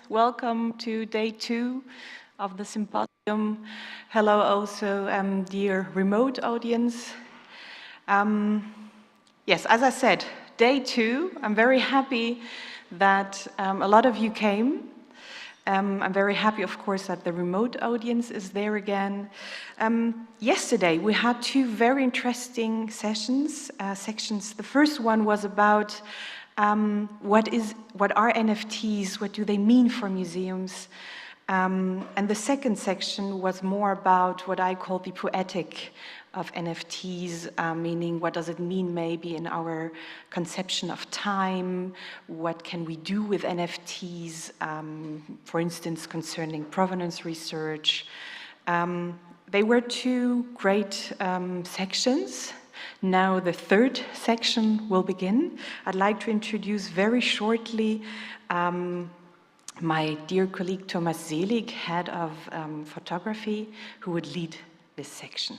Welcome to day 2 of the symposium. Hello also, dear remote audience. Yes, as I said, day 2. I'm very happy that a lot of you came. I'm very happy, of course, that the remote audience is there again. Yesterday, we had 2 very interesting sections. The first one was about what are NFTs, what do they mean for museums? And the second section was more about what I call the poetic of NFTs, meaning what does it mean maybe in our conception of time, what can we do with NFTs, for instance, concerning provenance research. They were 2 great sections. Now the third section will begin. I'd like to introduce very shortly my dear colleague Thomas Seelig, head of photography, who would lead this section.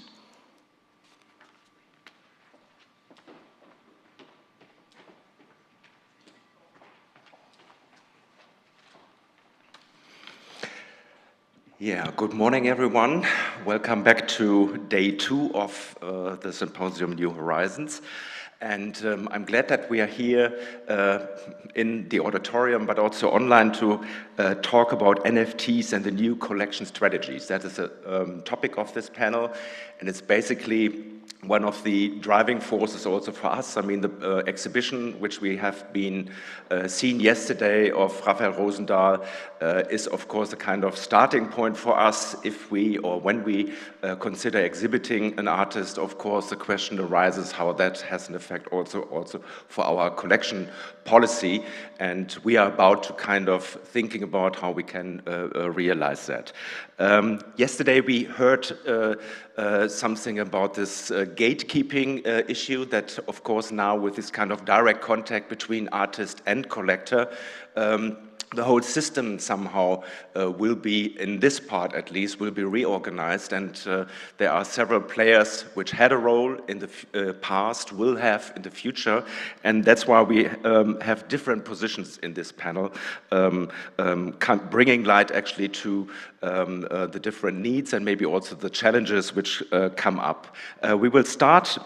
Yeah, good morning, everyone. Welcome back to day 2 of the symposium New Horizons. And I'm glad that we are here in the auditorium, but also online to talk about NFTs and the new collection strategies. That is a topic of this panel, and it's basically one of the driving forces also for us. I mean, the exhibition which we have been seen yesterday of Rafaël Rozendaal is of course a kind of starting point for us if we, or when we consider exhibiting an artist. Of course, the question arises how that has an effect also for our collection policy, and we are about to kind of thinking about how we can realize that. Yesterday we heard something about this gatekeeping issue that, of course, now with this kind of direct contact between artist and collector, the whole system somehow will be, in this part at least, will be reorganized, and there are several players which had a role in the past, will have in the future, and that's why we have different positions in this panel, bringing light actually to the different needs and maybe also the challenges which come up. We will start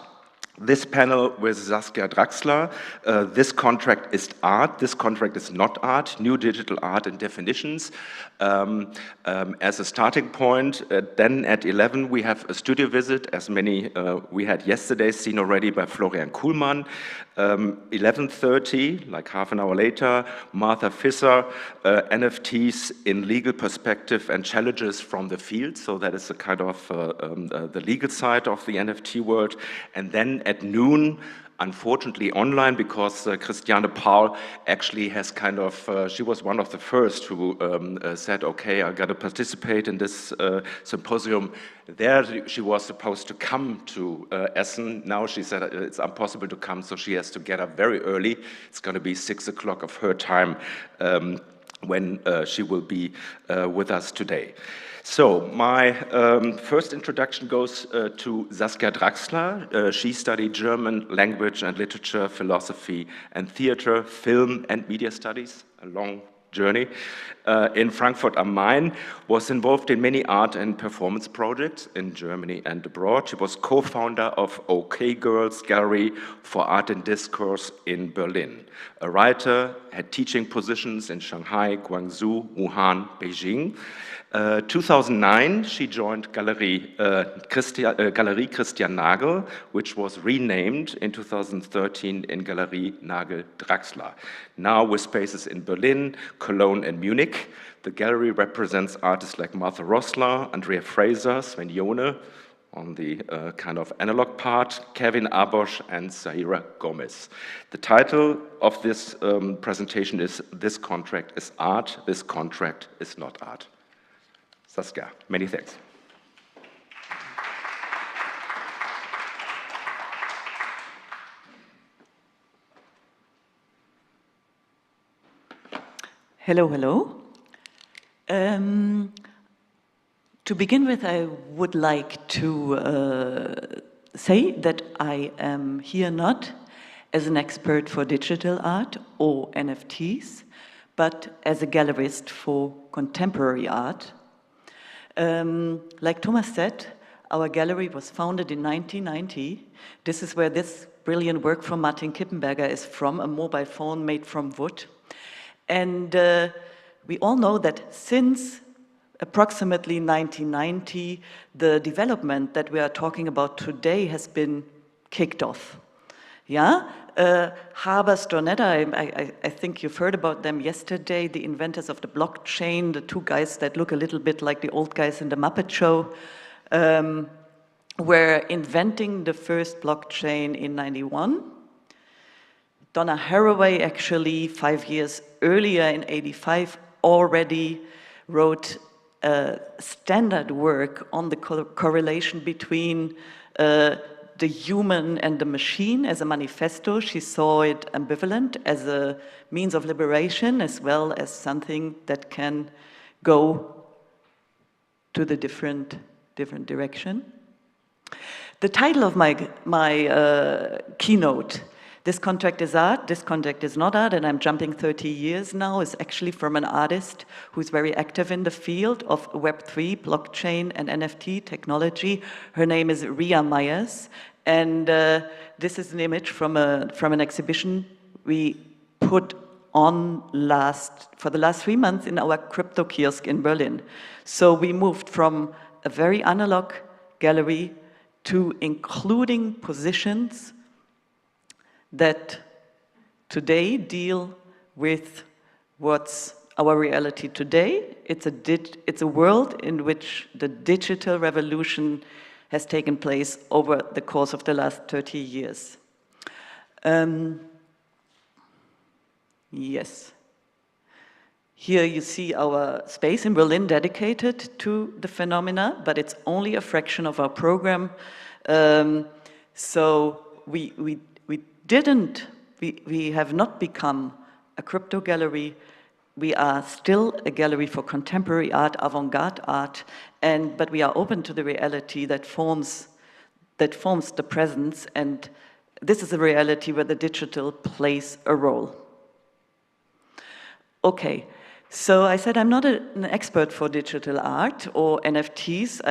this panel with Saskia Draxler. This contract is art, this contract is not art, new digital art and definitions as a starting point. Then at 11 we have a studio visit, as many we had yesterday, seen already by Florian Kuhlmann. 11:30, like half an hour later, Martha Visser, NFTs in legal perspective and challenges from the field. So that is a kind of the legal side of the NFT world. And then at noon, unfortunately online, because Christiane actually has kind of, she was one of the first who said, okay, I got to participate in this symposium. There she was supposed to come to Essen. Now she said it's impossible to come, so she has to get up very early. It's going to be 6 o'clock of her time when she will be with us today. So my first introduction goes to Saskia Draxler. She studied German language and literature, philosophy and theater, film and media studies, a long journey, in Frankfurt am Main, was involved in many art and performance projects in Germany and abroad. She was co-founder of OK Girls Galerie for Art and Discourse in Berlin. A writer, had teaching positions in Shanghai, Guangzhou, Wuhan, Beijing. 2009, she joined Galerie Christiane Nagel, which was renamed in 2013 in Galerie Nagel Draxler. Now with spaces in Berlin, Cologne and Munich, the gallery represents artists like Martha Rosler, Andrea Fraser, Sven Jone, on the kind of analog part, Kevin Abosch and Zahira Gomez. The title of this presentation is This Contract is Art, This Contract is Not Art. Saskia, many thanks. Hello, hello. To begin with, I would like to say that I am here not as an expert for digital art or NFTs, but as a gallerist for contemporary art. Like Thomas said, our gallery was founded in 1990. This is where this brilliant work from Martin Kippenberger is from, a mobile phone made from wood. And we all know that since approximately 1990, the development that we are talking about today has been kicked off. Yeah, Haber, Stornetta, I think you've heard about them yesterday, the inventors of the blockchain, the two guys that look a little bit like the old guys in the Muppet Show, were inventing the first blockchain in '91. Donna Haraway, actually 5 years earlier in '85, already wrote standard work on the correlation between the human and the machine as a manifesto. She saw it ambivalent as a means of liberation as well as something that can go to the different direction. The title of my keynote, This Contract is Art, This Contract is Not Art, and I'm jumping 30 years now, is actually from an artist who's very active in the field of Web3, blockchain, and NFT technology. Her name is Ria Myers, and this is an image from an exhibition we put on for the last 3 months in our crypto kiosk in Berlin. So we moved from a very analog gallery to including positions that today deal with what's our reality today. It's a world in which the digital revolution has taken place over the course of the last 30 years. Yes. Here you see our space in Berlin dedicated to the phenomena, but it's only a fraction of our program. So we have not become a crypto gallery. We are still a gallery for contemporary art, avant-garde art, but we are open to the reality that forms the presence, and this is a reality where the digital plays a role. Okay, so I said I'm not an expert for digital art or NFTs.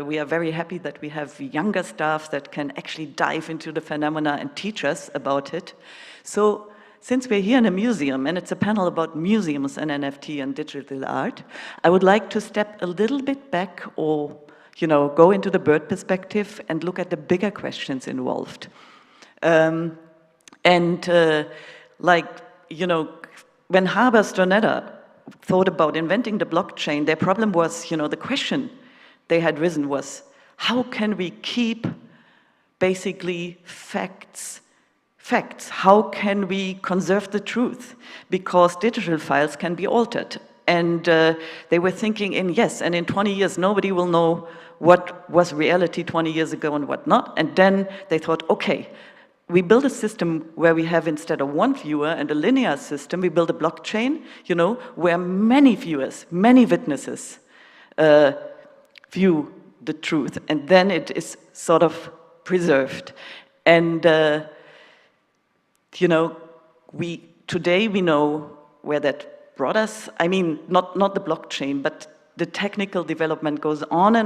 We are very happy that we have younger staff that can actually dive into the phenomena and teach us about it. So since we're here in a museum and it's a panel about museums and NFT and digital art, I would like to step a little bit back or, go into the bird perspective and look at the bigger questions involved. When Haber, Stornetta thought about inventing the blockchain, their problem was, the question they had risen was, how can we keep basically facts? How can we conserve the truth? Because digital files can be altered. And they were thinking and in 20 years, nobody will know what was reality 20 years ago and what not. And then they thought, okay, we build a system where we have, instead of one viewer and a linear system, we build a blockchain, where many viewers, many witnesses view the truth. And then it is sort of preserved. And today we know where that brought us. I mean, not the blockchain, but the technical development goes on,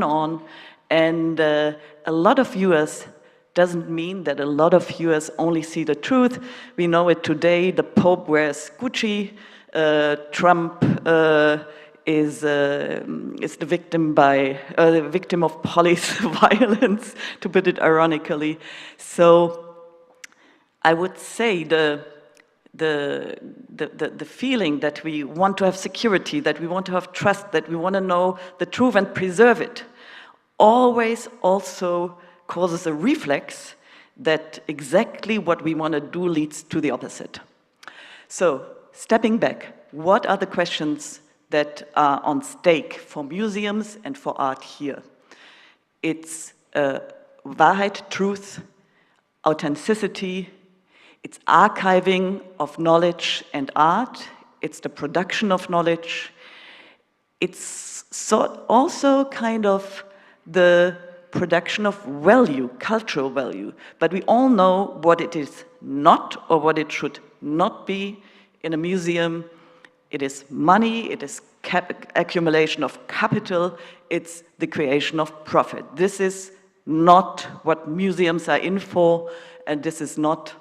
and a lot of viewers doesn't mean that a lot of viewers only see the truth. We know it today. The Pope wears Gucci. Trump is the victim of police violence, to put it ironically. So I would say the feeling that we want to have security, that we want to have trust, that we want to know the truth and preserve it, always also causes a reflex that exactly what we want to do leads to the opposite. So, stepping back, what are the questions that are on stake for museums and for art here? It's Wahrheit, truth, authenticity, it's archiving of knowledge and art, it's the production of knowledge, it's also kind of the production of value, cultural value, but we all know what it is not or what it should not be in a museum, it is money, it is accumulation of capital, it's the creation of profit. This is not what museums are in for, and this is not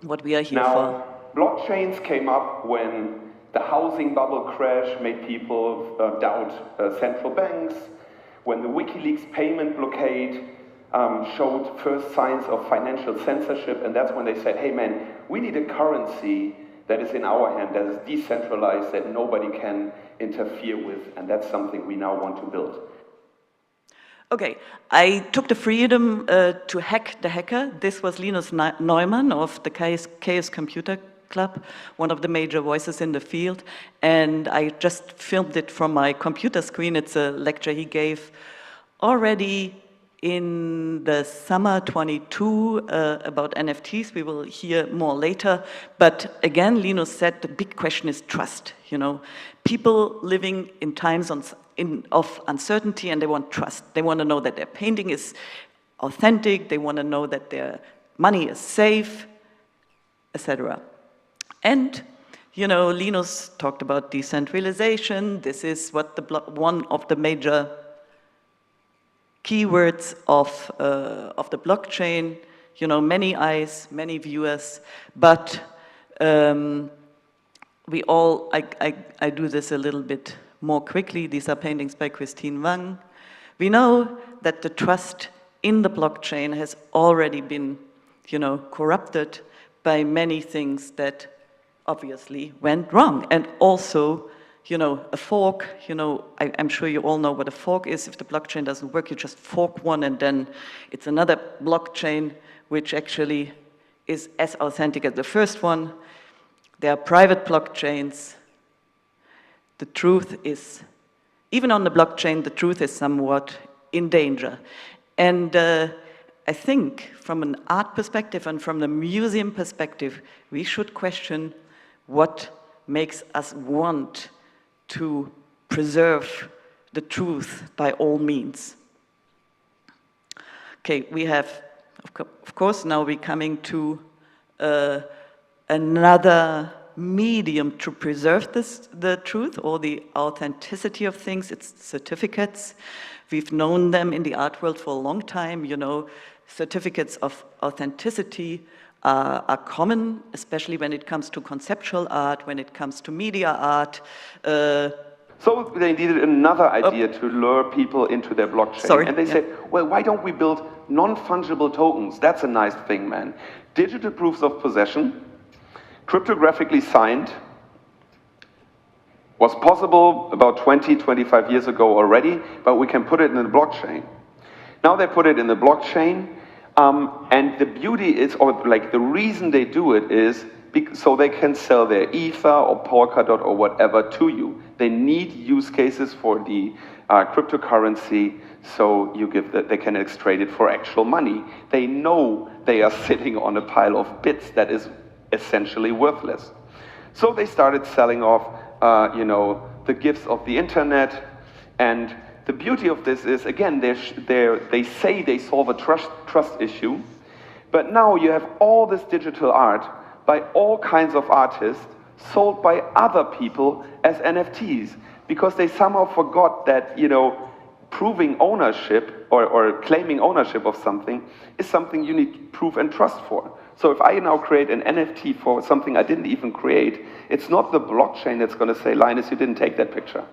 what we are here for. Blockchains came up when the housing bubble crash made people doubt central banks, when the WikiLeaks payment blockade showed first signs of financial censorship, and that's when they said, hey man, we need a currency that is in our hand, that is decentralized, that nobody can interfere with, and that's something we now want to build. Okay, I took the freedom to hack the hacker. This was Linus Neumann of the Chaos Computer Club, one of the major voices in the field, and I just filmed it from my computer screen. It's a lecture he gave already in the summer 22 about NFTs. We will hear more later. But again, Linus said the big question is trust. You know, people living in times of uncertainty, and they want trust. They want to know that their painting is authentic. They want to know that their money is safe, etc. And, you know, Linus talked about decentralization. This is what one of the major keywords of the blockchain. You know, many eyes, many viewers, but we all, I do this a little bit more quickly. These are paintings by Christine Wang. We know that the trust in the blockchain has already been, you know, corrupted by many things that obviously went wrong. And also, you know, a fork, you know, I'm sure you all know what a fork is. If the blockchain doesn't work, you just fork one and then it's another blockchain which actually is as authentic as the first one. There are private blockchains. The truth is, even on the blockchain, the truth is somewhat in danger. And I think from an art perspective and from the museum perspective, we should question what makes us want to preserve the truth by all means. Okay, we have, of course, now we're coming to another medium to preserve the truth or the authenticity of things. It's certificates. We've known them in the art world for a long time. You know, certificates of authenticity are common, especially when it comes to conceptual art, when it comes to media art. So they needed another idea to lure people into their blockchain. Sorry, and they said, well, why don't we build non-fungible tokens? That's a nice thing, man. Digital proofs of possession, cryptographically signed, was possible about 20, 25 years ago already, but we can put it in the blockchain. Now they put it in the blockchain, and the beauty is, or like the reason they do it is so they can sell their Ether or Polkadot or whatever to you. They need use cases for the cryptocurrency, so they can trade it for actual money. They know they are sitting on a pile of bits that is essentially worthless. So they started selling off, you know, the gifts of the internet. And the beauty of this is, again, they say they solve a trust issue, but now you have all this digital art by all kinds of artists sold by other people as NFTs, because they somehow forgot that, you know, proving ownership or claiming ownership of something is something you need proof and trust for. So if I now create an NFT for something I didn't even create, it's not the blockchain that's going to say, Linus, you didn't take that picture.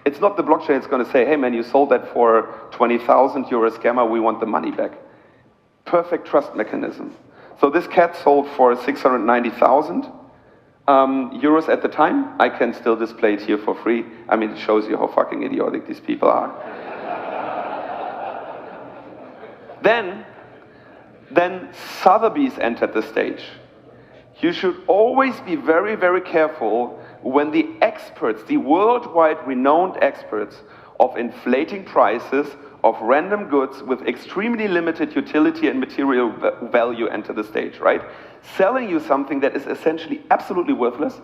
It's not the blockchain that's going to say, hey man, you sold that for 20,000, you're a scammer, we want the money back. Perfect trust mechanism. So this cat sold for 690,000 euros at the time. I can still display it here for free. I mean, it shows you how fucking idiotic these people are. Then Sotheby's entered the stage. You should always be very, very careful when the experts, the worldwide renowned experts of inflating prices of random goods with extremely limited utility and material value enter the stage, right? Selling you something that is essentially absolutely worthless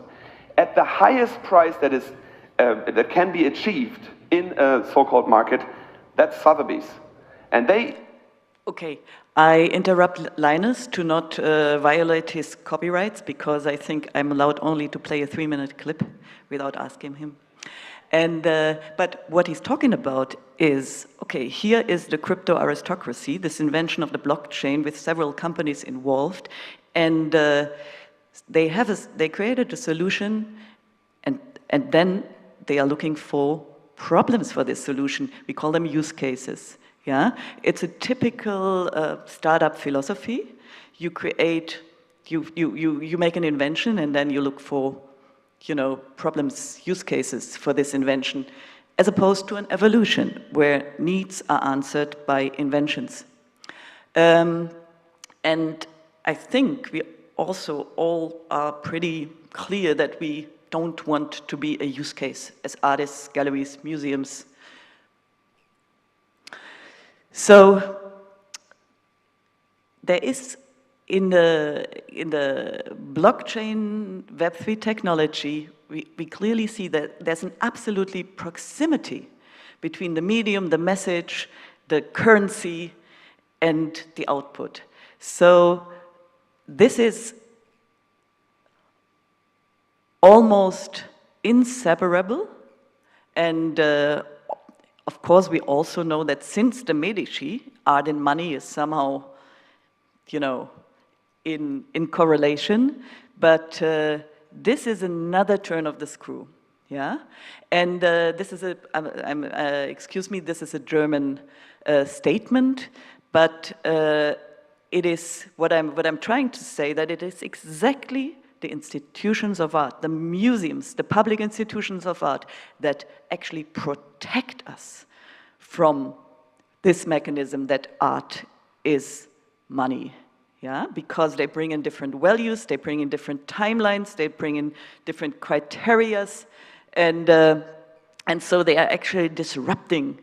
at the highest price that is that can be achieved in a so-called market. That's Sotheby's, and they. Okay, I interrupt Linus to not violate his copyrights because I think I'm allowed only to play a 3-minute clip without asking him. And, but what he's talking about is, okay, here is the crypto aristocracy, this invention of the blockchain with several companies involved, and they created a solution, and then they are looking for problems for this solution. We call them use cases. Yeah, it's a typical startup philosophy. You create, you make an invention, and then you look for, you know, problems, use cases for this invention, as opposed to an evolution where needs are answered by inventions. And I think we also all are pretty clear that we don't want to be a use case as artists, galleries, museums. So there is in the blockchain Web3 technology, we clearly see that there's an absolutely proximity between the medium, the message, the currency, and the output. So this is almost inseparable, and of course, we also know that since the Medici, art and money is somehow, you know, in correlation, but this is another turn of the screw, yeah? And this is excuse me, this is a German statement, but it is, what I'm trying to say, that it is exactly the institutions of art, the museums, the public institutions of art that actually protect us from this mechanism that art is money, yeah? Because they bring in different values, they bring in different timelines, they bring in different criterias, and so they are actually disrupting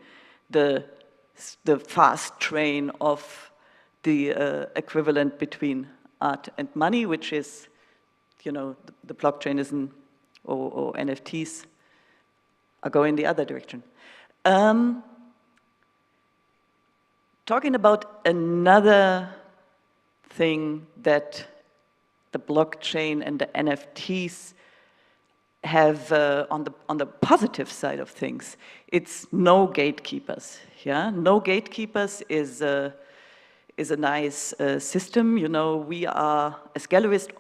the fast train of the equivalent between art and money, which is, you know, the blockchain isn't, or NFTs are going the other direction. Talking about another thing that the blockchain and the NFTs have on the positive side of things, it's no gatekeepers. Yeah, no gatekeepers is a nice system. You know, we are, as gallerists,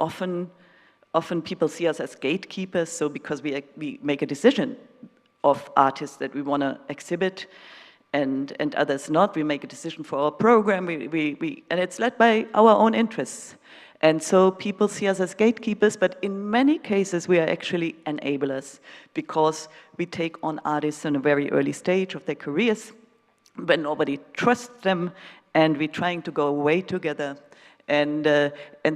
often people see us as gatekeepers, so because we make a decision of artists that we want to exhibit and others not, we make a decision for our program, and it's led by our own interests. And so people see us as gatekeepers, but in many cases we are actually enablers because we take on artists in a very early stage of their careers when nobody trusts them, and we're trying to go away together. And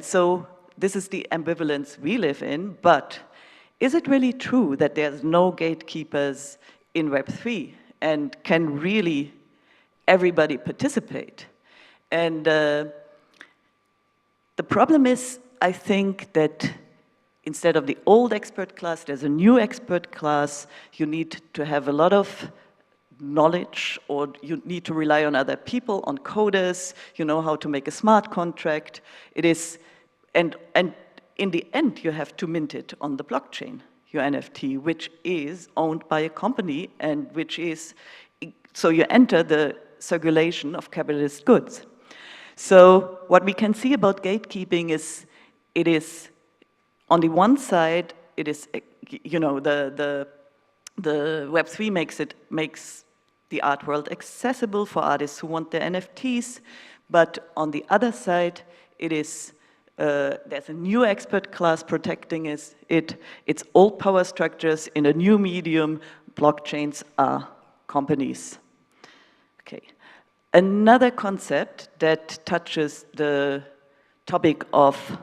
so this is the ambivalence we live in, but is it really true that there's no gatekeepers in Web3, and can really everybody participate? And the problem is, I think, that instead of the old expert class, there's a new expert class. You need to have a lot of knowledge, or you need to rely on other people, on coders, you know how to make a smart contract. It is, and in the end, you have to mint it on the blockchain, your NFT, which is owned by a company, and which is, so you enter the circulation of capitalist goods. So what we can see about gatekeeping is, it is, on the one side, it is, you know, the Web3 makes the art world accessible for artists who want their NFTs, but on the other side, it is, there's a new expert class protecting it. It's old power structures in a new medium. Blockchains are companies. Okay. Another concept that touches the topic of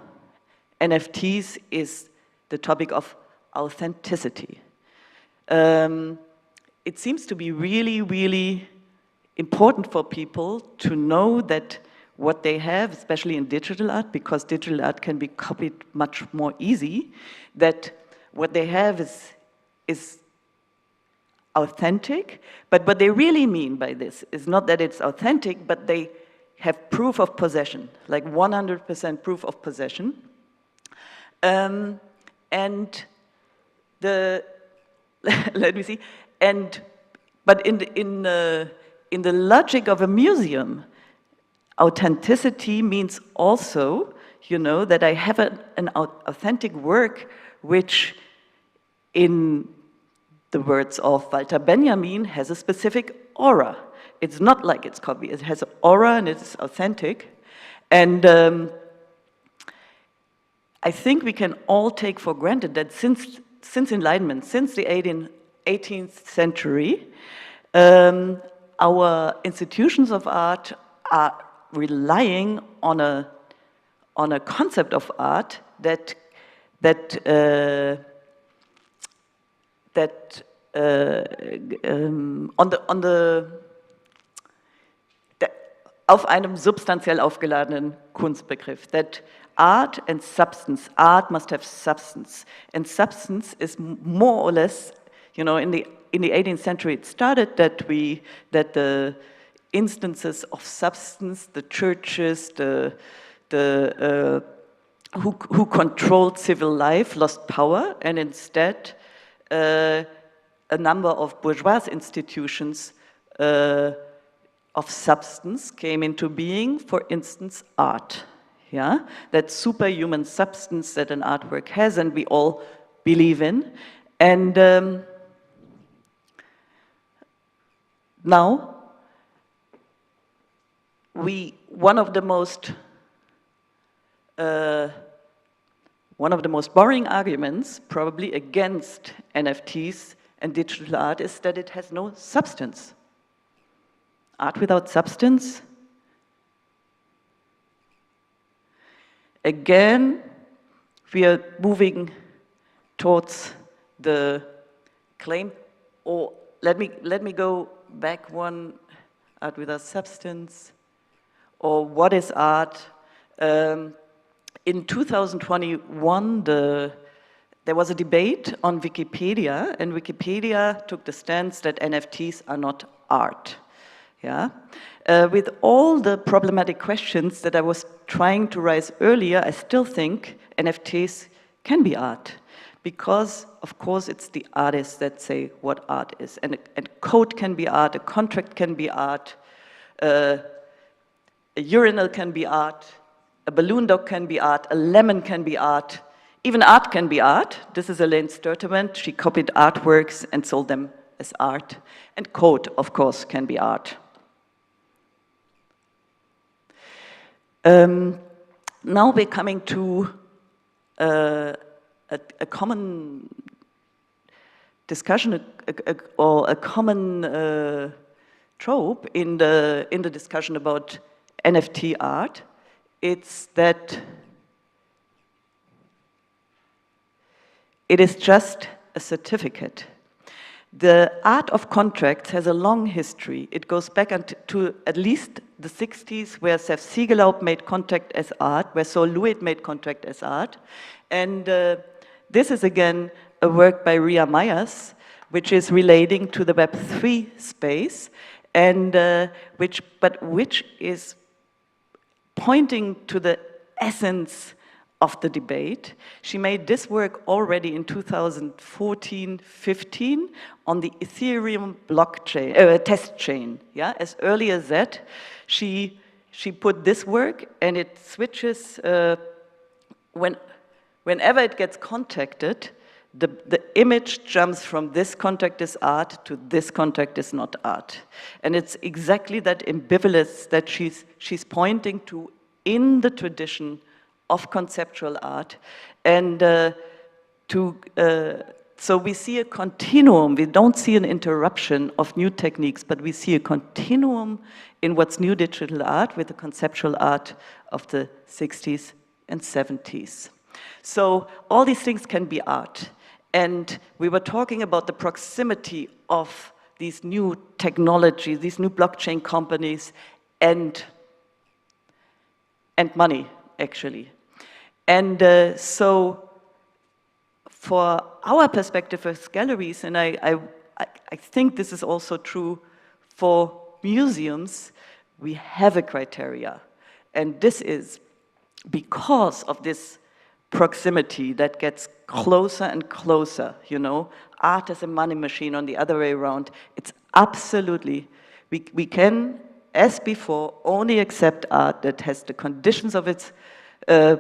NFTs is the topic of authenticity. It seems to be really, really important for people to know that what they have, especially in digital art, because digital art can be copied much more easy, that what they have is authentic. But what they really mean by this is not that it's authentic, but they have proof of possession, like 100% proof of possession. And the, let me see, but in the logic of a museum, authenticity means also, you know, that I have an authentic work which, in the words of Walter Benjamin, has a specific aura. It's not like it's copy, it has an aura and it's authentic. And I think we can all take for granted that since Enlightenment, since the 18th century, our institutions of art are relying on a concept of art that auf einem substanziell aufgeladenen Kunstbegriff, that art and substance, art must have substance, and substance is more or less, you know, in the 18th century it started that the instances of substance, the churches, who controlled civil life lost power, and instead a number of bourgeois institutions of substance came into being, for instance, art. Yeah, that superhuman substance that an artwork has, and we all believe in. And now, one of the most boring arguments, probably against NFTs and digital art, is that it has no substance. Art without substance? Again, we are moving towards the claim, or let me go back one, art without substance, or what is art? In 2021, there was a debate on Wikipedia, and Wikipedia took the stance that NFTs are not art. Yeah, with all the problematic questions that I was trying to raise earlier, I still think NFTs can be art, because of course it's the artists that say what art is, and code can be art, a contract can be art, a urinal can be art, a balloon dog can be art, a lemon can be art, even art can be art. This is Elaine Sturtevant. She copied artworks and sold them as art, and code, of course, can be art. Now we're coming to a common discussion, or a common trope in the discussion about NFT art. It's that it is just a certificate. The art of contracts has a long history. It goes back to at least the 60s, where Seth Siegelau made contract as art, where Sol LeWitt made contract as art. And this is again a work by Ria Myers, which is relating to the Web3 space, and which is pointing to the essence of the debate. She made this work already in 2014-15 on the Ethereum blockchain, test chain. Yeah, as early as that, she put this work, and it switches whenever it gets contacted. The image jumps from this contract is art to this contract is not art, and it's exactly that ambivalence that she's pointing to in the tradition of conceptual art, and so we see a continuum. We don't see an interruption of new techniques, but we see a continuum in what's new digital art with the conceptual art of the 60s and 70s. So all these things can be art, and we were talking about the proximity of these new technologies, these new blockchain companies, and money, actually. And so for our perspective as galleries, and I think this is also true for museums, we have a criteria. And this is because of this proximity that gets closer and closer, you know, art as a money machine on the other way around. It's absolutely, we can, as before, only accept art that has the conditions of its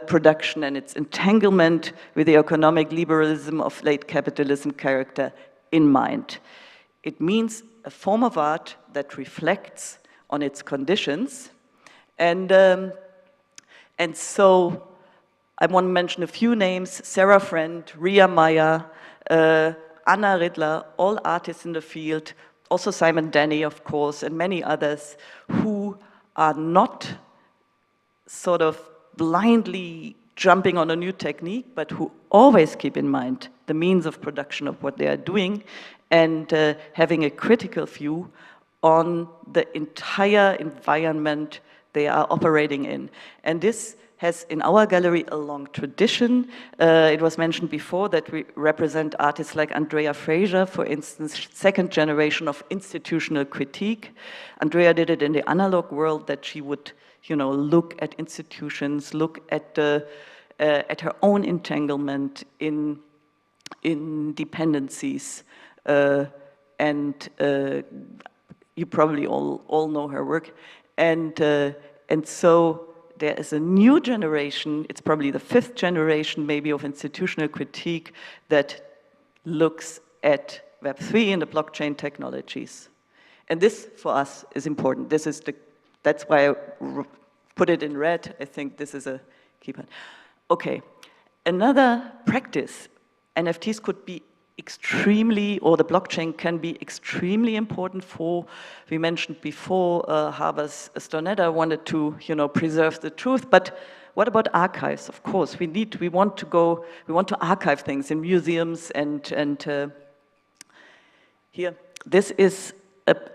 production and its entanglement with the economic liberalism of late capitalism character in mind. It means a form of art that reflects on its conditions. And so I want to mention a few names: Sarah Friend, Ria Meyer, Anna Riddler, all artists in the field, also Simon Denny, of course, and many others who are not sort of blindly jumping on a new technique, but who always keep in mind the means of production of what they are doing and having a critical view on the entire environment they are operating in. And this has, in our gallery, a long tradition. It was mentioned before that we represent artists like Andrea Fraser, for instance, second generation of institutional critique. Andrea did it in the analog world, that she would, you know, look at institutions, look at the at her own entanglement in dependencies, and you probably all know her work, and so there is a new generation. It's probably the 5th generation, maybe, of institutional critique that looks at Web3 and the blockchain technologies, and this for us is important. This is that's why I put it in red. I think this is a key point. Okay, another practice, NFTs could be extremely, or the blockchain can be extremely important for, we mentioned before, Haber's Stonetta wanted to, you know, preserve the truth, but what about archives? Of course, we want to archive things in museums, and here, this is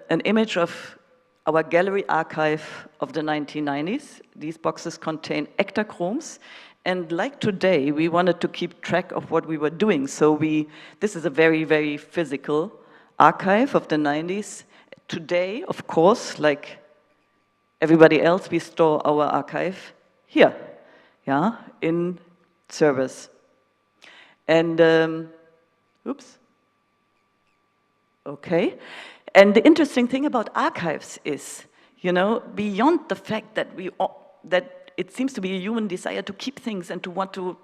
an image of our gallery archive of the 1990s. These boxes contain ectachromes. And like today, we wanted to keep track of what we were doing. So this is a very, very physical archive of the 90s. Today, of course, like everybody else, we store our archive here, yeah, in servers. And, oops, okay. And the interesting thing about archives is, you know, beyond the fact that it seems to be a human desire to keep things and to want to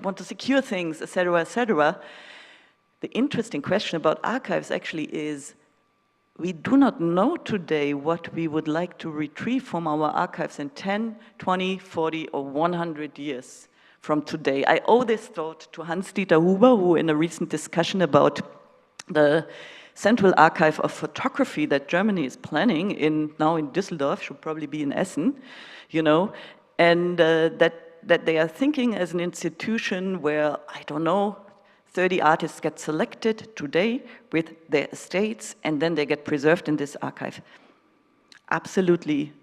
want to secure things, etc., etc. The interesting question about archives actually is, we do not know today what we would like to retrieve from our archives in 10, 20, 40, or 100 years from today. I owe this thought to Hans-Dieter Huber, who in a recent discussion about the Central Archive of Photography that Germany is planning now in Düsseldorf, should probably be in Essen, you know, and that they are thinking as an institution where, I don't know, 30 artists get selected today with their estates, and then they get preserved in this archive. Absolutely,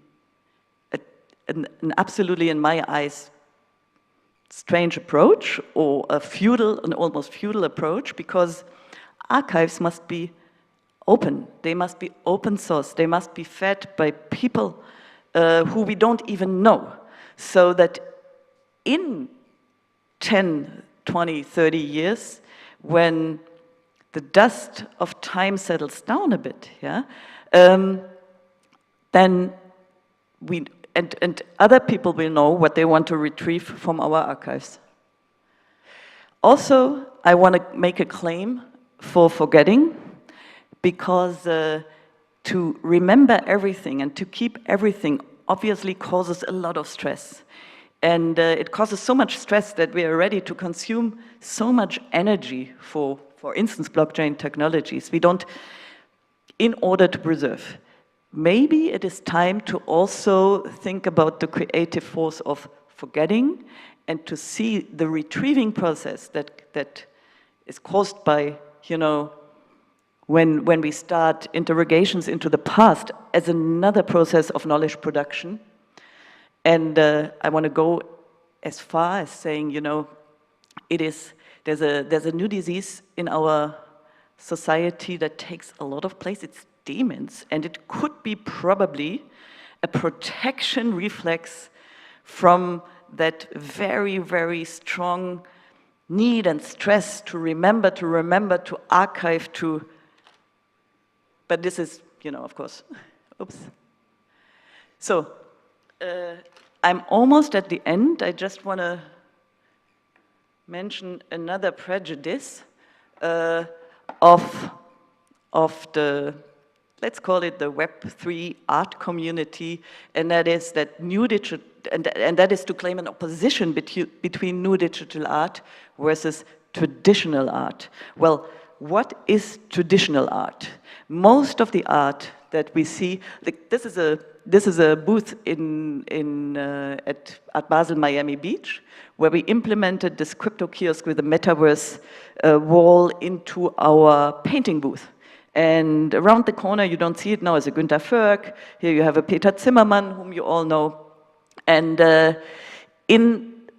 an absolutely, in my eyes, strange approach, or an almost feudal approach, because archives must be open. They must be open source. They must be fed by people who we don't even know, so that in 10, 20, 30 years, when the dust of time settles down a bit, yeah, then and other people will know what they want to retrieve from our archives. Also, I want to make a claim for forgetting, because to remember everything and to keep everything obviously causes a lot of stress. And it causes so much stress that we are ready to consume so much energy for instance, blockchain technologies. We don't, in order to preserve. Maybe it is time to also think about the creative force of forgetting, and to see the retrieving process that is caused by, you know, when we start interrogations into the past as another process of knowledge production. And I want to go as far as saying, you know, there's a new disease in our society that takes a lot of place. It's demons, and it could be probably a protection reflex from that very, very strong need and stress to remember, to archive, but this is, you know, of course, oops. So, I'm almost at the end. I just want to mention another prejudice of the, let's call it the Web3 art community, and that is that new digital, and that is to claim an opposition between new digital art versus traditional art. Well, what is traditional art? Most of the art that we see, like this is a booth at Basel, Miami Beach, where we implemented this crypto kiosk with a metaverse wall into our painting booth. And around the corner, you don't see it now, is a Günter Bergh. Here you have a Peter Zimmermann, whom you all know. And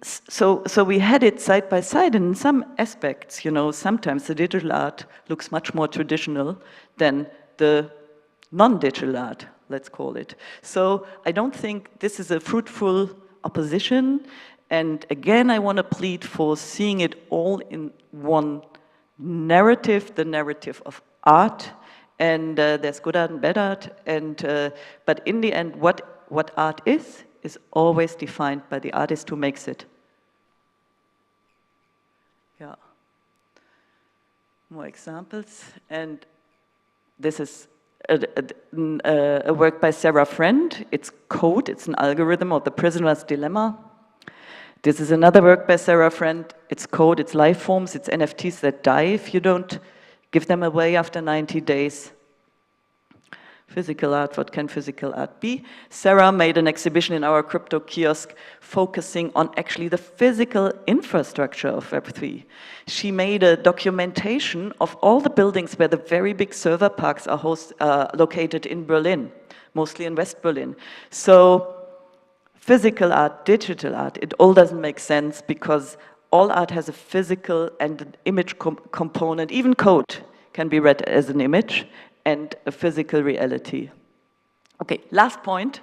so we had it side by side, and in some aspects, you know, sometimes the digital art looks much more traditional than the non-digital art, let's call it. So I don't think this is a fruitful opposition. And again, I want to plead for seeing it all in one narrative, the narrative of art. And there's good art and bad art. And but in the end, what art is always defined by the artist who makes it. Yeah. More examples. And this is a work by Sarah Friend. It's code, it's an algorithm of the prisoner's dilemma. This is another work by Sarah Friend. It's code, it's life forms, it's NFTs that die if you don't give them away after 90 days. Physical art, what can physical art be? Sarah made an exhibition in our crypto kiosk focusing on actually the physical infrastructure of Web3. She made a documentation of all the buildings where the very big server parks are located in Berlin, mostly in West Berlin. So physical art, digital art, it all doesn't make sense because all art has a physical and an image component. Even code can be read as an image and a physical reality. Okay, last point.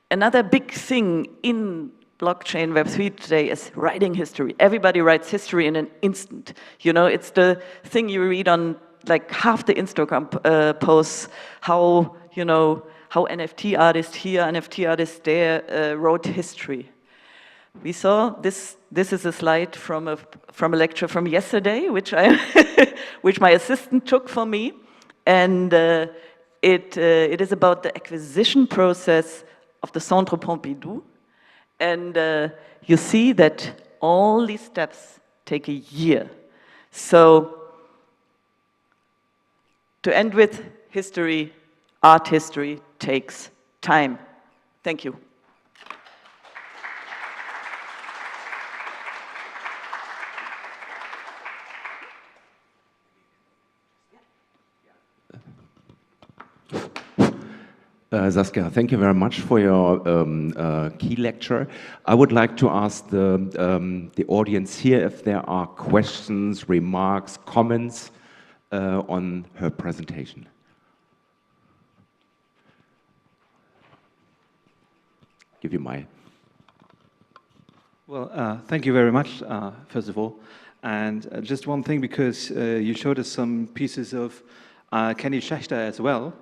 Another big thing in blockchain Web3 today is writing history. Everybody writes history in an instant. You know, it's the thing you read on like half the Instagram posts, how, you know, how NFT artist here, NFT artist there wrote history. We saw this is a slide from a lecture from yesterday, which which my assistant took for me. And it is about the acquisition process of the Centre Pompidou. And you see that all these steps take a year. So to end with, history, art history takes time. Thank you. Saskia, thank you very much for your key lecture. I would like to ask the audience here if there are questions, remarks, comments on her presentation. Give you my... Well, thank you very much, first of all. And just one thing, because you showed us some pieces of Kenny Schechter as well,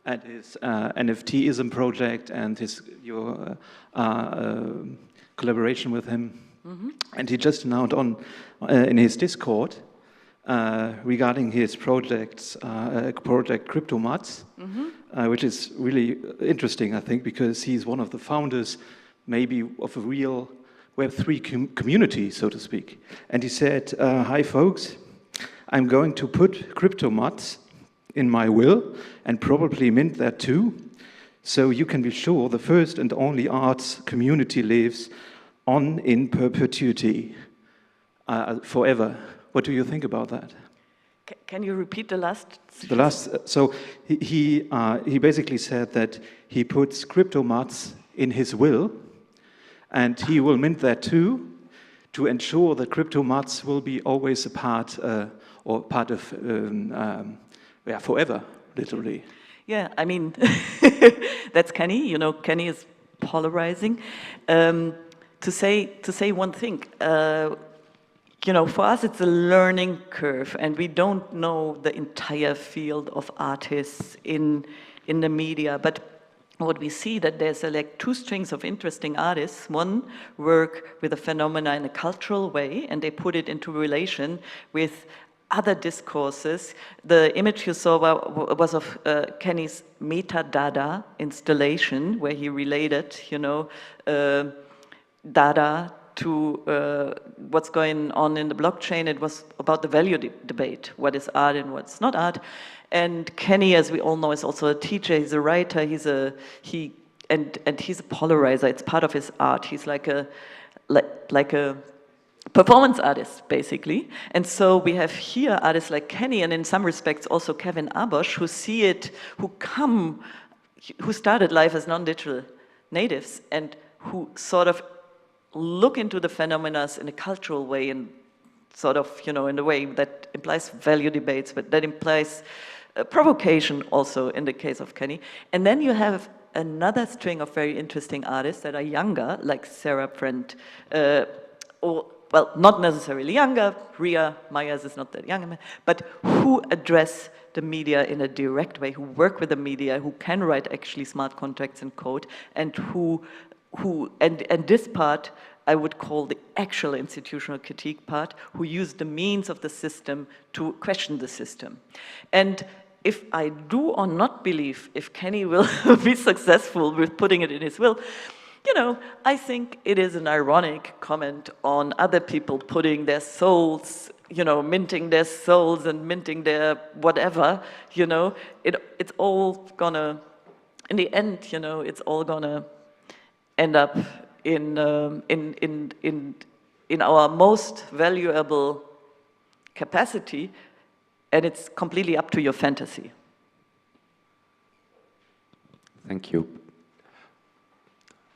at his NFTism project and your collaboration with him. Mm-hmm. And he just announced in his Discord regarding his project Crypto-Artworld, mm-hmm. Which is really interesting, I think, because he's one of the founders, maybe, of a real Web3 community, so to speak. And he said, hi folks, I'm going to put Crypto-Artworld in my will, and probably mint that too, so you can be sure the first and only arts community lives on in perpetuity, forever. What do you think about that? Can you repeat the last? The last. So he basically said that he puts Crypto-Artworld in his will, and he will mint that too, to ensure that Crypto-Artworld will be always a part of. Yeah, forever, literally. Yeah, I mean, that's Kenny. You know, Kenny is polarizing. To say one thing, you know, for us it's a learning curve, and we don't know the entire field of artists in the media. But what we see that there's like two strings of interesting artists. One work with a phenomena in a cultural way, and they put it into relation with other discourses. The image you saw was of Kenny's Metadata installation, where he related, you know, data to what's going on in the blockchain. It was about the value debate, what is art and what's not art. And Kenny, as we all know, is also a teacher, he's a writer, and he's a polarizer. It's part of his art. He's like a performance artist, basically. And so we have here artists like Kenny, and in some respects also Kevin Abosch, who see it, who started life as non-digital natives, and who sort of look into the phenomena in a cultural way, and sort of, you know, in a way that implies value debates, but that implies provocation also in the case of Kenny. And then you have another string of very interesting artists that are younger, like Sarah Brent, or, well, not necessarily younger, Ria Myers is not that young, but who address the media in a direct way, who work with the media, who can write actually smart contracts and code, and and this part I would call the actual institutional critique part, who use the means of the system to question the system. And if I do or not believe if Kenny will be successful with putting it in his will, you know, I think it is an ironic comment on other people putting their souls, you know, minting their souls and minting their whatever, you know. It's all gonna, in the end, you know, it's all gonna end up in our most valuable capacity, and it's completely up to your fantasy. Thank you.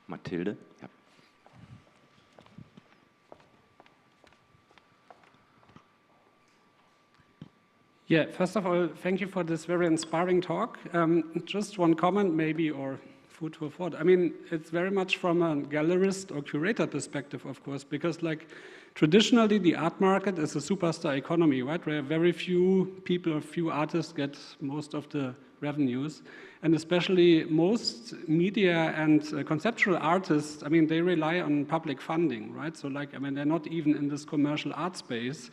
Mathilde? Yeah. Yeah, first of all, thank you for this very inspiring talk. Just one comment maybe, or food for thought. I mean, it's very much from a gallerist or curator perspective, of course, because like traditionally the art market is a superstar economy, right? Where very few people or few artists get most of the revenues. And especially most media and conceptual artists, I mean, they rely on public funding, right? So like, I mean, they're not even in this commercial art space.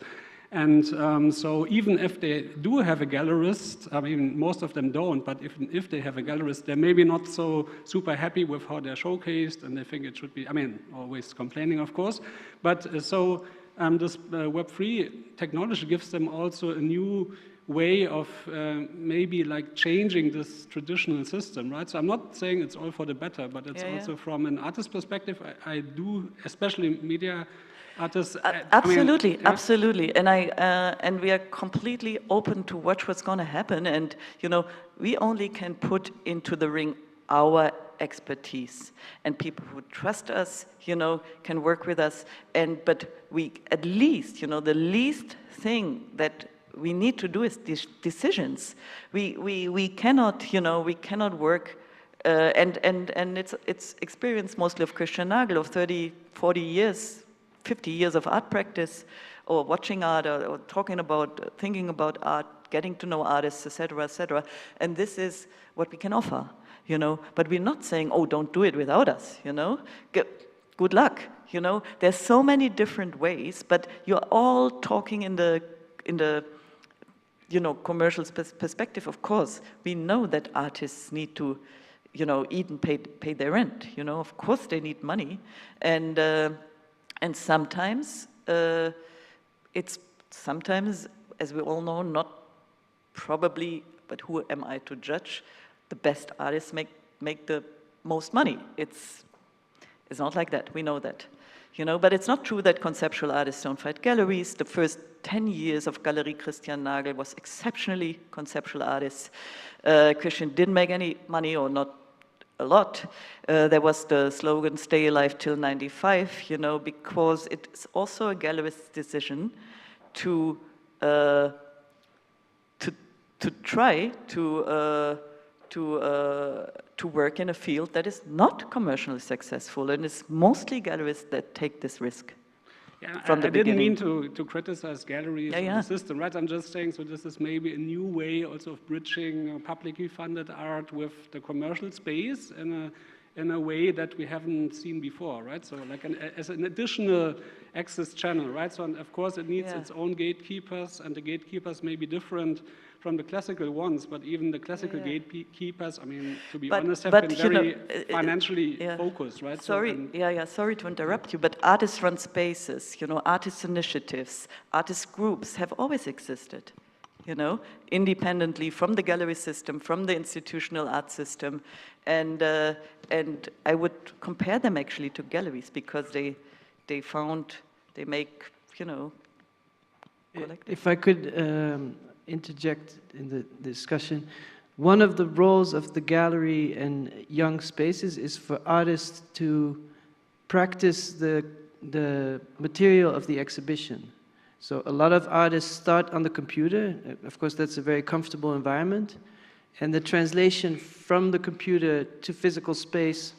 And so even if they do have a gallerist, I mean, most of them don't, but if they have a gallerist, they're maybe not so super happy with how they're showcased, and they think it should be, I mean, always complaining, of course. But this Web3 technology gives them also a new way of maybe like changing this traditional system, right? So I'm not saying it's all for the better, but it's also from an artist perspective, I do, especially media artists. Absolutely, I mean, yeah. Absolutely, and we are completely open to watch what's going to happen. And you know, we only can put into the ring our expertise, and people who trust us, you know, can work with us. But we, at least, you know, the least thing that we need to do is decisions. We cannot, you know, we cannot work. And it's experience mostly of Christian Nagel of 30, 40 years. 50 years of art practice, or watching art, or talking about, thinking about art, getting to know artists, etc., etc. And this is what we can offer, you know. But we're not saying, oh, don't do it without us, you know. Good luck, you know. There's so many different ways, but you're all talking in the you know, commercial perspective. Of course, we know that artists need to, you know, eat and pay their rent. You know, of course they need money, and sometimes it's as we all know, not probably, but who am I to judge? The best artists make the most money. It's not like that. We know that, you know. But it's not true that conceptual artists don't find galleries. The first 10 years of Galerie Christian Nagel was exceptionally conceptual artists. Christian didn't make any money, or not a lot. There was the slogan, stay alive till 95, you know, because it's also a gallerist's decision to try to to work in a field that is not commercially successful, and it's mostly galleries that take this risk. Yeah, From the I didn't mean beginning. to criticize galleries Yeah, or yeah. the system, right? I'm just saying, so this is maybe a new way also of bridging publicly funded art with the commercial space in a way that we haven't seen before, right? So like as an additional access channel, right? So and of course it needs its own gatekeepers, and the gatekeepers may be different from the classical ones, but even the classical gatekeepers, I mean, to be honest, have been very financially focused, right? Sorry, sorry to interrupt you, but artist-run spaces, artist initiatives, artist groups have always existed, independently from the gallery system, from the institutional art system, and I would compare them actually to galleries because they make, collective. If I could interject in the discussion, one of the roles of the gallery and young spaces is for artists to practice the material of the exhibition. So a lot of artists start on the computer. Of course, that's a very comfortable environment. And the translation from the computer to physical space,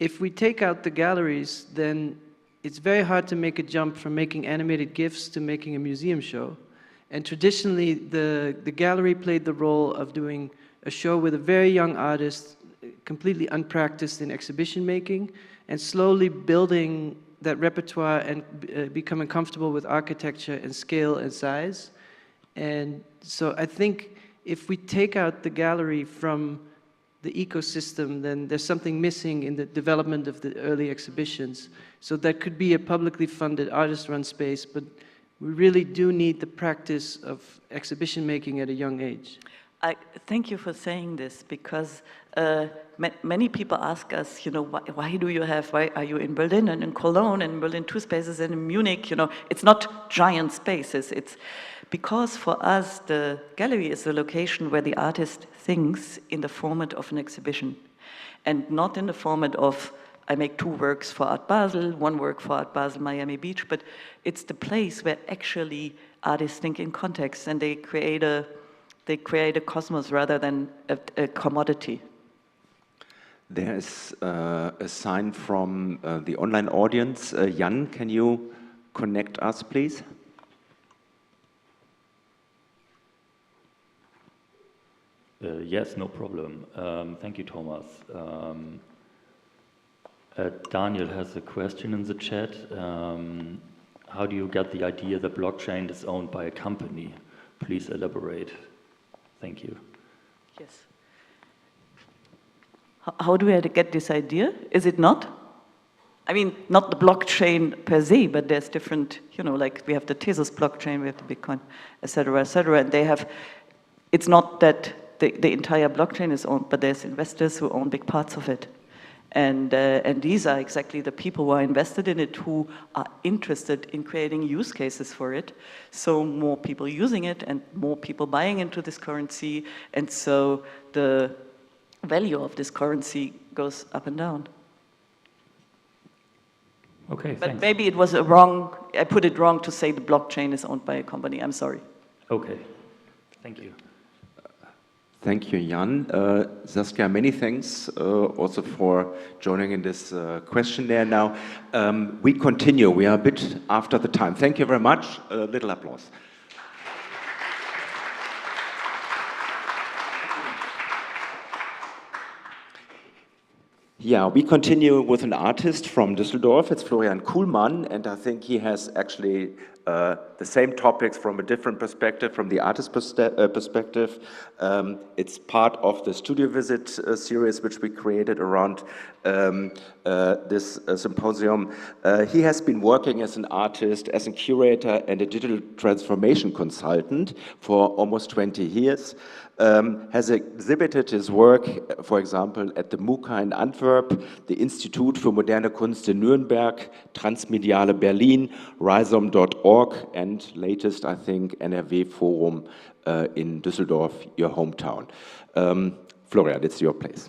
if we take out the galleries, then it's very hard to make a jump from making animated GIFs to making a museum show. And traditionally, the gallery played the role of doing a show with a very young artist, completely unpracticed in exhibition making, and slowly building that repertoire and becoming comfortable with architecture and scale and size. And so I think if we take out the gallery from the ecosystem, then there's something missing in the development of the early exhibitions. So that could be a publicly funded artist-run space, but we really do need the practice of exhibition making at a young age. I thank you for saying this, because many people ask us, why are you in Berlin and in Cologne and in Berlin 2 spaces and in Munich, it's not giant spaces. It's because for us, the gallery is the location where the artist thinks in the format of an exhibition and not in the format of, I make 2 works for Art Basel, 1 work for Art Basel, Miami Beach, but it's the place where actually artists think in context and they create a cosmos rather than a commodity. There is a sign from the online audience. Jan, can you connect us, please? Yes, no problem. Thank you, Thomas. Daniel has a question in the chat. How do you get the idea that blockchain is owned by a company? Please elaborate. Thank you. Yes. How do I get this idea? Is it not? I mean, not the blockchain per se, but there's different, like we have the Tezos blockchain, we have the Bitcoin, et cetera, and they have, it's not that the entire blockchain is owned, but there's investors who own big parts of it. And these are exactly the people who are invested in it, who are interested in creating use cases for it. So more people using it and more people buying into this currency. And so the value of this currency goes up and down. Okay, but thanks. Maybe it was I put it wrong to say the blockchain is owned by a company. I'm sorry. Okay, thank you. Thank you, Jan. Saskia, many thanks also for joining in this questionnaire now. We continue. We are a bit after the time. Thank you very much. A little applause. Yeah, we continue with an artist from Düsseldorf. It's Florian Kuhlmann, and I think he has actually the same topics from a different perspective, from the artist perspective. It's part of the studio visit series which we created around this symposium. He has been working as an artist, as a curator and a digital transformation consultant for almost 20 years. Has exhibited his work, for example, at the MUCA in Antwerp, the Institut für Moderne Kunst in Nürnberg, Transmediale Berlin, Rhizome.org, and latest, I think, NRW Forum in Düsseldorf, your hometown. Florian, it's your place.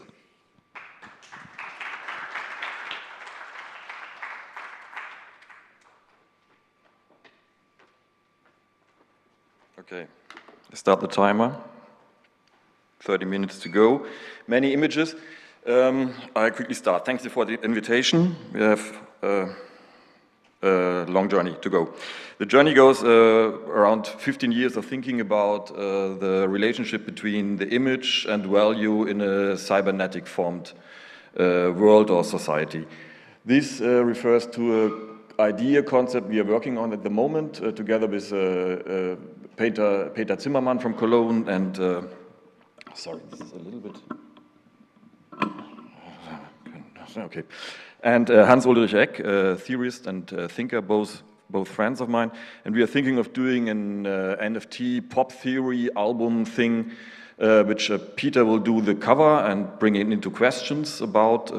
Okay, start the timer. 30 minutes to go. Many images. I quickly start. Thanks for the invitation. We have a long journey to go. The journey goes around 15 years of thinking about the relationship between the image and value in a cybernetic formed world or society. This refers to an idea concept we are working on at the moment together with Peter Zimmermann from Cologne and sorry, this is a little bit okay. And Hans-Ulrich Eck, a theorist and thinker, both friends of mine, and we are thinking of doing an NFT pop theory album thing, which Peter will do the cover and bring it into questions about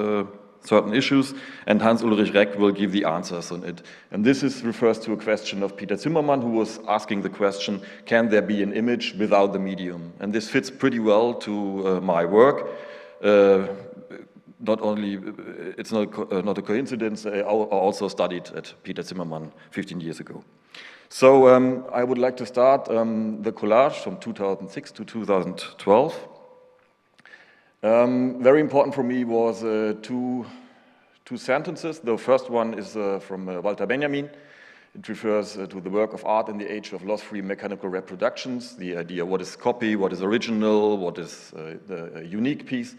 certain issues, and Hans-Ulrich Eck will give the answers on it. And this refers to a question of Peter Zimmermann, who was asking the question, can there be an image without the medium? And this fits pretty well to my work. Not only, it's not a coincidence, I also studied at Peter Zimmermann 15 years ago. So I would like to start the collage from 2006 to 2012. Very important for me was two sentences. The first one is from Walter Benjamin. It refers to the work of art in the age of loss-free mechanical reproductions, the idea what is copy, what is original, what is the unique piece.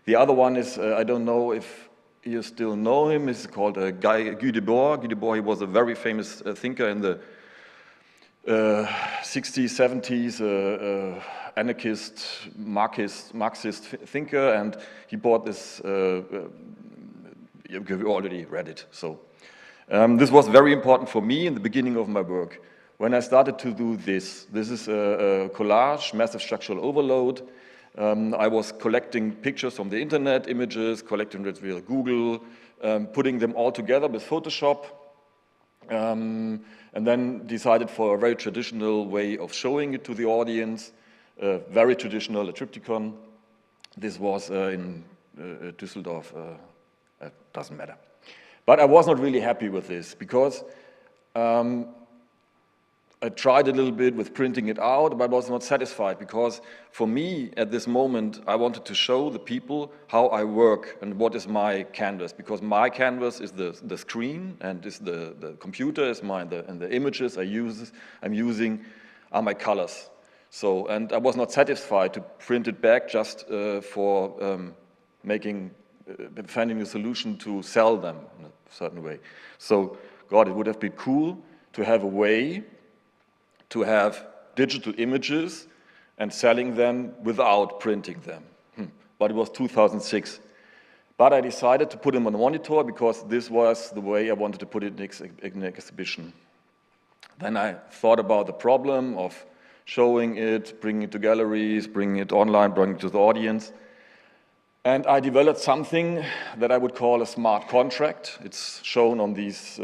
The other one is, I don't know if you still know him, it's called Guy Debord. Guy Debord, he was a very famous thinker in the 60s, 70s, anarchist, Marxist thinker, and he bought this, you already read it, so. This was very important for me in the beginning of my work. When I started to do this is a collage, massive structural overload. I was collecting pictures from the internet, images, collecting them via Google, putting them all together with Photoshop, and then decided for a very traditional way of showing it to the audience, very traditional, a triptychon. This was in Düsseldorf, it doesn't matter. But I was not really happy with this because I tried a little bit with printing it out, but I was not satisfied because for me, at this moment, I wanted to show the people how I work and what is my canvas, because my canvas is the screen and is the computer is mine, and the images I'm using are my colors. So, and I was not satisfied to print it back just for finding a solution to sell them in a certain way. So, God, it would have been cool to have a way to have digital images and selling them without printing them. But it was 2006. But I decided to put them on the monitor because this was the way I wanted to put it in the exhibition. Then I thought about the problem of showing it, bringing it to galleries, bringing it online, bringing it to the audience. And I developed something that I would call a smart contract. It's shown on these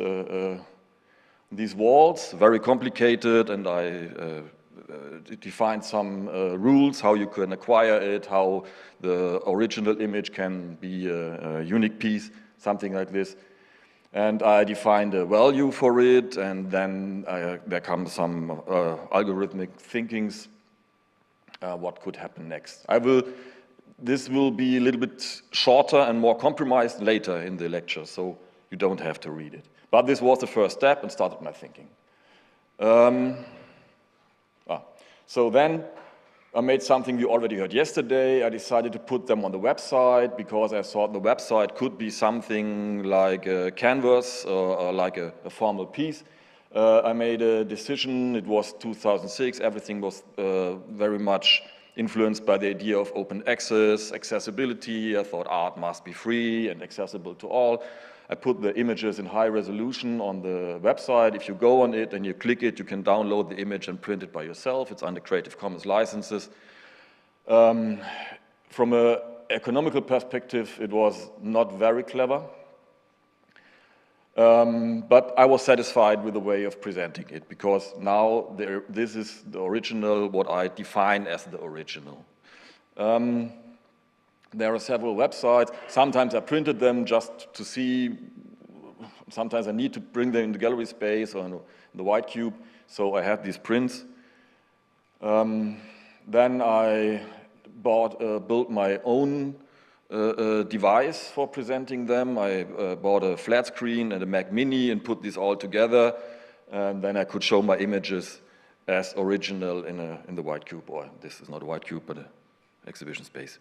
walls, very complicated, and I defined some rules, how you can acquire it, how the original image can be a unique piece, something like this. And I defined a value for it, and then there comes some algorithmic thinkings, what could happen next. This will be a little bit shorter and more compromised later in the lecture, so you don't have to read it. But this was the first step and started my thinking. So then I made something you already heard yesterday. I decided to put them on the website because I thought the website could be something like a canvas or like a formal piece. I made a decision, it was 2006, everything was very much influenced by the idea of open access, accessibility. I thought art must be free and accessible to all. I put the images in high resolution on the website. If you go on it and you click it, you can download the image and print it by yourself. It's under Creative Commons licenses. From an economical perspective, it was not very clever. But I was satisfied with the way of presenting it because now this is the original, what I define as the original. There are several websites. Sometimes I printed them just to see. Sometimes I need to bring them in the gallery space or in the white cube. So I had these prints. Then I built my own device for presenting them. I bought a flat screen and a Mac Mini and put these all together, and then I could show my images as original in the white cube, or this is not a white cube, but an exhibition space.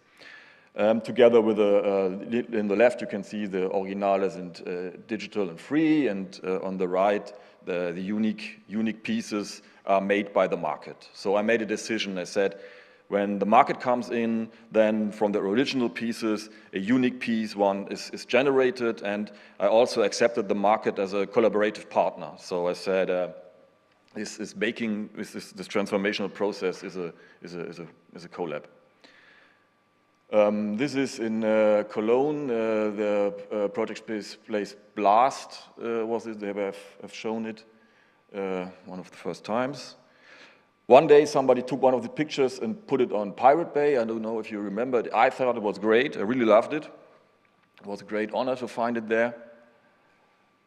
Together with in the left you can see the originales and digital and free, and on the right the unique pieces are made by the market. So I made a decision. I said, when the market comes in, then from the original pieces, a unique piece one is generated, and I also accepted the market as a collaborative partner. So I said, this transformational process is a collab. This is in Cologne. The project place Blast was it. They have shown it one of the first times. One day somebody took one of the pictures and put it on Pirate Bay. I don't know if you remember it. I thought it was great. I really loved it. It was a great honor to find it there.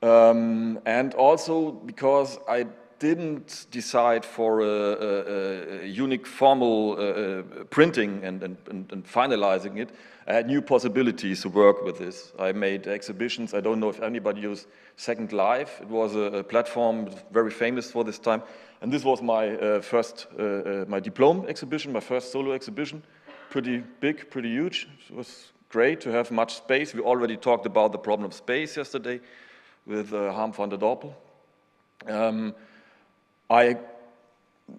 And also because I didn't decide for a unique formal printing and finalizing it, I had new possibilities to work with this. I made exhibitions. I don't know if anybody used Second Life. It was a platform very famous for this time. And this was my first, my diploma exhibition, my first solo exhibition. Pretty big, pretty huge. It was great to have much space. We already talked about the problem of space yesterday with Harm van der Dorpel. I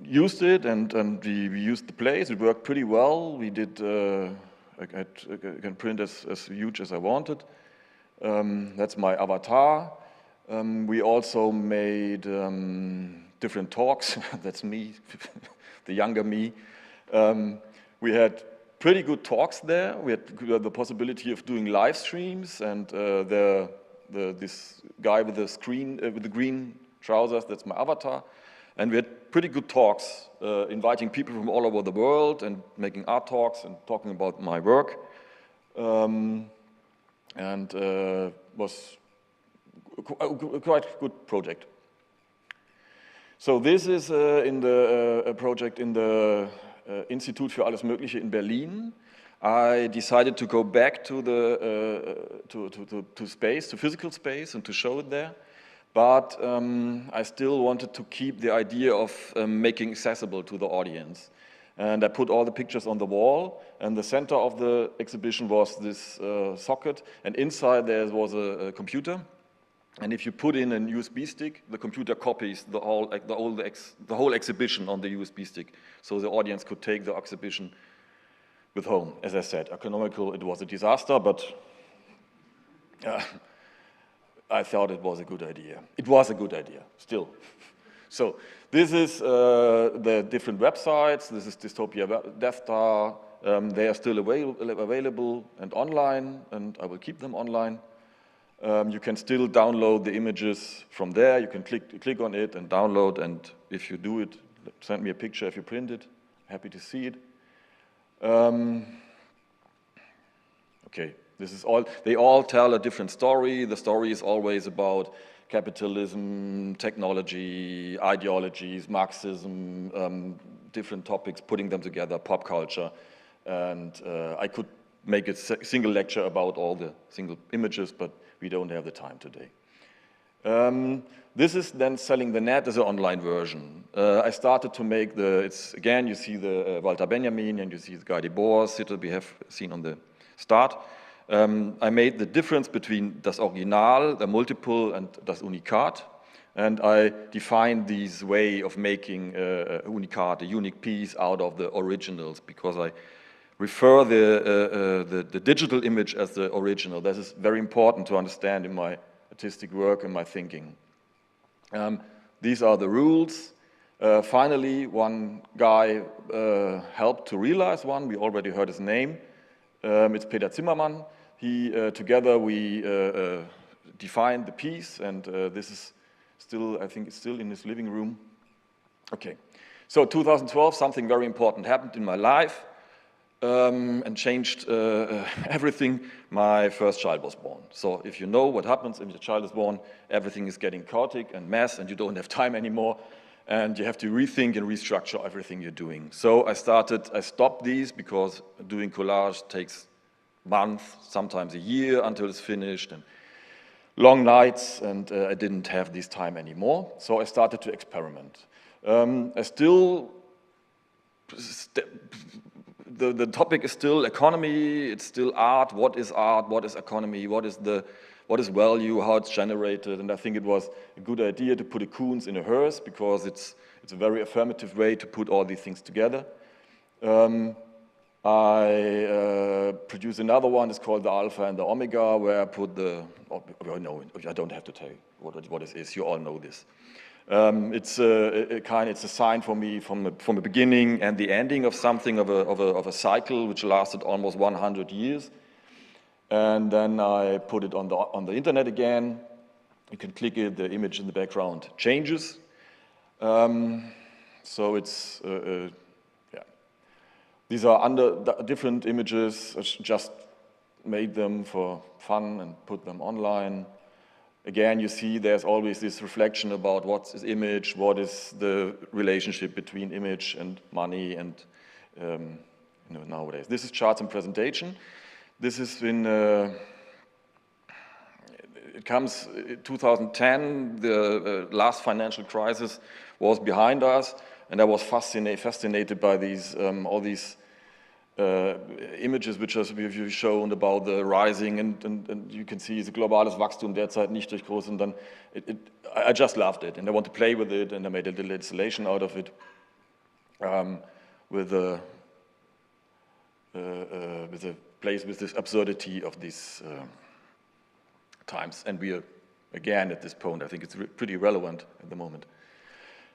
used it and we used the place. It worked pretty well. We did, I can print as huge as I wanted. That's my avatar. We also made different talks. That's me, the younger me. We had pretty good talks there. We had the possibility of doing live streams, and this guy with the screen with the green trousers, that's my avatar. And we had pretty good talks, inviting people from all over the world and making art talks and talking about my work. Was quite a good project. So this is in a project in the Institut für Alles Mögliche in Berlin. I decided to go back to space, to physical space, and to show it there. But I still wanted to keep the idea of making accessible to the audience. And I put all the pictures on the wall, and the center of the exhibition was this socket, and inside there was a computer. And if you put in a USB stick, the computer copies the whole exhibition on the USB stick, so the audience could take the exhibition with home. As I said, economical, it was a disaster, but I thought it was a good idea. It was a good idea, still. So this is the different websites. This is Dystopia DevStar. They are still available and online, and I will keep them online. You can still download the images from there. You can click on it and download, and if you do it, send me a picture if you print it. Happy to see it. Okay, this is all. They all tell a different story. The story is always about capitalism, technology, ideologies, Marxism, different topics, putting them together, pop culture. And I could make a single lecture about all the single images, but we don't have the time today. This is then selling the net as an online version. I started to make again, you see the Walter Benjamin and you see the Guy Debord title we have seen on the start. I made the difference between das Original, the multiple, and das Unikat. And I defined this way of making a Unikat, a unique piece, out of the originals, because I refer the digital image as the original. This is very important to understand in my artistic work and my thinking. These are the rules. Finally, one guy helped to realize one. We already heard his name. It's Peter Zimmermann. Together we defined the piece, and this is still, I think it's still in his living room. Okay, so 2012, something very important happened in my life. And changed everything. My first child was born. So if you know what happens if your child is born, everything is getting chaotic and mess, and you don't have time anymore. and you have to rethink and restructure everything you're doing. So I stopped these because doing collage takes months, sometimes a year until it's finished, and long nights, and I didn't have this time anymore. So I started to experiment. The topic is still economy, it's still art, what is economy, what is value, how it's generated, and I think it was a good idea to put a Kuhlmann in a Röhrs because it's a very affirmative way to put all these things together. I produced another one, it's called the Alpha and the Omega, where I put I don't have to tell you what it is, you all know this. It's a sign for me from the beginning and the ending of something of a cycle which lasted almost 100 years. And then I put it on the internet again. You can click it, the image in the background changes. So it's these are different images. I just made them for fun and put them online. Again, you see there's always this reflection about what is image, what is the relationship between image and money, and nowadays. This is charts and presentation. This has been, it comes 2010, the last financial crisis was behind us, and I was fascinated by these, all these images which we've shown about the rising, and you can see the globales Wachstum derzeit nicht durch groß, and then I just loved it, and I want to play with it, and I made a little installation out of it with the place with this absurdity of these times, and we are again at this point. I think it's pretty relevant at the moment.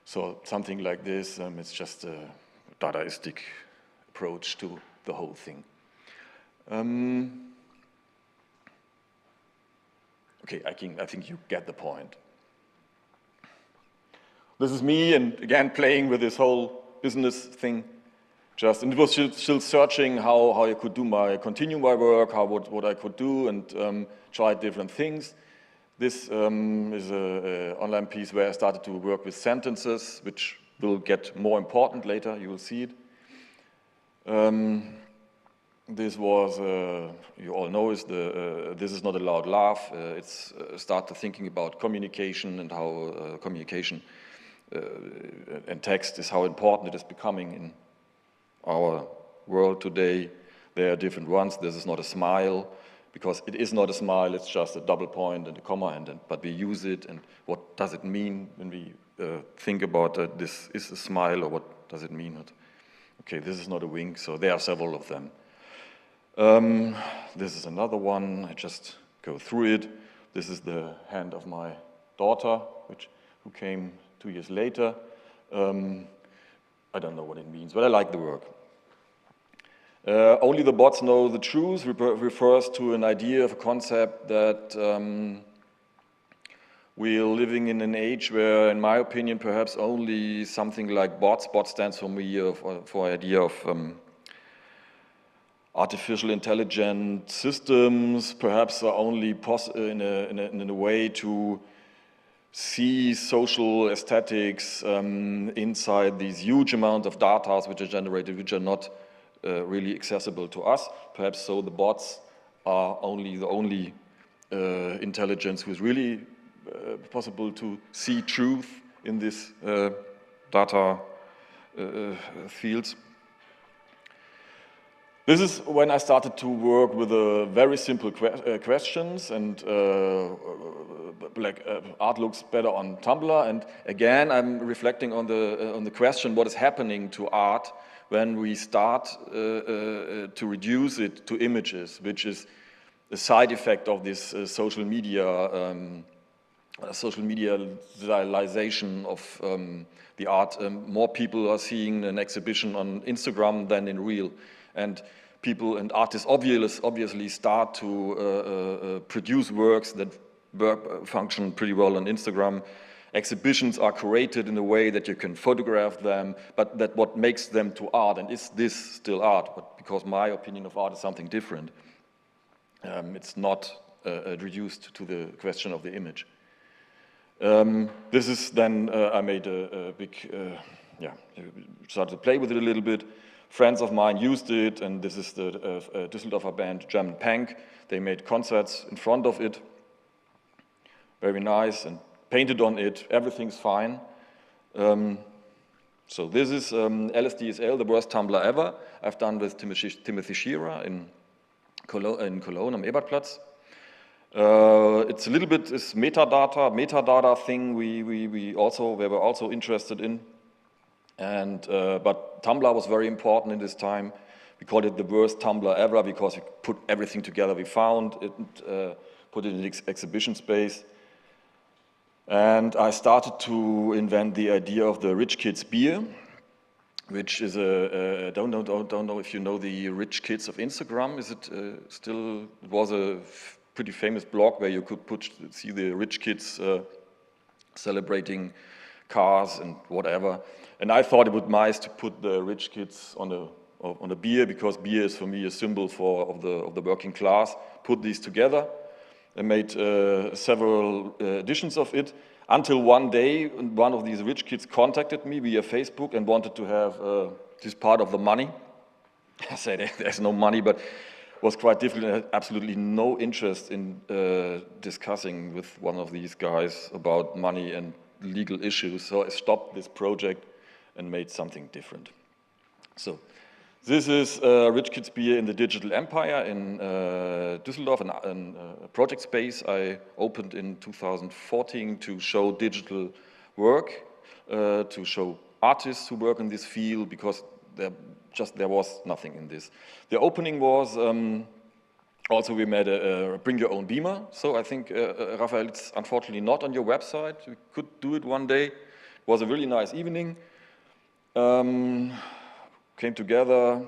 So something like this, it's just a Dadaistic approach to the whole thing. Okay, I think you get the point. This is me, and again playing with this whole business thing. And it was still searching how I could continue my work, what I could do, and try different things. This is an online piece where I started to work with sentences, which will get more important later. You will see it. This was, you all know, this is not a loud laugh. It's started thinking about communication and how communication and text is how important it is becoming in our world today. There are different ones. This is not a smile, because it is not a smile. It's just a double point and a comma, but we use it. And what does it mean when we think about this is a smile, or what does it mean? Okay, this is not a wink. So there are several of them. This is another one. I just go through it. This is the hand of my daughter, who came 2 years later. I don't know what it means, but I like the work. Only the bots know the truth refers to an idea of a concept that we're living in an age where, in my opinion, perhaps only something like bots. Bot stands for me for idea of artificial intelligent systems, perhaps are only in a way to see social aesthetics inside these huge amount of data which are generated, which are not really accessible to us. Perhaps so the bots are the only intelligence who is really possible to see truth in this data fields. This is when I started to work with very simple questions, and art looks better on Tumblr. And again, I'm reflecting on the question: what is happening to art when we start to reduce it to images, which is a side effect of this social medialization of the art. More people are seeing an exhibition on Instagram than in real. And people and artists obviously start to produce works that function pretty well on Instagram. Exhibitions are curated in a way that you can photograph them, but that what makes them to art, and is this still art? But because my opinion of art is something different. It's not reduced to the question of the image. This is then, I made a big, started to play with it a little bit. Friends of mine used it, and this is the Düsseldorfer band German Punk. They made concerts in front of it. Very nice, and painted on it. Everything's fine. So this is LSDSL, the worst Tumblr ever. I've done with Timothy Shearer in Cologne am Ebertplatz. It's a little bit this metadata thing we were also interested in. And but Tumblr was very important in this time. We called it the worst Tumblr ever because we put everything together we found, put it in the exhibition space. And I started to invent the idea of the rich kids beer, which is don't know if you know the rich kids of Instagram. Is it still? It was a pretty famous blog where you could see the rich kids celebrating cars and whatever. And I thought it would be nice to put the rich kids on a beer, because beer is for me a symbol of the working class. Put these together. I made several editions of it, until one day one of these rich kids contacted me via Facebook and wanted to have this part of the money. I said there's no money, but was quite difficult. I had absolutely no interest in discussing with one of these guys about money and legal issues, so I stopped this project and made something different. So this is Rich Kids Beer in the Digital Empire in Düsseldorf, a project space I opened in 2014 to show digital work, to show artists who work in this field, because there was nothing in this. The opening was, also we made a bring your own beamer. So I think, Rafaël, it's unfortunately not on your website. We could do it one day. It was a really nice evening. Came together.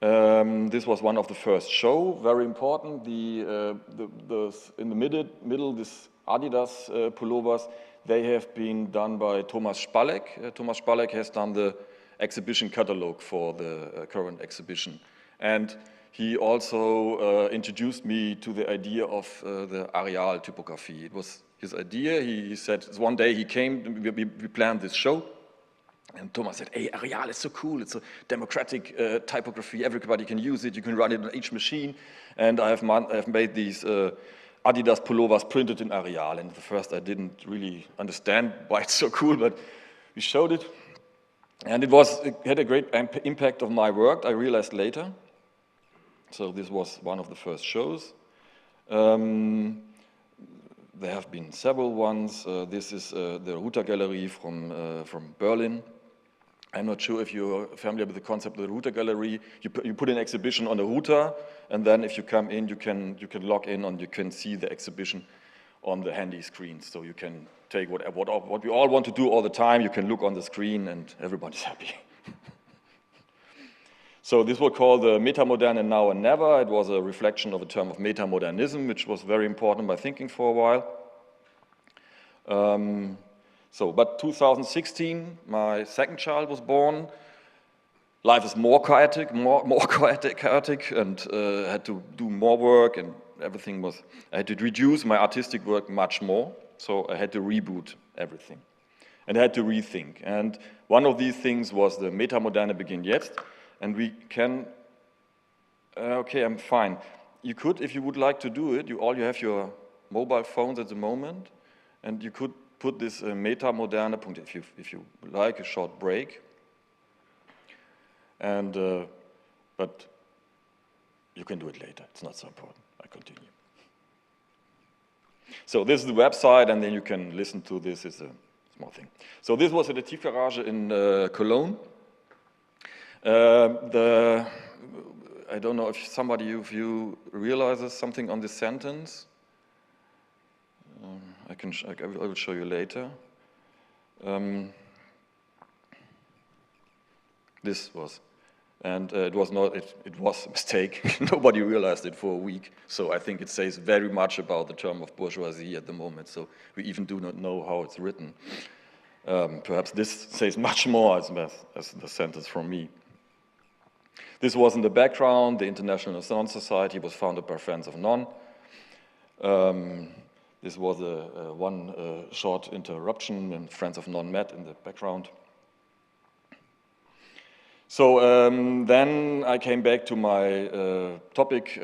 This was one of the first show, very important. In the middle, this Adidas pullovers, they have been done by Thomas Spalek. Thomas Spalek has done the exhibition catalog for the current exhibition. And he also introduced me to the idea of the areal typography. It was his idea. He said, one day he came, we planned this show. And Thomas said, hey, Areal is so cool. It's a democratic typography. Everybody can use it. You can run it on each machine. And I have made these Adidas pullovers printed in Areal. And at first I didn't really understand why it's so cool, but we showed it. And it had a great impact on my work, I realized later. So this was one of the first shows. There have been several ones. This is the Router Galerie from Berlin. I'm not sure if you're familiar with the concept of the Router Galerie. You put an exhibition on a router, and then if you come in, you can log in and you can see the exhibition on the handy screen. So you can take what we all want to do all the time. You can look on the screen, and everybody's happy. So this was called the Metamoderne Now and Never. It was a reflection of a term of metamodernism, which was very important in my thinking for a while. But 2016, my second child was born. Life is more chaotic, and I had to do more work, and I had to reduce my artistic work much more, so I had to reboot everything. And I had to rethink. And one of these things was the Metamoderne beginnt jetzt, and we can, okay, I'm fine. You could, if you would like to do it, you have your mobile phones at the moment, and you could put this Metamoderne, if you like, a short break. And, but you can do it later. It's not so important. I continue. So this is the website, and then you can listen to this. It's a small thing. So this was at the Tiefgarage in Cologne. I don't know if somebody of you realizes something on this sentence. I will show you later. This was, and it was not. It was a mistake. Nobody realized it for a week. So I think it says very much about the term of bourgeoisie at the moment. So we even do not know how it's written. Perhaps this says much more as the sentence from me. This was in the background. The International Non Society was founded by Friends of Non. This was one short interruption and friends of non-met in the background. So then I came back to my topic,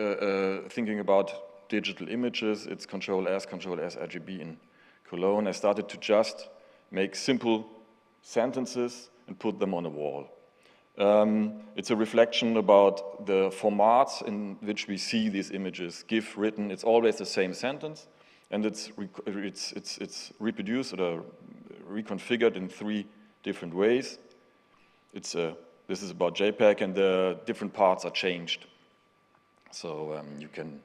thinking about digital images. It's Control-S RGB in Cologne. I started to just make simple sentences and put them on a wall. It's a reflection about the formats in which we see these images, GIF, written. It's always the same sentence, and it's reproduced or reconfigured in 3 different ways. This is about JPEG, and the different parts are changed. So you can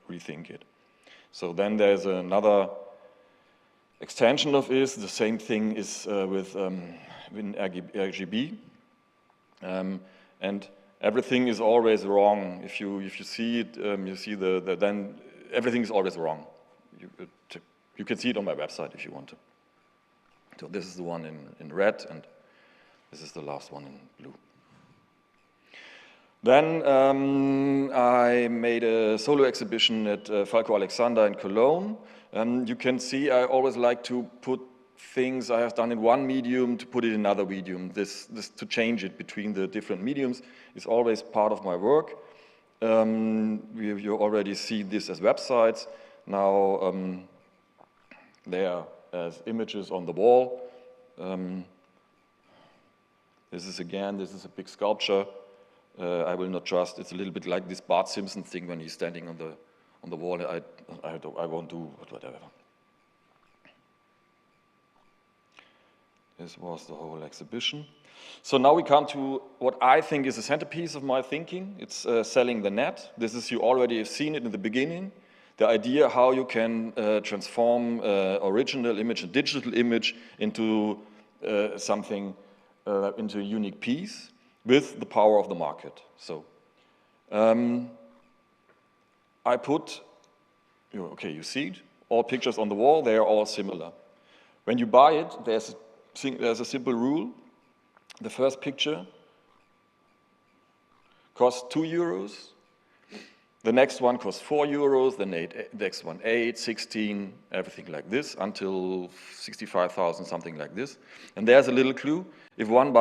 rethink it. So then there's another extension of this. The same thing is with RGB, and everything is always wrong. If you see it, you see then everything is always wrong. You can see it on my website if you want to. So this is the one in red, and this is the last one in blue. Then I made a solo exhibition at Falco Alexander in Cologne. You can see I always like to put things I have done in one medium to put it in another medium. This to change it between the different mediums is always part of my work. You already see this as websites. Now they are as images on the wall. This is a big sculpture. I will not trust. It's a little bit like this Bart Simpson thing when he's standing on the wall. I won't do whatever. This was the whole exhibition. So now we come to what I think is the centerpiece of my thinking. It's selling the net. This is, you already have seen it in the beginning. The idea how you can transform original image, a digital image, into something, into a unique piece with the power of the market. So I put, you see it, all pictures on the wall, they are all similar. When you buy it, there's a simple rule. The first picture costs €2. The next one costs €4, the next one 8, 16, everything like this, until 65,000, something like this. And there's a little clue. If one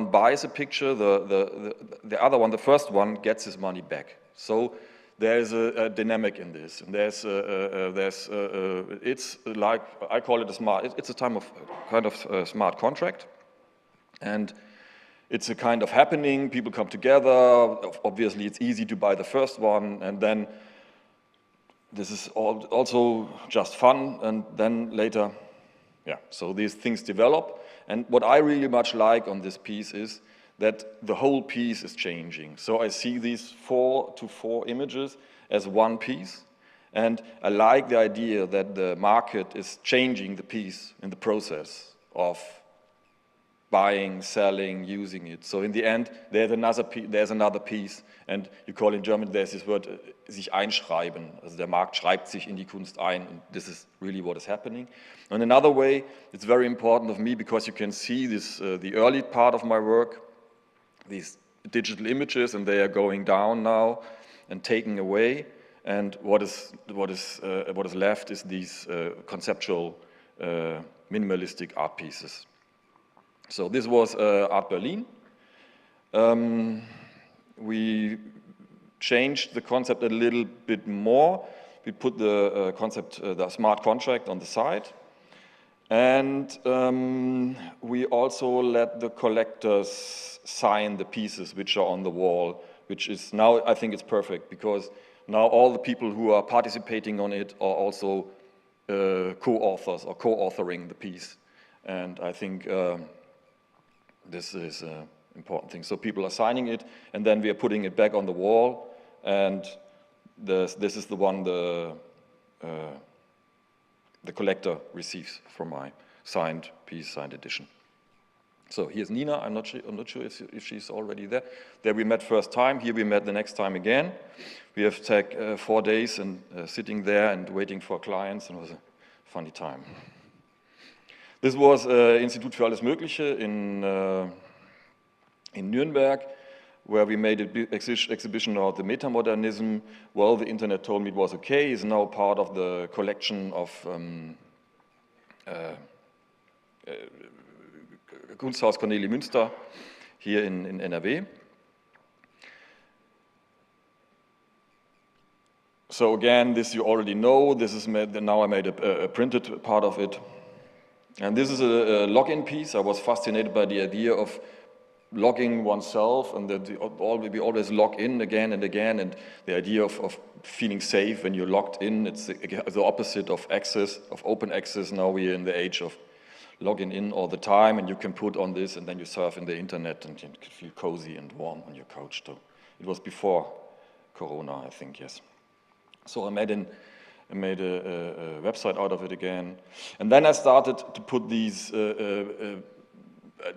buys a picture, the other one, the first one, gets his money back. So there's a dynamic in this. And it's like, I call it it's a kind of smart contract. And it's a kind of happening, people come together, obviously it's easy to buy the first one, and then this is also just fun, and then later, so these things develop. And what I really much like on this piece is that the whole piece is changing. So I see these 4 to 4 images as one piece, and I like the idea that the market is changing the piece in the process of buying, selling, using it. So in the end, there's another piece, and you call in German, there's this word, sich einschreiben. Also der Markt schreibt sich in die Kunst ein, and this is really what is happening. And another way, it's very important of me because you can see this, the early part of my work, these digital images, and they are going down now and taken away. And what is left is these conceptual, minimalistic art pieces. So this was Art Berlin. We changed the concept a little bit more. We put the concept, the smart contract on the side. And we also let the collectors sign the pieces which are on the wall, which is now, I think it's perfect, because now all the people who are participating on it are also co-authors or co-authoring the piece. And I think this is an important thing. So people are signing it, and then we are putting it back on the wall, and this is the one the collector receives from my signed piece, signed edition. So here's Nina. I'm not sure if she's already there. There we met first time. Here we met the next time again. We have taken 4 days and sitting there and waiting for clients, and it was a funny time. This was Institut für alles Mögliche in Nürnberg. where we made an exhibition about the metamodernism. Well, the internet told me it was okay. It's now part of the collection of Kunsthaus Cornelie Münster here in NRW. So again, this you already know. This is now I made a printed part of it. And this is a login piece. I was fascinated by the idea of logging oneself, and that we always log in again and again, and the idea of feeling safe when you're logged in. It's the opposite of access, of open access. Now we're in the age of logging in all the time, and you can put on this, and then you surf in the internet, and you can feel cozy and warm on your couch too. It was before Corona, I think, yes. So I made a website out of it again, and then I started to put these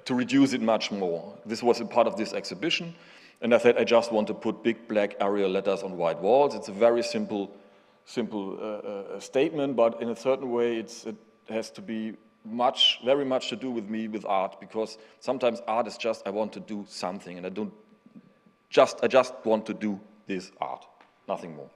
to reduce it much more. This was a part of this exhibition, and I said I just want to put big black Arial letters on white walls. It's a very simple statement, but in a certain way it has to be very much to do with me, with art, because sometimes art is just I want to do something, and I just want to do this art, nothing more.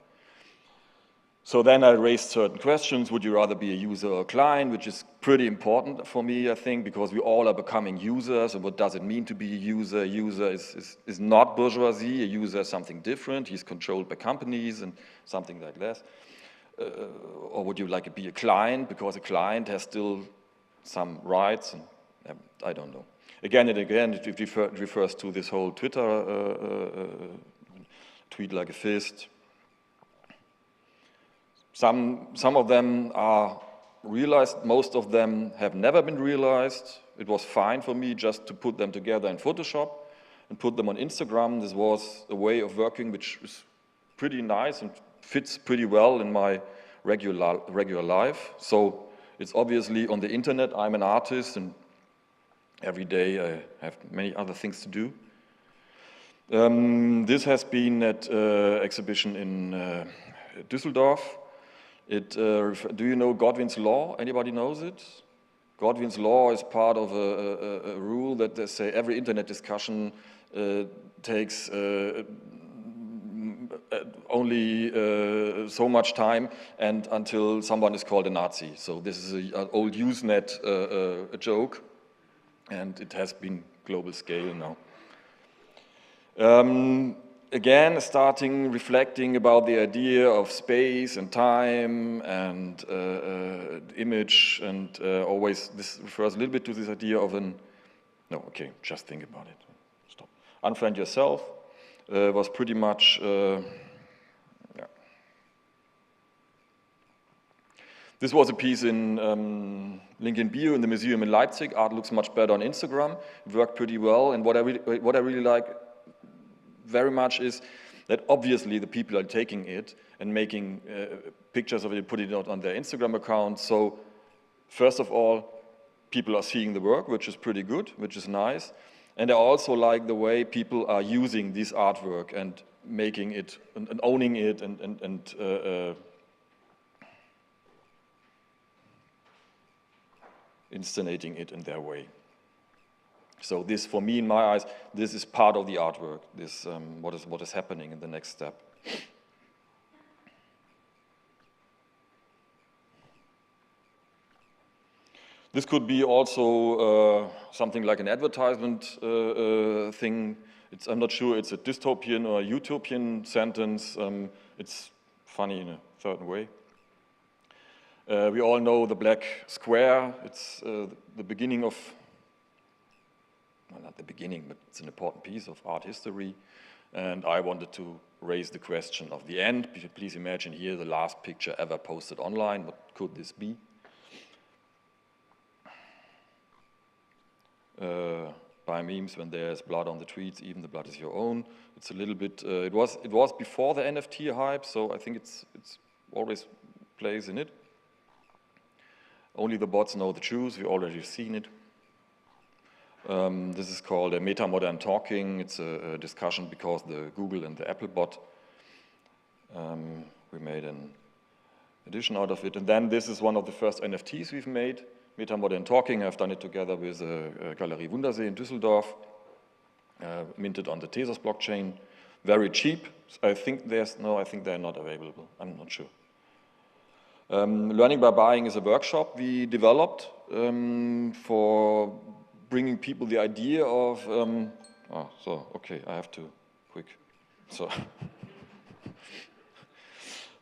So then I raised certain questions. Would you rather be a user or a client, which is pretty important for me, I think, because we all are becoming users. And what does it mean to be a user? A user is not bourgeoisie. A user is something different. He's controlled by companies and something like that. Or would you like to be a client, because a client has still some rights, and I don't know. Again and again, it refers to this whole Twitter tweet like a fist. Some of them are realized, most of them have never been realized. It was fine for me just to put them together in Photoshop and put them on Instagram. This was a way of working which is pretty nice and fits pretty well in my regular life. So it's obviously on the internet. I'm an artist, and every day I have many other things to do. This has been at exhibition in Düsseldorf. Do you know Godwin's law? Anybody knows it? Godwin's law is part of a rule that they say every internet discussion takes only so much time and until someone is called a Nazi. So this is an old Usenet joke, and it has been global scale now. Again, reflecting about the idea of space and time and image, and always this refers a little bit to this idea of just think about it. Stop. Unfriend yourself was pretty much, This was a piece in link in bio in the museum in Leipzig. Art looks much better on Instagram. It worked pretty well, and what I really like very much is that obviously the people are taking it and making pictures of it, putting it out on their Instagram account. So first of all, people are seeing the work, which is pretty good, which is nice. And I also like the way people are using this artwork and making it and owning it and inscenating it in their way. So this, for me, in my eyes, this is part of the artwork, this, what is happening in the next step. This could be also something like an advertisement thing. I'm not sure it's a dystopian or a utopian sentence. It's funny in a certain way. We all know the black square. It's the beginning of, well, not the beginning, but it's an important piece of art history. And I wanted to raise the question of the end. Please imagine here the last picture ever posted online. What could this be? By memes, when there's blood on the tweets, even the blood is your own. It's a little bit. It was before the NFT hype, so I think it's always plays in it. Only the bots know the truth. We already seen it. This is called a meta-modern talking. It's a discussion because the Google and the Apple bot. We made an edition out of it, and then this is one of the first NFTs we've made. Meta-Modern Talking, I've done it together with Galerie Wundersee in Düsseldorf. minted on the Tezos blockchain, very cheap. I think they're not available. I'm not sure. Learning by Buying is a workshop we developed for bringing people the idea of. Okay, I have to quick. So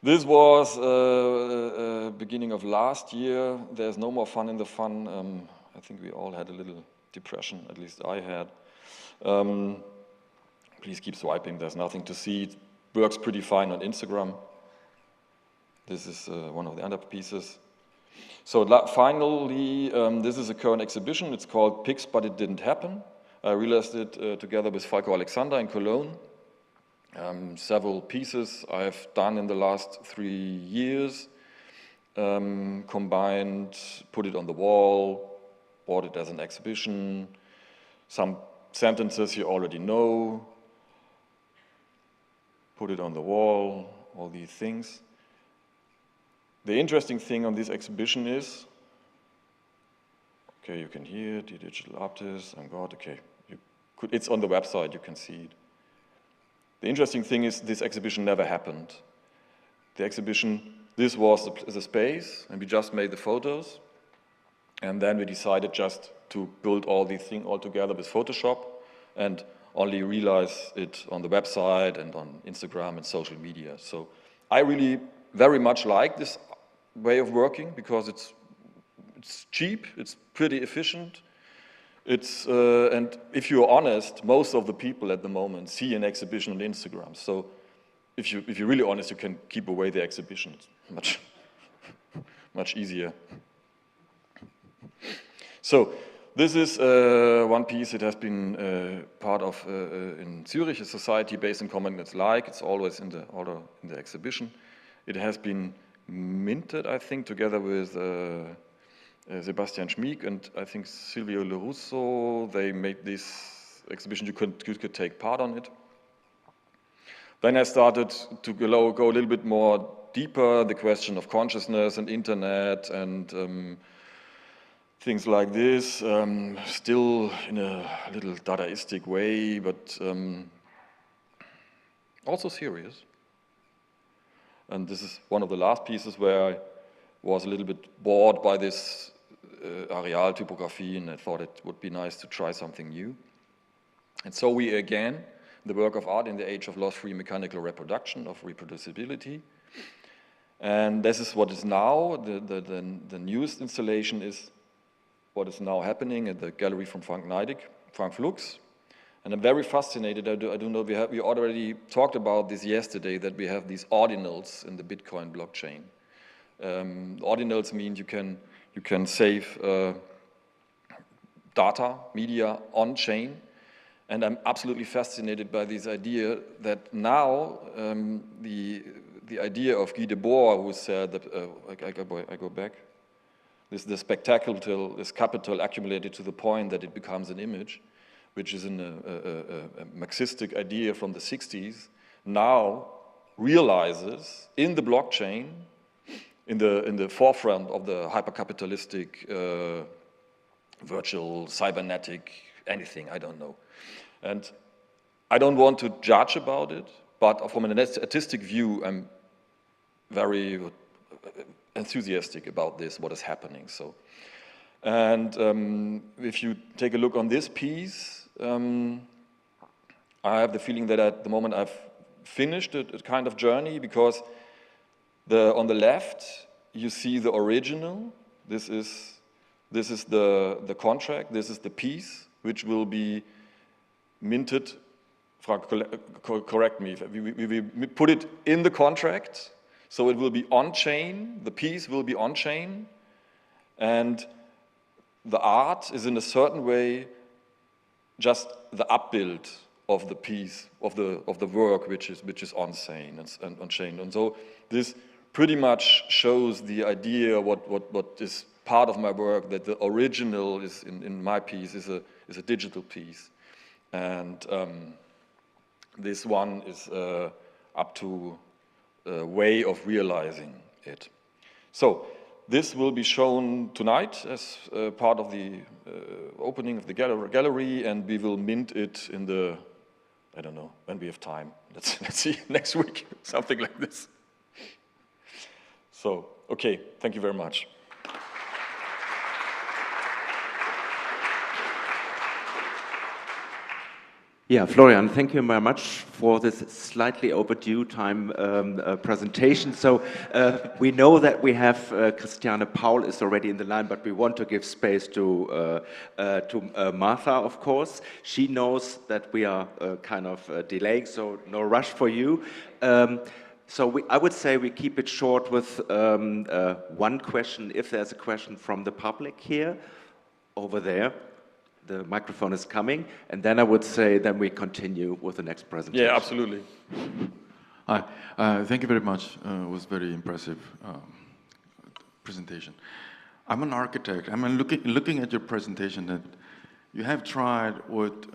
this was beginning of last year. There's no more fun in the fun. I think we all had a little depression. At least I had. Please keep swiping. There's nothing to see. It works pretty fine on Instagram. This is one of the other pieces. So finally, this is a current exhibition. It's called Pics, But It Didn't Happen. I realized it together with Falco Alexander in Cologne. Several pieces I've done in the last 3 years, combined, put it on the wall, bought it as an exhibition. Some sentences you already know, put it on the wall, all these things. The interesting thing on this exhibition is, okay, you can hear it, the digital artist, I'm God, okay. It's on the website, you can see it. The interesting thing is this exhibition never happened. The exhibition, this was the space, and we just made the photos, and then we decided just to build all these things all together with Photoshop, and only realize it on the website and on Instagram and social media. So I really very much like this way of working because it's cheap, it's pretty efficient. And if you're honest, most of the people at the moment see an exhibition on Instagram. So if you're really honest, you can keep away the exhibition. It's much easier. So this is one piece. It has been part of in Zurich, a society based in common it's like. It's always in the exhibition. It has been minted, I think, together with Sebastian Schmieg and I think Silvio Lorusso. They made this exhibition. You could take part on it. Then I started to go a little bit more deeper, the question of consciousness and internet and things like this, still in a little Dadaistic way, but also serious. And this is one of the last pieces where I was a little bit bored by this areal typography, and I thought it would be nice to try something new. And so we again, the work of art in the age of loss-free mechanical reproduction of reproducibility. And this is what is now, the newest installation is what is now happening at the Galerie from Frank Neidig, Frank Flux. And I'm very fascinated. I do know we already talked about this yesterday, that we have these ordinals in the Bitcoin blockchain. Ordinals mean you can save data, media on chain. And I'm absolutely fascinated by this idea that now the idea of Guy Debord, who said that I go back. The spectacle is capital accumulated to the point that it becomes an image, which is a Marxistic idea from the 60s, now realizes in the blockchain, in the forefront of the hypercapitalistic, virtual, cybernetic, anything, I don't know. And I don't want to judge about it, but from an artistic view, I'm very enthusiastic about this, what is happening. So, and if you take a look on this piece, I have the feeling that at the moment I've finished a kind of journey, because on the left you see the original. This is the contract. This is the piece which will be minted. Frank, correct me. We put it in the contract. So it will be on-chain, the piece will be on-chain, and the art is in a certain way just the upbuild of the piece, of the work which is on-chain and on-chain. And so this pretty much shows the idea what is part of my work, that the original is in my piece is a digital piece. And this one is up to way of realizing it. So This will be shown tonight as part of the opening of the gallery, and we will mint it in the, I don't know, when we have time. Let's see, next week, something like this. So, okay, thank you very much. Yeah, Florian, thank you very much for this slightly overdue time presentation. So we know that we have Christiane Paul is already in the line, but we want to give space to Martha, of course. She knows that we are kind of delaying, so no rush for you. I would say we keep it short with one question, if there's a question from the public here, over there. The microphone is coming, and then I would say then we continue with the next presentation. Yeah, absolutely. Hi, thank you very much. It was very impressive presentation. I'm an architect. I'm looking at your presentation that you have tried with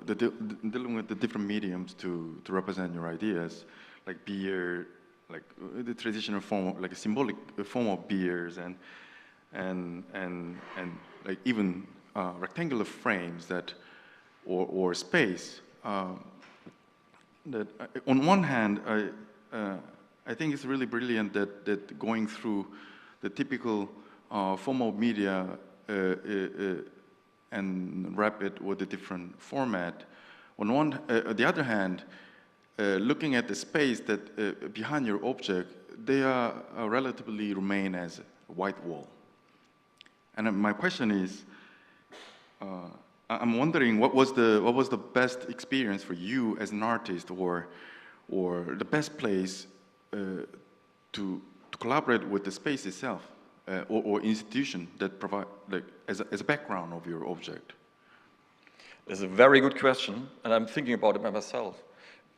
dealing with the different mediums to represent your ideas, like beer, like the traditional form, like a symbolic form of beers, and like even rectangular frames that, or space. That on one hand, I think it's really brilliant that going through the typical form of media and wrap it with a different format. On the other hand, looking at the space that behind your object, they are relatively remain as a white wall. And my question is, I'm wondering what was the best experience for you as an artist, or the best place to collaborate with the space itself, or institution that provide, like, as a background of your object? It's a very good question, and I'm thinking about it by myself.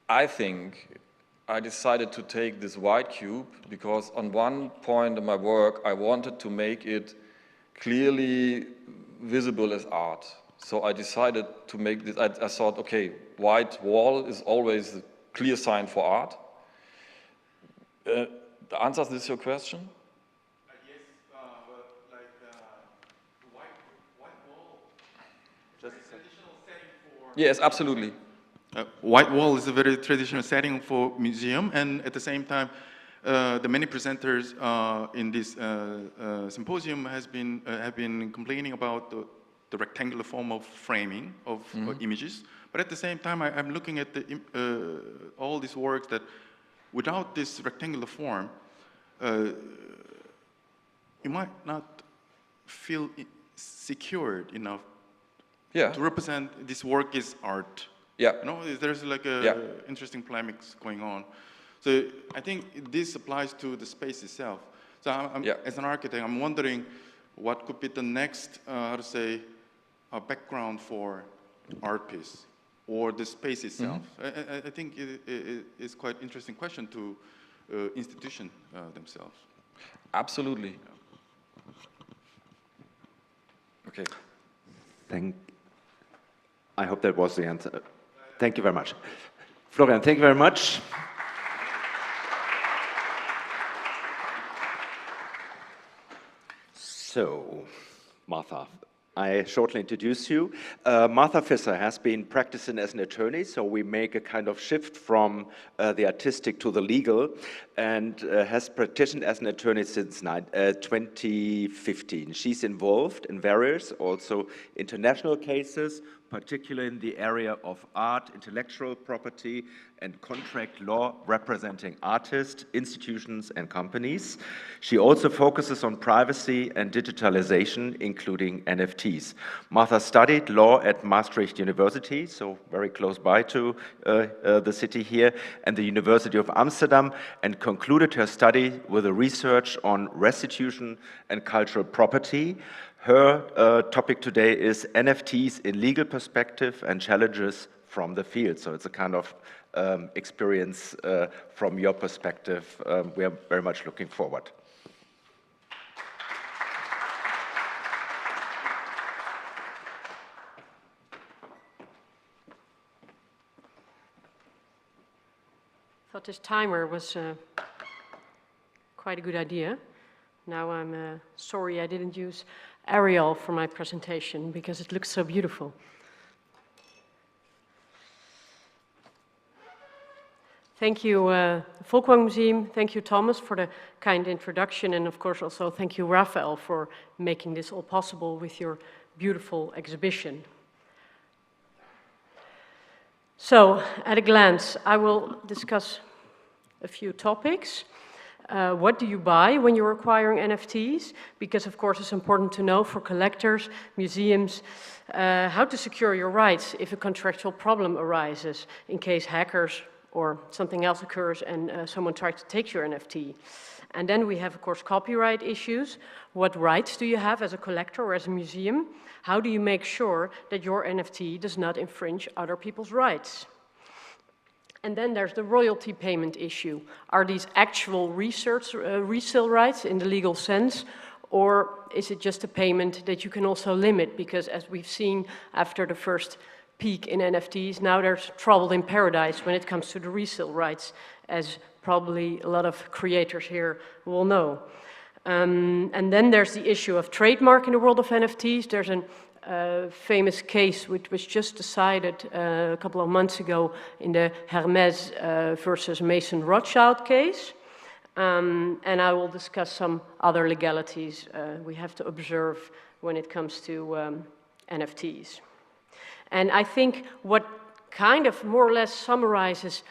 I think I decided to take this white cube because on one point in my work I wanted to make it clearly visible as art. So I decided to make this, I thought, okay, white wall is always a clear sign for art. Answers this your question? Yes, but like white wall, just a traditional setting for... Yes, absolutely. White wall is a very traditional setting for museum, and at the same time, the many presenters in this symposium have been complaining about the rectangular form of framing of images. But at the same time, I'm looking at all these works that without this rectangular form, you might not feel secured enough to represent this work is art. Yeah. You know, there's like a interesting polemics going on. So I think this applies to the space itself. So as an architect, I'm wondering what could be the next, a background for art piece or the space itself. I think it's quite interesting question to institution themselves. Absolutely. Okay. I hope that was the answer. Thank you very much. Florian, thank you very much. So, Martha, I shortly introduce you. Martha Visser has been practicing as an attorney, so we make a kind of shift from the artistic to the legal, and has practiced as an attorney since 2015. She's involved in various, also international cases, particularly in the area of art, intellectual property, and contract law representing artists, institutions, and companies. She also focuses on privacy and digitalization, including NFTs. Martha studied law at Maastricht University, so very close by to the city here, and the University of Amsterdam, and concluded her study with a research on restitution and cultural property. Her topic today is NFTs in legal perspective and challenges from the field. So it's a kind of experience from your perspective. We are very much looking forward. I thought this timer was quite a good idea. Now I'm sorry I didn't use Arial for my presentation because it looks so beautiful. Thank you, Folkwang Museum. Thank you, Thomas, for the kind introduction. And of course, also thank you, Rafaël, for making this all possible with your beautiful exhibition. So, at a glance, I will discuss a few topics. What do you buy when you're acquiring NFTs? Because, of course, it's important to know for collectors, museums, how to secure your rights if a contractual problem arises in case hackers or something else occurs and someone tries to take your NFT. And then we have, of course, copyright issues. What rights do you have as a collector or as a museum? How do you make sure that your NFT does not infringe other people's rights? And then there's the royalty payment issue. Are these actual resale rights in the legal sense? Or is it just a payment that you can also limit? Because as we've seen after the first peak in NFTs, now there's trouble in paradise when it comes to the resale rights, as probably a lot of creators here will know. And then there's the issue of trademark in the world of NFTs. There's a famous case which was just decided a couple of months ago in the Hermes versus Mason Rothschild case. And I will discuss some other legalities we have to observe when it comes to NFTs. And I think what kind of more or less summarizes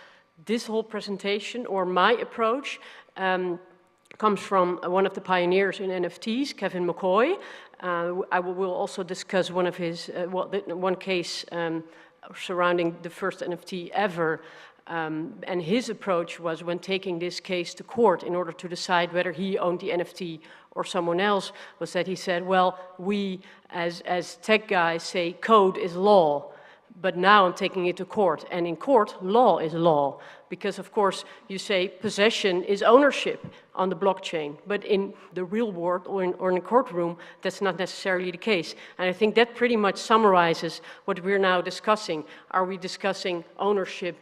this whole presentation, or my approach, comes from one of the pioneers in NFTs, Kevin McCoy. I will also discuss one of his, one case surrounding the first NFT ever. And his approach was, when taking this case to court in order to decide whether he owned the NFT or someone else, was that he said, well, we as tech guys say code is law, but now I'm taking it to court. And in court, law is law. Because of course, you say possession is ownership on the blockchain, but in the real world or in a courtroom, that's not necessarily the case. And I think that pretty much summarizes what we're now discussing. Are we discussing ownership?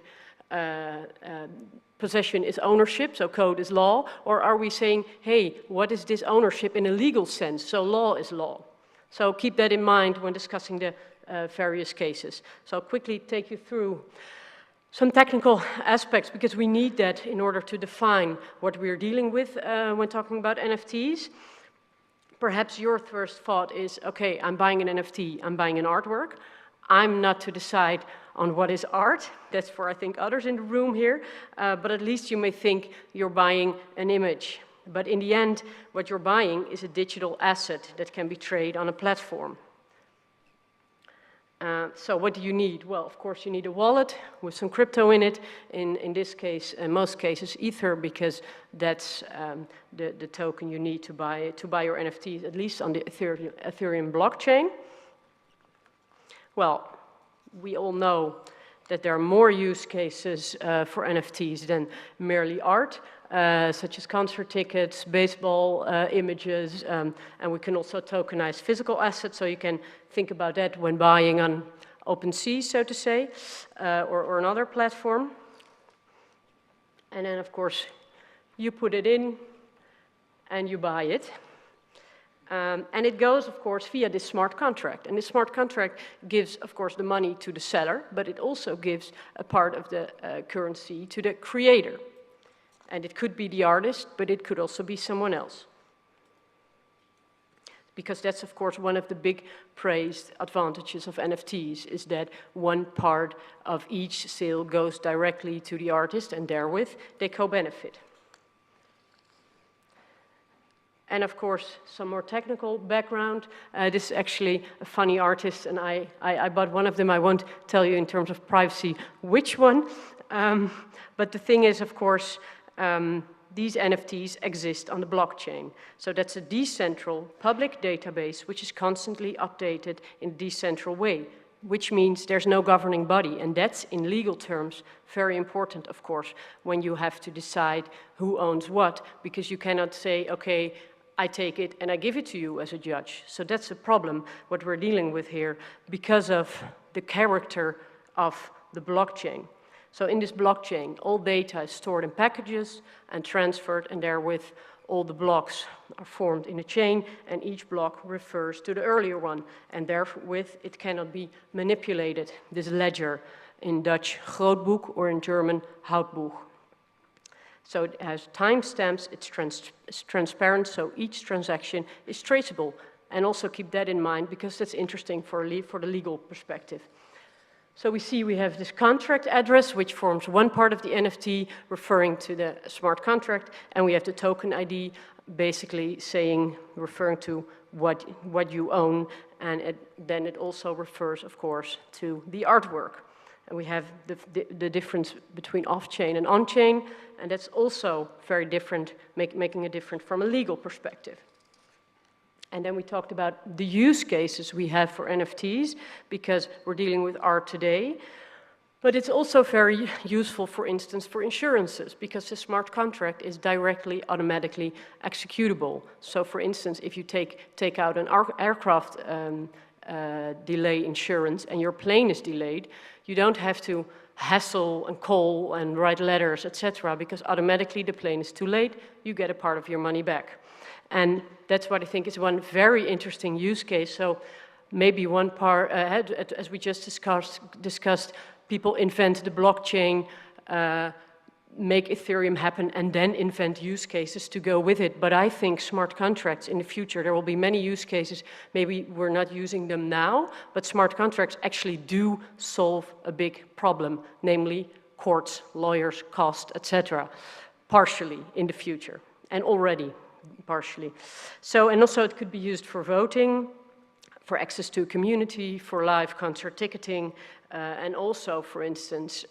Possession is ownership, so code is law, or are we saying, hey, what is this ownership in a legal sense? So law is law. So keep that in mind when discussing the various cases. So I'll quickly take you through some technical aspects, because we need that in order to define what we're dealing with when talking about NFTs. Perhaps your first thought is, okay, I'm buying an NFT, I'm buying an artwork. I'm not to decide on what is art. That's for, I think, others in the room here. But at least you may think you're buying an image. But in the end, what you're buying is a digital asset that can be traded on a platform. So what do you need? Well, of course, you need a wallet with some crypto in it. In this case, in most cases, Ether, because that's the token you need to buy your NFTs, at least on the Ethereum blockchain. Well, we all know that there are more use cases for NFTs than merely art, such as concert tickets, baseball images, and we can also tokenize physical assets, so you can think about that when buying on OpenSea, so to say, or another platform. And then, of course, you put it in and you buy it. And it goes, of course, via this smart contract. And this smart contract gives, of course, the money to the seller, but it also gives a part of the currency to the creator. And it could be the artist, but it could also be someone else. Because that's, of course, one of the big praised advantages of NFTs, is that one part of each sale goes directly to the artist, and therewith they co-benefit. And of course, some more technical background. This is actually a funny artist, and I bought one of them. I won't tell you in terms of privacy which one. But the thing is, of course, these NFTs exist on the blockchain. So that's a decentral public database which is constantly updated in a decentral way, which means there's no governing body. And that's, in legal terms, very important, of course, when you have to decide who owns what, because you cannot say, okay, I take it and I give it to you as a judge. So that's a problem, what we're dealing with here, because of the character of the blockchain. So in this blockchain, all data is stored in packages and transferred, and therewith all the blocks are formed in a chain, and each block refers to the earlier one, and therewith it cannot be manipulated, this ledger, in Dutch grootboek or in German houtboek. So it has timestamps, it's transparent, so each transaction is traceable. And also keep that in mind, because that's interesting for the legal perspective. So we see we have this contract address, which forms one part of the NFT, referring to the smart contract, and we have the token ID, basically referring to what you own, and then it also refers, of course, to the artwork. And we have the difference between off-chain and on-chain, and that's also very different, making it different from a legal perspective. And then we talked about the use cases we have for NFTs, because we're dealing with art today. But it's also very useful, for instance, for insurances, because the smart contract is directly, automatically executable. So for instance, if you take out an aircraft delay insurance and your plane is delayed, you don't have to hassle and call and write letters, etc., because automatically the plane is too late, you get a part of your money back. And that's what I think is one very interesting use case. So maybe one part, as we just discussed, people invent the blockchain, make Ethereum happen, and then invent use cases to go with it. But I think smart contracts in the future, there will be many use cases. Maybe we're not using them now, but smart contracts actually do solve a big problem, namely courts, lawyers, cost, etc., partially in the future, and already partially. So, and also it could be used for voting, for access to a community, for live concert ticketing, and also, for instance,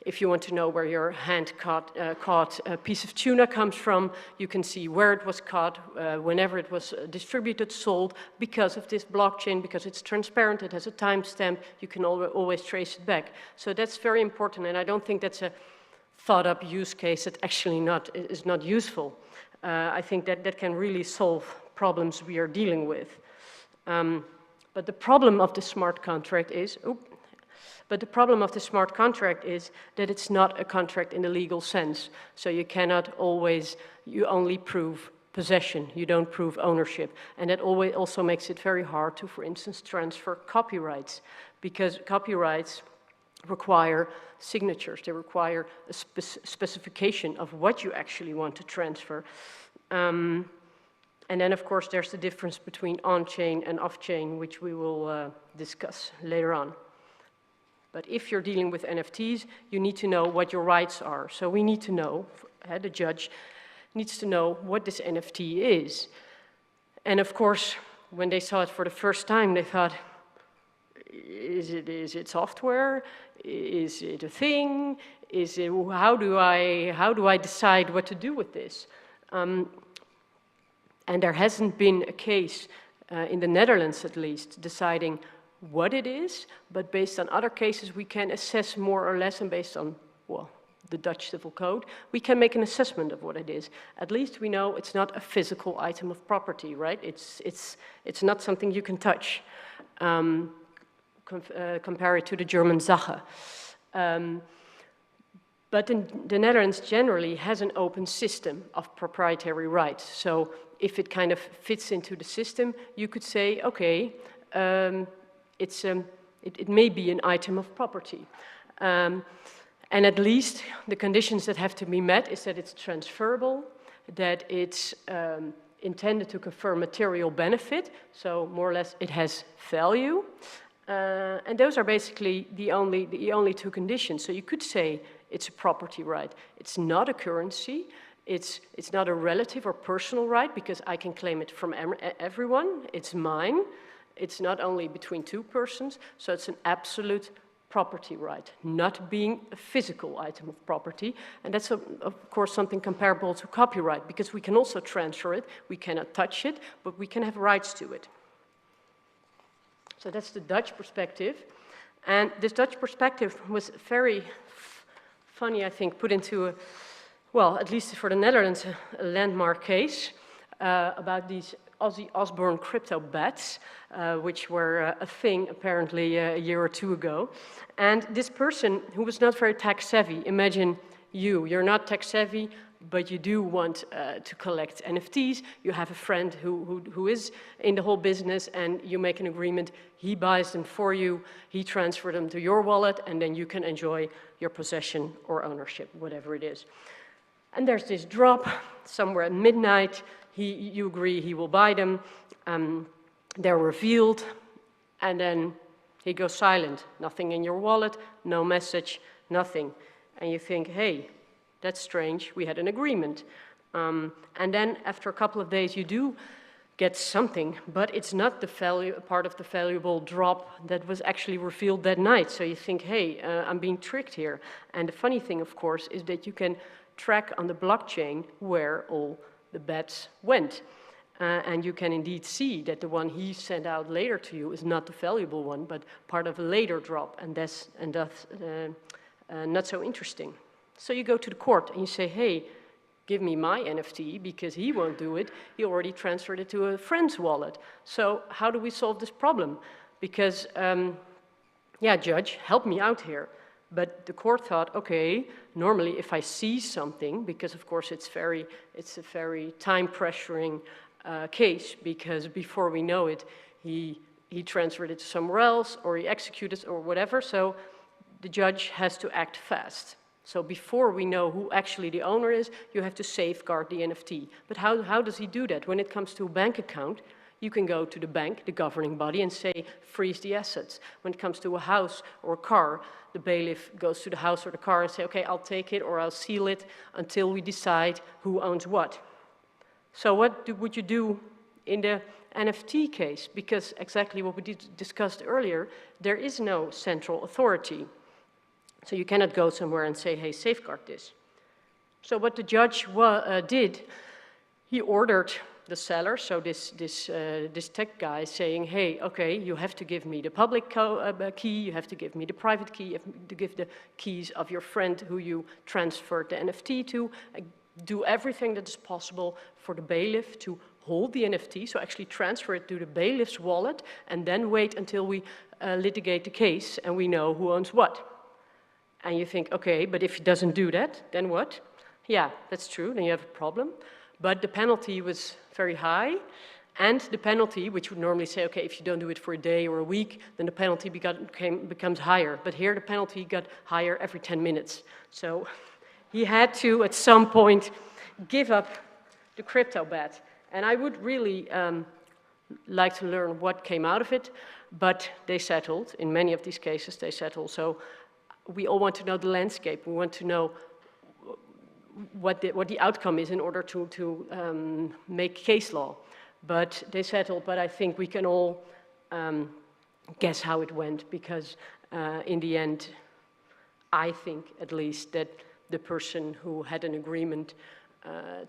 if you want to know where your hand-caught piece of tuna comes from, you can see where it was caught, whenever it was distributed, sold, because of this blockchain, because it's transparent, it has a timestamp, you can always trace it back. So that's very important, and I don't think that's a thought-up use case that actually is not useful. I think that can really solve problems we are dealing with. But the problem of the smart contract is, that it's not a contract in the legal sense. So you cannot always, you only prove possession, you don't prove ownership. And that also makes it very hard to, for instance, transfer copyrights, because copyrights require signatures, they require a specification of what you actually want to transfer. And then, of course, there's the difference between on-chain and off-chain, which we will discuss later on. But if you're dealing with NFTs, you need to know what your rights are. So we need to know, the judge needs to know what this NFT is. And of course, when they saw it for the first time, they thought, is it software? Is it a thing? How do I decide what to do with this? And there hasn't been a case, in the Netherlands at least, deciding what it is, but based on other cases we can assess more or less, and based on, well, the Dutch Civil Code, we can make an assessment of what it is. At least we know it's not a physical item of property, right? It's not something you can touch. Compare it to the German Sache. But the Netherlands generally has an open system of proprietary rights. So if it kind of fits into the system, you could say, okay, it may be an item of property. And at least the conditions that have to be met is that it's transferable, that it's intended to confer material benefit, so more or less it has value. And those are basically the only two conditions. So you could say it's a property right. It's not a currency. It's not a relative or personal right, because I can claim it from everyone. It's mine. It's not only between two persons. So it's an absolute property right, not being a physical item of property. And that's, of course, something comparable to copyright, because we can also transfer it. We cannot touch it, but we can have rights to it. So that's the Dutch perspective. And this Dutch perspective was very funny, I think, put into, well, at least for the Netherlands, a landmark case about these Ozzy Osbourne crypto bets, which were a thing apparently a year or two ago. And this person who was not very tech savvy, imagine you're not tech savvy, but you do want to collect NFTs. You have a friend who is in the whole business, and you make an agreement. He buys them for you, he transfers them to your wallet, and then you can enjoy your possession or ownership, whatever it is. And there's this drop somewhere at midnight. You agree he will buy them. They're revealed, and then he goes silent. Nothing in your wallet, no message, nothing. And you think, hey, that's strange, we had an agreement. And then after a couple of days you do get something, but it's not the part of the valuable drop that was actually revealed that night. So you think, hey, I'm being tricked here. And the funny thing, of course, is that you can track on the blockchain where all the bets went. And you can indeed see that the one he sent out later to you is not the valuable one, but part of a later drop, and that's not so interesting. So you go to the court and you say, hey, give me my NFT, because he won't do it. He already transferred it to a friend's wallet. So how do we solve this problem? Because, yeah, judge, help me out here. But the court thought, okay, normally if I see something, because of course it's a very time-pressuring case, because before we know it, he transferred it to somewhere else, or he executed or whatever, so the judge has to act fast. So before we know who actually the owner is, you have to safeguard the NFT. But how does he do that? When it comes to a bank account, you can go to the bank, the governing body, and say, freeze the assets. When it comes to a house or a car, the bailiff goes to the house or the car and say, okay, I'll take it or I'll seal it until we decide who owns what. So what would you do in the NFT case? Because exactly what we discussed earlier, there is no central authority. So you cannot go somewhere and say, hey, safeguard this. So what the judge did, he ordered the seller, so this tech guy, saying, hey, okay, you have to give me the public key, you have to give me the private key, you have to give the keys of your friend who you transferred the NFT to, do everything that is possible for the bailiff to hold the NFT, so actually transfer it to the bailiff's wallet, and then wait until we litigate the case and we know who owns what. And you think, okay, but if he doesn't do that, then what? Yeah, that's true, then you have a problem. But the penalty was very high, and the penalty, which would normally say, okay, if you don't do it for a day or a week, then the penalty becomes higher. But here the penalty got higher every 10 minutes. So he had to, at some point, give up the crypto bet. And I would really like to learn what came out of it, but they settled. In many of these cases, they settled. So we all want to know the landscape. We want to know what the outcome is in order to make case law. But they settled, but I think we can all guess how it went, because in the end, I think at least that the person who had an agreement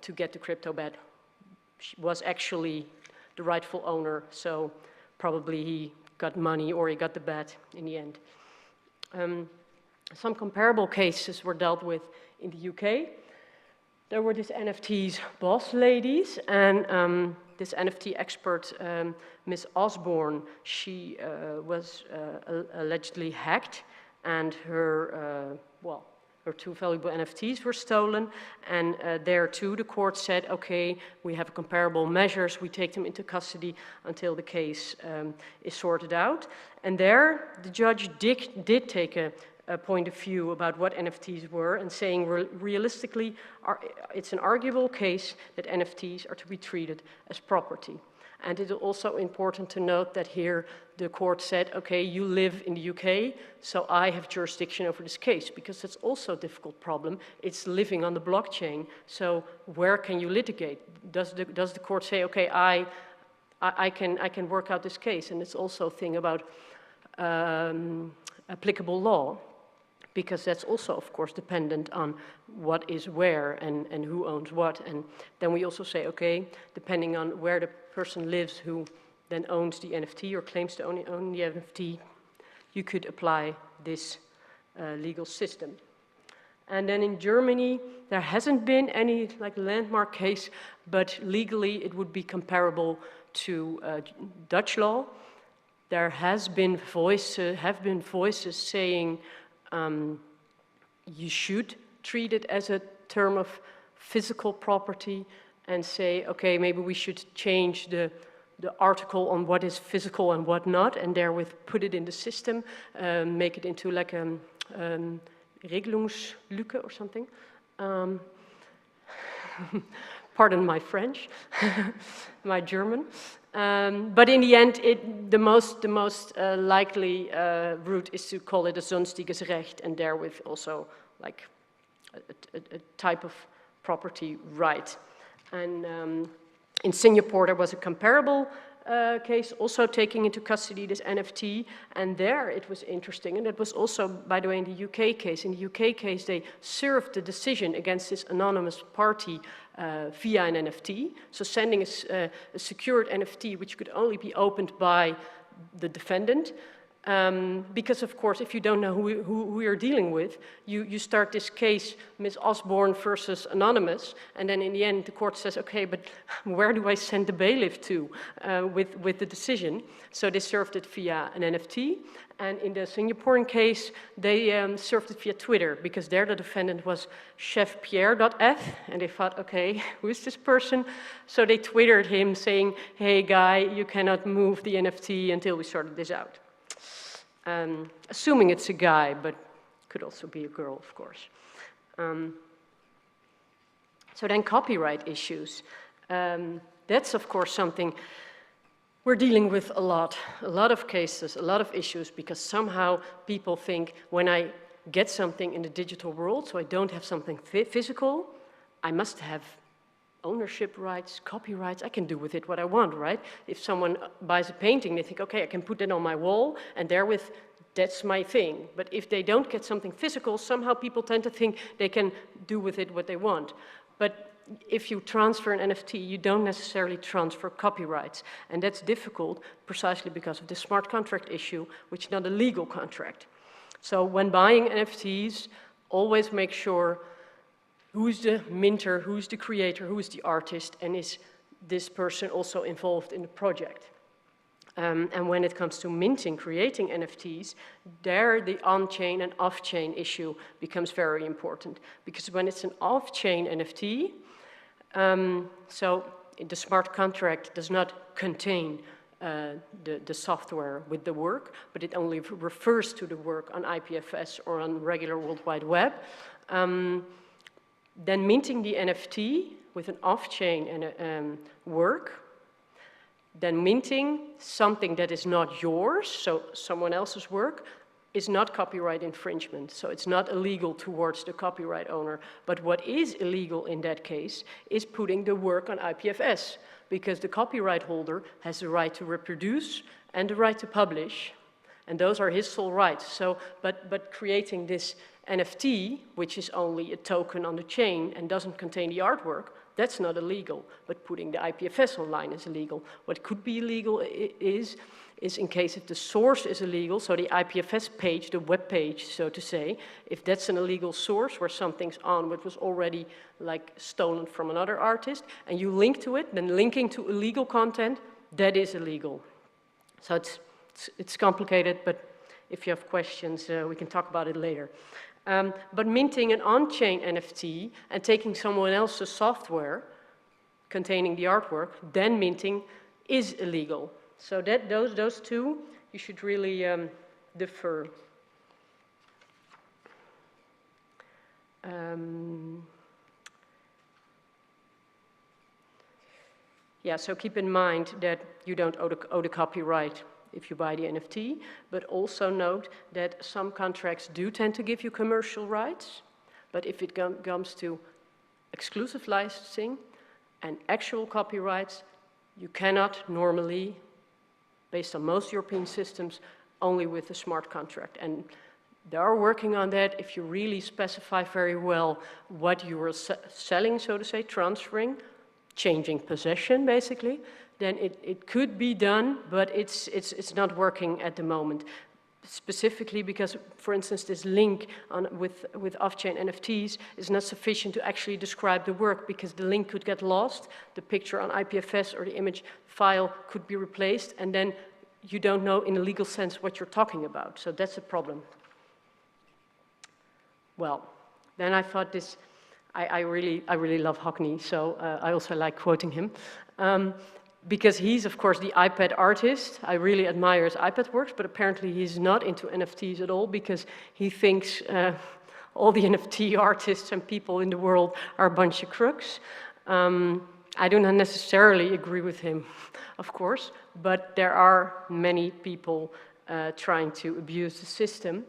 to get the crypto bet was actually the rightful owner, so probably he got money or he got the bet in the end. Some comparable cases were dealt with in the UK. There were these NFTs boss ladies, and this NFT expert, Miss Osborne, she was allegedly hacked, and her two valuable NFTs were stolen, and there too the court said, okay, we have comparable measures, we take them into custody until the case is sorted out. And there the judge did take a point of view about what NFTs were, and saying realistically, it's an arguable case that NFTs are to be treated as property. And it is also important to note that here the court said, okay, you live in the UK, so I have jurisdiction over this case, because that's also a difficult problem. It's living on the blockchain, so where can you litigate? Does the court say, okay, I can work out this case? And it's also a thing about applicable law, because that's also, of course, dependent on what is where and who owns what. And then we also say, okay, depending on where the person lives who then owns the NFT or claims to own the NFT, you could apply this legal system. And then in Germany, there hasn't been any landmark case, but legally it would be comparable to Dutch law. There have been voices saying you should treat it as a term of physical property and say, okay, maybe we should change the article on what is physical and what not, and therewith put it in the system, make it into like a Regelungslücke or something. Pardon my French, my German. But in the end, the most likely route is to call it a sonstiges Recht, and therewith also like a type of property right. And in Singapore, there was a comparable case, also taking into custody this NFT, and there it was interesting, and it was also, by the way, in the UK case. In the UK case, they served the decision against this anonymous party via an NFT, so sending a secured NFT, which could only be opened by the defendant, because of course, if you don't know who you're dealing with, you start this case, Ms. Osborne versus Anonymous, and then in the end the court says, okay, but where do I send the bailiff to with the decision? So they served it via an NFT, and in the Singaporean case, they served it via Twitter, because there the defendant was chefpierre.f, and they thought, okay, who is this person? So they Twittered him saying, hey guy, you cannot move the NFT until we sorted this out. Assuming it's a guy, but could also be a girl, of course. So then copyright issues. That's, of course, something we're dealing with a lot of cases, a lot of issues, because somehow people think when I get something in the digital world, so I don't have something physical, I must have ownership rights, copyrights, I can do with it what I want, right? If someone buys a painting, they think, okay, I can put it on my wall, and therewith, that's my thing. But if they don't get something physical, somehow people tend to think they can do with it what they want. But if you transfer an NFT, you don't necessarily transfer copyrights. And that's difficult precisely because of the smart contract issue, which is not a legal contract. So when buying NFTs, always make sure who's the minter, who's the creator, who's the artist, and is this person also involved in the project? And when it comes to minting, creating NFTs, there the on-chain and off-chain issue becomes very important. Because when it's an off-chain NFT, so the smart contract does not contain the software with the work, but it only refers to the work on IPFS or on regular World Wide Web. Then minting the NFT with an off-chain work, then minting something that is not yours, so someone else's work, is not copyright infringement. So it's not illegal towards the copyright owner. But what is illegal in that case is putting the work on IPFS, because the copyright holder has the right to reproduce and the right to publish, and those are his sole rights. So, but creating this NFT, which is only a token on the chain and doesn't contain the artwork, that's not illegal, but putting the IPFS online is illegal. What could be illegal is in case if the source is illegal, so the IPFS page, the web page, so to say, if that's an illegal source where something's on which was already like stolen from another artist, and you link to it, then linking to illegal content, that is illegal. So it's complicated, but if you have questions, we can talk about it later. But minting an on-chain NFT and taking someone else's software containing the artwork, then minting is illegal. So that those two, you should really defer. Yeah, so keep in mind that you don't owe the copyright if you buy the NFT, but also note that some contracts do tend to give you commercial rights, but if it comes to exclusive licensing and actual copyrights, you cannot normally, based on most European systems, only with a smart contract. And they are working on that. If you really specify very well what you are selling, so to say, transferring, changing possession, basically, then it could be done, but it's not working at the moment. Specifically because, for instance, this link with off-chain NFTs is not sufficient to actually describe the work, because the link could get lost, the picture on IPFS or the image file could be replaced, and then you don't know in a legal sense what you're talking about. So that's a problem. Well, then I thought this I really love Hockney, so I also like quoting him. Because he's, of course, the iPad artist. I really admire his iPad works, but apparently he's not into NFTs at all because he thinks all the NFT artists and people in the world are a bunch of crooks. I do not necessarily agree with him, of course, but there are many people trying to abuse the system.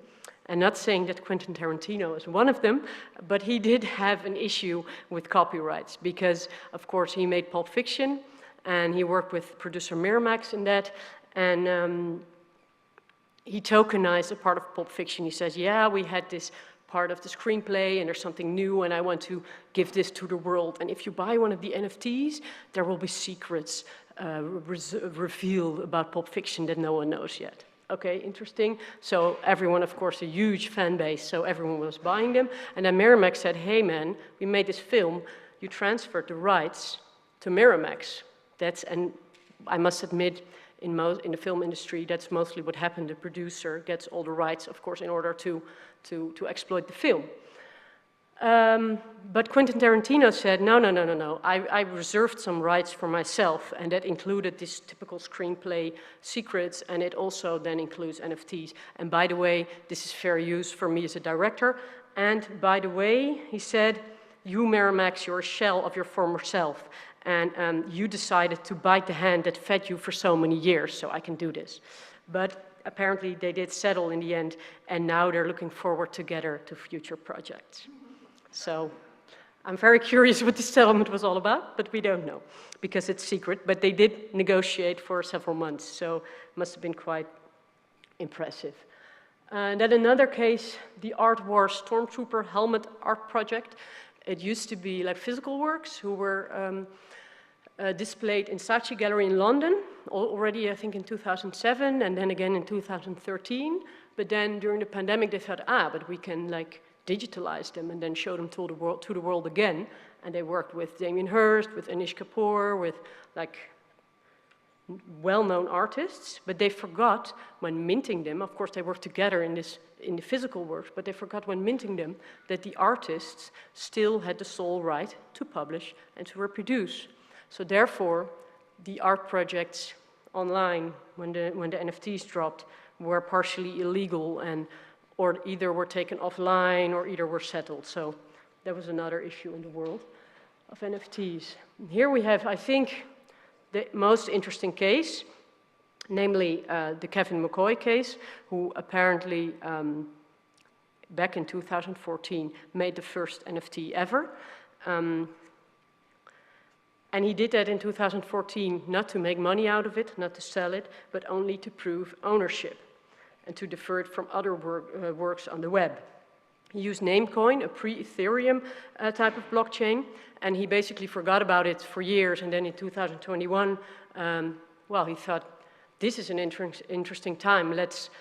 And not saying that Quentin Tarantino is one of them, but he did have an issue with copyrights because, of course, he made Pulp Fiction, and he worked with producer Miramax in that, and he tokenized a part of Pulp Fiction. He says, yeah, we had this part of the screenplay, and there's something new, and I want to give this to the world. And if you buy one of the NFTs, there will be secrets revealed about Pulp Fiction that no one knows yet. Okay, interesting. So everyone, of course, a huge fan base, so everyone was buying them. And then Miramax said, hey man, we made this film, you transferred the rights to Miramax. And I must admit, in the film industry, that's mostly what happened. The producer gets all the rights, of course, in order to exploit the film. But Quentin Tarantino said, no, I reserved some rights for myself, and that included this typical screenplay secrets, and it also then includes NFTs. And by the way, this is fair use for me as a director. And by the way, he said, you, Miramax, you're a shell of your former self. And you decided to bite the hand that fed you for so many years, so I can do this. But apparently they did settle in the end, and now they're looking forward together to future projects. So I'm very curious what this settlement was all about, but we don't know, because it's secret. But they did negotiate for several months, so it must have been quite impressive. And then another case, the Art War Stormtrooper Helmet Art Project. It used to be like physical works who were displayed in Saatchi Gallery in London, already I think in 2007, and then again in 2013. But then during the pandemic they thought, but we can like digitalize them and then show them to the world again. And they worked with Damien Hirst, with Anish Kapoor, with like well-known artists, but they forgot when minting them, of course they worked together in the physical works, but they forgot when minting them that the artists still had the sole right to publish and to reproduce. So therefore, the art projects online, when the NFTs dropped, were partially illegal or either were taken offline or either were settled. So that was another issue in the world of NFTs. And here we have, I think, the most interesting case, namely the Kevin McCoy case, who apparently back in 2014 made the first NFT ever. And he did that in 2014 not to make money out of it, not to sell it, but only to prove ownership and to defer it from other works on the web. He used Namecoin, a pre-Ethereum type of blockchain, and he basically forgot about it for years. And then in 2021, well, he thought, this is an interesting time. Let's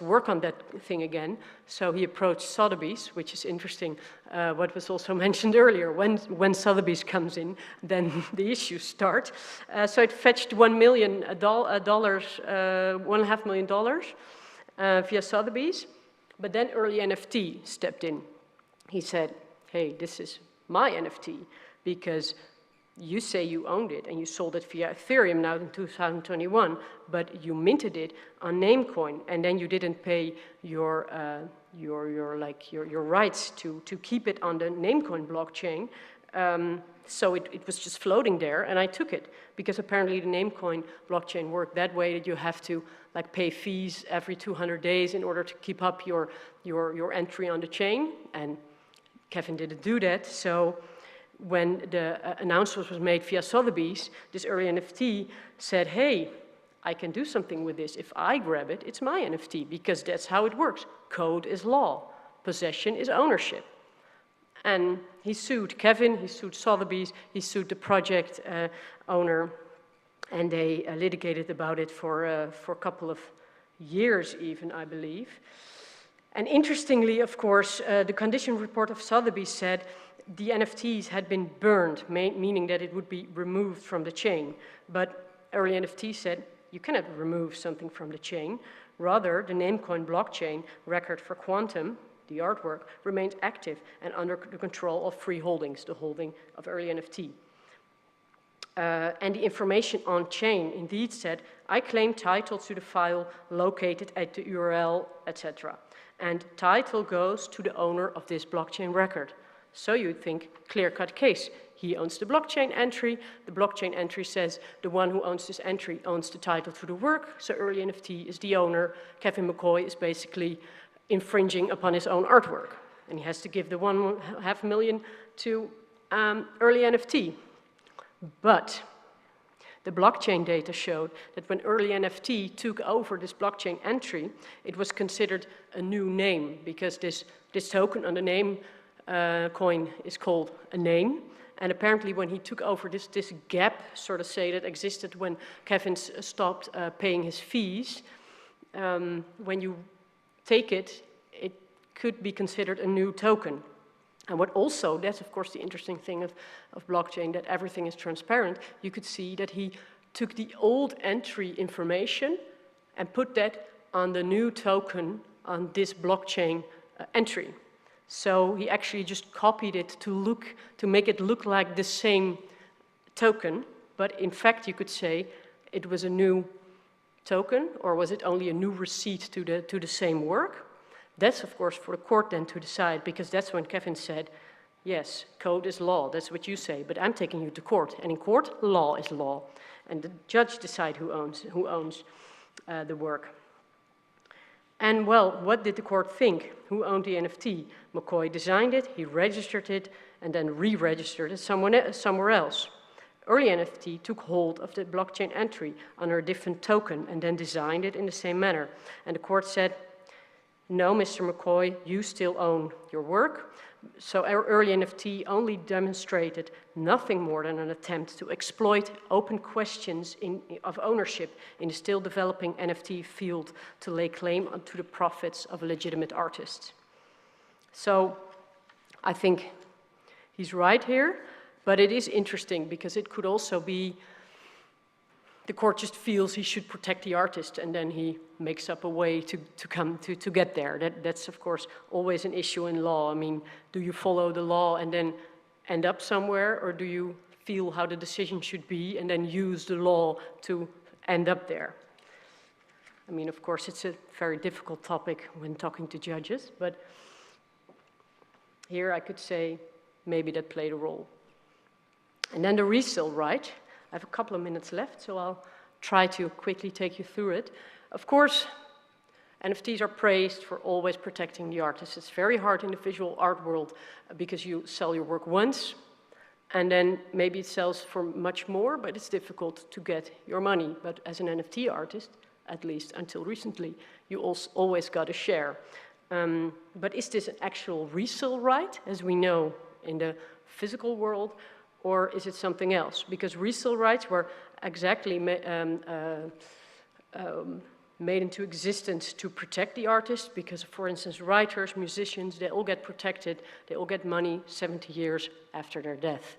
work on that thing again. So he approached Sotheby's, which is interesting. What was also mentioned earlier, when Sotheby's comes in, then the issues start. So it fetched $1.5 million via Sotheby's. But then early NFT stepped in. He said, hey, this is my NFT because you say you owned it and you sold it via Ethereum now in 2021, but you minted it on Namecoin and then you didn't pay your rights to keep it on the Namecoin blockchain. So it was just floating there, and I took it because apparently the Namecoin blockchain worked that way that you have to like pay fees every 200 days in order to keep up your entry on the chain, and Kevin didn't do that. So when the announcement was made via Sotheby's, this early NFT said, hey, I can do something with this. If I grab it, it's my NFT because that's how it works. Code is law. Possession is ownership. And he sued Kevin, he sued Sotheby's, he sued the project owner, and they litigated about it for a couple of years even, I believe. And interestingly, of course, the condition report of Sotheby's said the NFTs had been burned, meaning that it would be removed from the chain. But early NFT said, you cannot remove something from the chain. Rather, the Namecoin blockchain record for quantum the artwork, remained active and under the control of free holdings, the holding of early NFT. And the information on chain indeed said, I claim title to the file located at the URL, etc. And title goes to the owner of this blockchain record. So you'd think, clear-cut case. He owns the blockchain entry. The blockchain entry says the one who owns this entry owns the title to the work. So early NFT is the owner. Kevin McCoy is basically infringing upon his own artwork. And he has to give the $500,000 to early NFT. But the blockchain data showed that when early NFT took over this blockchain entry, it was considered a new name because this token on the name coin is called a name. And apparently when he took over this gap, sort of say, that existed when Kevin stopped paying his fees, when you take it, it could be considered a new token. And what also, that's of course the interesting thing of blockchain, that everything is transparent. You could see that he took the old entry information and put that on the new token on this blockchain entry. So he actually just copied it to make it look like the same token, but in fact you could say it was a new token, or was it only a new receipt to the same work? That's, of course, for the court then to decide, because that's when Kevin said, yes, code is law, that's what you say, but I'm taking you to court. And in court, law is law. And the judge decides who owns the work. And, well, what did the court think? Who owned the NFT? McCoy designed it, he registered it, and then re-registered it somewhere else. Early NFT took hold of the blockchain entry under a different token and then designed it in the same manner. And the court said, no, Mr. McCoy, you still own your work. So our early NFT only demonstrated nothing more than an attempt to exploit open questions of ownership in the still developing NFT field to lay claim to the profits of a legitimate artist. So I think he's right here, but it is interesting because it could also be the court just feels he should protect the artist, and then he makes up a way to get there. That's of course always an issue in law. I mean, do you follow the law and then end up somewhere, or do you feel how the decision should be and then use the law to end up there? I mean, of course, it's a very difficult topic when talking to judges, but here I could say maybe that played a role. And then the resale right. I have a couple of minutes left, so I'll try to quickly take you through it. Of course, NFTs are praised for always protecting the artist. It's very hard in the visual art world because you sell your work once, and then maybe it sells for much more, but it's difficult to get your money. But as an NFT artist, at least until recently, you also always got a share. But is this an actual resale right, as we know in the physical world? Or is it something else? Because resale rights were exactly made into existence to protect the artist, because, for instance, writers, musicians, they all get protected, they all get money 70 years after their death.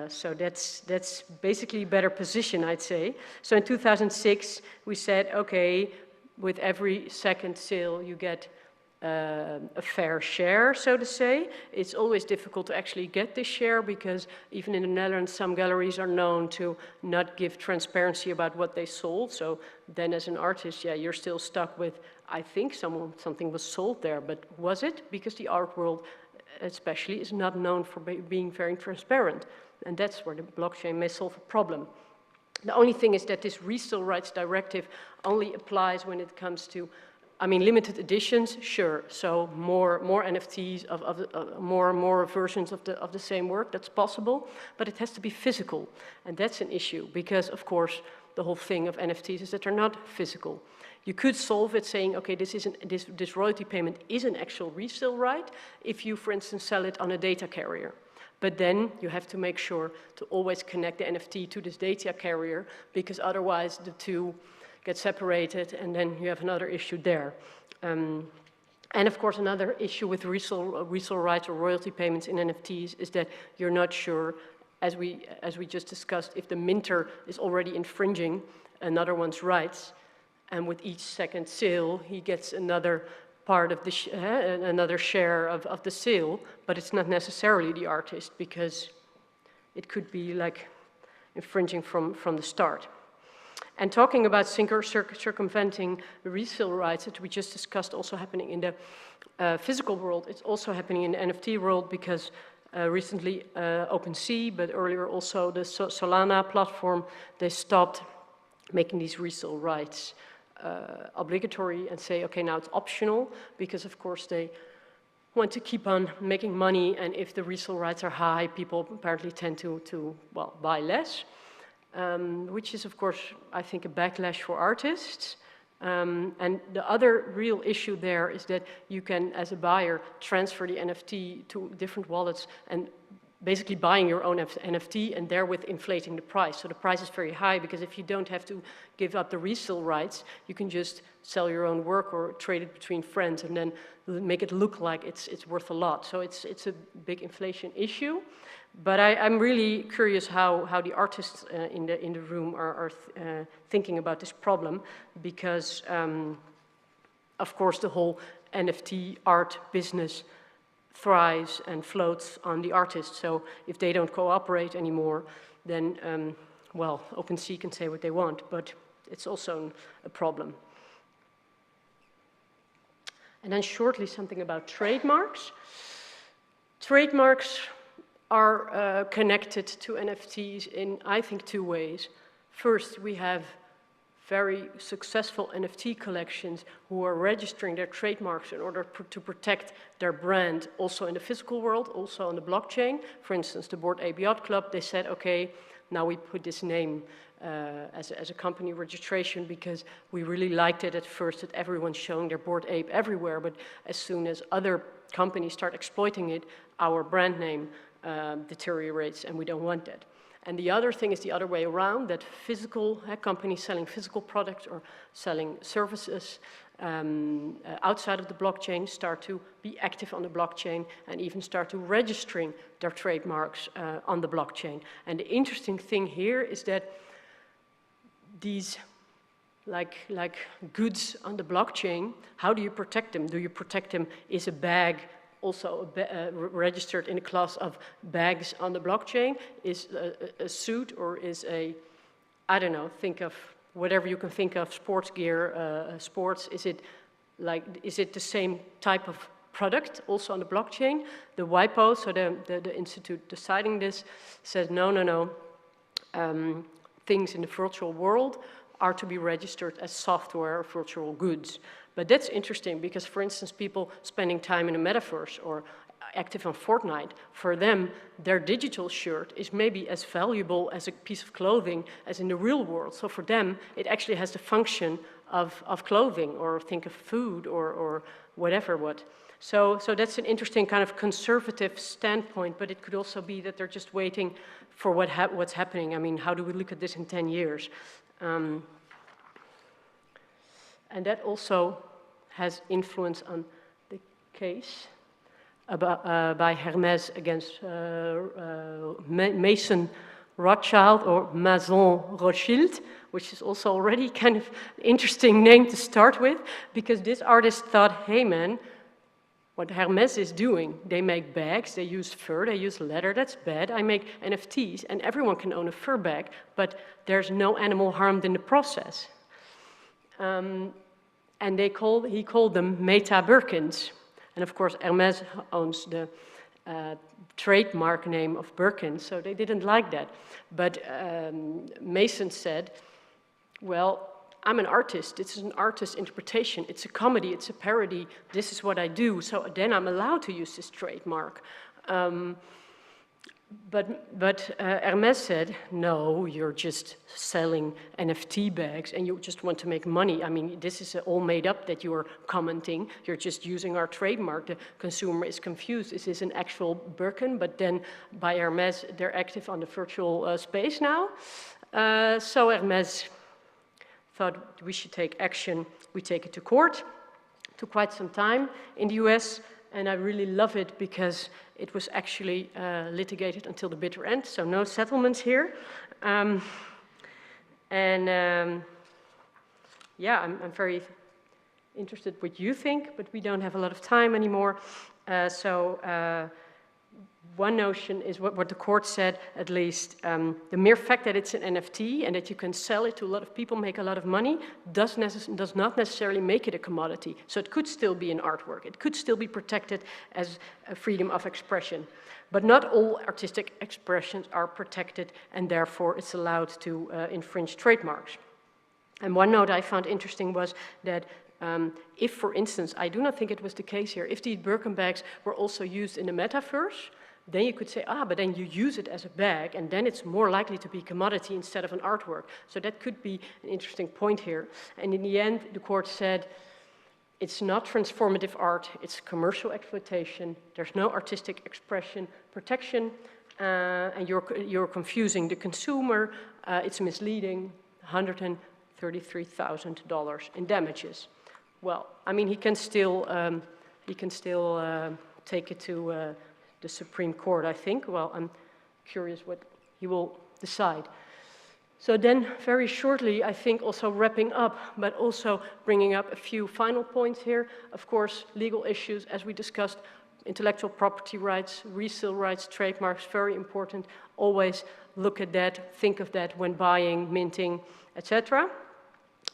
So that's basically a better position, I'd say. So in 2006, we said, okay, with every second sale, you get a fair share, so to say. It's always difficult to actually get this share because even in the Netherlands, some galleries are known to not give transparency about what they sold. So then as an artist, yeah, you're still stuck with, I think something was sold there, but was it? Because the art world especially is not known for being very transparent. And that's where the blockchain may solve a problem. The only thing is that this resale rights directive only applies when it comes to, I mean, limited editions, sure. So more NFTs of more versions of the same work, that's possible. But it has to be physical, and that's an issue because, of course, the whole thing of NFTs is that they're not physical. You could solve it saying, okay, this royalty payment is an actual resale right if you, for instance, sell it on a data carrier. But then you have to make sure to always connect the NFT to this data carrier because otherwise the two get separated, and then you have another issue there. And of course, another issue with resale rights or royalty payments in NFTs is that you're not sure, as we just discussed, if the minter is already infringing another one's rights, and with each second sale, he gets another part of the another share of the sale, but it's not necessarily the artist, because it could be like infringing from the start. And talking about circumventing the resale rights that we just discussed, also happening in the physical world, it's also happening in the NFT world, because recently OpenSea, but earlier also the Solana platform, they stopped making these resale rights obligatory and say, okay, now it's optional, because of course they want to keep on making money, and if the resale rights are high, people apparently tend to well, buy less, which is of course, I think, a backlash for artists. And the other real issue there is that you can, as a buyer, transfer the NFT to different wallets and basically buying your own NFT and therewith inflating the price. So the price is very high, because if you don't have to give up the resale rights, you can just sell your own work or trade it between friends and then make it look like it's worth a lot. So it's a big inflation issue. But I'm really curious how the artists in the room are thinking about this problem, because of course the whole NFT art business thrives and floats on the artists. So if they don't cooperate anymore, then well, OpenSea can say what they want, but it's also a problem. And then shortly something about trademarks. Trademarks are connected to NFTs in, I think, two ways. First, we have very successful NFT collections who are registering their trademarks in order to protect their brand, also in the physical world, also on the blockchain. For instance, the Bored Ape Yacht Club, they said, okay, now we put this name as a company registration, because we really liked it at first that everyone's showing their Bored Ape everywhere, but as soon as other companies start exploiting it, our brand name deteriorates, and we don't want that. And the other thing is the other way around, that physical companies selling physical products or selling services outside of the blockchain start to be active on the blockchain and even start to registering their trademarks on the blockchain. And the interesting thing here is that these like goods on the blockchain, how do you protect them? Do you protect them? Is a bag also registered in a class of bags on the blockchain? Is a suit, or is a, I don't know, think of whatever you can think of, sports gear, sports, is it the same type of product also on the blockchain? The WIPO, so the institute deciding this, says no. Things in the virtual world are to be registered as software or virtual goods. But that's interesting, because, for instance, people spending time in a metaverse or active on Fortnite, for them, their digital shirt is maybe as valuable as a piece of clothing as in the real world. So for them, it actually has the function of clothing, or think of food, or whatever what. So that's an interesting kind of conservative standpoint, but it could also be that they're just waiting for what's happening. I mean, how do we look at this in 10 years? And that also has influence on the case by Hermès against Mason Rothschild, or Maison Rothschild, which is also already kind of an interesting name to start with, because this artist thought, hey man, what Hermès is doing, they make bags, they use fur, they use leather, that's bad. I make NFTs, and everyone can own a fur bag, but there's no animal harmed in the process. And he called them Meta Birkins. And of course, Hermès owns the trademark name of Birkin, so they didn't like that. But Mason said, well, I'm an artist. It's an artist interpretation. It's a comedy. It's a parody. This is what I do. So then I'm allowed to use this trademark. But Hermès said, no, you're just selling NFT bags and you just want to make money. I mean, this is all made up that you're commenting. You're just using our trademark. The consumer is confused. Is this an actual Birkin? But then by Hermès, they're active on the virtual space now. So Hermès thought we should take action. We take it to court. It took quite some time in the US, and I really love it because it was actually litigated until the bitter end, so no settlements here. Yeah, I'm very interested what you think, but we don't have a lot of time anymore. One notion is what the court said, at least, the mere fact that it's an NFT and that you can sell it to a lot of people, make a lot of money, does not necessarily make it a commodity. So it could still be an artwork. It could still be protected as a freedom of expression. But not all artistic expressions are protected, and therefore it's allowed to infringe trademarks. And one note I found interesting was that if, for instance, I do not think it was the case here, if these Birkin bags were also used in the metaverse, then you could say, but then you use it as a bag, and then it's more likely to be commodity instead of an artwork. So that could be an interesting point here. And in the end, the court said, it's not transformative art, it's commercial exploitation, there's no artistic expression protection, and you're confusing the consumer, it's misleading, $133,000 in damages. Well, I mean, he can still take it to the Supreme Court, I think. Well, I'm curious what he will decide. So then, very shortly, I think also wrapping up, but also bringing up a few final points here. Of course, legal issues, as we discussed, intellectual property rights, resale rights, trademarks, very important. Always look at that, think of that when buying, minting, etc.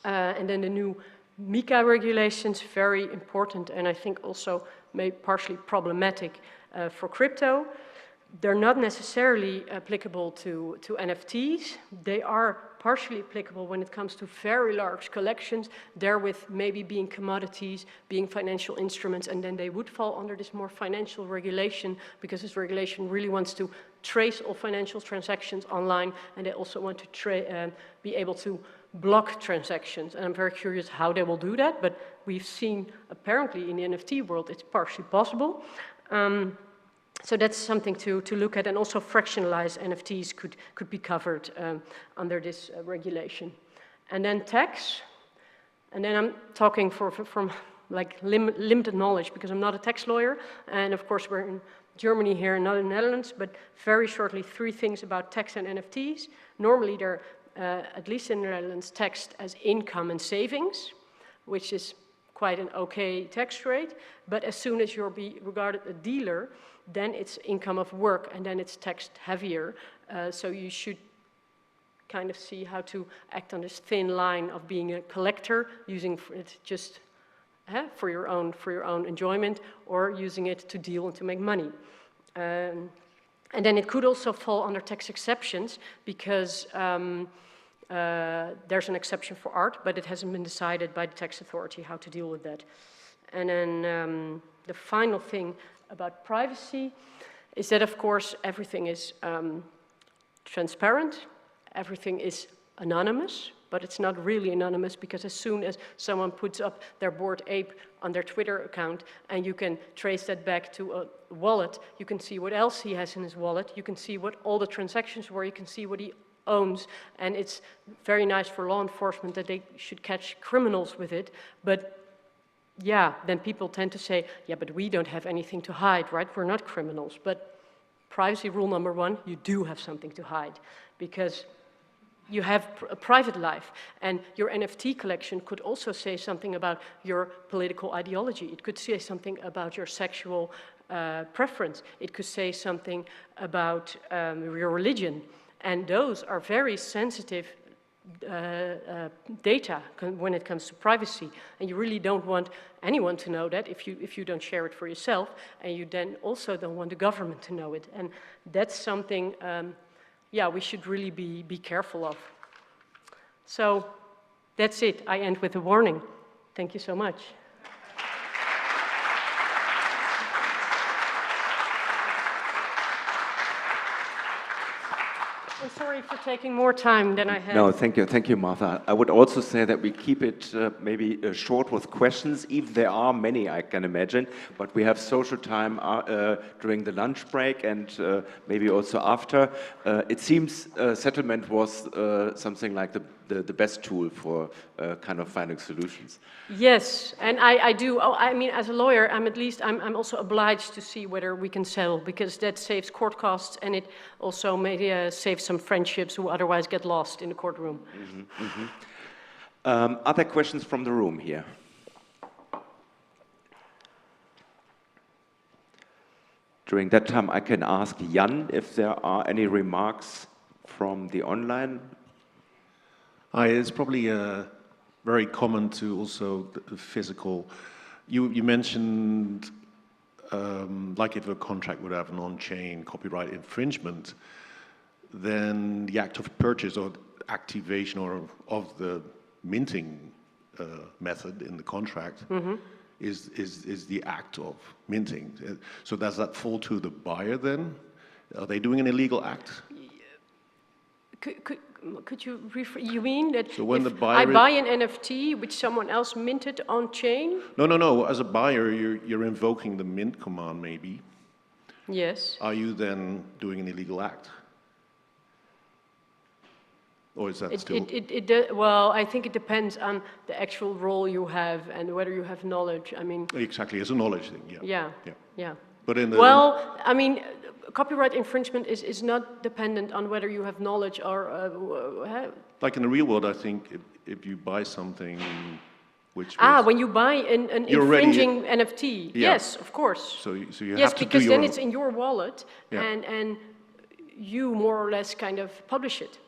And then the new MiCA regulations, very important, and I think also partially problematic for crypto. They're not necessarily applicable to NFTs. They are partially applicable when it comes to very large collections, therewith maybe being commodities, being financial instruments, and then they would fall under this more financial regulation, because this regulation really wants to trace all financial transactions online, and they also want to be able to block transactions. And I'm very curious how they will do that, but we've seen apparently in the NFT world it's partially possible. So that's something to look at, and also fractionalized NFTs could be covered under this regulation. And then tax, and then I'm talking from like limited knowledge, because I'm not a tax lawyer, and of course we're in Germany here, not in the Netherlands, but very shortly 3 things about tax and NFTs. Normally they're, at least in the Netherlands, taxed as income and savings, which is quite an okay tax rate, but as soon as you're regarded a dealer, then it's income of work, and then it's taxed heavier. So you should kind of see how to act on this thin line of being a collector, using it just for your own enjoyment, or using it to deal and to make money. And then it could also fall under tax exceptions, because there's an exception for art, but it hasn't been decided by the tax authority how to deal with that. And then the final thing about privacy is that, of course, everything is transparent, everything is anonymous, but it's not really anonymous, because as soon as someone puts up their Bored Ape on their Twitter account, and you can trace that back to a wallet, you can see what else he has in his wallet, you can see what all the transactions were, you can see what he owns, and it's very nice for law enforcement that they should catch criminals with it, but yeah, then people tend to say, yeah, but we don't have anything to hide, right? We're not criminals. But privacy rule number 1, you do have something to hide, because you have a private life, and your NFT collection could also say something about your political ideology. It could say something about your sexual preference. It could say something about your religion, and those are very sensitive data when it comes to privacy, and you really don't want anyone to know that if you don't share it for yourself, and you then also don't want the government to know it, and that's something yeah, we should really be careful of. So that's it. I end with a warning. Thank you so much. I'm sorry for taking more time than I had. No, thank you, Martha. I would also say that we keep it maybe short with questions, if there are many, I can imagine, but we have social time during the lunch break, and maybe also after. It seems settlement was something like the best tool for kind of finding solutions. Yes, and I do. Oh, I mean, as a lawyer, I'm also obliged to see whether we can settle, because that saves court costs, and it also maybe saves some friendships who otherwise get lost in the courtroom. Mm-hmm, mm-hmm. Other questions from the room here? During that time, I can ask Jan if there are any remarks from the online. It's probably very common to also the physical. You mentioned like if a contract would have an on-chain copyright infringement, then the act of purchase or activation or of the minting method in the contract is the act of minting. So does that fall to the buyer then? Are they doing an illegal act? Could you you mean that so when if the buyer I buy an NFT which someone else minted on chain? No. As a buyer, you're invoking the mint command, maybe. Yes. Are you then doing an illegal act? Or is that still? Well, I think it depends on the actual role you have and whether you have knowledge. I mean. Exactly, it's a knowledge thing. Yeah. Yeah. But in the I mean, copyright infringement is not dependent on whether you have knowledge or. Like in the real world, I think if you buy something which. When you buy an infringing NFT, yes, of course. So you have to do Yes, because then it's in your wallet, and you more or less kind of publish it.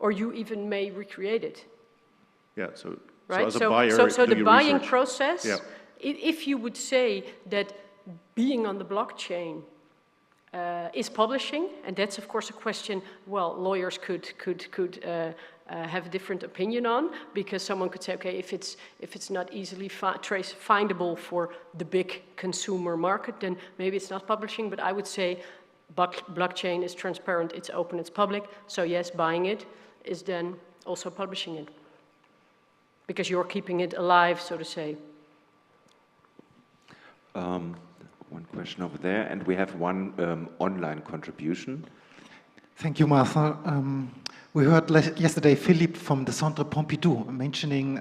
Or you even may recreate it. Yeah, so right? So as a buyer, so the buying research? process, yeah. If you would say that being on the blockchain is publishing, and that's of course a question, well, lawyers could have a different opinion on, because someone could say, okay, if it's not easily findable for the big consumer market, then maybe it's not publishing, but I would say blockchain is transparent, it's open, it's public, so yes, buying it is then also publishing it, because you're keeping it alive, so to say. One question over there, and we have one online contribution. Thank you, Martha. We heard yesterday Philippe from the Centre Pompidou mentioning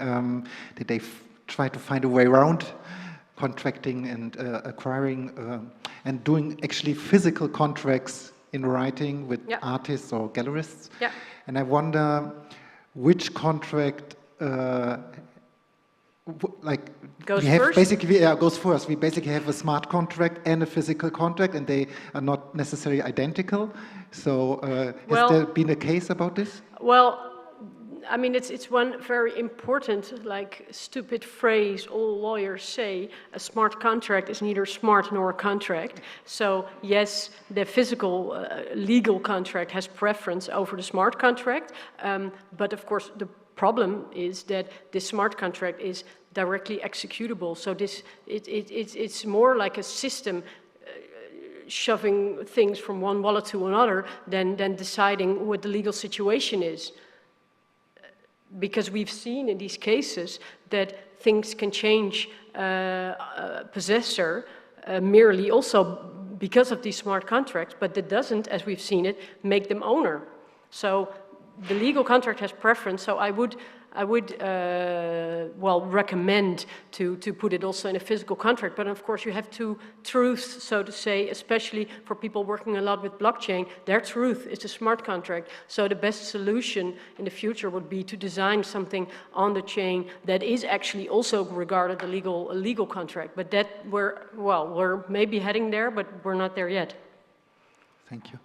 that they try to find a way around contracting and acquiring and doing actually physical contracts in writing with artists or gallerists. Yeah. And I wonder which contract goes we have first? basically goes first. We basically have a smart contract and a physical contract, and they are not necessarily identical. So has there been a case about this? Well, I mean, it's one very important, like, stupid phrase all lawyers say: a smart contract is neither smart nor a contract. So yes, the physical legal contract has preference over the smart contract, but of course the problem is that the smart contract is directly executable. So it's more like a system shoving things from one wallet to another than deciding what the legal situation is. Because we've seen in these cases that things can change possessor merely also because of these smart contracts, but that doesn't, as we've seen it, make them owner. So the legal contract has preference, so I would recommend to put it also in a physical contract. But of course you have two truths, so to say, especially for people working a lot with blockchain. Their truth is a smart contract. So the best solution in the future would be to design something on the chain that is actually also regarded a legal contract. But that we're maybe heading there, but we're not there yet. Thank you.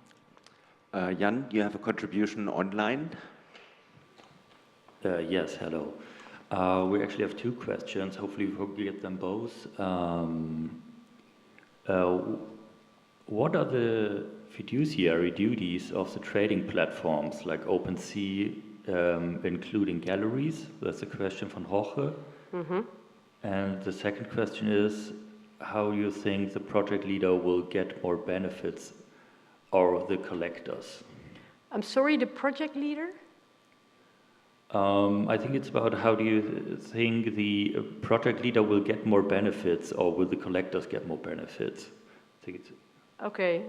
Jan, you have a contribution online? Yes, hello. We actually have two questions. Hopefully we get them both. What are the fiduciary duties of the trading platforms like OpenSea, including galleries? That's a question from Jorge. Mm-hmm. And the second question is, how you think the project leader will get more benefits, or the collectors? I'm sorry, the project leader? I think it's about how do you think the project leader will get more benefits, or will the collectors get more benefits? I think it's... Okay,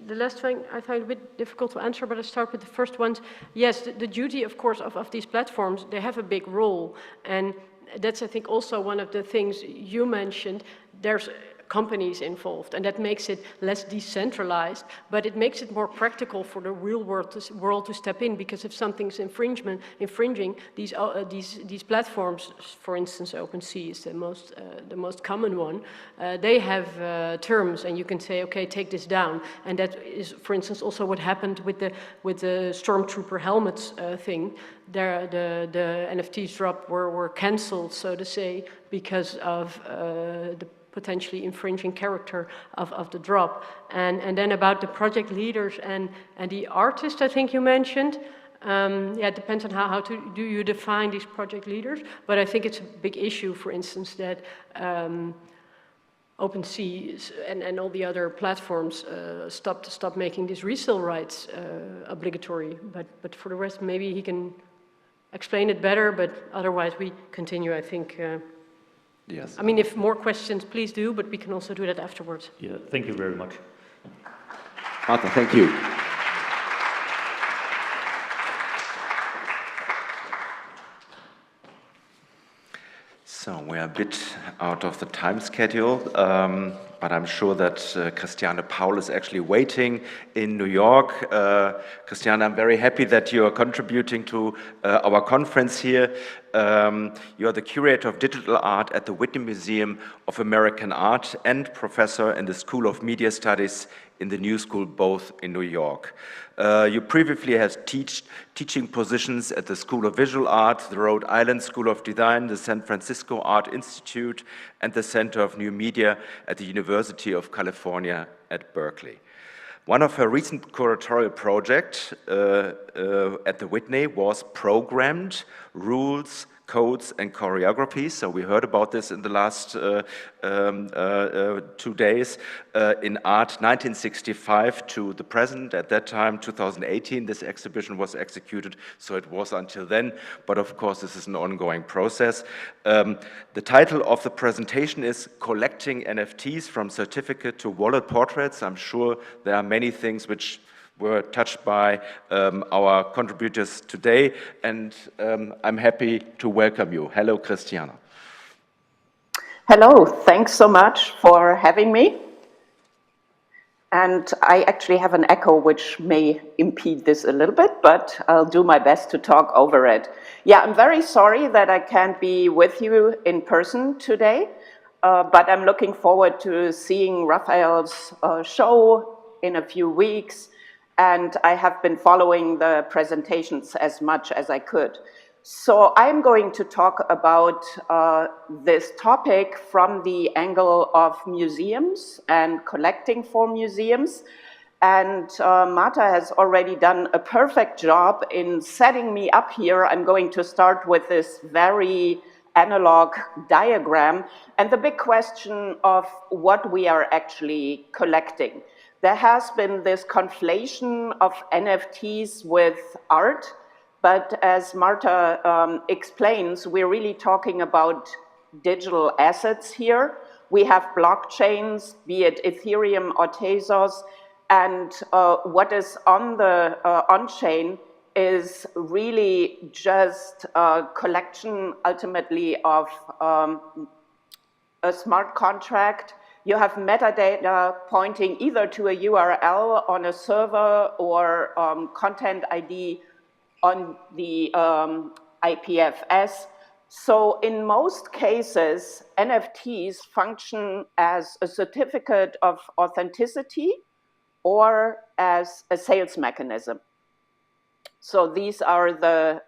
the last thing I find a bit difficult to answer, but I'll start with the first ones. Yes, the duty, of course, of these platforms, they have a big role. And that's, I think, also one of the things you mentioned. There's companies involved, and that makes it less decentralized, but it makes it more practical for the real world to step in, because if something's infringing, these platforms, for instance, OpenSea is the most common one, they have terms, and you can say, okay, take this down, and that is, for instance, also what happened with the Stormtrooper helmets thing. The NFTs drop were cancelled, so to say, because of the potentially infringing character of the drop. And then about the project leaders and the artists, I think you mentioned. Yeah, it depends on how do you define these project leaders, but I think it's a big issue, for instance, that OpenSea and all the other platforms stop making these resale rights obligatory. But for the rest, maybe he can explain it better, but otherwise we continue, I think. Yes. I mean, if more questions, please do, but we can also do that afterwards. Yeah, thank you very much. Martha, thank you. So we're a bit out of the time schedule, but I'm sure that Christiane Paul is actually waiting in New York. Christiane, I'm very happy that you are contributing to our conference here. You are the curator of digital art at the Whitney Museum of American Art and professor in the School of Media Studies in the New School, both in New York. You previously had teaching positions at the School of Visual Art, the Rhode Island School of Design, the San Francisco Art Institute, and the Center of New Media at the University of California at Berkeley. One of her recent curatorial projects at the Whitney was Programmed Rules, Codes, and Choreography. So we heard about this in the last 2 days. In art, 1965 to the present. At that time, 2018, this exhibition was executed, so it was until then. But of course, this is an ongoing process. The title of the presentation is Collecting NFTs from Certificate to Wallet Portraits. I'm sure there are many things which were touched by our contributors today, and I'm happy to welcome you. Hello, Christiane. Hello, thanks so much for having me. And I actually have an echo which may impede this a little bit, but I'll do my best to talk over it. Yeah, I'm very sorry that I can't be with you in person today, but I'm looking forward to seeing Rafaël's show in a few weeks. And I have been following the presentations as much as I could. So I'm going to talk about this topic from the angle of museums and collecting for museums. And Marta has already done a perfect job in setting me up here. I'm going to start with this very analog diagram and the big question of what we are actually collecting. There has been this conflation of NFTs with art, but as Marta explains, we're really talking about digital assets here. We have blockchains, be it Ethereum or Tezos, and what is on the on-chain is really just a collection, ultimately, of a smart contract. You have metadata pointing either to a URL on a server or content ID on the IPFS. So in most cases, NFTs function as a certificate of authenticity or as a sales mechanism. So these are the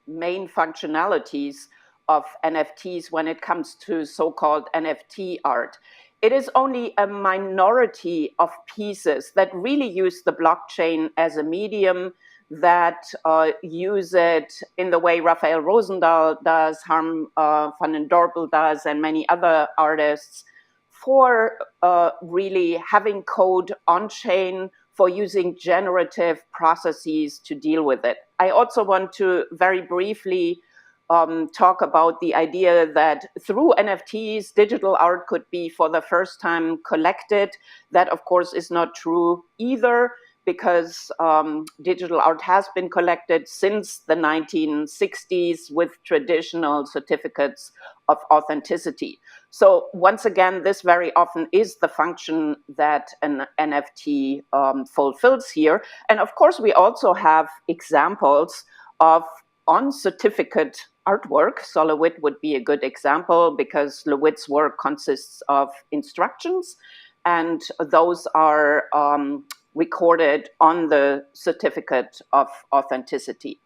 main functionalities of NFTs when it comes to so-called NFT art. It is only a minority of pieces that really use the blockchain as a medium, that use it in the way Rafaël Rozendaal does, Harm van den Dorpel does, and many other artists, for really having code on-chain, for using generative processes to deal with it. I also want to very briefly talk about the idea that through NFTs, digital art could be for the first time collected. That, of course, is not true either, because digital art has been collected since the 1960s with traditional certificates of authenticity. So once again, this very often is the function that an NFT fulfills here. And of course, we also have examples of on-certificate artwork. So LeWitt would be a good example because LeWitt's work consists of instructions, and those are recorded on the certificate of authenticity.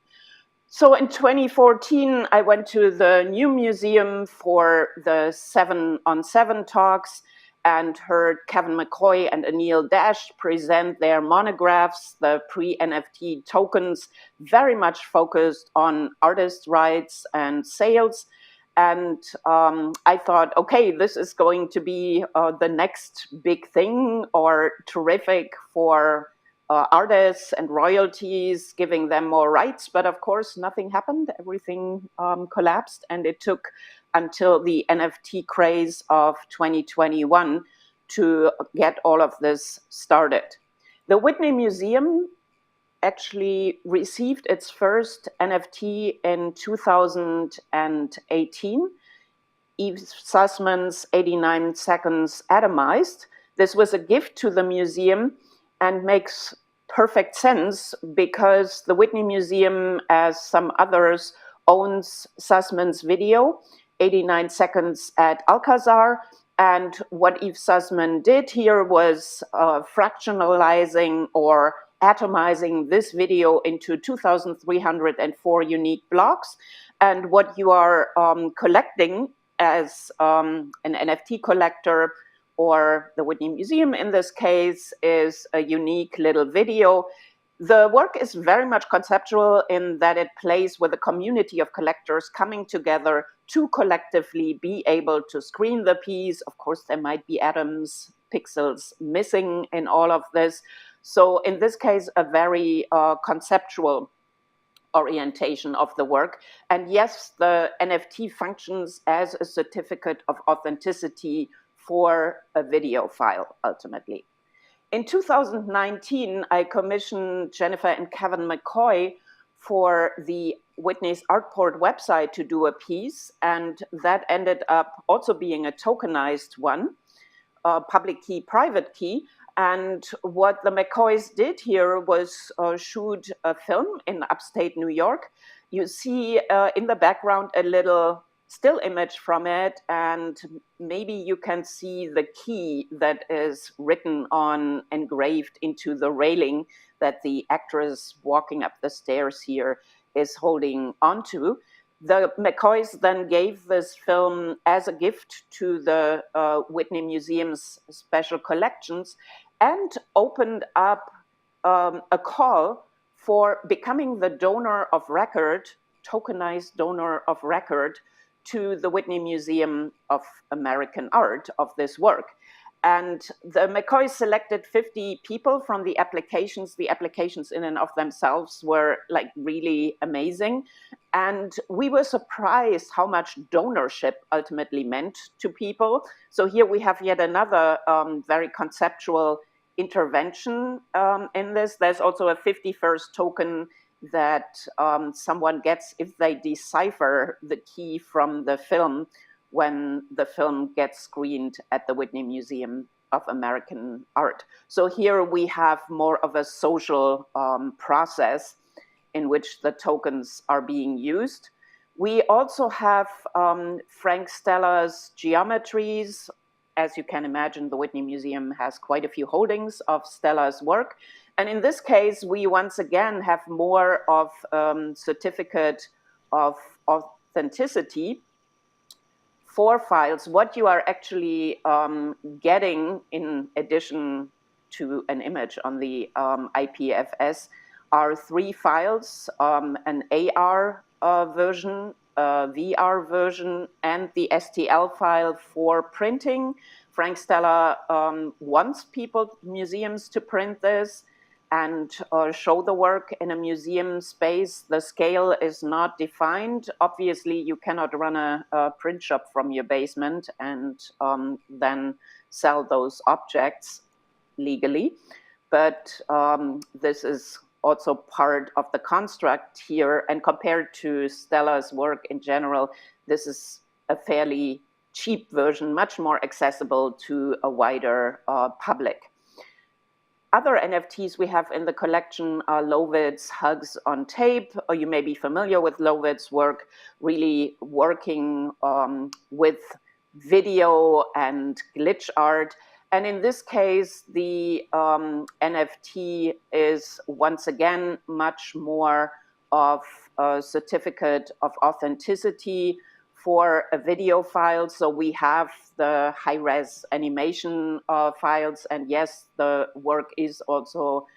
So in 2014, I went to the New Museum for the 7-on-7 talks and heard Kevin McCoy and Anil Dash present their monographs, the pre-NFT tokens, very much focused on artist rights and sales. And I thought, okay, this is going to be the next big thing, or terrific for artists and royalties, giving them more rights. But of course, nothing happened. Everything collapsed. And it took until the NFT craze of 2021 to get all of this started. The Whitney Museum actually received its first NFT in 2018, Yves Sussman's 89 Seconds Atomized. This was a gift to the museum and makes perfect sense because the Whitney Museum, as some others, owns Sussman's video, 89 Seconds at Alcazar. And what Yves Sussman did here was fractionalizing or atomizing this video into 2,304 unique blocks. And what you are collecting as an NFT collector, or the Whitney Museum in this case, is a unique little video. The work is very much conceptual in that it plays with a community of collectors coming together to collectively be able to screen the piece. Of course, there might be atoms, pixels missing in all of this. So in this case, a very conceptual orientation of the work. And yes, the NFT functions as a certificate of authenticity for a video file, ultimately. In 2019, I commissioned Jennifer and Kevin McCoy for the Whitney's Artport website to do a piece, and that ended up also being a tokenized one, public key, private key. And what the McCoys did here was shoot a film in upstate New York. You see in the background a little still image from it, and maybe you can see the key that is written on, engraved into the railing that the actress walking up the stairs here is holding onto. The McCoys then gave this film as a gift to the Whitney Museum's special collections and opened up a call for becoming the donor of record, tokenized donor of record, to the Whitney Museum of American Art of this work. And the McCoys selected 50 people from the applications. The applications in and of themselves were like really amazing. And we were surprised how much donorship ultimately meant to people. So here we have yet another very conceptual intervention in this. There's also a 51st token that someone gets if they decipher the key from the film when the film gets screened at the Whitney Museum of American Art. So here we have more of a social process in which the tokens are being used. We also have Frank Stella's geometries. As you can imagine, the Whitney Museum has quite a few holdings of Stella's work. And in this case, we once again have more of certificate of authenticity for files. What you are actually getting in addition to an image on the IPFS are 3 files, an AR version, a VR version, and the STL file for printing. Frank Stella wants museums to print this and show the work in a museum space. The scale is not defined. Obviously, you cannot run a print shop from your basement and then sell those objects legally. But this is also part of the construct here. And compared to Stella's work in general, this is a fairly cheap version, much more accessible to a wider public. Other NFTs we have in the collection are Lovid's Hugs on Tape, or you may be familiar with Lovid's work, really working with video and glitch art. And in this case, the NFT is once again much more of a certificate of authenticity for a video file. So we have the high-res animation files, and yes, the work is also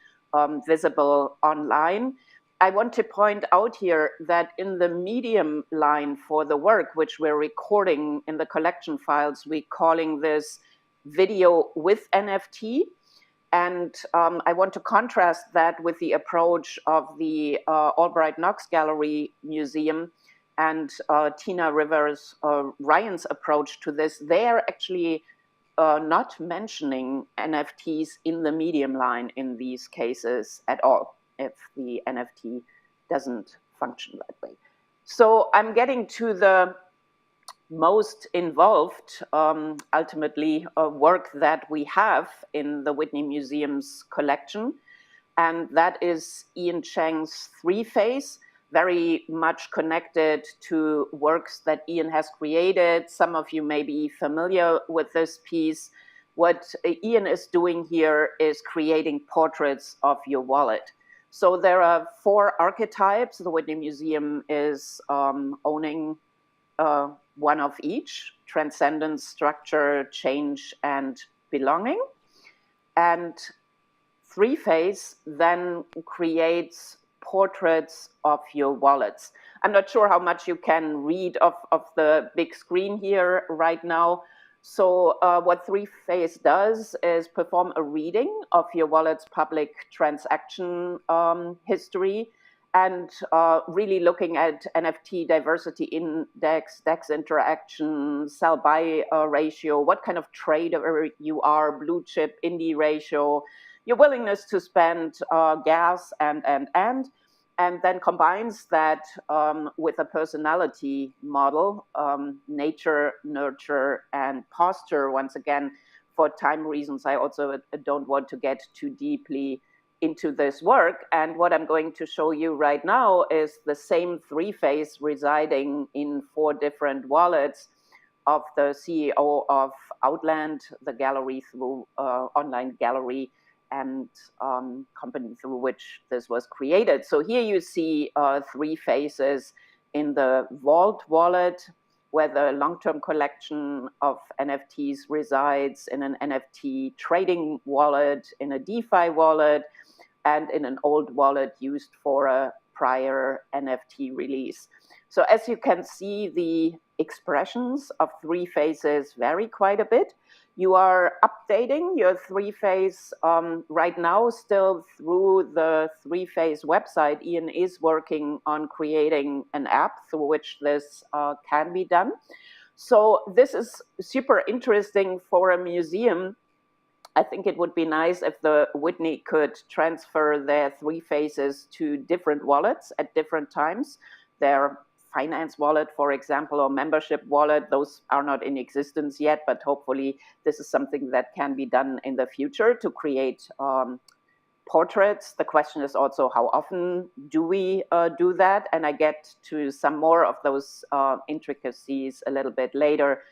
visible online. I want to point out here that in the medium line for the work, which we're recording in the collection files, we're calling this video with NFT. And I want to contrast that with the approach of the Albright Knox Gallery Museum and Tina Rivers Ryan's approach to this. They're actually not mentioning NFTs in the medium line in these cases at all, if the NFT doesn't function that way. So I'm getting to the most involved, ultimately, work that we have in the Whitney Museum's collection, and that is Ian Cheng's three-phase, very much connected to works that Ian has created. Some of you may be familiar with this piece. What Ian is doing here is creating portraits of your wallet. So there are 4 archetypes. The Whitney Museum is owning one of each: transcendence, structure, change, and belonging. And three-phase then creates portraits of your wallets. I'm not sure how much you can read of the big screen here right now. So what three-phase does is perform a reading of your wallet's public transaction history, and really looking at NFT diversity index, DEX interaction, sell-buy ratio, what kind of trader you are, blue chip, indie ratio, your willingness to spend gas, and then combines that with a personality model, nature, nurture, and posture. Once again, for time reasons, I also don't want to get too deeply into this work. And what I'm going to show you right now is the same three-phase residing in 4 different wallets of the CEO of Outland, the gallery through online gallery, and company through which this was created. So here you see 3 phases in the Vault wallet, where the long-term collection of NFTs resides, in an NFT trading wallet, in a DeFi wallet, and in an old wallet used for a prior NFT release. So as you can see, the expressions of 3 phases vary quite a bit. You are updating your 3-phase right now still through the 3-phase website. Ian is working on creating an app through which this can be done. So this is super interesting for a museum. I think it would be nice if the Whitney could transfer their 3 phases to different wallets at different times. Their finance wallet, for example, or membership wallet, those are not in existence yet, but hopefully this is something that can be done in the future to create portraits. The question is also, how often do we do that? And I get to some more of those intricacies a little bit later.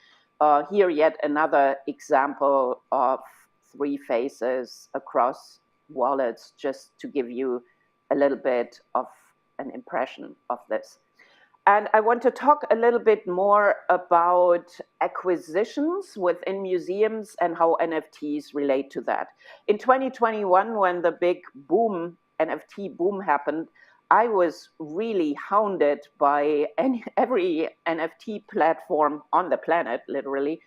Here, yet another example of 3 phases across wallets, just to give you a little bit of an impression of this. And I want to talk a little bit more about acquisitions within museums and how NFTs relate to that. In 2021, when the big boom, NFT boom happened, I was really hounded by every NFT platform on the planet, literally,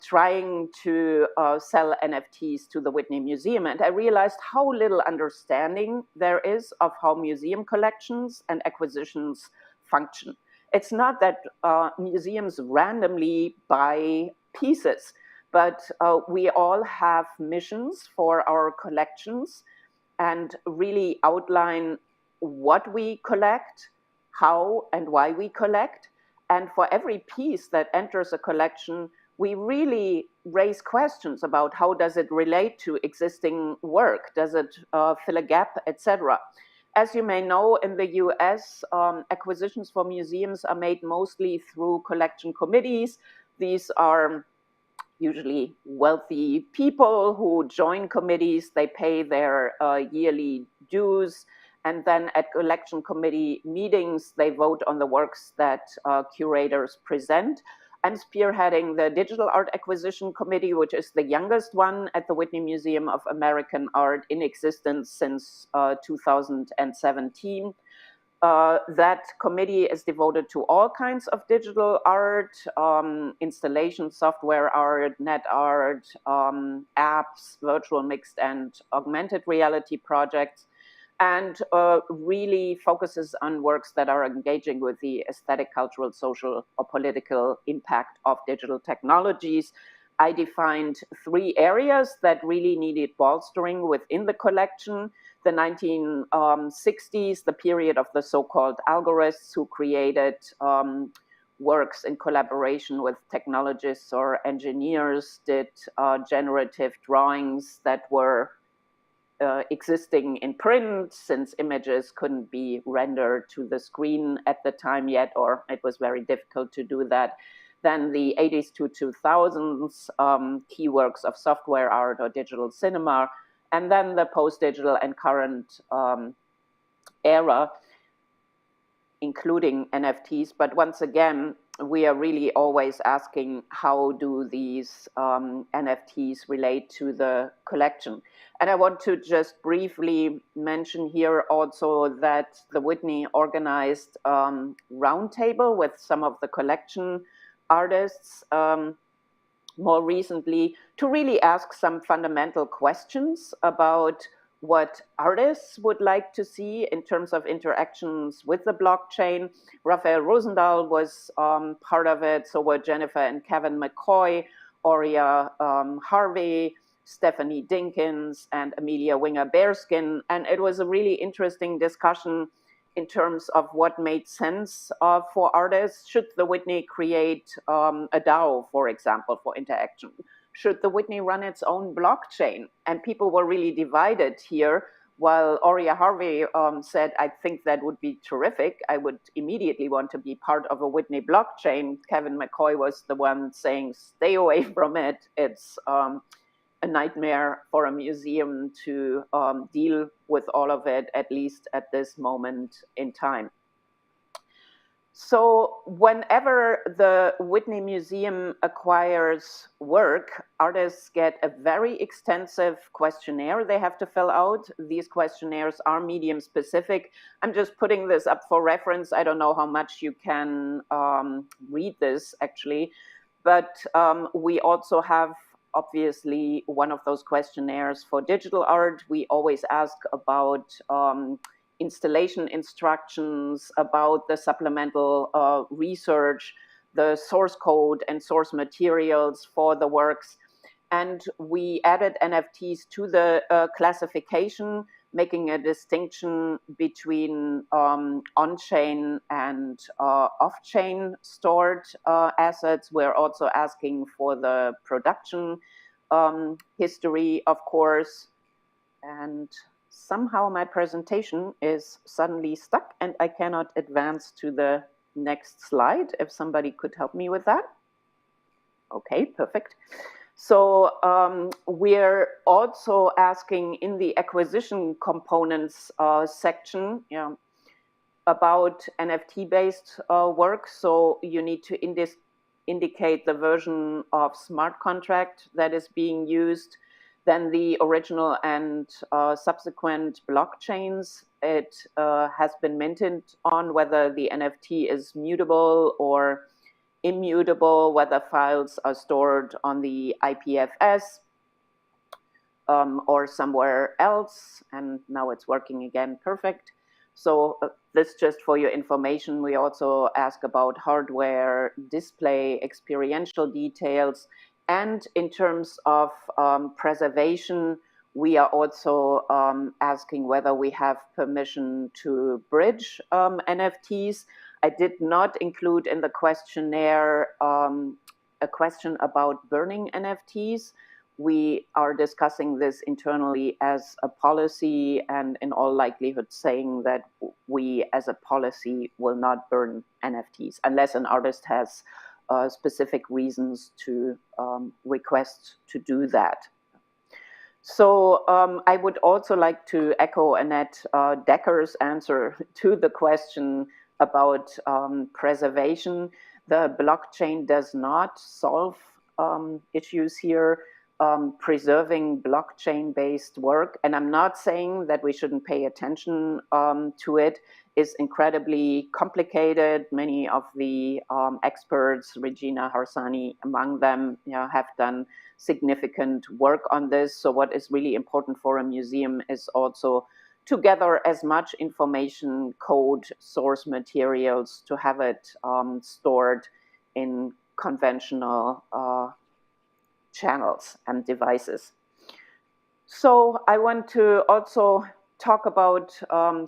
trying to sell NFTs to the Whitney Museum. And I realized how little understanding there is of how museum collections and acquisitions function. It's not that museums randomly buy pieces, but we all have missions for our collections and really outline what we collect, how and why we collect, And for every piece that enters a collection, we really raise questions about how does it relate to existing work? Does it fill a gap, etc.? As you may know, in the US, acquisitions for museums are made mostly through collection committees. These are usually wealthy people who join committees. They pay their yearly dues. And then at collection committee meetings, they vote on the works that curators present. I'm spearheading the Digital Art Acquisition Committee, which is the youngest one at the Whitney Museum of American Art, in existence since 2017. That committee is devoted to all kinds of digital art, installation, software art, net art, apps, virtual, mixed, and augmented reality projects, and really focuses on works that are engaging with the aesthetic, cultural, social, or political impact of digital technologies. I defined 3 areas that really needed bolstering within the collection. The 1960s, the period of the so-called algorists who created works in collaboration with technologists or engineers, did generative drawings that were existing in print, since images couldn't be rendered to the screen at the time yet, or it was very difficult to do that. Then the 80s to 2000s, key works of software art or digital cinema, and then the post-digital and current era, including NFTs. But once again, we are really always asking, how do these NFTs relate to the collection? And I want to just briefly mention here also that the Whitney organized roundtable with some of the collection artists more recently to really ask some fundamental questions about what artists would like to see in terms of interactions with the blockchain. Rafaël Rozendaal was part of it, so were Jennifer and Kevin McCoy, Aurea Harvey, Stephanie Dinkins, and Amelia Winger-Bearskin. And it was a really interesting discussion in terms of what made sense for artists. Should the Whitney create a DAO, for example, for interaction? Should the Whitney run its own blockchain? And people were really divided here. While Aurea Harvey said, I think that would be terrific, I would immediately want to be part of a Whitney blockchain, Kevin McCoy was the one saying, stay away from it. It's a nightmare for a museum to deal with all of it, at least at this moment in time. So whenever the Whitney Museum acquires work, artists get a very extensive questionnaire they have to fill out. These questionnaires are medium specific. I'm just putting this up for reference. I don't know how much you can read this actually, but we also have obviously one of those questionnaires for digital art. We always ask about installation instructions, about the supplemental research, the source code and source materials for the works. And we added NFTs to the classification, making a distinction between on-chain and off-chain stored assets. We're also asking for the production history, of course. And somehow my presentation is suddenly stuck and I cannot advance to the next slide. If somebody could help me with that. Okay, perfect. So we're also asking in the acquisition components section about NFT-based work. So you need to indicate the version of smart contract that is being used, then the original and subsequent blockchains it has been minted on, whether the NFT is mutable or immutable, whether files are stored on the IPFS or somewhere else, and now it's working again, perfect. So this just for your information. We also ask about hardware, display, experiential details, and in terms of preservation, we are also asking whether we have permission to bridge NFTs. I did not include in the questionnaire a question about burning NFTs. We are discussing this internally as a policy, and in all likelihood saying that we as a policy will not burn NFTs unless an artist has specific reasons to request to do that. So I would also like to echo Annette Decker's answer to the question about preservation. The blockchain does not solve issues here. Preserving blockchain-based work, and I'm not saying that we shouldn't pay attention to it, is incredibly complicated. Many of the experts, Regina Harsani among them, have done significant work on this. So what is really important for a museum is also to gather as much information, code, source materials, to have it stored in conventional channels and devices. So I want to also talk about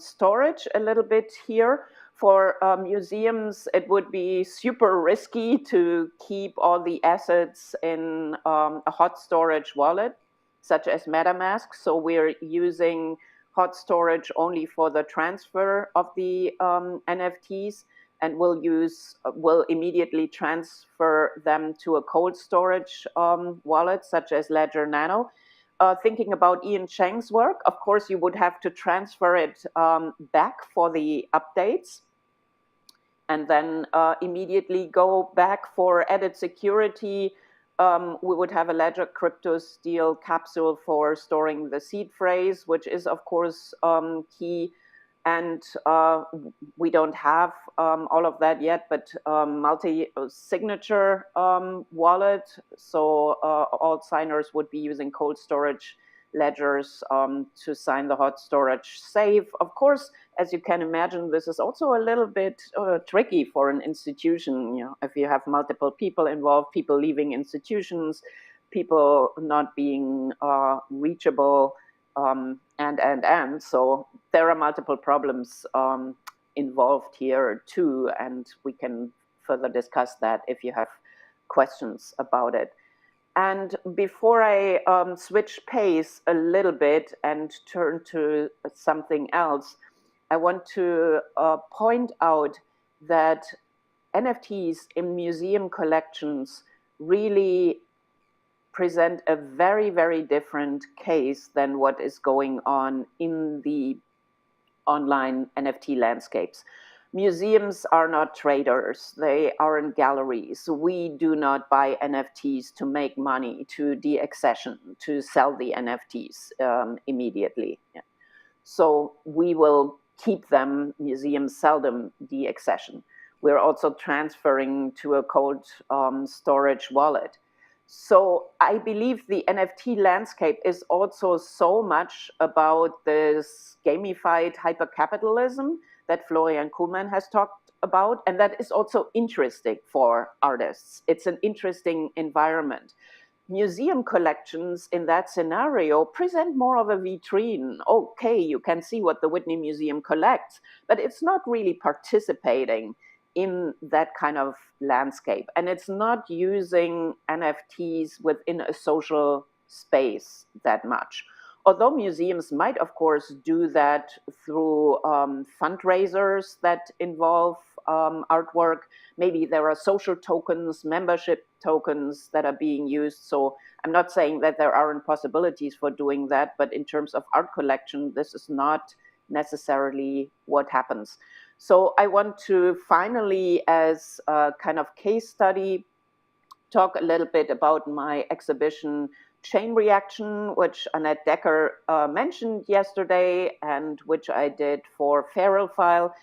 storage a little bit here. For museums, it would be super risky to keep all the assets in a hot storage wallet, such as MetaMask. So we're using hot storage only for the transfer of the NFTs, and will immediately transfer them to a cold storage wallet, such as Ledger Nano. Thinking about Ian Cheng's work, of course, you would have to transfer it back for the updates, and then immediately go back for added security. We would have a Ledger Crypto Steel capsule for storing the seed phrase, which is, of course, key. And we don't have all of that yet, but multi-signature wallet. So all signers would be using cold storage ledgers to sign the hot storage safe. Of course, as you can imagine, this is also a little bit tricky for an institution. If you have multiple people involved, people leaving institutions, people not being reachable, and. So there are multiple problems involved here too, and we can further discuss that if you have questions about it. And before I switch pace a little bit and turn to something else, I want to point out that NFTs in museum collections really present a very, very different case than what is going on in the online NFT landscapes. Museums are not traders, they aren't galleries. We do not buy NFTs to make money, to deaccession, to sell the NFTs immediately. Yeah. So we will keep them, museums seldom deaccession. We're also transferring to a cold storage wallet. So I believe the NFT landscape is also so much about this gamified hypercapitalism that Florian Kuhlmann has talked about, and that is also interesting for artists. It's an interesting environment. Museum collections in that scenario present more of a vitrine. Okay, you can see what the Whitney Museum collects, but it's not really participating in that kind of landscape. And it's not using NFTs within a social space that much. Although museums might, of course, do that through fundraisers that involve artwork. Maybe there are social tokens, membership tokens that are being used. So I'm not saying that there aren't possibilities for doing that, but in terms of art collection, this is not necessarily what happens. So I want to finally, as a kind of case study, talk a little bit about my exhibition Chain Reaction, which Annette Decker mentioned yesterday and which I did for Feral File.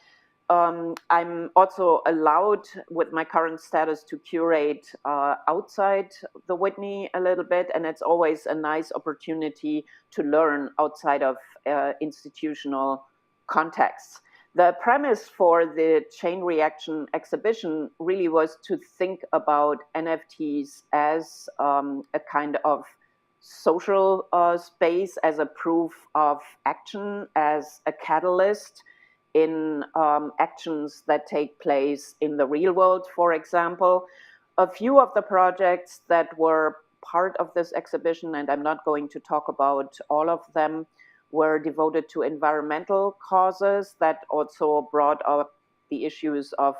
I'm also allowed with my current status to curate outside the Whitney a little bit, and it's always a nice opportunity to learn outside of institutional contexts. The premise for the Chain Reaction exhibition really was to think about NFTs as a kind of social space, as a proof of action, as a catalyst in actions that take place in the real world, for example. A few of the projects that were part of this exhibition, and I'm not going to talk about all of them, were devoted to environmental causes that also brought up the issues of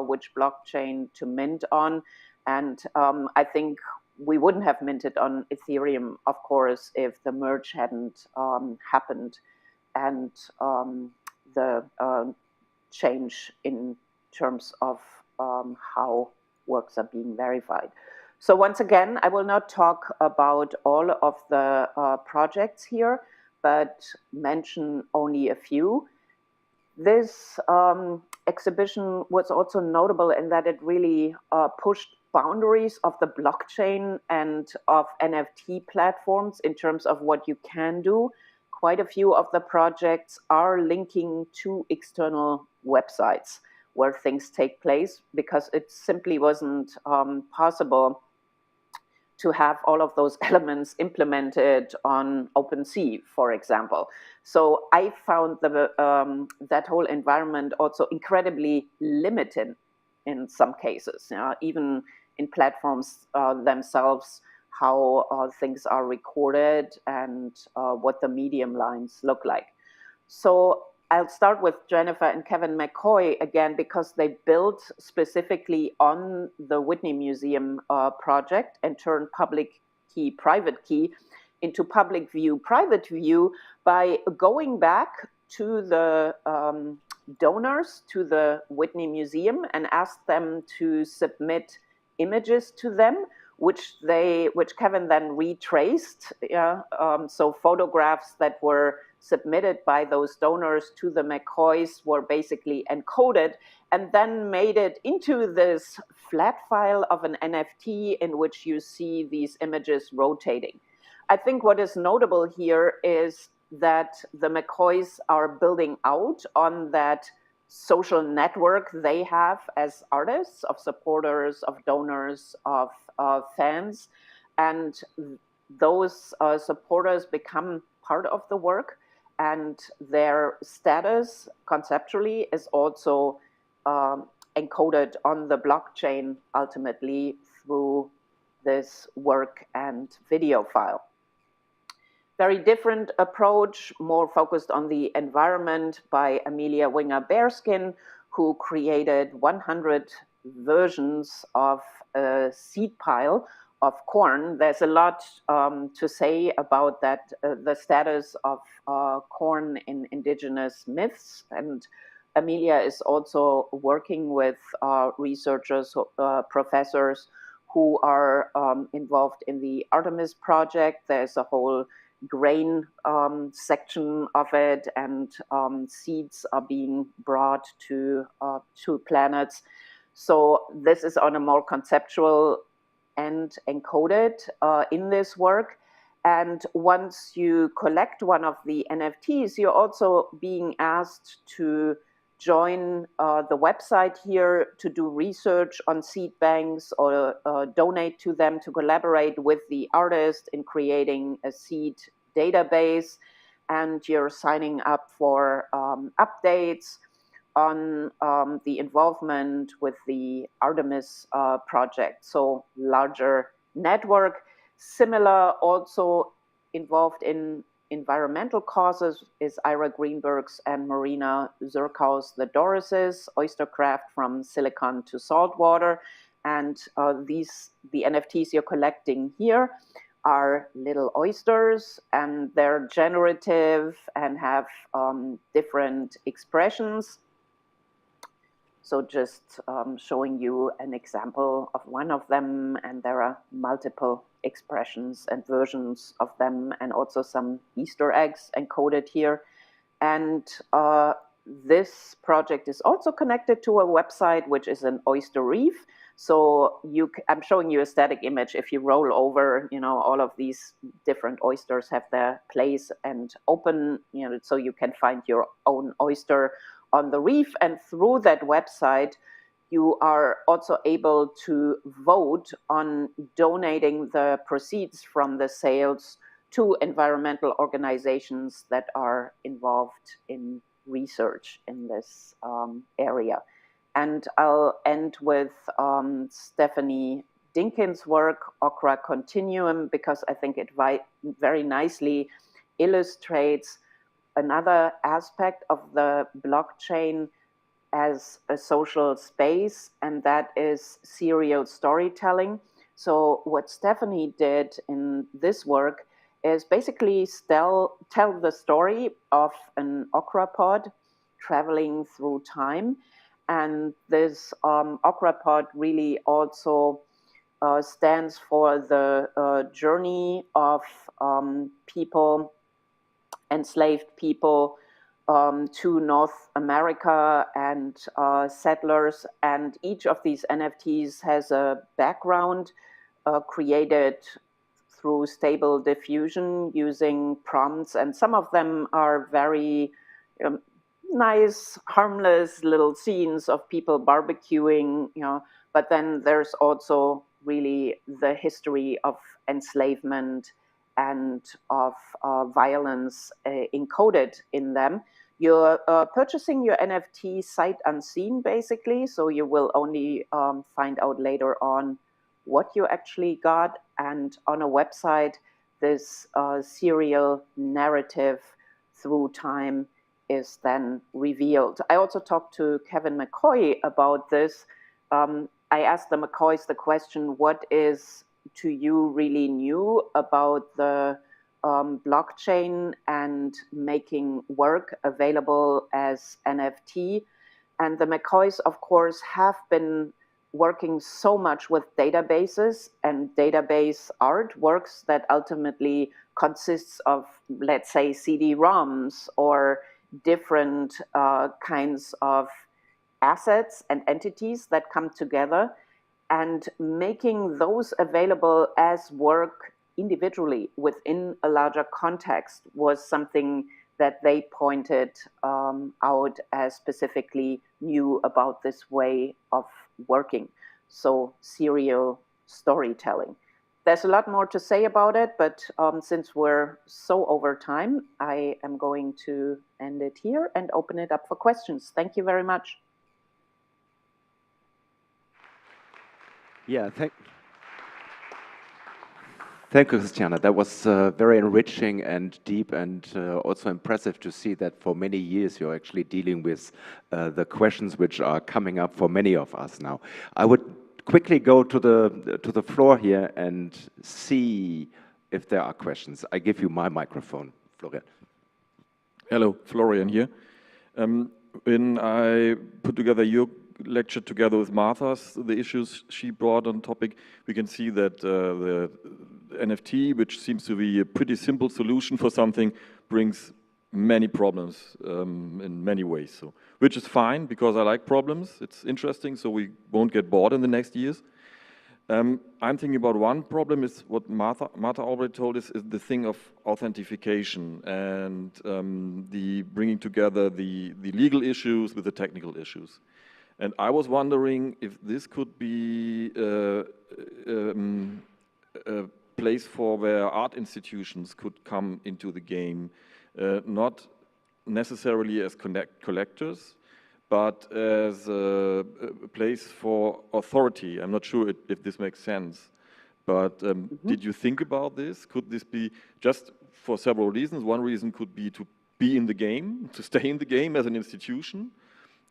which blockchain to mint on. And I think we wouldn't have minted on Ethereum, of course, if the merge hadn't happened and the change in terms of how works are being verified. So once again, I will not talk about all of the projects here, but mention only a few. This exhibition was also notable in that it really pushed boundaries of the blockchain and of NFT platforms in terms of what you can do. Quite a few of the projects are linking to external websites where things take place, because it simply wasn't possible to have all of those elements implemented on OpenSea, for example. So I found that whole environment also incredibly limited in some cases, even in platforms themselves, how things are recorded and what the medium lines look like. So I'll start with Jennifer and Kevin McCoy again, because they built specifically on the Whitney Museum project and turned public key, private key into public view, private view by going back to the donors to the Whitney Museum and asked them to submit images to them, which Kevin then retraced. So photographs that were submitted by those donors to the McCoys were basically encoded and then made it into this flat file of an NFT in which you see these images rotating. I think what is notable here is that the McCoys are building out on that social network they have as artists, of supporters, of donors, of fans, and those supporters become part of the work, and their status conceptually is also encoded on the blockchain ultimately through this work and video file. Very different approach, more focused on the environment, by Amelia Winger-Bearskin, who created 100 versions of a seed pile of corn. There's a lot to say about that, the status of corn in indigenous myths. And Amelia is also working with researchers, professors who are involved in the Artemis project. There's a whole grain section of it, and seeds are being brought to planets. So this is on a more conceptual and encoded in this work. And once you collect one of the NFTs, you're also being asked to join the website here to do research on seed banks, or donate to them to collaborate with the artist in creating a seed database. And you're signing up for updates on the involvement with the Artemis project. So larger network, similar, also involved in environmental causes is Ira Greenberg's and Marina Zurkau's The Dorises, oystercraft from silicon to saltwater. And the NFTs you're collecting here are little oysters, and they're generative and have different expressions. So just showing you an example of one of them, and there are multiple expressions and versions of them, and also some Easter eggs encoded here. And this project is also connected to a website, which is an oyster reef. So I'm showing you a static image. If you roll over, all of these different oysters have their place and open, so you can find your own oyster on the reef. And through that website, you are also able to vote on donating the proceeds from the sales to environmental organizations that are involved in research in this area. And I'll end with Stephanie Dinkin's work, Okra Continuum, because I think it very nicely illustrates another aspect of the blockchain as a social space, and that is serial storytelling. So what Stephanie did in this work is basically tell the story of an okra pod traveling through time. And this okra pod really also stands for the journey of people, enslaved people, to North America and settlers. And each of these NFTs has a background created through stable diffusion using prompts. And some of them are very nice, harmless little scenes of people barbecuing, but then there's also really the history of enslavement and of violence encoded in them. You're purchasing your NFT sight unseen, basically, so you will only find out later on what you actually got. And on a website, this serial narrative through time is then revealed. I also talked to Kevin McCoy about this. I asked the McCoys the question, what is to you really new about the blockchain and making work available as NFT? And the McCoys, of course, have been working so much with databases and database artworks that ultimately consists of, let's say, CD-ROMs or different kinds of assets and entities that come together, and making those available as work individually within a larger context was something that they pointed out as specifically new about this way of working. So serial storytelling. There's a lot more to say about it, but since we're so over time, I am going to end it here and open it up for questions. Thank you very much. Yeah, thank you, Christiane. That was very enriching and deep, and also impressive to see that for many years you're actually dealing with the questions which are coming up for many of us now. I would quickly go to the floor here and see if there are questions. I give you my microphone, Florian. Hello, Florian here. When I put together your lecture together with Martha's, the issues she brought on topic, we can see that the NFT, which seems to be a pretty simple solution for something, brings many problems in many ways. So, which is fine, because I like problems. It's interesting, so we won't get bored in the next years. I'm thinking about one problem is what Martha already told us, is the thing of authentication and the bringing together the legal issues with the technical issues. And I was wondering if this could be a place for where art institutions could come into the game, not necessarily as collectors, but as a place for authority. I'm not sure if this makes sense, but did you think about this? Could this be just for several reasons? One reason could be to be in the game, to stay in the game as an institution.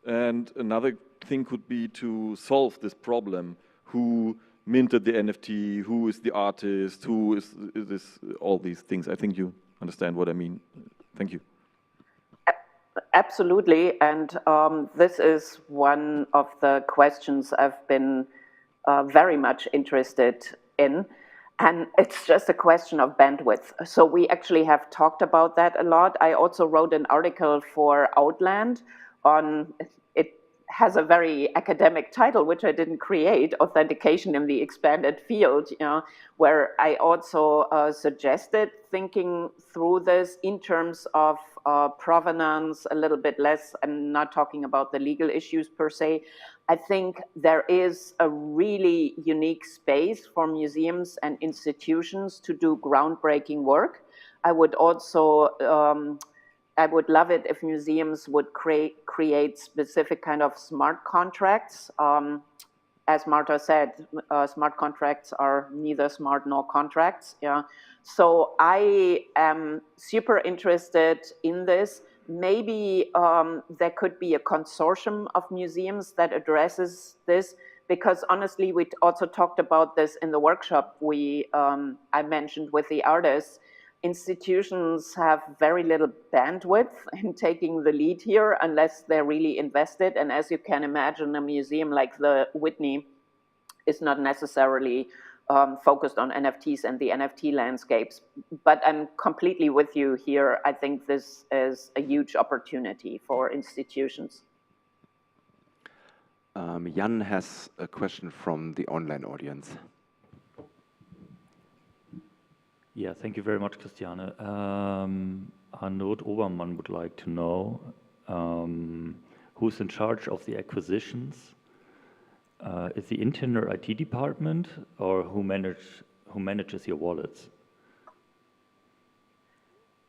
And another thing could be to solve this problem. Who minted the NFT? Who is the artist? Who is this? All these things. I think you understand what I mean. Thank you. Absolutely. And this is one of the questions I've been very much interested in. And it's just a question of bandwidth. So we actually have talked about that a lot. I also wrote an article for Outland on, it has a very academic title, which I didn't create, Authentication in the Expanded Field, where I also suggested thinking through this in terms of provenance a little bit less. I'm not talking about the legal issues per se. I think there is a really unique space for museums and institutions to do groundbreaking work. I would also I would love it if museums would create specific kind of smart contracts. As Marta said, smart contracts are neither smart nor contracts. Yeah. So I am super interested in this. Maybe there could be a consortium of museums that addresses this, because honestly, we also talked about this in the workshop I mentioned with the artists. Institutions have very little bandwidth in taking the lead here unless they're really invested. And as you can imagine, a museum like the Whitney is not necessarily focused on NFTs and the NFT landscapes. But I'm completely with you here. I think this is a huge opportunity for institutions. Jan has a question from the online audience. Yeah, thank you very much, Christiane. Arnaud Obermann would like to know who's in charge of the acquisitions. Is the internal IT department, or who manages your wallets?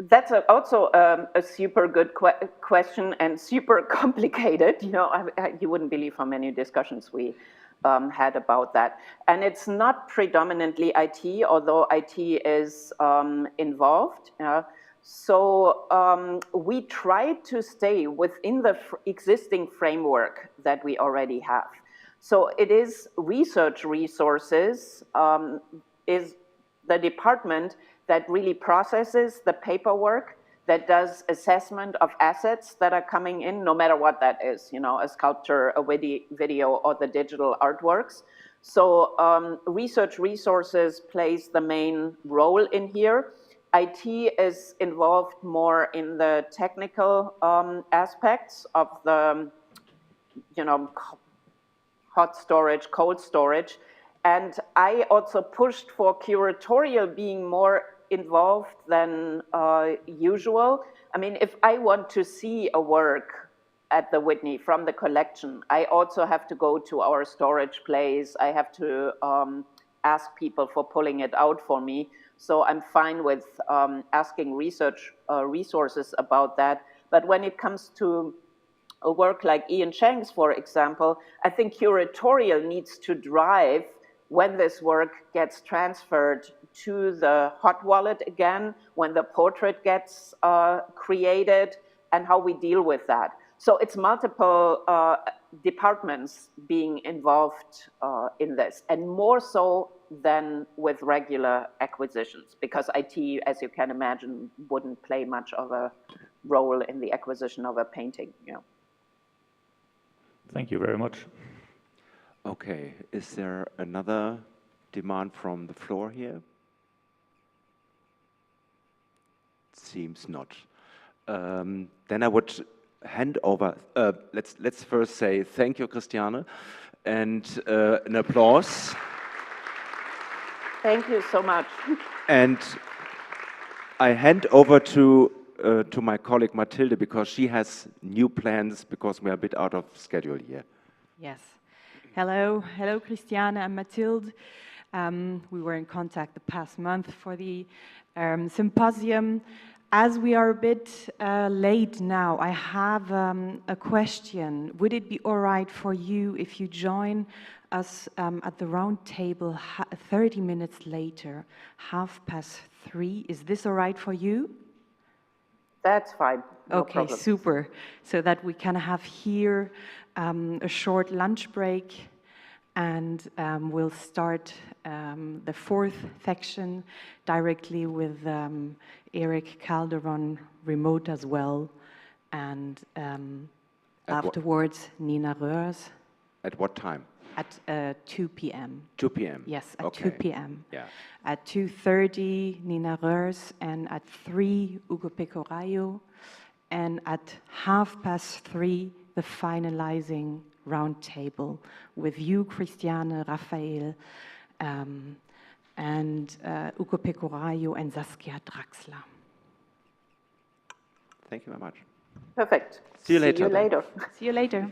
That's also a super good question and super complicated. You know, you wouldn't believe how many discussions we had about that. And it's not predominantly IT, although IT is involved. So we try to stay within the existing framework that we already have. So it is research resources, is the department that really processes the paperwork, that does assessment of assets that are coming in, no matter what that is, you know, a sculpture, a video, or the digital artworks. So research resources plays the main role in here. IT is involved more in the technical aspects of the, you know, hot storage, cold storage. And I also pushed for curatorial being more involved than usual. I mean, if I want to see a work at the Whitney from the collection, I also have to go to our storage place. I have to ask people for pulling it out for me. So I'm fine with asking research resources about that. But when it comes to a work like Ian Chang's, for example, I think curatorial needs to drive when this work gets transferred to the hot wallet again, when the portrait gets created, and how we deal with that. So it's multiple departments being involved in this, and more so than with regular acquisitions, because IT, as you can imagine, wouldn't play much of a role in the acquisition of a painting. You know. Thank you very much. Okay, is there another demand from the floor here? Seems not. Then I would hand over. Let's first say thank you, Christiane, and an applause. Thank you so much. And I hand over to my colleague Mathilde, because she has new plans, because we are a bit out of schedule here. Yes. Hello, Christiane and Mathilde. We were in contact the past month for the symposium. As we are a bit late now, I have a question. Would it be all right for you if you join us at the round table 30 minutes later, 3:30? Is this all right for you? That's fine. No okay, problem. Super. So that we can have here a short lunch break, and we'll start the fourth section directly with Erick Calderon, remote as well, and afterwards Nina Röhrs. At what time? At 2 p.m. 2 p.m. Yes, at okay. 2 p.m. Yeah. At 2:30, Nina Röhrs, and at 3, Ugo Pecoraio, and at 3:30, the finalizing roundtable with you, Christiane, Rafaël, and Ugo Pecoraio and Saskia Draxler. Thank you very much. Perfect. See you later. See you later.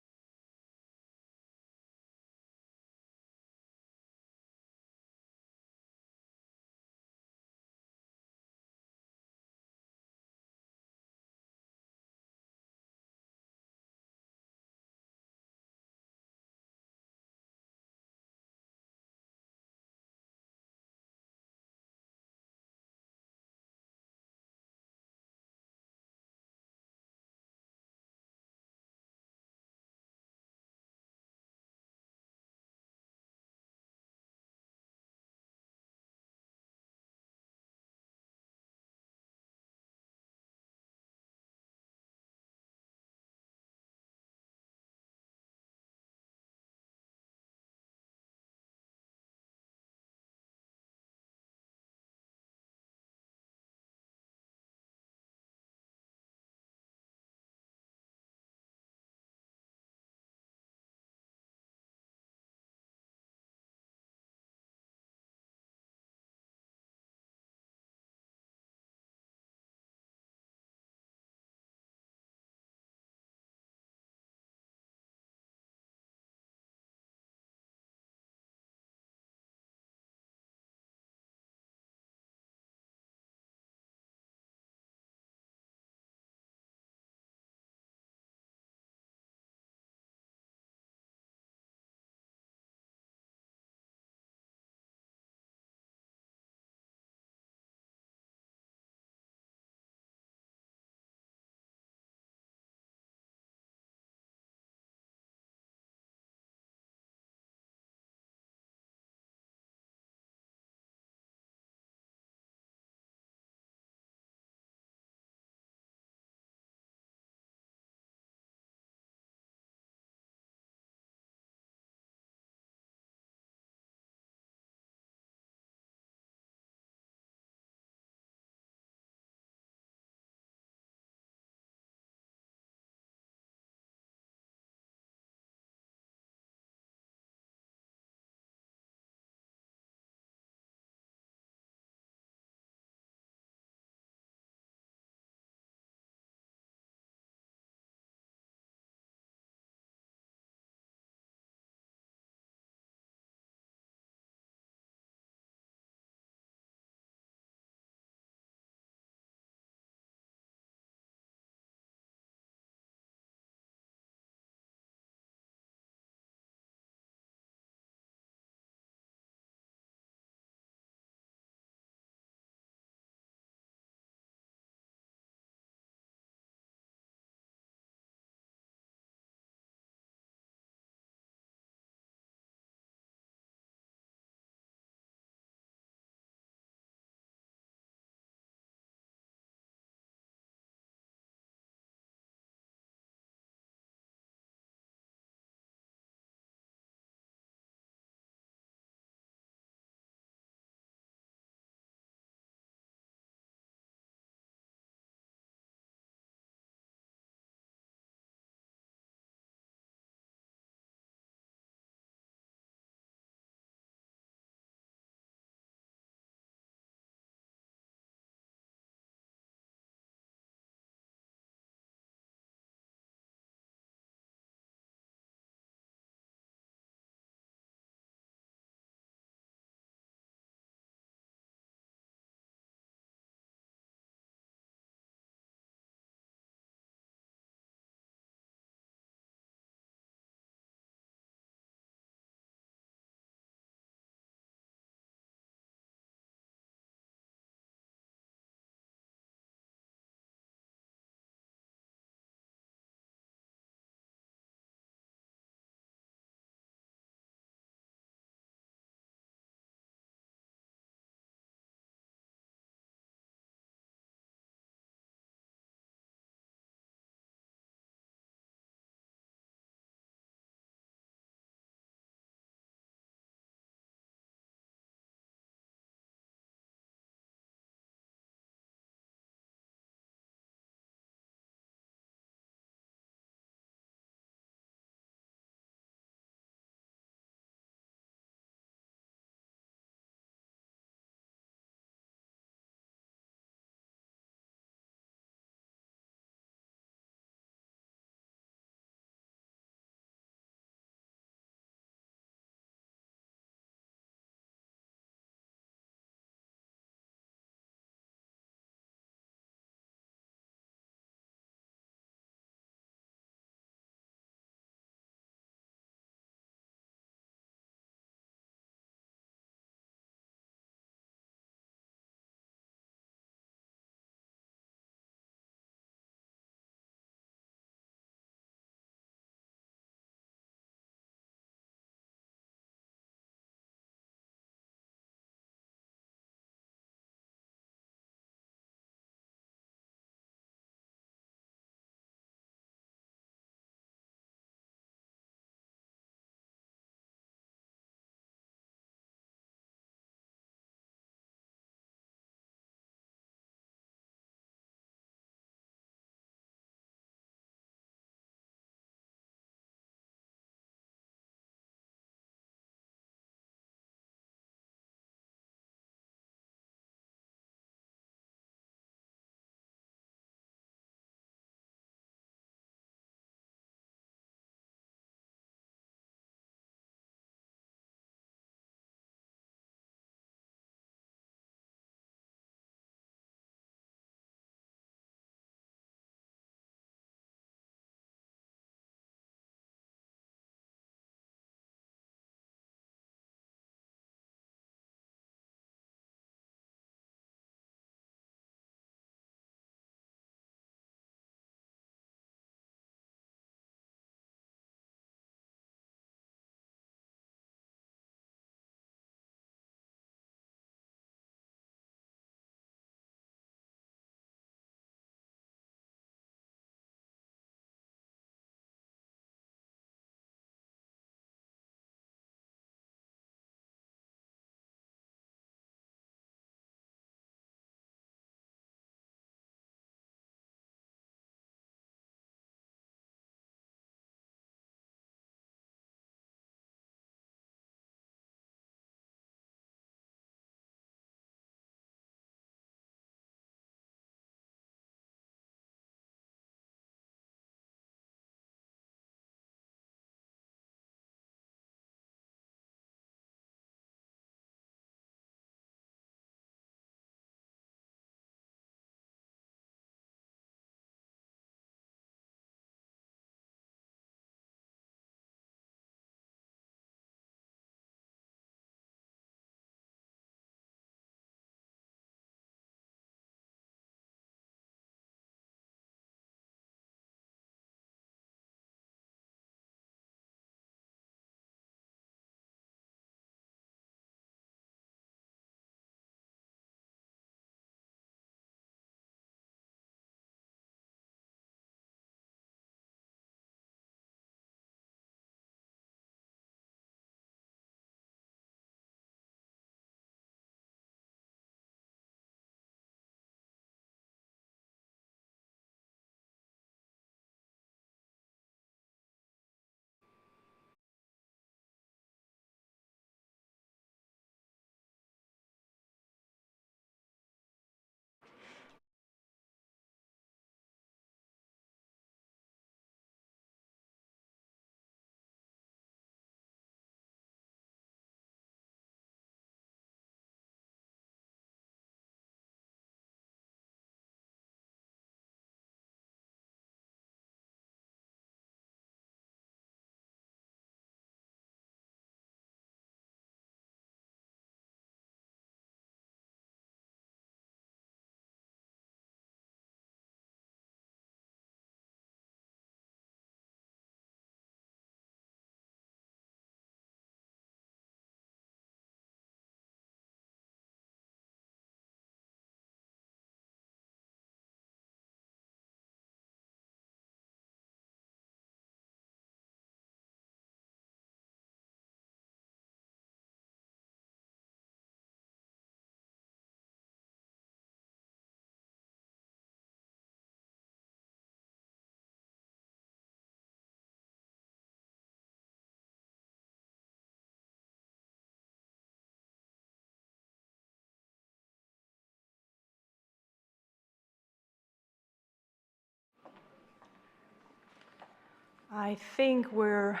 I think we're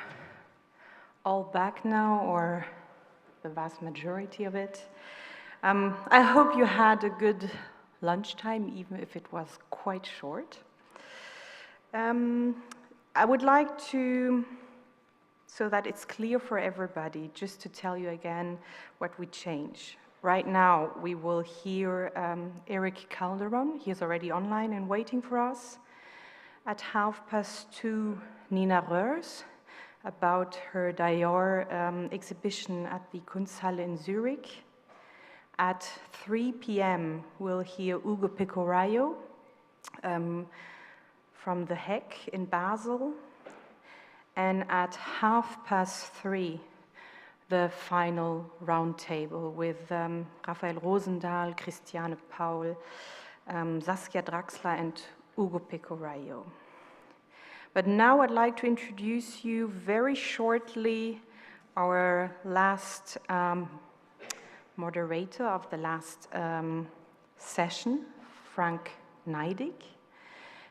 all back now, or the vast majority of it. I hope you had a good lunchtime, even if it was quite short. I would like to, so that it's clear for everybody, just to tell you again what we change. Right now, we will hear Erick Calderon. He is already online and waiting for us. At 2:30, Nina Röhrs, about her DYOR exhibition at the Kunsthalle in Zurich. At 3 p.m., we'll hear Ugo Pecoraio from the HEC in Basel. And at 3:30, the final roundtable with Rafaël Rozendaal, Christiane, Paul, Saskia, Draxler, and Ugo Pecoraio. But now I'd like to introduce you very shortly our last moderator of the last session, Frank Neidig.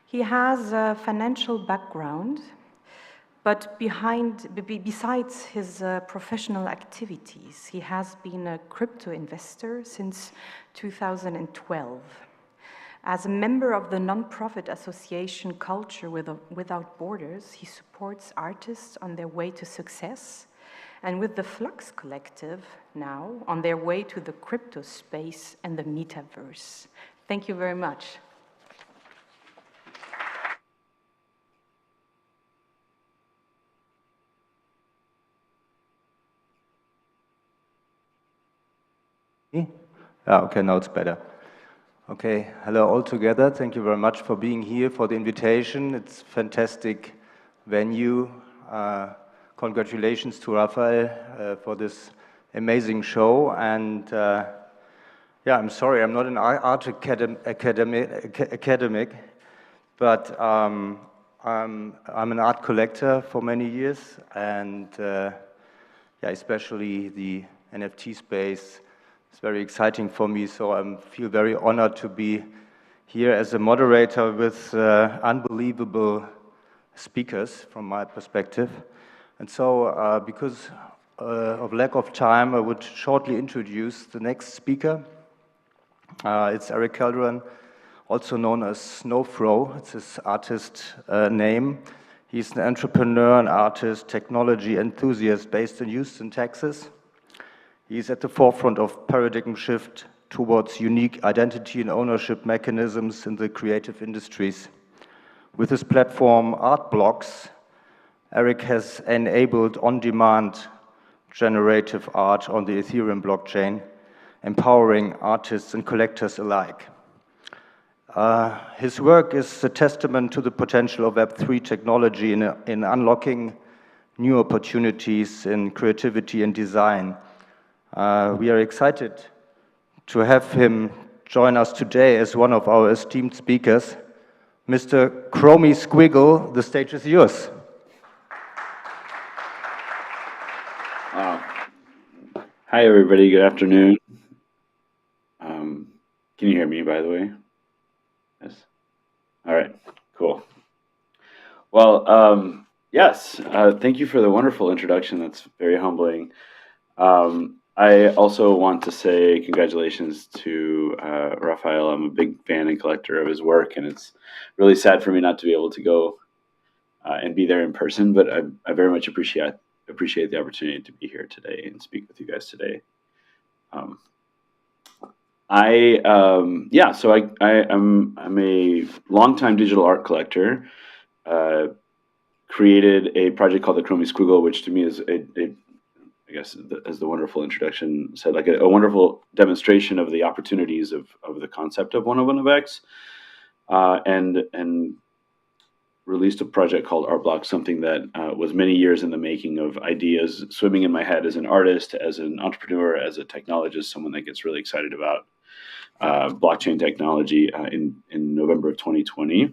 He has a financial background, but besides his professional activities, he has been a crypto investor since 2012. As a member of the non-profit association Culture Without Borders, he supports artists on their way to success, and with the Flux collective now on their way to the crypto space and the metaverse. Thank you very much. Okay, now it's better. Okay, hello all together. Thank you very much for being here, for the invitation. It's a fantastic venue. Congratulations to Rafaël for this amazing show. And yeah, I'm sorry, I'm not an art academic, but I'm an art collector for many years, and yeah, especially the NFT space. It's very exciting for me, so I feel very honored to be here as a moderator with unbelievable speakers from my perspective. And so, because of lack of time, I would shortly introduce the next speaker. It's Erick Calderon, also known as Snowfro. It's his artist name. He's an entrepreneur, an artist, technology enthusiast based in Houston, Texas. He's at the forefront of paradigm shift towards unique identity and ownership mechanisms in the creative industries. With his platform Art Blocks, Erick has enabled on-demand generative art on the Ethereum blockchain, empowering artists and collectors alike. His work is a testament to the potential of Web3 technology in unlocking new opportunities in creativity and design. We are excited to have him join us today as one of our esteemed speakers. Mr. Chromie Squiggle, the stage is yours. Hi, everybody. Good afternoon. Can you hear me, by the way? Yes. All right. Cool. Well, yes. Thank you for the wonderful introduction. That's very humbling. I also want to say congratulations to Rafaël. I'm a big fan and collector of his work, and it's really sad for me not to be able to go and be there in person, but I very much appreciate the opportunity to be here today and speak with you guys today. I'm a longtime digital art collector. Created a project called the Chromie Squiggle, which to me is I guess, as the wonderful introduction said, like a wonderful demonstration of the opportunities of the concept of 101 of X, and released a project called Art Blocks, something that was many years in the making of ideas swimming in my head as an artist, as an entrepreneur, as a technologist, someone that gets really excited about blockchain technology in November of 2020.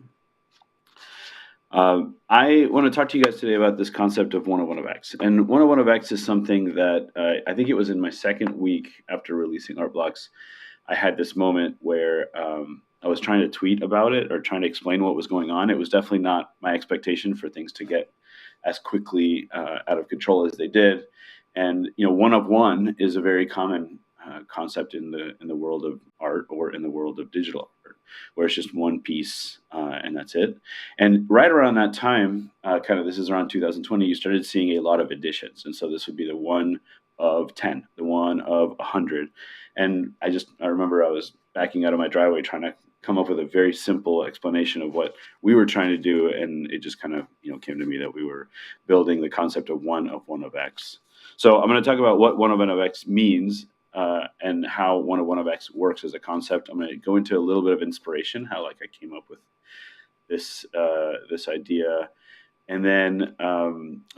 I want to talk to you guys today about this concept of 101 of X. And 101 of X is something that I think it was in my second week after releasing Art Blocks, I had this moment where I was trying to tweet about it or trying to explain what was going on. It was definitely not my expectation for things to get as quickly out of control as they did. And one of one is a very common concept in the world of art or in the world of digital art, where it's just one piece and that's it. And right around that time, this is around 2020, you started seeing a lot of editions. And so this would be the one of 10, the one of 100. And I remember I was backing out of my driveway trying to come up with a very simple explanation of what we were trying to do. And it just kind of came to me that we were building the concept of one of X. So I'm going to talk about what one of X means and how one of X works as a concept. I'm going to go into a little bit of inspiration, how I came up with this idea, and then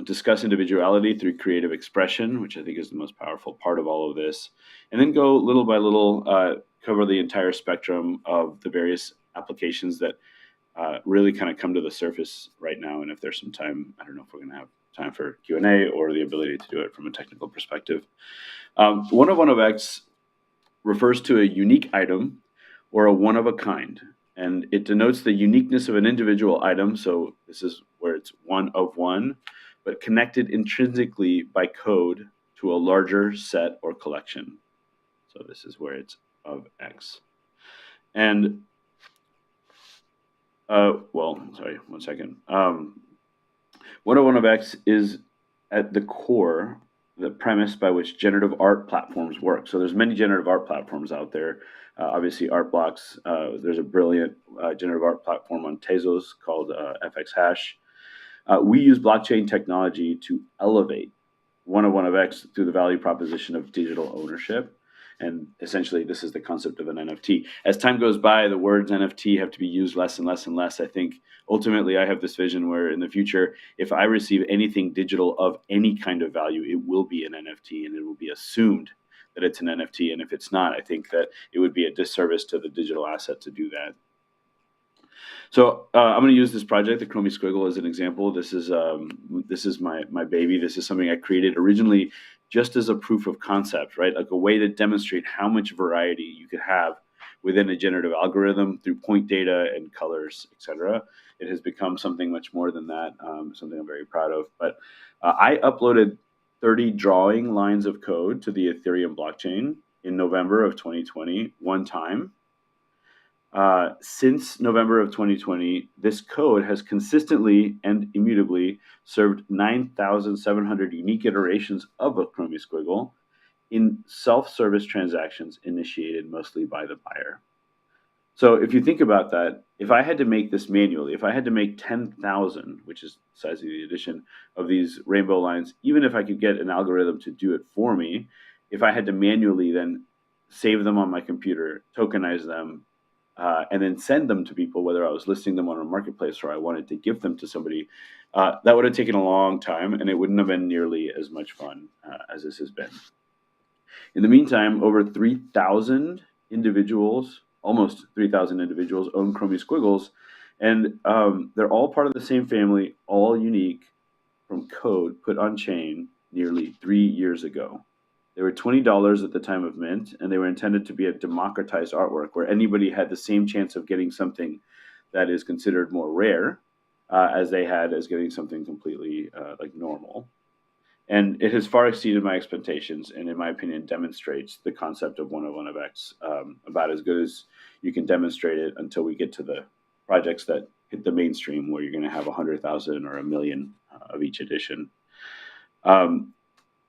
discuss individuality through creative expression, which I think is the most powerful part of all of this, and then go little by little, cover the entire spectrum of the various applications that really kind of come to the surface right now. And if there's some time, I don't know if we're going to have time for Q&A or the ability to do it from a technical perspective. One of X refers to a unique item or a one of a kind, and it denotes the uniqueness of an individual item. So this is where it's one of one, but connected intrinsically by code to a larger set or collection. So this is where it's of X. And, sorry, one second. One of X is at the core, the premise by which generative art platforms work. So there's many generative art platforms out there. Obviously, Art Blocks. There's a brilliant generative art platform on Tezos called FX Hash. We use blockchain technology to elevate one of X through the value proposition of digital ownership. And essentially, this is the concept of an NFT. As time goes by, the words NFT have to be used less and less and less. I think ultimately I have this vision where in the future, if I receive anything digital of any kind of value, it will be an NFT and it will be assumed that it's an NFT. And if it's not, I think that it would be a disservice to the digital asset to do that. So I'm going to use this project, the Chromie Squiggle, as an example. This is my baby. This is something I created originally just as a proof of concept, right? Like a way to demonstrate how much variety you could have within a generative algorithm through point data and colors, etc. It has become something much more than that, something I'm very proud of. But I uploaded 30 drawing lines of code to the Ethereum blockchain in November of 2020, one time. Since November of 2020, this code has consistently and immutably served 9,700 unique iterations of a Chromie Squiggle in self-service transactions initiated mostly by the buyer. So if you think about that, if I had to make this manually, if I had to make 10,000, which is the size of the edition of these rainbow lines, even if I could get an algorithm to do it for me, if I had to manually then save them on my computer, tokenize them, and then send them to people, whether I was listing them on a marketplace or I wanted to give them to somebody, that would have taken a long time and it wouldn't have been nearly as much fun as this has been. In the meantime, over 3,000 individuals, almost 3,000 individuals own Chromie Squiggles, and they're all part of the same family, all unique from code put on chain nearly 3 years ago. They were $20 at the time of mint, and they were intended to be a democratized artwork where anybody had the same chance of getting something that is considered more rare as they had as getting something completely normal. And it has far exceeded my expectations, and in my opinion, demonstrates the concept of one of X about as good as you can demonstrate it until we get to the projects that hit the mainstream where you're going to have 100,000 or 1 million of each edition.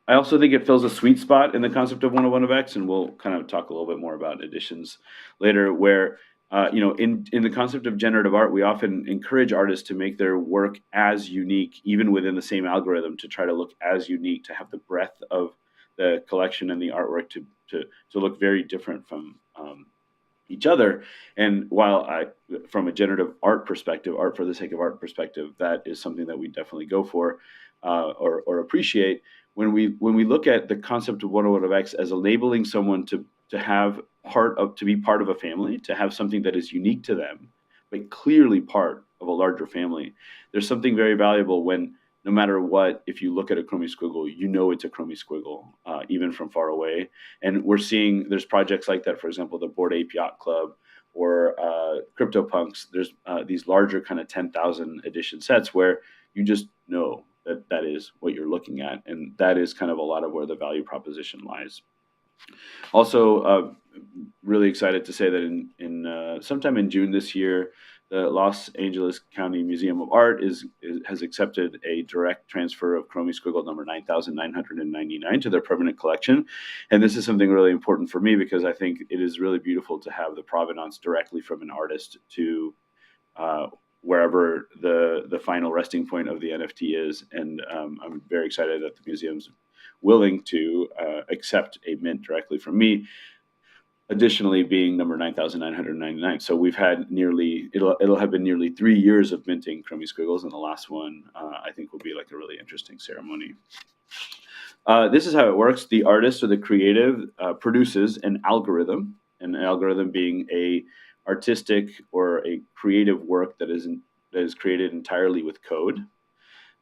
I also think it fills a sweet spot in the concept of one of X, and we'll kind of talk a little bit more about editions later, where in the concept of generative art, we often encourage artists to make their work as unique, even within the same algorithm, to try to look as unique, to have the breadth of the collection and the artwork to look very different from each other. And while from a generative art perspective, art for the sake of art perspective, that is something that we definitely go for or appreciate. When we look at the concept of one of X as enabling someone to be part of a family, to have something that is unique to them, but clearly part of a larger family, there's something very valuable when, no matter what, if you look at a Chromie Squiggle, you know it's a Chromie Squiggle, even from far away. And we're seeing there's projects like that, for example, the Bored Ape Yacht Club or CryptoPunks. There's these larger kind of 10,000 edition sets where you just know that is what you're looking at. And that is kind of a lot of where the value proposition lies. Also, really excited to say that in sometime in June this year, the Los Angeles County Museum of Art has accepted a direct transfer of Chromie Squiggle number 9,999 to their permanent collection. And this is something really important for me because I think it is really beautiful to have the provenance directly from an artist to wherever the final resting point of the NFT is. And I'm very excited that the museum's willing to accept a mint directly from me. Additionally, being number 9,999. So we've had it'll have been nearly 3 years of minting Chromie Squiggles, and the last one I think will be like a really interesting ceremony. This is how it works. The artist or the creative produces an algorithm being a artistic or a creative work that is created entirely with code.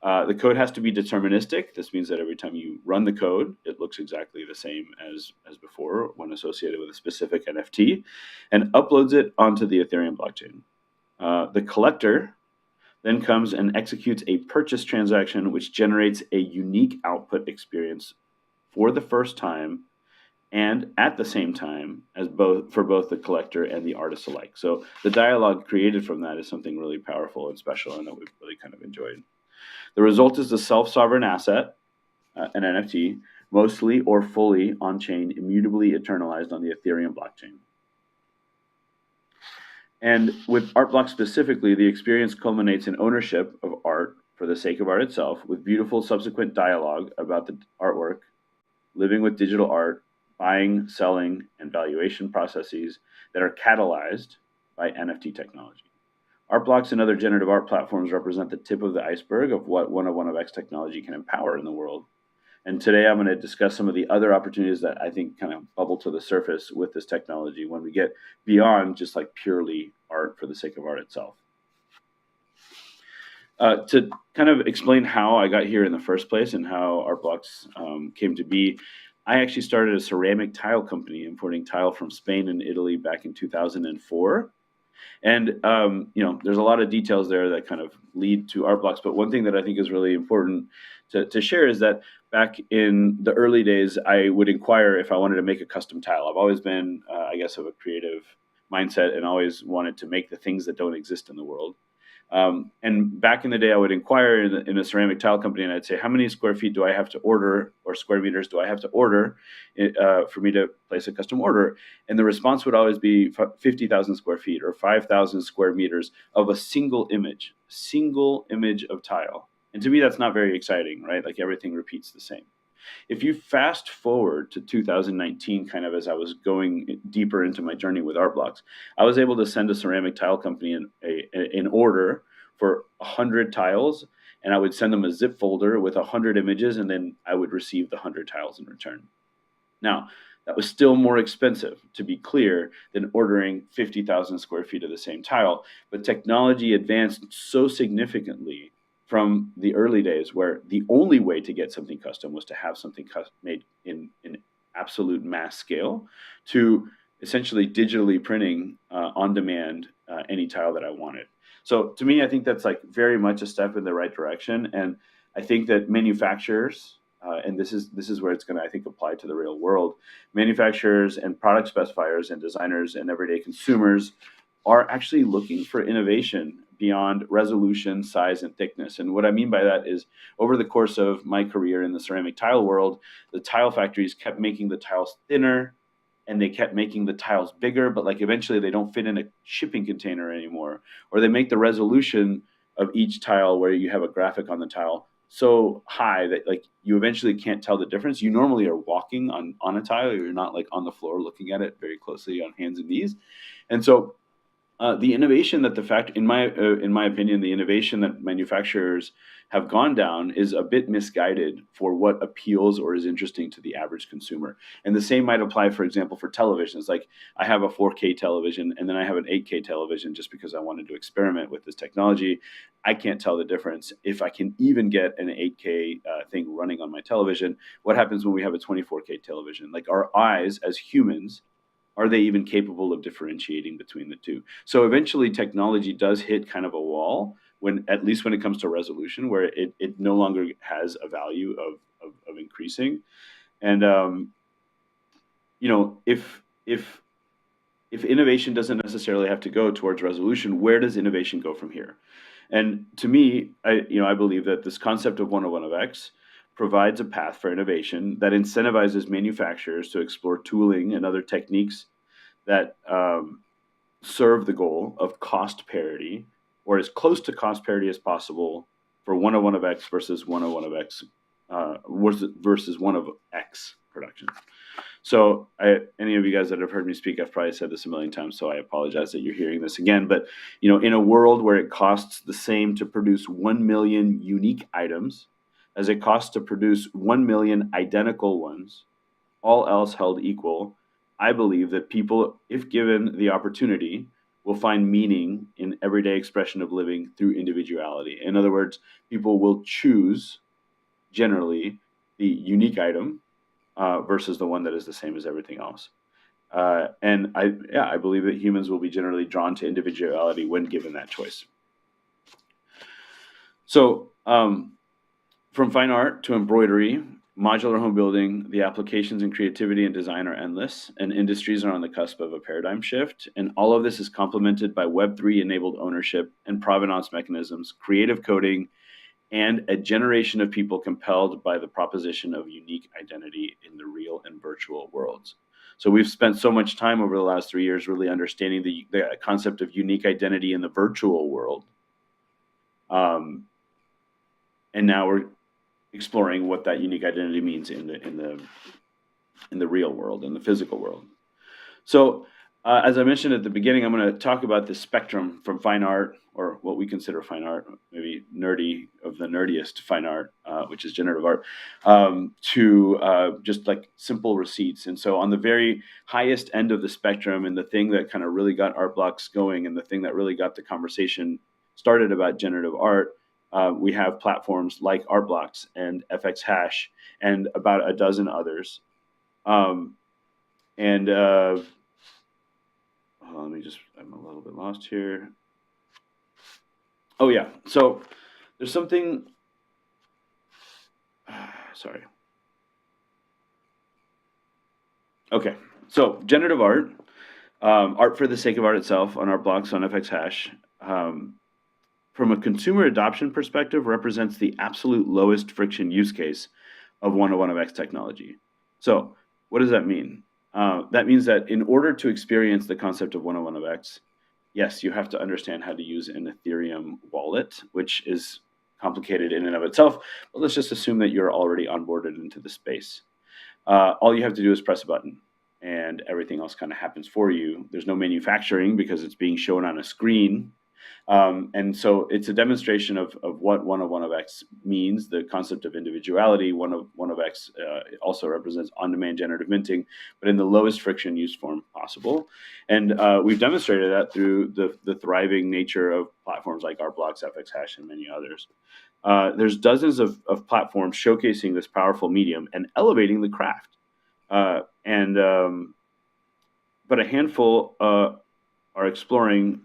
The code has to be deterministic. This means that every time you run the code, it looks exactly the same as before when associated with a specific NFT, and uploads it onto the Ethereum blockchain. The collector then comes and executes a purchase transaction, which generates a unique output experience for the first time and at the same time as for both the collector and the artist alike. So the dialogue created from that is something really powerful and special, and that we've really kind of enjoyed. The result is a self-sovereign asset, an NFT, mostly or fully on-chain, immutably eternalized on the Ethereum blockchain. And with art blocks specifically, the experience culminates in ownership of art for the sake of art itself, with beautiful subsequent dialogue about the artwork, living with digital art, buying, selling, and valuation processes that are catalyzed by NFT technology. Art blocks and other generative art platforms represent the tip of the iceberg of what 101x technology can empower in the world. And today I'm going to discuss some of the other opportunities that I think kind of bubble to the surface with this technology when we get beyond just like purely art for the sake of art itself. To kind of explain how I got here in the first place and how art blocks came to be, I actually started a ceramic tile company importing tile from Spain and Italy back in 2004. And, there's a lot of details there that kind of lead to art blocks. But one thing that I think is really important to share is that back in the early days, I would inquire if I wanted to make a custom tile. I've always been, of a creative mindset and always wanted to make the things that don't exist in the world. And back in the day, I would inquire in a ceramic tile company, and I'd say, how many square feet do I have to order, or square meters do I have to order for me to place a custom order? And the response would always be 50,000 square feet or 5,000 square meters of a single image of tile. And to me, that's not very exciting, right? Like everything repeats the same. If you fast forward to 2019, kind of as I was going deeper into my journey with art blocks, I was able to send a ceramic tile company an order for 100 tiles, and I would send them a zip folder with 100 images, and then I would receive the 100 tiles in return. Now, that was still more expensive, to be clear, than ordering 50,000 square feet of the same tile, but technology advanced so significantly from the early days where the only way to get something custom was to have something made in absolute mass scale, to essentially digitally printing on demand any tile that I wanted. So to me, I think that's like very much a step in the right direction. And I think that manufacturers, and this is where it's going to, I think, apply to the real world, manufacturers and product specifiers and designers and everyday consumers are actually looking for innovation beyond resolution, size, and thickness. And what I mean by that is, over the course of my career in the ceramic tile world, the tile factories kept making the tiles thinner, and they kept making the tiles bigger, but like eventually they don't fit in a shipping container anymore. Or they make the resolution of each tile where you have a graphic on the tile so high that like you eventually can't tell the difference. You normally are walking on a tile, you're not like on the floor looking at it very closely on hands and knees. And so the innovation that in my opinion, the innovation that manufacturers have gone down is a bit misguided for what appeals or is interesting to the average consumer. And the same might apply, for example, for televisions. Like I have a 4K television and then I have an 8K television just because I wanted to experiment with this technology. I can't tell the difference if I can even get an 8K thing running on my television. What happens when we have a 24K television? Like our eyes as humans, are they even capable of differentiating between the two? So eventually technology does hit kind of a wall at least when it comes to resolution, where it no longer has a value of increasing. And if innovation doesn't necessarily have to go towards resolution, where does innovation go from here? And to me, I believe that this concept of 101 of X provides a path for innovation that incentivizes manufacturers to explore tooling and other techniques that serve the goal of cost parity, or as close to cost parity as possible, for 101 of X versus 101 of X versus 1 of X production. So any of you guys that have heard me speak, I've probably said this a million times, so I apologize that you're hearing this again. But in a world where it costs the same to produce 1 million unique items as it costs to produce 1 million identical ones, all else held equal, I believe that people, if given the opportunity, will find meaning in everyday expression of living through individuality. In other words, people will choose generally the unique item versus the one that is the same as everything else. And I believe that humans will be generally drawn to individuality when given that choice. So from fine art to embroidery, modular home building, the applications in creativity and design are endless, and industries are on the cusp of a paradigm shift. And all of this is complemented by Web3 enabled ownership and provenance mechanisms, creative coding, and a generation of people compelled by the proposition of unique identity in the real and virtual worlds. So we've spent so much time over the last 3 years really understanding the concept of unique identity in the virtual world. And now we're exploring what that unique identity means in the real world, in the physical world. So as I mentioned at the beginning, I'm going to talk about the spectrum from fine art, or what we consider fine art, maybe nerdy of the nerdiest fine art, which is generative art, to just like simple receipts. And so on the very highest end of the spectrum, and the thing that kind of really got art blocks going, and the thing that really got the conversation started about generative art, we have platforms like Art Blocks and FX Hash and about a dozen others. I'm a little bit lost here. Oh yeah, so there's something, sorry. Okay, so generative art, art for the sake of art itself on Art Blocks on FX Hash, from a consumer adoption perspective, represents the absolute lowest friction use case of 101 of X technology. So what does that mean? That means that in order to experience the concept of 101 of X, yes, you have to understand how to use an Ethereum wallet, which is complicated in and of itself, but let's just assume that you're already onboarded into the space. All you have to do is press a button, and everything else kind of happens for you. There's no manufacturing because it's being shown on a screen. And so it's a demonstration of what 101 of X means, the concept of individuality. 101 of X also represents on-demand generative minting, but in the lowest friction use form possible. And we've demonstrated that through the thriving nature of platforms like Art Blocks, FX Hash, and many others. There's dozens of platforms showcasing this powerful medium and elevating the craft. But a handful are exploring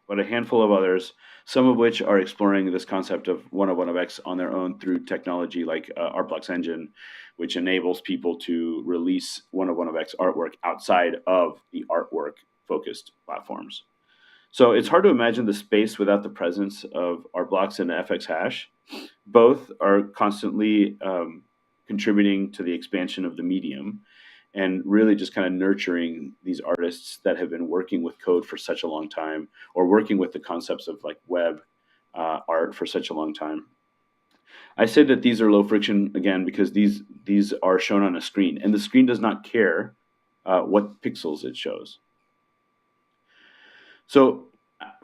but a handful of others, some of which are exploring this concept of 101 of X on their own through technology like Art Blocks Engine, which enables people to release 101 of X artwork outside of the artwork-focused platforms. So it's hard to imagine the space without the presence of Art Blocks and FX Hash. Both are constantly contributing to the expansion of the medium, and really just kind of nurturing these artists that have been working with code for such a long time, or working with the concepts of like web art for such a long time. I said that these are low friction, again, because these are shown on a screen, and the screen does not care what pixels it shows. So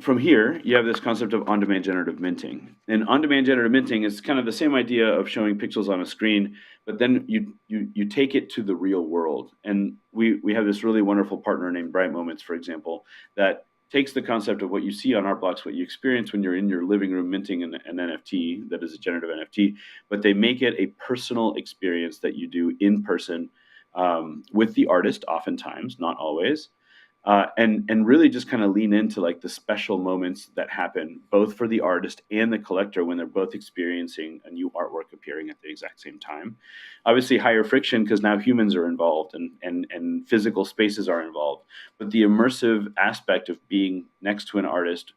from here, you have this concept of on-demand generative minting. And on-demand generative minting is kind of the same idea of showing pixels on a screen, but then you take it to the real world. And we have this really wonderful partner named Bright Moments, for example, that takes the concept of what you see on Art Blocks, what you experience when you're in your living room minting an NFT that is a generative NFT, but they make it a personal experience that you do in person with the artist, oftentimes, not always. and really just kind of lean into like the special moments that happen both for the artist and the collector when they're both experiencing a new artwork appearing at the exact same time. Obviously higher friction because now humans are involved and physical spaces are involved, but the immersive aspect of being next to an artist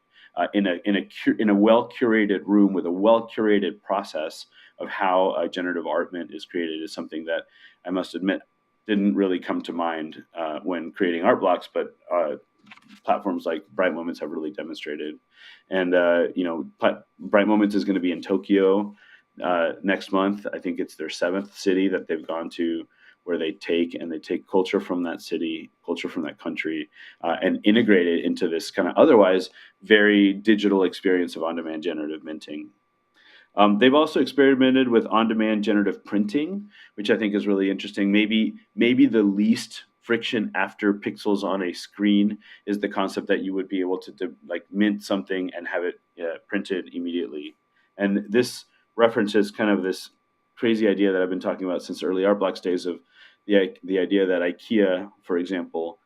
in a well-curated room with a well-curated process of how generative art is created is something that I must admit didn't really come to mind when creating art blocks, but platforms like Bright Moments have really demonstrated. And Bright Moments is going to be in Tokyo next month. I think it's their 7th city that they've gone to, where they take culture from that city, culture from that country, and integrate it into this kind of otherwise very digital experience of on-demand generative minting. They've also experimented with on-demand generative printing, which I think is really interesting. Maybe the least friction after pixels on a screen is the concept that you would be able to like mint something and have it printed immediately. And this references kind of this crazy idea that I've been talking about since early art blocks days of the idea that IKEA, for example,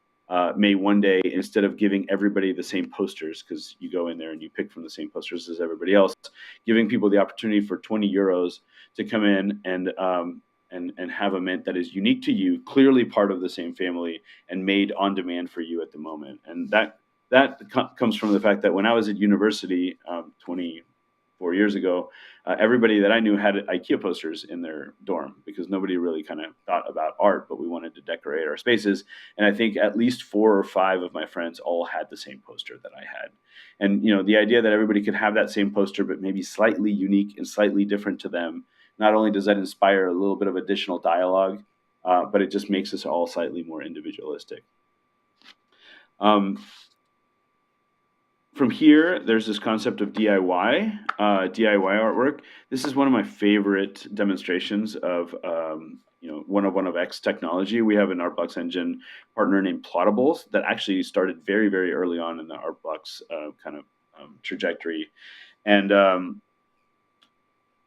may one day, instead of giving everybody the same posters, because you go in there and you pick from the same posters as everybody else, giving people the opportunity for 20 euros to come in and have a mint that is unique to you, clearly part of the same family, and made on demand for you at the moment. And that comes from the fact that when I was at university 24 years ago, everybody that I knew had IKEA posters in their dorm because nobody really kind of thought about art, but we wanted to decorate our spaces. And I think at least 4 or 5 of my friends all had the same poster that I had. And the idea that everybody could have that same poster, but maybe slightly unique and slightly different to them, not only does that inspire a little bit of additional dialogue, but it just makes us all slightly more individualistic. From here, there's this concept of DIY artwork. This is one of my favorite demonstrations of one of X technology. We have an Artblocks engine partner named Plottables that actually started very, very early on in the Artblocks trajectory. And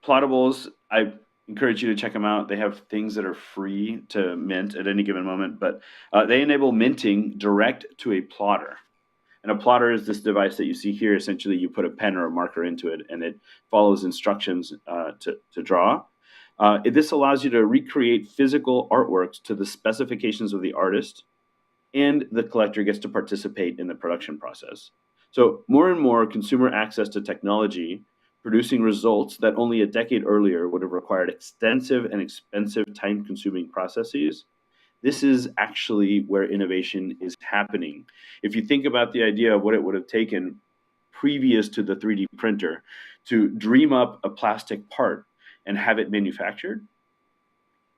Plottables, I encourage you to check them out. They have things that are free to mint at any given moment, but they enable minting direct to a plotter. And a plotter is this device that you see here. Essentially, you put a pen or a marker into it, and it follows instructions to draw. This allows you to recreate physical artworks to the specifications of the artist, and the collector gets to participate in the production process. So more and more consumer access to technology, producing results that only a decade earlier would have required extensive and expensive time-consuming processes. This is actually where innovation is happening. If you think about the idea of what it would have taken previous to the 3D printer to dream up a plastic part and have it manufactured,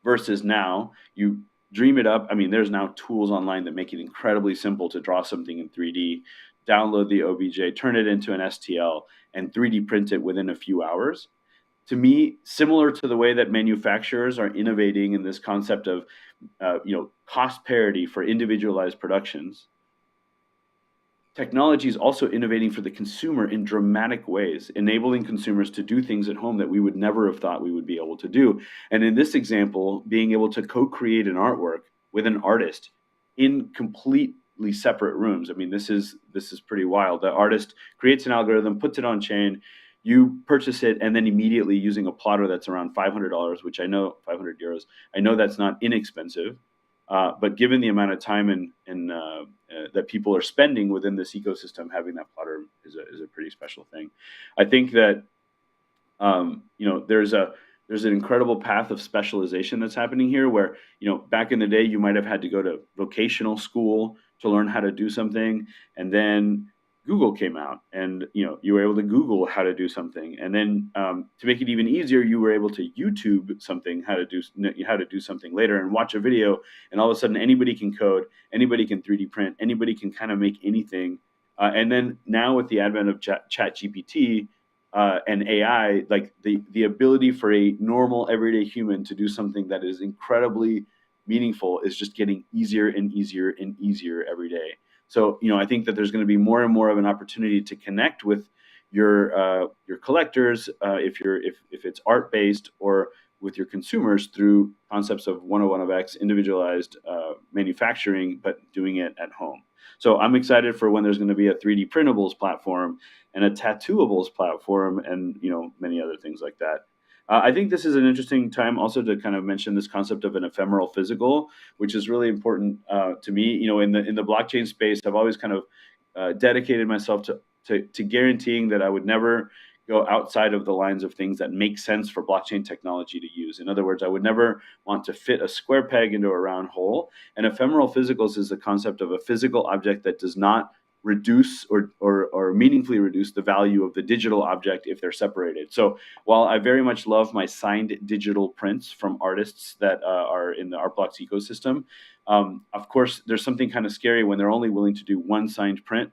versus now you dream it up. I mean, there's now tools online that make it incredibly simple to draw something in 3D, download the OBJ, turn it into an STL, and 3D print it within a few hours. To me, similar to the way that manufacturers are innovating in this concept of cost parity for individualized productions, technology is also innovating for the consumer in dramatic ways, enabling consumers to do things at home that we would never have thought we would be able to do. And in this example, being able to co-create an artwork with an artist in completely separate rooms. I mean, this is pretty wild. The artist creates an algorithm, puts it on chain, you purchase it, and then immediately using a plotter that's around $500, which I know, 500 euros, I know that's not inexpensive, but given the amount of time and that people are spending within this ecosystem, having that plotter is a pretty special thing. I think that there's an incredible path of specialization that's happening here, where back in the day you might have had to go to vocational school to learn how to do something, and then Google came out, and you were able to Google how to do something, and then to make it even easier, you were able to YouTube something how to do something later, and watch a video, and all of a sudden anybody can code, anybody can 3D print, anybody can kind of make anything, and then now with the advent of ChatGPT and AI, like the ability for a normal everyday human to do something that is incredibly meaningful is just getting easier and easier and easier every day. So, I think that there's going to be more and more of an opportunity to connect with your collectors, if it's art based, or with your consumers through concepts of 101 of X, individualized manufacturing, but doing it at home. So I'm excited for when there's going to be a 3D printables platform and a tattooables platform, and many other things like that. I think this is an interesting time also to kind of mention this concept of an ephemeral physical, which is really important to me. In the blockchain space, I've always kind of dedicated myself to guaranteeing that I would never go outside of the lines of things that make sense for blockchain technology to use. In other words, I would never want to fit a square peg into a round hole. And ephemeral physicals is the concept of a physical object that does not reduce or meaningfully reduce the value of the digital object if they're separated. So while I very much love my signed digital prints from artists that are in the Artblocks ecosystem, of course, there's something kind of scary when they're only willing to do one signed print,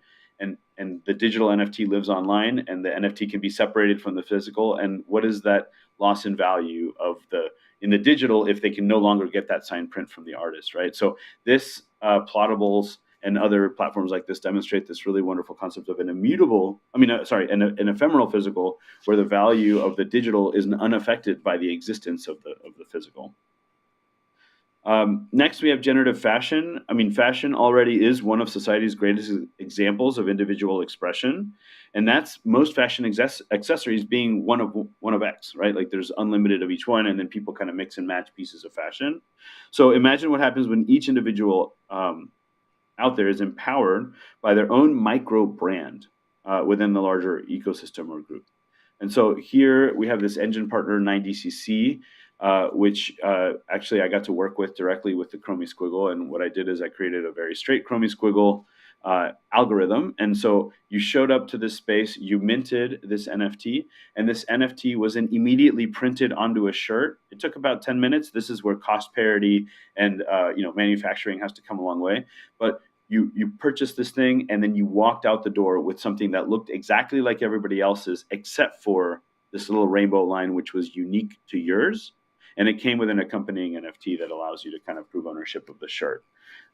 and the digital NFT lives online, and the NFT can be separated from the physical. And what is that loss in value of in the digital if they can no longer get that signed print from the artist, right? So this plottables and other platforms like this demonstrate this really wonderful concept of an ephemeral physical, where the value of the digital is unaffected by the existence of the physical. Next, we have generative fashion. Fashion already is one of society's greatest examples of individual expression, and that's most fashion accessories being one of X, right? Like there's unlimited of each one, and then people kind of mix and match pieces of fashion. So imagine what happens when each individual out there is empowered by their own micro brand within the larger ecosystem or group. And so here we have this engine partner, 9DCC, which actually I got to work with directly with the Chromie Squiggle. And what I did is I created a very straight Chromie Squiggle algorithm. And so you showed up to this space, you minted this NFT, and this NFT was then immediately printed onto a shirt. It took about 10 minutes. This is where cost parity and manufacturing has to come a long way. But you purchased this thing, and then you walked out the door with something that looked exactly like everybody else's, except for this little rainbow line, which was unique to yours. And it came with an accompanying NFT that allows you to kind of prove ownership of the shirt.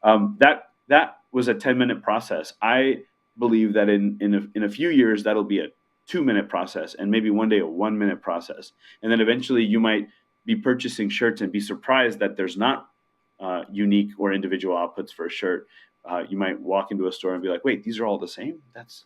That was a 10-minute process. I believe that in a few years, that'll be a 2-minute process, and maybe one day a 1-minute process. And then eventually you might be purchasing shirts and be surprised that there's not unique or individual outputs for a shirt. You might walk into a store and be like, wait, these are all the same? That's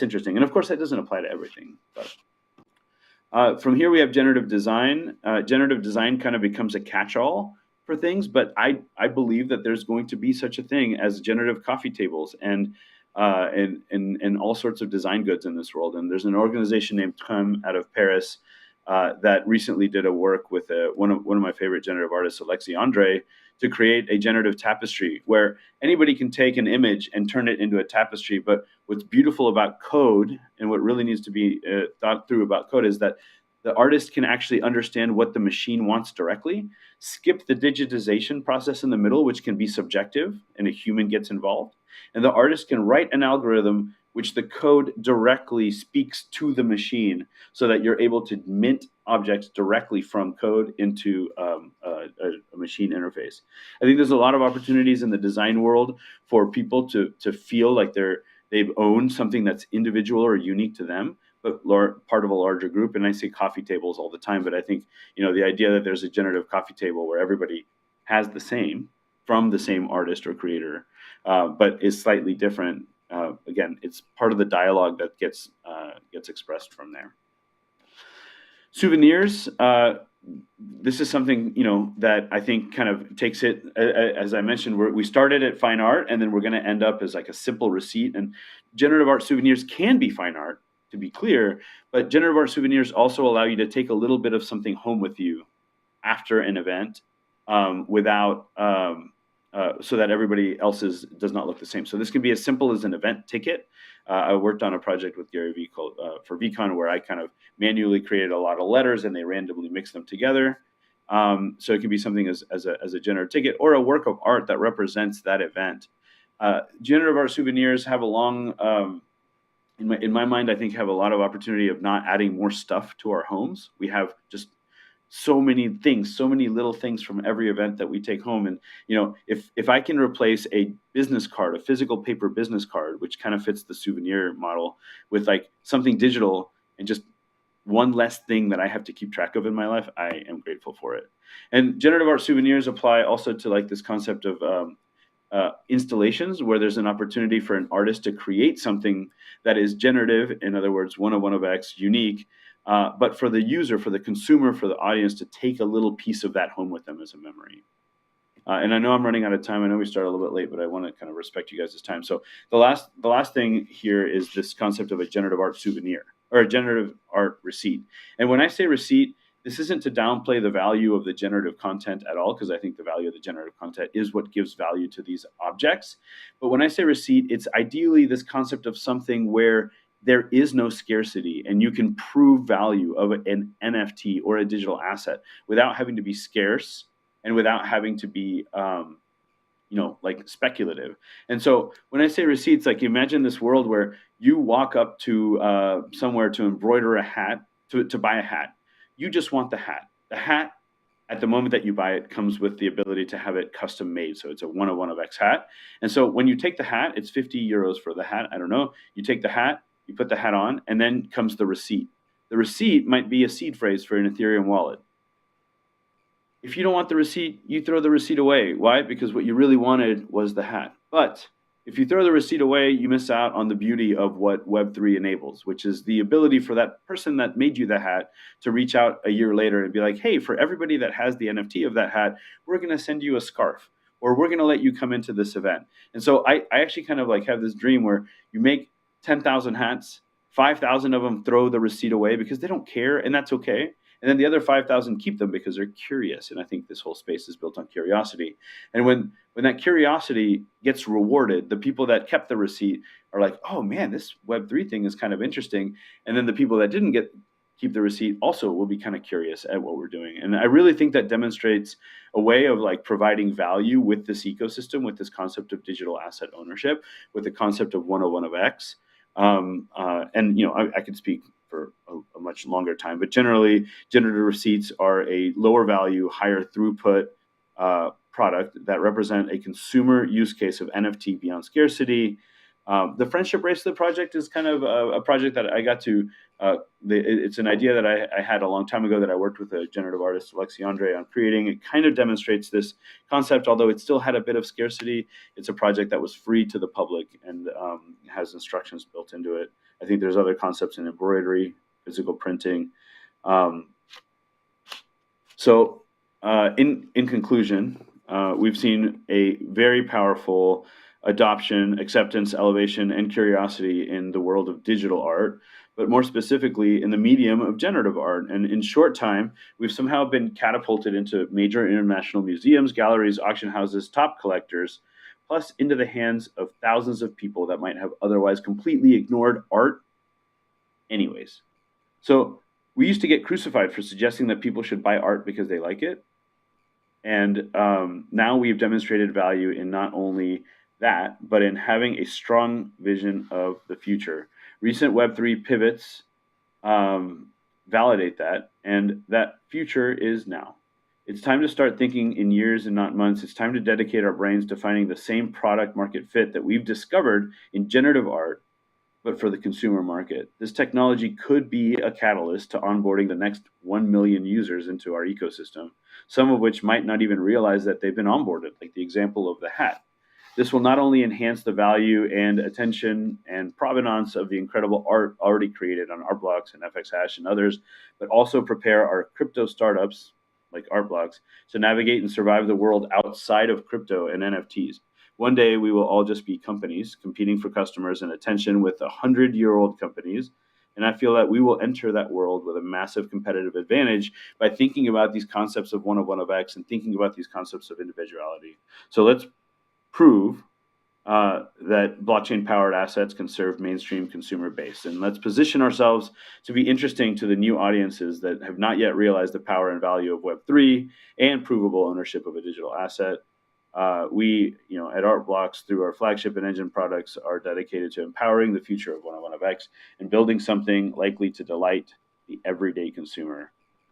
interesting. And of course, that doesn't apply to everything. But from here, we have generative design. Generative design kind of becomes a catch-all for things, but I believe that there's going to be such a thing as generative coffee tables and all sorts of design goods in this world. And there's an organization named Trem out of Paris that recently did a work with one of my favorite generative artists, Alexi Andre, to create a generative tapestry where anybody can take an image and turn it into a tapestry. But what's beautiful about code, and what really needs to be thought through about code, is that the artist can actually understand what the machine wants directly, skip the digitization process in the middle, which can be subjective, and a human gets involved. And the artist can write an algorithm which the code directly speaks to the machine, so that you're able to mint objects directly from code into a machine interface. I think there's a lot of opportunities in the design world for people to feel like they've owned something that's individual or unique to them, but part of a larger group. And I say coffee tables all the time, but I think the idea that there's a generative coffee table where everybody has the same from the same artist or creator, but is slightly different. Again, it's part of the dialogue that gets expressed from there. Souvenirs. This is something that I think kind of takes it, as I mentioned, we started at fine art, and then we're going to end up as like a simple receipt. And generative art souvenirs can be fine art, to be clear, but generative art souvenirs also allow you to take a little bit of something home with you after an event, without so that everybody else's does not look the same. So this can be as simple as an event ticket. I worked on a project with Gary Vee called for VCon, where I kind of manually created a lot of letters and they randomly mixed them together. So it can be something as a generative ticket or a work of art that represents that event. Generative art souvenirs have a long, in my mind, I think have a lot of opportunity of not adding more stuff to our homes. We have just so many things, so many little things from every event that we take home. And, if I can replace a business card, a physical paper business card, which kind of fits the souvenir model, with like something digital, and just one less thing that I have to keep track of in my life, I am grateful for it. And generative art souvenirs apply also to like this concept of installations, where there's an opportunity for an artist to create something that is generative, in other words, 101 of X, unique, but for the user, for the consumer, for the audience to take a little piece of that home with them as a memory. And I know I'm running out of time. I know we started a little bit late, but I want to kind of respect you guys' time. So the last thing here is this concept of a generative art souvenir, or a generative art receipt. And when I say receipt, this isn't to downplay the value of the generative content at all, because I think the value of the generative content is what gives value to these objects. But when I say receipt, it's ideally this concept of something where there is no scarcity and you can prove value of an NFT or a digital asset without having to be scarce and without having to be, like speculative. And so when I say receipts, like imagine this world where you walk up to somewhere to embroider a hat, to buy a hat. You just want the hat. The hat, at the moment that you buy it, comes with the ability to have it custom made. So it's a 101 of X hat. And so when you take the hat, it's 50 euros for the hat. I don't know. You take the hat, you put the hat on, and then comes the receipt. The receipt might be a seed phrase for an Ethereum wallet. If you don't want the receipt, you throw the receipt away. Why? Because what you really wanted was the hat. But if you throw the receipt away, you miss out on the beauty of what Web3 enables, which is the ability for that person that made you the hat to reach out a year later and be like, hey, for everybody that has the NFT of that hat, we're going to send you a scarf, or we're going to let you come into this event. And so I actually kind of like have this dream where you make 10,000 hats, 5,000 of them throw the receipt away because they don't care, and that's okay. And then the other 5,000 keep them because they're curious. And I think this whole space is built on curiosity. And when that curiosity gets rewarded, the people that kept the receipt are like, oh man, this Web3 thing is kind of interesting. And then the people that didn't keep the receipt also will be kind of curious at what we're doing. And I really think that demonstrates a way of like providing value with this ecosystem, with this concept of digital asset ownership, with the concept of 101 of X. I could speak for a much longer time, but generally generative receipts are a lower value, higher throughput product that represent a consumer use case of NFT beyond scarcity. The Friendship Bracelet project is kind of a project that I got to, it's an idea that I had a long time ago that I worked with a generative artist, Alexandre, on creating. It kind of demonstrates this concept, although it still had a bit of scarcity. It's a project that was free to the public and has instructions built into it. I think there's other concepts in embroidery, physical printing. In conclusion, we've seen a very powerful adoption, acceptance, elevation, and curiosity in the world of digital art, but more specifically in the medium of generative art. And in short time, we've somehow been catapulted into major international museums, galleries, auction houses, top collectors, plus into the hands of thousands of people that might have otherwise completely ignored art anyways. So we used to get crucified for suggesting that people should buy art because they like it. And now we've demonstrated value in not only that, but in having a strong vision of the future. Recent Web3 pivots validate that, and that future is now. It's time to start thinking in years and not months. It's time to dedicate our brains to finding the same product market fit that we've discovered in generative art, but for the consumer market. This technology could be a catalyst to onboarding the next 1 million users into our ecosystem, some of which might not even realize that they've been onboarded, like the example of the hat. This will not only enhance the value and attention and provenance of the incredible art already created on Artblocks and FXhash and others, but also prepare our crypto startups, like Artblocks, to navigate and survive the world outside of crypto and NFTs. One day we will all just be companies competing for customers and attention with 100-year-old companies. And I feel that we will enter that world with a massive competitive advantage by thinking about these concepts of 101 of X and thinking about these concepts of individuality. So let's prove that blockchain-powered assets can serve mainstream consumer base. And let's position ourselves to be interesting to the new audiences that have not yet realized the power and value of Web3 and provable ownership of a digital asset. We, at Artblocks, through our flagship and engine products, are dedicated to empowering the future of 101 of X and building something likely to delight the everyday consumer.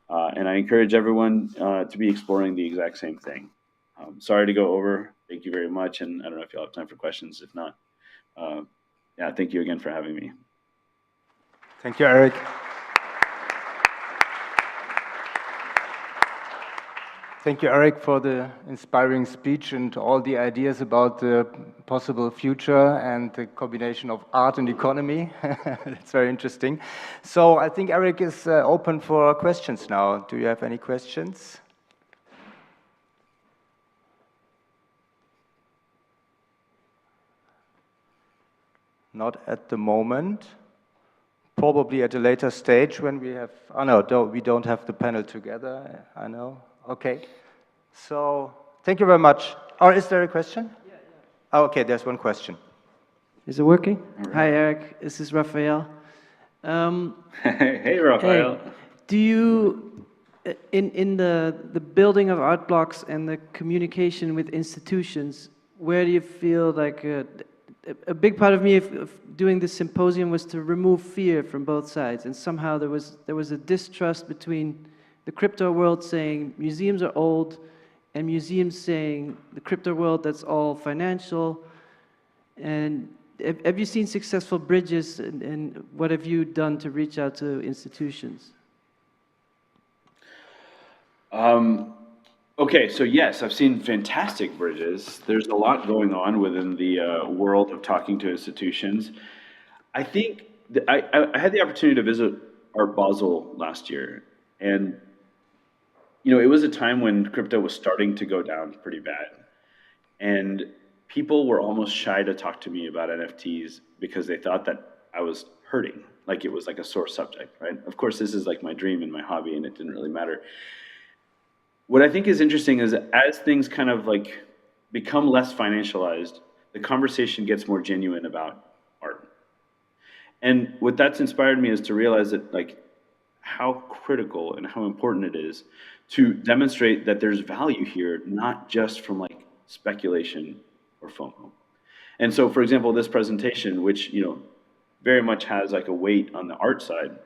And I encourage everyone to be exploring the exact same thing. Sorry to go over. Thank you very much. And I don't know if you'll have time for questions. If not, thank you again for having me. Thank you, Eric. Thank you, Eric, for the inspiring speech and all the ideas about the possible future and the combination of art and economy. It's very interesting. So I think Eric is open for questions now. Do you have any questions? Not at the moment. Probably at a later stage when we have, oh no, we don't have the panel together, I know. Okay, so thank you very much. Or is there a question? Yeah. Oh, okay, there's one question. Is it working? Right. Hi, Eric. This is Rafaël. Hey, Rafaël. Hey, do you, in the building of art blocks and the communication with institutions, where do you feel like a big part of me of doing this symposium was to remove fear from both sides, and somehow there was a distrust between the crypto world saying museums are old, and museums saying the crypto world, that's all financial. And have you seen successful bridges, and what have you done to reach out to institutions? Okay, so yes, I've seen fantastic bridges. There's a lot going on within the world of talking to institutions. I think I had the opportunity to visit Art Basel last year, and you know, it was a time when crypto was starting to go down pretty bad, and people were almost shy to talk to me about NFTs because they thought that I was hurting, like it was like a sore subject, right? Of course, this is like my dream and my hobby, and it didn't really matter. What I think is interesting is as things kind of like become less financialized, the conversation gets more genuine about art. And what that's inspired me is to realize that like how critical and how important it is to demonstrate that there's value here, not just from like speculation or FOMO. And so, for example, this presentation, which, you know, very much has like a weight on the art side,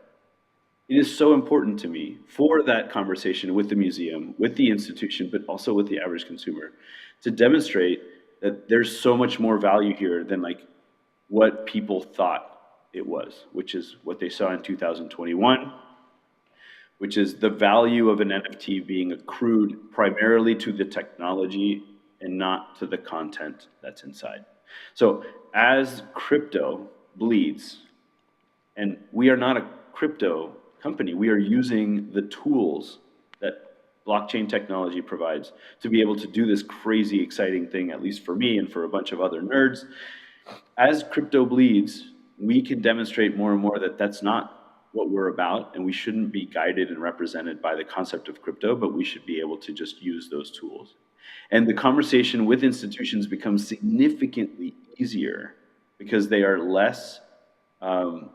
it is so important to me for that conversation with the museum, with the institution, but also with the average consumer, to demonstrate that there's so much more value here than like what people thought it was, which is what they saw in 2021, which is the value of an NFT being accrued primarily to the technology and not to the content that's inside. So as crypto bleeds, and we are not a crypto company, we are using the tools that blockchain technology provides to be able to do this crazy exciting thing, at least for me and for a bunch of other nerds. As crypto bleeds, we can demonstrate more and more that that's not what we're about, and we shouldn't be guided and represented by the concept of crypto, but we should be able to just use those tools. And the conversation with institutions becomes significantly easier because they are less on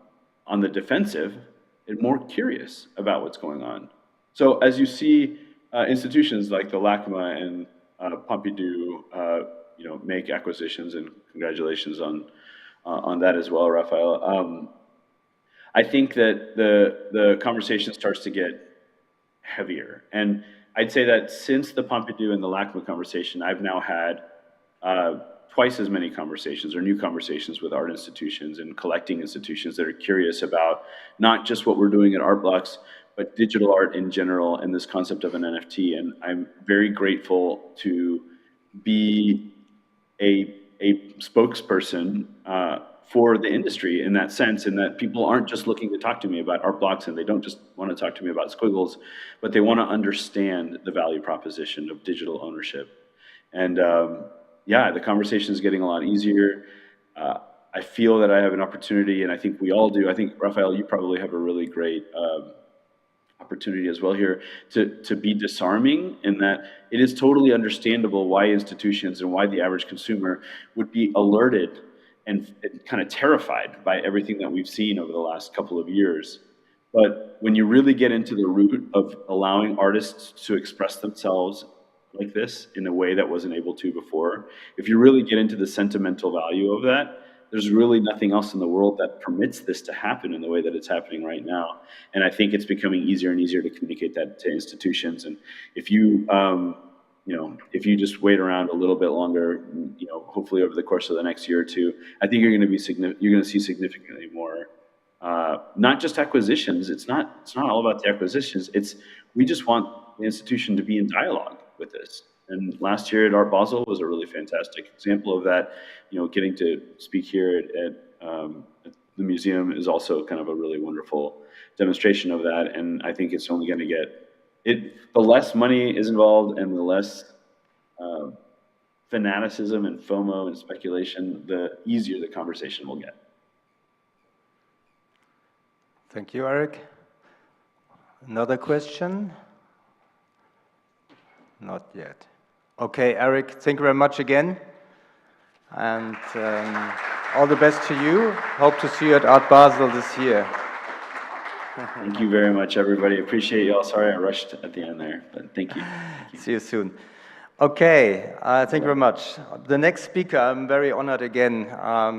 the defensive and more curious about what's going on. So as you see institutions like the LACMA and Pompidou, you know, make acquisitions, and congratulations on that as well, Rafaël. I think that the conversation starts to get heavier. And I'd say that since the Pompidou and the LACMA conversation, I've now had twice as many conversations or new conversations with art institutions and collecting institutions that are curious about not just what we're doing at Art Blocks, but digital art in general and this concept of an NFT. And I'm very grateful to be a spokesperson for the industry in that sense, in that people aren't just looking to talk to me about art blocks, and they don't just want to talk to me about squiggles, but they want to understand the value proposition of digital ownership. And yeah, the conversation is getting a lot easier. I feel that I have an opportunity, and I think we all do. I think, Rafaël, you probably have a really great opportunity as well here to be disarming, in that it is totally understandable why institutions and why the average consumer would be alerted and kind of terrified by everything that we've seen over the last couple of years. But when you really get into the root of allowing artists to express themselves like this in a way that wasn't able to before, if you really get into the sentimental value of that, there's really nothing else in the world that permits this to happen in the way that it's happening right now. And I think it's becoming easier and easier to communicate that to institutions. And if you, you know, if you just wait around a little bit longer, you know, hopefully over the course of the next year or two, I think you're going to see significantly more, not just acquisitions. It's not all about the acquisitions. We just want the institution to be in dialogue with this. And last year at Art Basel was a really fantastic example of that. You know, getting to speak here at the museum is also kind of a really wonderful demonstration of that. And I think it's only going to get the less money is involved and the less fanaticism and FOMO and speculation, the easier the conversation will get. Thank you, Eric. Another question? Not yet. Okay, Eric, thank you very much again. And all the best to you. Hope to see you at Art Basel this year. Thank you very much, everybody. Appreciate you all. Sorry I rushed at the end there, but thank you. Thank you. See you soon. Okay, thank you very much. The next speaker, I'm very honored again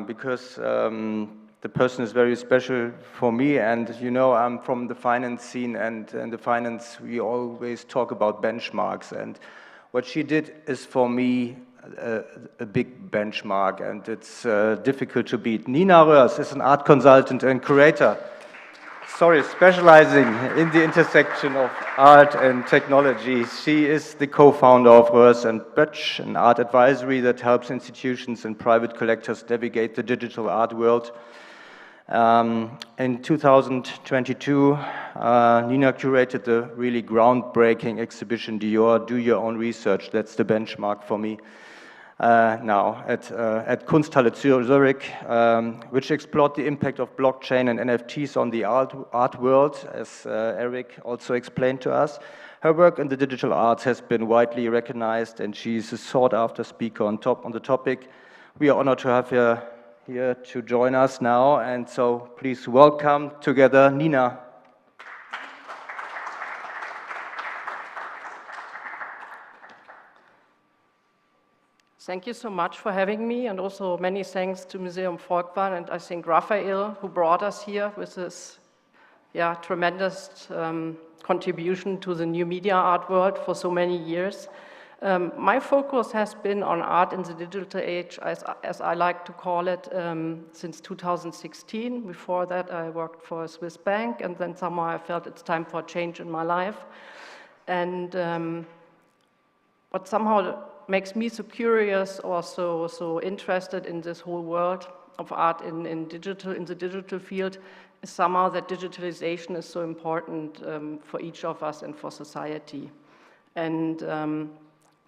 because the person is very special for me, and you know, I'm from the finance scene, and in the finance we always talk about benchmarks, and what she did is for me a big benchmark, and it's difficult to beat. Nina Röhrs is an art consultant and curator, specializing in the intersection of art and technology. She is the co-founder of Röhrs and Bergh, an art advisory that helps institutions and private collectors navigate the digital art world. In 2022, Nina curated the really groundbreaking exhibition DYOR, Do Your Own Research. That's the benchmark for me now at Kunsthalle Zurich, which explored the impact of blockchain and NFTs on the art world, as Eric also explained to us. Her work in the digital arts has been widely recognized, and she's a sought-after speaker on the topic. We are honored to have her here to join us now, and so please welcome together Nina. Thank you so much for having me, and also many thanks to Museum Folkwang and I think Rafaël, who brought us here with this tremendous contribution to the new media art world for so many years. My focus has been on art in the digital age, as I like to call it, since 2016. Before that, I worked for a Swiss bank, and then somehow I felt it's time for a change in my life. And what somehow makes me so curious or so interested in this whole world of art in the digital field is somehow that digitalization is so important for each of us and for society. And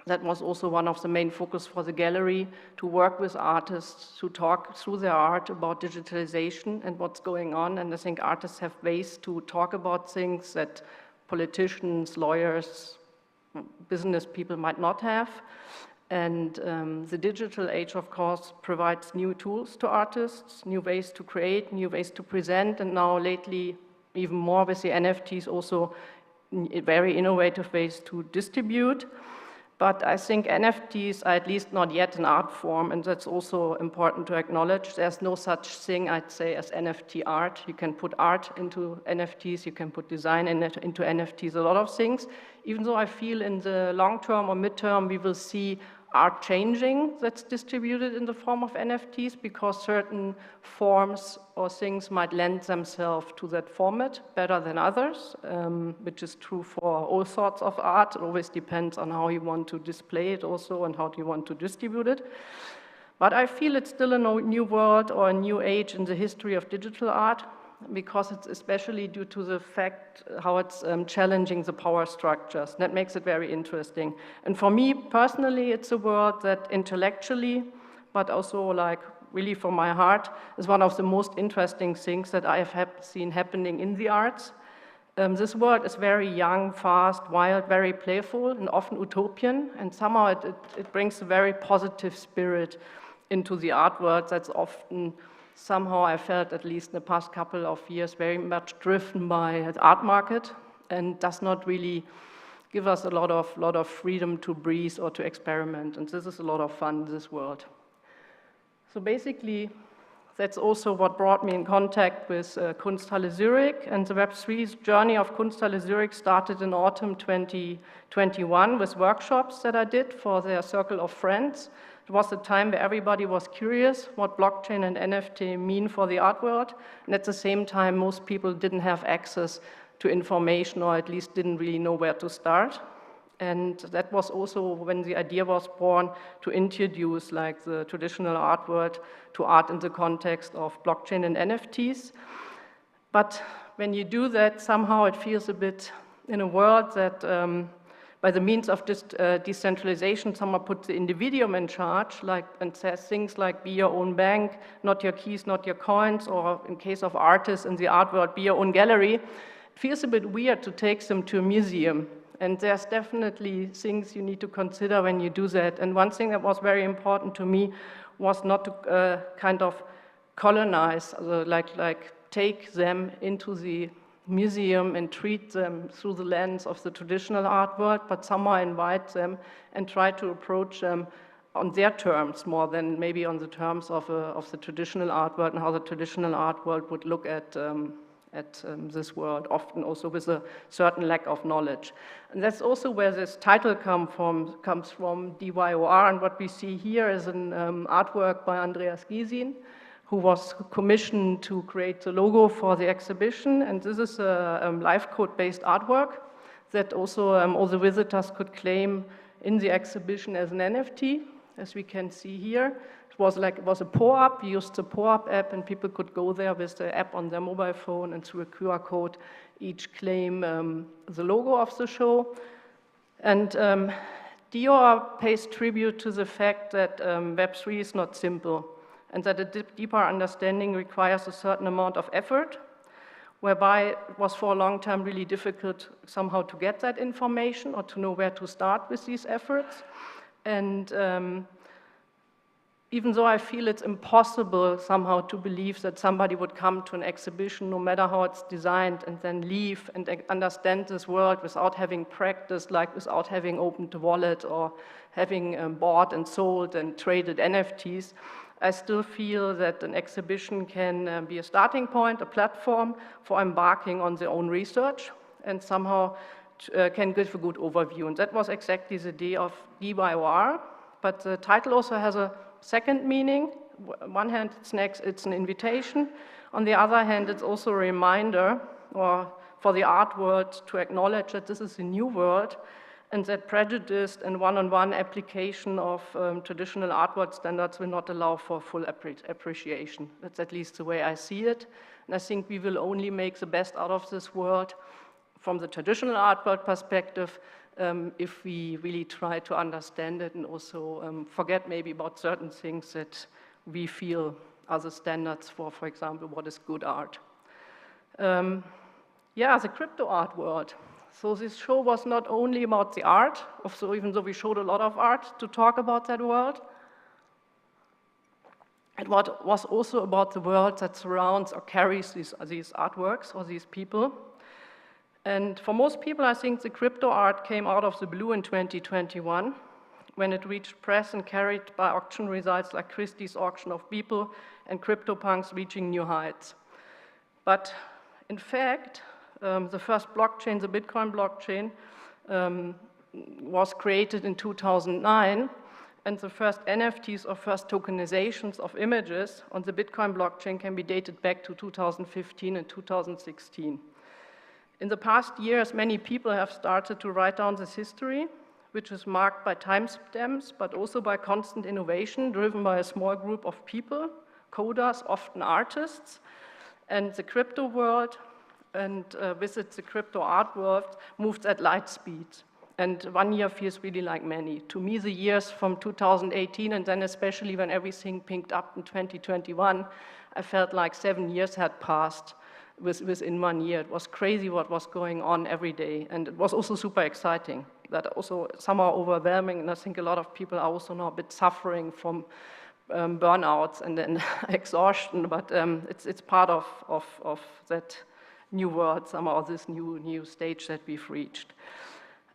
that was also one of the main focus for the gallery, to work with artists to talk through their art about digitalization and what's going on. And I think artists have ways to talk about things that politicians, lawyers, business people might not have. And the digital age, of course, provides new tools to artists, new ways to create, new ways to present, and now lately, even more with the NFTs, also very innovative ways to distribute. But I think NFTs are at least not yet an art form, and that's also important to acknowledge. There's no such thing, I'd say, as NFT art. You can put art into NFTs, you can put design into NFTs, a lot of things. Even though I feel in the long term or midterm, we will see art changing that's distributed in the form of NFTs, because certain forms or things might lend themselves to that format better than others, which is true for all sorts of art. It always depends on how you want to display it also and how you want to distribute it. But I feel it's still a new world or a new age in the history of digital art, because it's especially due to the fact how it's challenging the power structures. That makes it very interesting. And for me personally, it's a world that intellectually, but also like really from my heart, is one of the most interesting things that I have seen happening in the arts. This world is very young, fast, wild, very playful, and often utopian, and somehow it brings a very positive spirit into the art world that's often, somehow I felt, at least in the past couple of years, very much driven by the art market, and does not really give us a lot of freedom to breathe or to experiment, and this is a lot of fun in this world. So basically, that's also what brought me in contact with Kunsthalle Zurich, and the Web3 journey of Kunsthalle Zurich started in autumn 2021 with workshops that I did for their circle of friends. It was a time where everybody was curious what blockchain and NFT mean for the art world, and at the same time, most people didn't have access to information, or at least didn't really know where to start. And that was also when the idea was born to introduce like the traditional art world to art in the context of blockchain and NFTs. But when you do that, somehow it feels a bit in a world that by the means of this decentralization, someone puts the individuum in charge, and says things like be your own bank, not your keys, not your coins, or in case of artists in the art world, be your own gallery. It feels a bit weird to take them to a museum. And there's definitely things you need to consider when you do that. And one thing that was very important to me was not to kind of colonize, like take them into the museum and treat them through the lens of the traditional art world, but somehow invite them and try to approach them on their terms more than maybe on the terms of the traditional art world and how the traditional art world would look at this world, often also with a certain lack of knowledge. And that's also where this title comes from DYOR, and what we see here is an artwork by Andreas Giesin, who was commissioned to create the logo for the exhibition, and this is a live code-based artwork that also all the visitors could claim in the exhibition as an NFT, as we can see here. It was a POAP, we used the POAP app, and people could go there with the app on their mobile phone and through a QR code each claim the logo of the show. And DYOR pays tribute to the fact that Web3 is not simple, and that a deeper understanding requires a certain amount of effort, whereby it was for a long time really difficult somehow to get that information or to know where to start with these efforts. And even though I feel it's impossible somehow to believe that somebody would come to an exhibition, no matter how it's designed, and then leave and understand this world without having practiced, like without having opened a wallet or having bought and sold and traded NFTs, I still feel that an exhibition can be a starting point, a platform for embarking on their own research, and somehow can give a good overview. And that was exactly the idea of DYOR, but the title also has a second meaning. On one hand, it's an invitation. On the other hand, it's also a reminder for the art world to acknowledge that this is a new world, and that prejudiced and one-on-one application of traditional art world standards will not allow for full appreciation. That's at least the way I see it. And I think we will only make the best out of this world from the traditional art world perspective if we really try to understand it and also forget maybe about certain things that we feel are the standards for example, what is good art. Yeah, the crypto art world. So this show was not only about the art, so even though we showed a lot of art to talk about that world, it was also about the world that surrounds or carries these artworks or these people. And for most people, I think the crypto art came out of the blue in 2021, when it reached press and carried by auction results like Christie's auction of people and CryptoPunks reaching new heights. But in fact, the first blockchain, the Bitcoin blockchain, was created in 2009, and the first NFTs or first tokenizations of images on the Bitcoin blockchain can be dated back to 2015 and 2016. In the past years, many people have started to write down this history, which is marked by timestamps, but also by constant innovation driven by a small group of people, coders, often artists, and the crypto world, and with it, the crypto art world moves at light speed. And 1 year feels really like many. To me, the years from 2018, and then especially when everything picked up in 2021, I felt like 7 years had passed within 1 year. It was crazy what was going on every day, and it was also super exciting. That also somehow overwhelming, and I think a lot of people are also now a bit suffering from burnouts and then exhaustion, but it's part of that new world, somehow this new stage that we've reached.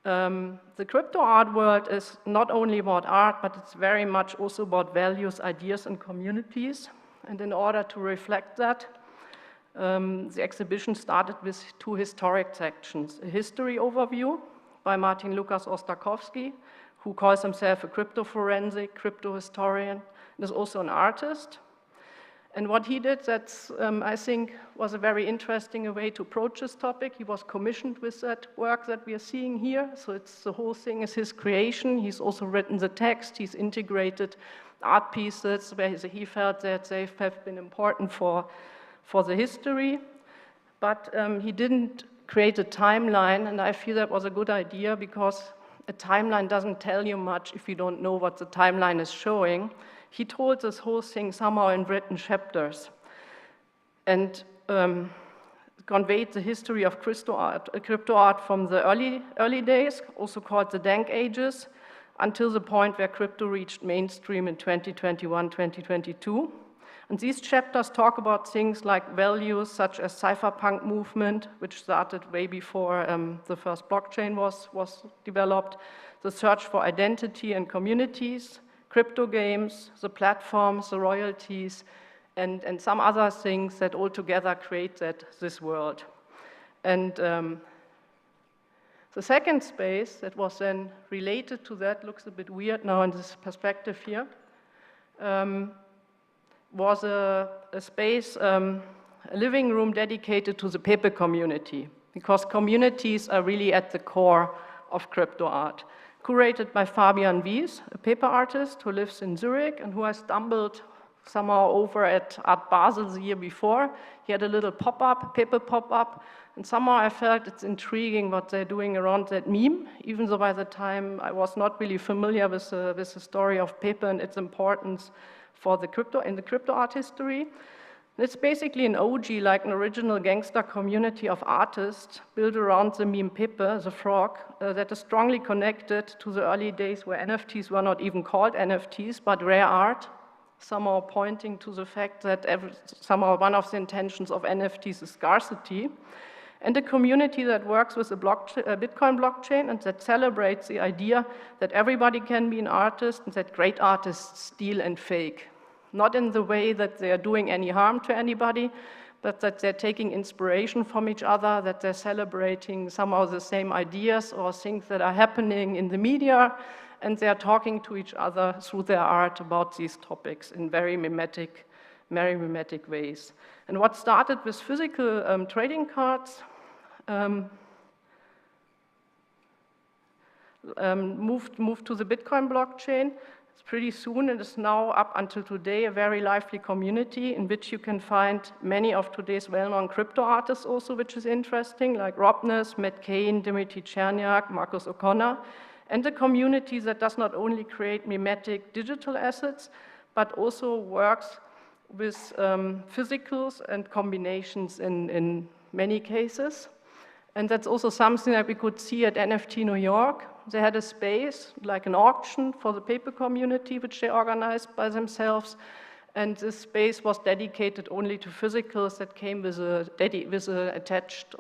The crypto art world is not only about art, but it's very much also about values, ideas, and communities. And in order to reflect that, the exhibition started with 2 historic sections. A history overview by Martin Lukas Ostakowski, who calls himself a crypto forensic, crypto historian, and is also an artist. And what he did, that's, I think, was a very interesting way to approach this topic. He was commissioned with that work that we are seeing here. So it's, the whole thing is his creation. He's also written the text. He's integrated art pieces where he felt that they have been important for the history. But he didn't create a timeline, and I feel that was a good idea because a timeline doesn't tell you much if you don't know what the timeline is showing. He told this whole thing somehow in written chapters and conveyed the history of crypto art from the early days, also called the dank ages, until the point where crypto reached mainstream in 2021, 2022. And these chapters talk about things like values such as cypherpunk movement, which started way before the first blockchain was developed, the search for identity and communities, crypto games, the platforms, the royalties, and some other things that all together create this world. And the second space that was then related to that, looks a bit weird now in this perspective here, was a space, a living room dedicated to the paper community, because communities are really at the core of crypto art. Curated by Fabian Wies, a paper artist who lives in Zurich and who I stumbled somehow over at Art Basel the year before. He had a little pop-up, paper pop-up, and somehow I felt it's intriguing what they're doing around that meme, even though by the time I was not really familiar with the story of paper and its importance for the crypto art history. It's basically an OG, like an original gangster community of artists built around the meme Pepe, the frog, that is strongly connected to the early days where NFTs were not even called NFTs, but rare art, somehow pointing to the fact that somehow one of the intentions of NFTs is scarcity, and a community that works with a Bitcoin blockchain and that celebrates the idea that everybody can be an artist and that great artists steal and fake. Not in the way that they are doing any harm to anybody, but that they're taking inspiration from each other, that they're celebrating somehow the same ideas or things that are happening in the media, and they're talking to each other through their art about these topics in very mimetic ways. And what started with physical trading cards moved to the Bitcoin blockchain. Pretty soon, it is now up until today a very lively community in which you can find many of today's well-known crypto artists also, which is interesting, like Robness, Matt Cain, Dimitri Cherniak, Marcus O'Connor, and a community that does not only create mimetic digital assets, but also works with physicals and combinations in many cases. And that's also something that we could see at NFT New York. They had a space, like an auction for the paper community, which they organized by themselves. And this space was dedicated only to physicals that came with attached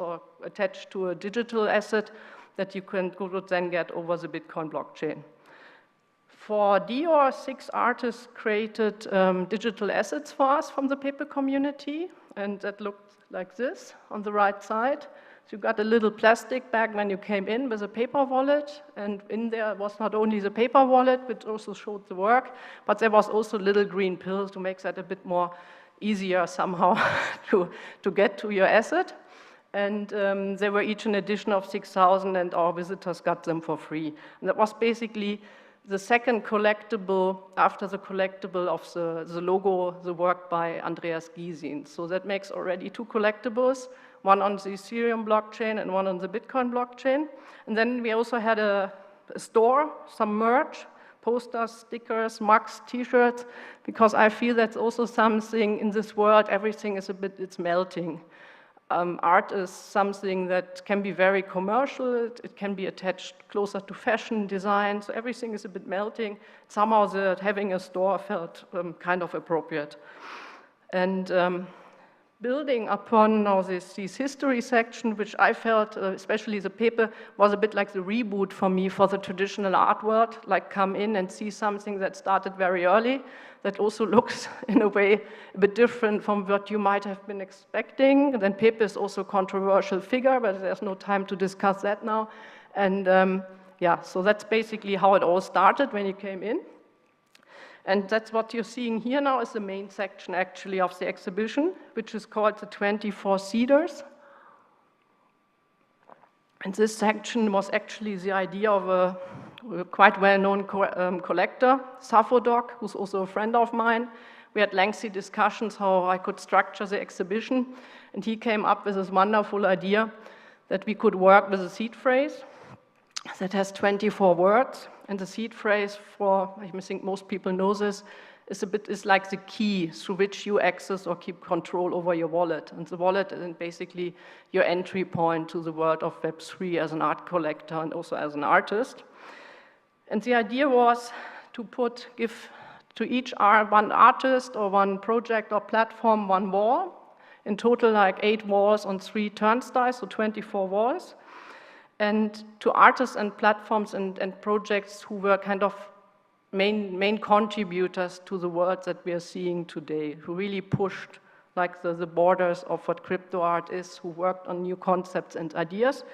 to a digital asset that you could then get over the Bitcoin blockchain. For DYOR, 6 artists created digital assets for us from the paper community, and that looked like this on the right side. So you got a little plastic bag when you came in with a paper wallet, and in there was not only the paper wallet, which also showed the work, but there was also little green pills to make that a bit more easier somehow to get to your asset. And they were each an edition of 6,000, and our visitors got them for free. And that was basically the second collectible after the collectible of the logo, the work by Andreas Gysin. So that makes already 2 collectibles, one on the Ethereum blockchain and one on the Bitcoin blockchain. And then we also had a store, some merch, posters, stickers, mugs, t-shirts, because I feel that's also something in this world, everything is it's melting. Art is something that can be very commercial, it can be attached closer to fashion, design, so everything is a bit melting. Somehow having a store felt kind of appropriate. And building upon now this history section, which I felt, especially the paper, was a bit like the reboot for me for the traditional art world, like come in and see something that started very early, that also looks in a way a bit different from what you might have been expecting. And then paper is also a controversial figure, but there's no time to discuss that now. And yeah, so that's basically how it all started when you came in. And that's what you're seeing here now is the main section actually of the exhibition, which is called the 24 Cedars. And this section was actually the idea of a quite well-known collector, Saphodok, who's also a friend of mine. We had lengthy discussions how I could structure the exhibition, and he came up with this wonderful idea that we could work with a seed phrase that has 24 words, and the seed phrase, for I think most people know this, is like the key through which you access or keep control over your wallet. And the wallet is basically your entry point to the world of Web3 as an art collector and also as an artist. And the idea was to give to each one artist or one project or platform one wall. In total, like 8 walls on 3 turnstiles, so 24 walls. And to artists and platforms and projects who were kind of main contributors to the world that we are seeing today, who really pushed like the borders of what crypto art is, who worked on new concepts and ideas.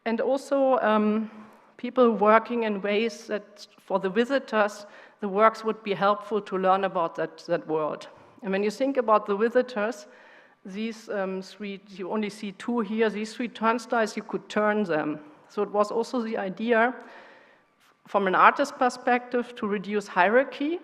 And also people working in ways that for the visitors, the works would be helpful to learn about that world. And when you think about the visitors, these 3, you only see 2 here, these 3 turnstiles, you could turn them. So it was also the idea from an artist perspective to reduce hierarchy,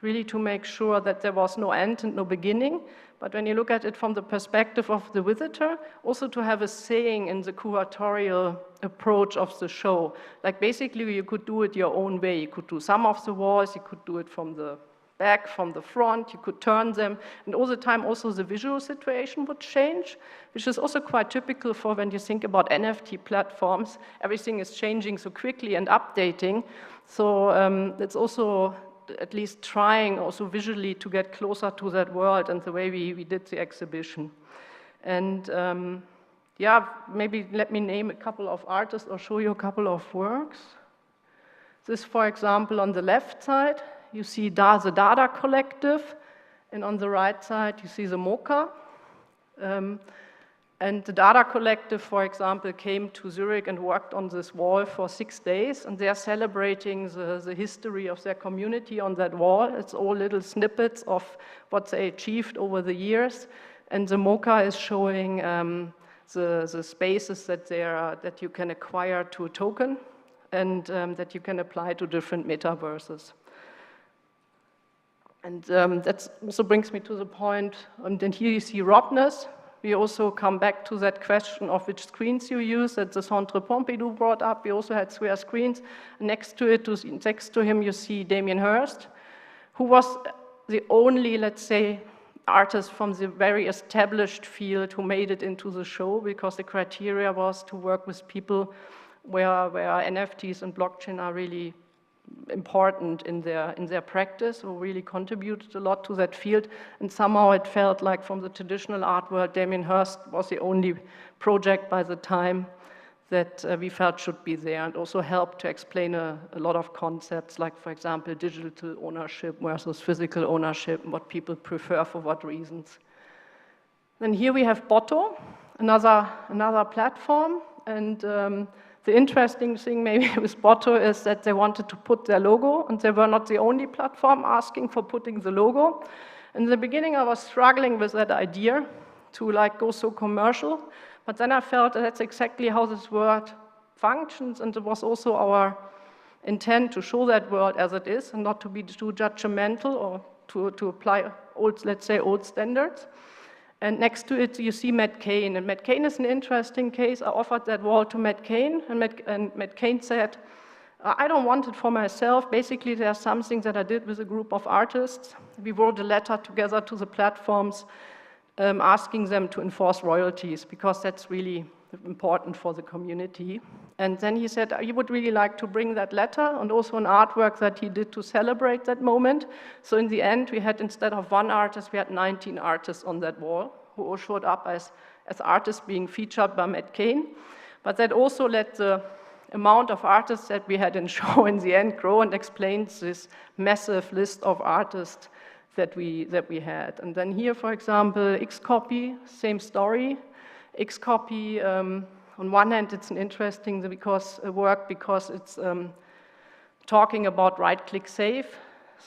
really to make sure that there was no end and no beginning. But when you look at it from the perspective of the visitor, also to have a saying in the curatorial approach of the show. Like basically you could do it your own way. You could do some of the walls, you could do it from the back, from the front, you could turn them, and all the time also the visual situation would change, which is also quite typical for when you think about NFT platforms. Everything is changing so quickly and updating, so it's also at least trying also visually to get closer to that world and the way we did the exhibition. And yeah, maybe let me name a couple of artists or show you a couple of works. This, for example, on the left side, you see the Dada Collective, and on the right side, you see the Mocha. And the Dada Collective, for example, came to Zurich and worked on this wall for 6 days, and they are celebrating the history of their community on that wall. It's all little snippets of what they achieved over the years, and the Mocha is showing the spaces that you can acquire to a token, and that you can apply to different metaverses. And that also brings me to the point, and then here you see Robness. We also come back to that question of which screens you use that the Centre Pompidou brought up. We also had square screens. Next to him, you see Damien Hirst, who was the only, let's say, artist from the very established field who made it into the show, because the criteria was to work with people where NFTs and blockchain are really important in their practice, who really contributed a lot to that field. And somehow it felt like from the traditional art world, Damien Hirst was the only project by the time that we felt should be there, and also helped to explain a lot of concepts, like, for example, digital ownership versus physical ownership, and what people prefer for what reasons. Then here we have Botto, another platform, and the interesting thing maybe with Botto is that they wanted to put their logo, and they were not the only platform asking for putting the logo. In the beginning, I was struggling with that idea to like go so commercial, but then I felt that's exactly how this world functions, and it was also our intent to show that world as it is, and not to be too judgmental or to apply let's say old standards. And next to it, you see Matt Cain. And Matt Cain is an interesting case. I offered that wall to Matt Cain, and Matt Cain said, I don't want it for myself. Basically, there's something that I did with a group of artists. We wrote a letter together to the platforms asking them to enforce royalties, because that's really important for the community. And then he said he would really like to bring that letter and also an artwork that he did to celebrate that moment. So in the end, we had, instead of 1 artist, we had 19 artists on that wall who all showed up as artists being featured by Matt Cain. But that also let the amount of artists that we had in show in the end grow, and explains this massive list of artists that we had. And then here, for example, Xcopy, same story. Xcopy, on one hand, it's an interesting work because it's talking about right-click save.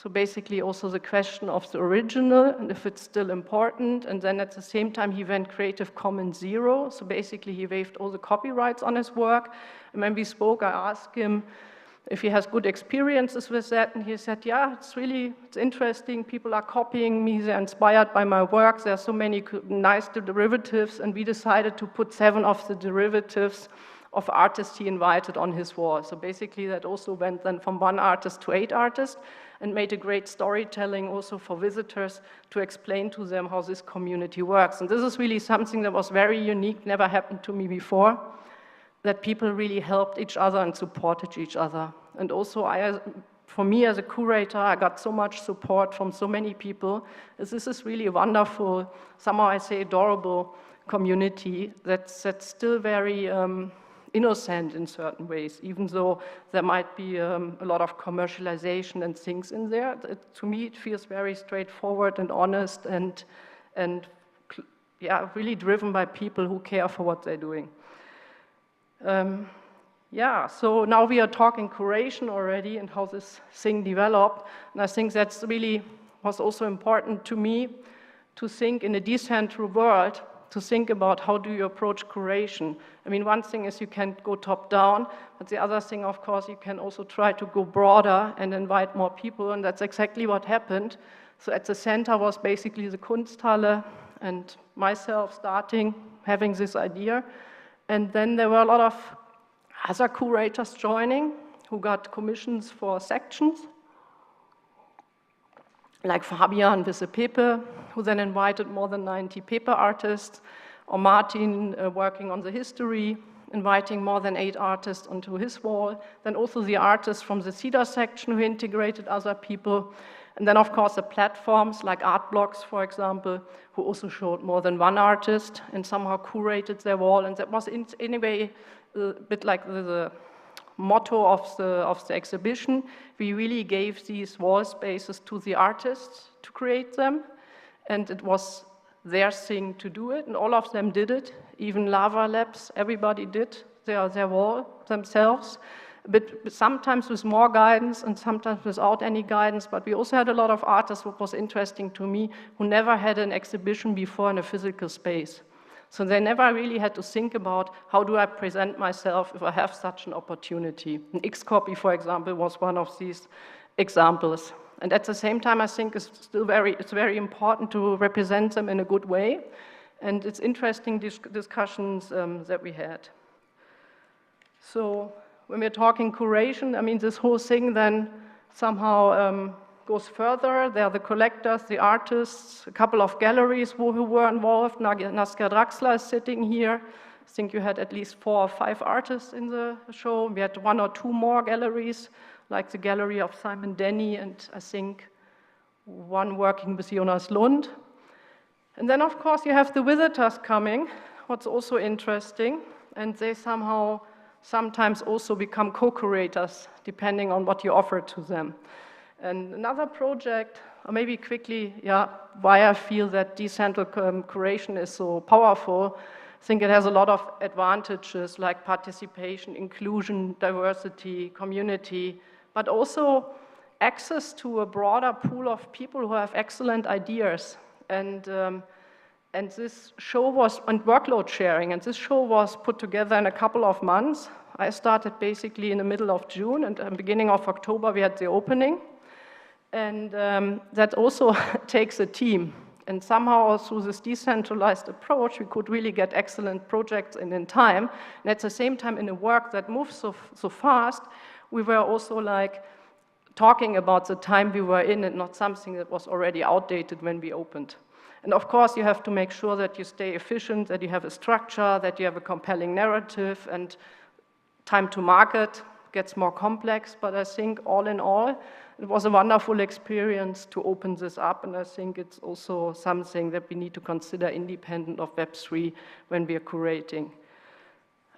So basically also the question of the original and if it's still important. And then at the same time, he went Creative Commons 0. So basically he waived all the copyrights on his work. And when we spoke, I asked him if he has good experiences with that. And he said, yeah, it's interesting. People are copying me. They're inspired by my work. There are so many nice derivatives. And we decided to put 7 of the derivatives of artists he invited on his wall. So basically that also went then from 1 artist to 8 artists and made a great storytelling also for visitors to explain to them how this community works. And this is really something that was very unique, never happened to me before, that people really helped each other and supported each other. And also for me as a curator, I got so much support from so many people. This is really a wonderful, somehow I say adorable community that's still very innocent in certain ways, even though there might be a lot of commercialization and things in there. To me, it feels very straightforward and honest and yeah, really driven by people who care for what they're doing. Yeah, so now we are talking curation already and how this thing developed, and I think that's really was also important to me to think in a decentral world, to think about how do you approach curation. I mean, one thing is you can go top down, but the other thing, of course, you can also try to go broader and invite more people, and that's exactly what happened. So at the center was basically the Kunsthalle and myself starting, having this idea. And then there were a lot of other curators joining who got commissions for sections, like Fabian with the Pepe, who then invited more than 90 Pepe artists, or Martin working on the history, inviting more than 8 artists onto his wall. Then also the artists from the Cedar section who integrated other people. And then, of course, the platforms like Art Blocks, for example, who also showed more than 1 artist and somehow curated their wall. And that was in a way a bit like the motto of the exhibition. We really gave these wall spaces to the artists to create them. And it was their thing to do it, and all of them did it. Even Lava Labs, everybody did their wall themselves. But sometimes with more guidance and sometimes without any guidance. But we also had a lot of artists, what was interesting to me, who never had an exhibition before in a physical space. So they never really had to think about how do I present myself if I have such an opportunity. An X-Copy, for example, was one of these examples. And at the same time, I think it's very important to represent them in a good way. And it's interesting discussions that we had. So when we're talking curation, I mean, this whole thing then somehow goes further. There are the collectors, the artists, a couple of galleries who were involved. Saskia Draxler is sitting here. I think you had at least 4 or 5 artists in the show. We had 1 or 2 more galleries, like the gallery of Simon Denny, and I think 1 working with Jonas Lund. And then, of course, you have the visitors coming, what's also interesting, and they somehow sometimes also become co-curators, depending on what you offer to them. And another project, or maybe quickly, yeah, why I feel that decentral curation is so powerful. I think it has a lot of advantages like participation, inclusion, diversity, community, but also access to a broader pool of people who have excellent ideas. And this show was, and workload sharing, and this show was put together in a couple of months. I started basically in the middle of June, and at the beginning of October we had the opening. And that also takes a team. And somehow through this decentralized approach, we could really get excellent projects in time. And at the same time, in a work that moves so fast, we were also like talking about the time we were in and not something that was already outdated when we opened. And of course, you have to make sure that you stay efficient, that you have a structure, that you have a compelling narrative, and time to market gets more complex. But I think all in all, it was a wonderful experience to open this up, and I think it's also something that we need to consider independent of Web3 when we are curating.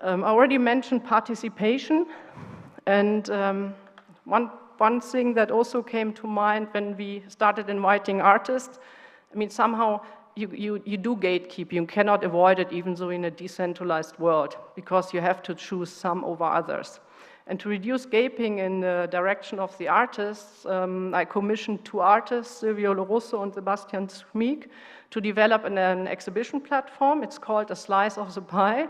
I already mentioned participation, and one thing that also came to mind when we started inviting artists, I mean, somehow you do gatekeep. You cannot avoid it, even though in a decentralized world, because you have to choose some over others. And to reduce gaping in the direction of the artists, I commissioned 2 artists, Silvio Loroso and Sebastian Schmieg, to develop an exhibition platform. It's called A Slice of the Pie.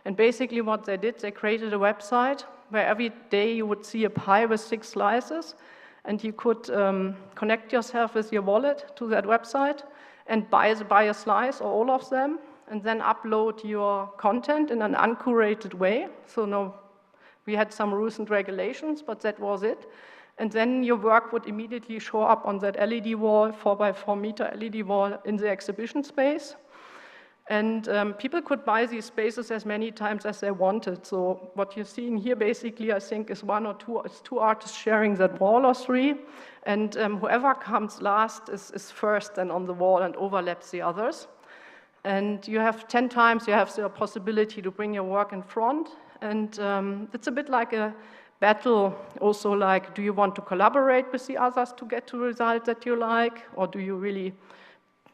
And basically what they did, they created a website where every day you would see a pie with 6 slices, and you could connect yourself with your wallet to that website and buy a slice or all of them, and then upload your content in an uncurated way. So no, we had some rules and regulations, but that was it. And then your work would immediately show up on that LED wall, 4x4 meter LED wall in the exhibition space. And people could buy these spaces as many times as they wanted. So what you're seeing here basically, I think, is 1 or 2, it's 2 artists sharing that wall or 3. And whoever comes last is first then on the wall and overlaps the others. And you have 10 times, you have the possibility to bring your work in front. And it's a bit like a battle, also like, do you want to collaborate with the others to get to a result that you like? Or do you really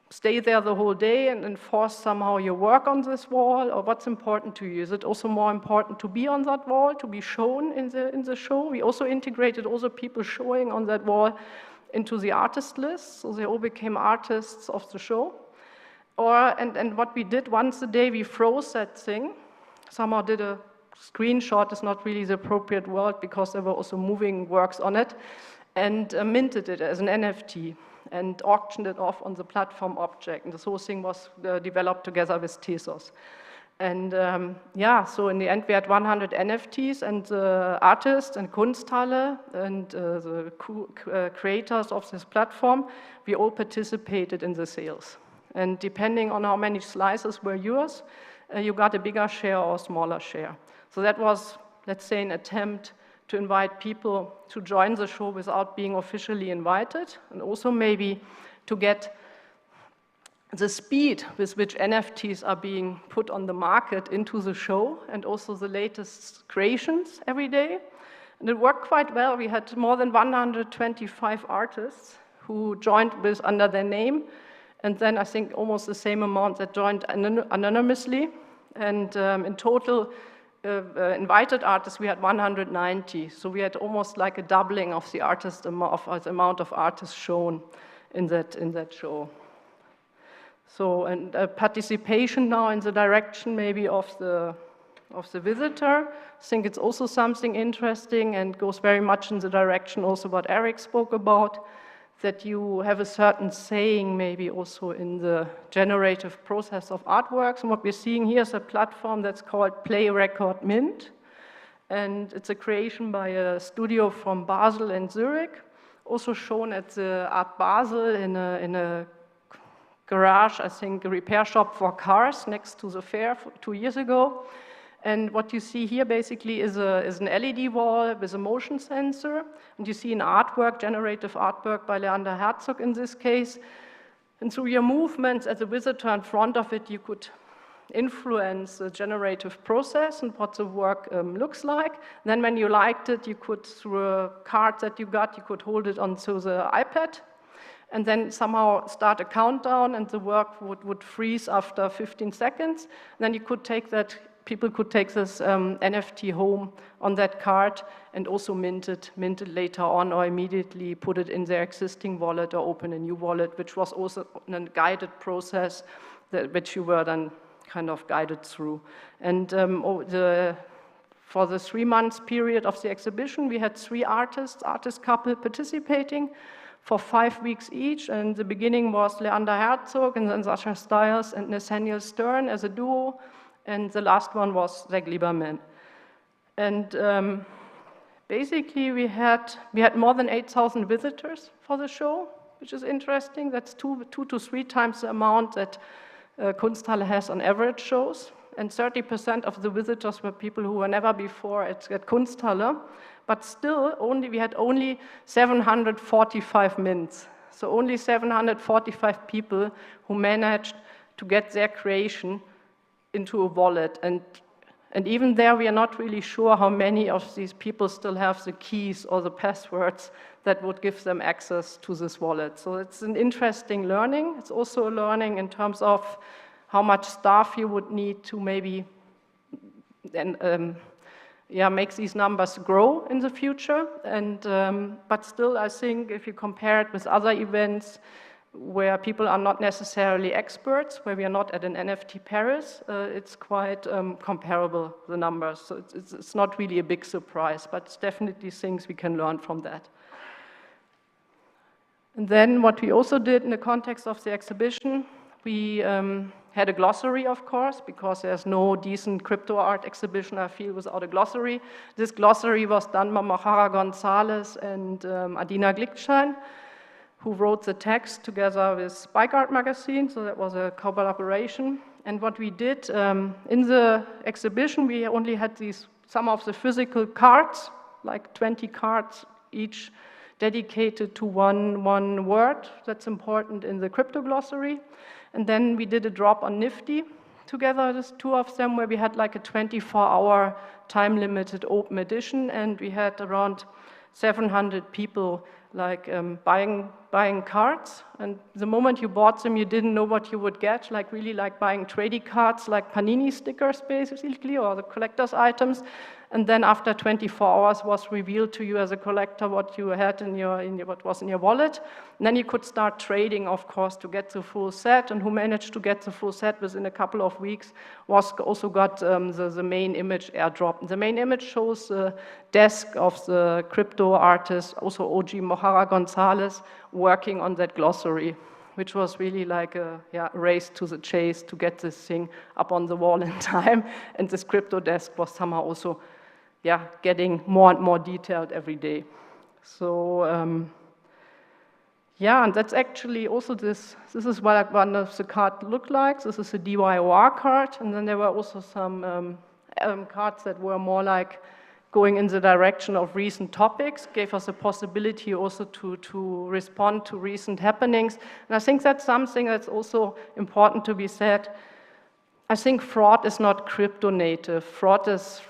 stay there the whole day and enforce somehow your work on this wall? Or what's important to you? Is it also more important to be on that wall, to be shown in the show? We also integrated all the people showing on that wall into the artist list, so they all became artists of the show. And what we did once a day, we froze that thing. Somehow did a screenshot, is not really the appropriate word because there were also moving works on it, and minted it as an NFT and auctioned it off on the platform object. And this whole thing was developed together with Tezos. And yeah, so in the end we had 100 NFTs, and the artists and Kunsthalle and the creators of this platform, we all participated in the sales. And depending on how many slices were yours, you got a bigger share or a smaller share. So that was, let's say, an attempt to invite people to join the show without being officially invited, and also maybe to get the speed with which NFTs are being put on the market into the show, and also the latest creations every day. And it worked quite well. We had more than 125 artists who joined under their name, and then I think almost the same amount that joined anonymously. And in total, invited artists, we had 190. So we had almost like a doubling of the amount of artists shown in that show. So, and participation now in the direction maybe of the visitor. I think it's also something interesting and goes very much in the direction also what Erick spoke about, that you have a certain saying maybe also in the generative process of artworks. And what we're seeing here is a platform that's called Play Record Mint. And it's a creation by a studio from Basel and Zurich, also shown at the Art Basel in a garage, I think a repair shop for cars next to the fair 2 years ago. And what you see here basically is an LED wall with a motion sensor. And you see an artwork, generative artwork by Leander Herzog in this case. And through your movements as a visitor in front of it, you could influence the generative process and what the work looks like. Then when you liked it, you could, through a card that you got, you could hold it onto the iPad and then somehow start a countdown, and the work would freeze after 15 seconds. And then you could take that, people could take this NFT home on that card and also mint it later on, or immediately put it in their existing wallet or open a new wallet, which was also a guided process which you were then kind of guided through. And for the 3 months period of the exhibition, we had 3 artist couple participating for 5 weeks each. And the beginning was Leander Herzog, and then Sasha Stiles and Nathaniel Stern as a duo. And the last one was Zach Lieberman. And basically we had more than 8,000 visitors for the show, which is interesting. That's 2 to 3 times the amount that Kunsthalle has on average shows. And 30% of the visitors were people who were never before at Kunsthalle. But still, we had only 745 mints. So only 745 people who managed to get their creation into a wallet. And even there, we are not really sure how many of these people still have the keys or the passwords that would give them access to this wallet. So it's an interesting learning. It's also a learning in terms of how much staff you would need to maybe yeah, makes these numbers grow in the future. And but still, I think if you compare it with other events where people are not necessarily experts, where we are not at an NFT Paris, it's quite comparable, the numbers. So it's not really a big surprise, but it's definitely things we can learn from that. And then what we also did in the context of the exhibition, we had a glossary, of course, because there's no decent crypto art exhibition, I feel, without a glossary. This glossary was done by Mohara Gonzalez and Adina Glickstein, who wrote the text together with Spike Art Magazine, so that was a collaboration. And what we did in the exhibition, we only had some of the physical cards, like 20 cards each, dedicated to one word that's important in the crypto glossary. And then we did a drop on Nifty together, just two of them, where we had like a 24-hour time-limited open edition, and we had around 700 people like buying cards. And the moment you bought them, you didn't know what you would get, like really like buying trading cards, like Panini stickers basically, or the collector's items. And then after 24 hours was revealed to you as a collector what you had what was in your wallet. And then you could start trading, of course, to get the full set. And who managed to get the full set within a couple of weeks also got the main image airdrop. The main image shows the desk of the crypto artist, also OG Mohara Gonzalez, working on that glossary, which was really like a race to the chase to get this thing up on the wall in time. And this crypto desk was somehow also getting more and more detailed every day. So, and that's actually also this is what one of the cards looked like. This is a DYOR card, and then there were also some cards that were more like going in the direction of recent topics, gave us a possibility also to respond to recent happenings. And I think that's something that's also important to be said. I think fraud is not crypto native. Fraud is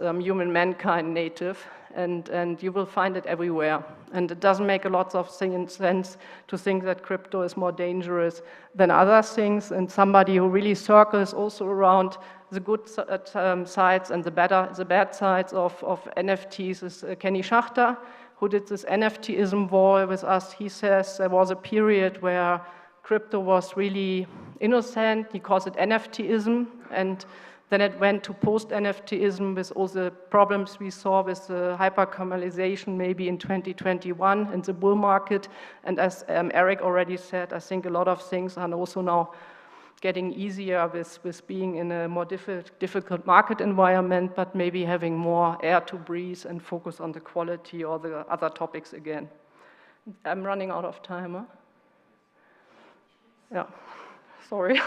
human mankind native, and you will find it everywhere. And it doesn't make a lot of sense to think that crypto is more dangerous than other things. And somebody who really circles also around the good sides and the bad sides of NFTs is Kenny Schachter, who did this NFTism wall with us. He says there was a period where crypto was really innocent. He calls it NFTism, and then it went to post-NFTism with all the problems we saw with the hyper-commercialization maybe in 2021 in the bull market. And as Erick already said, I think a lot of things are also now getting easier with being in a more difficult market environment, but maybe having more air to breathe and focus on the quality or the other topics again. I'm running out of time, huh? Yeah, sorry.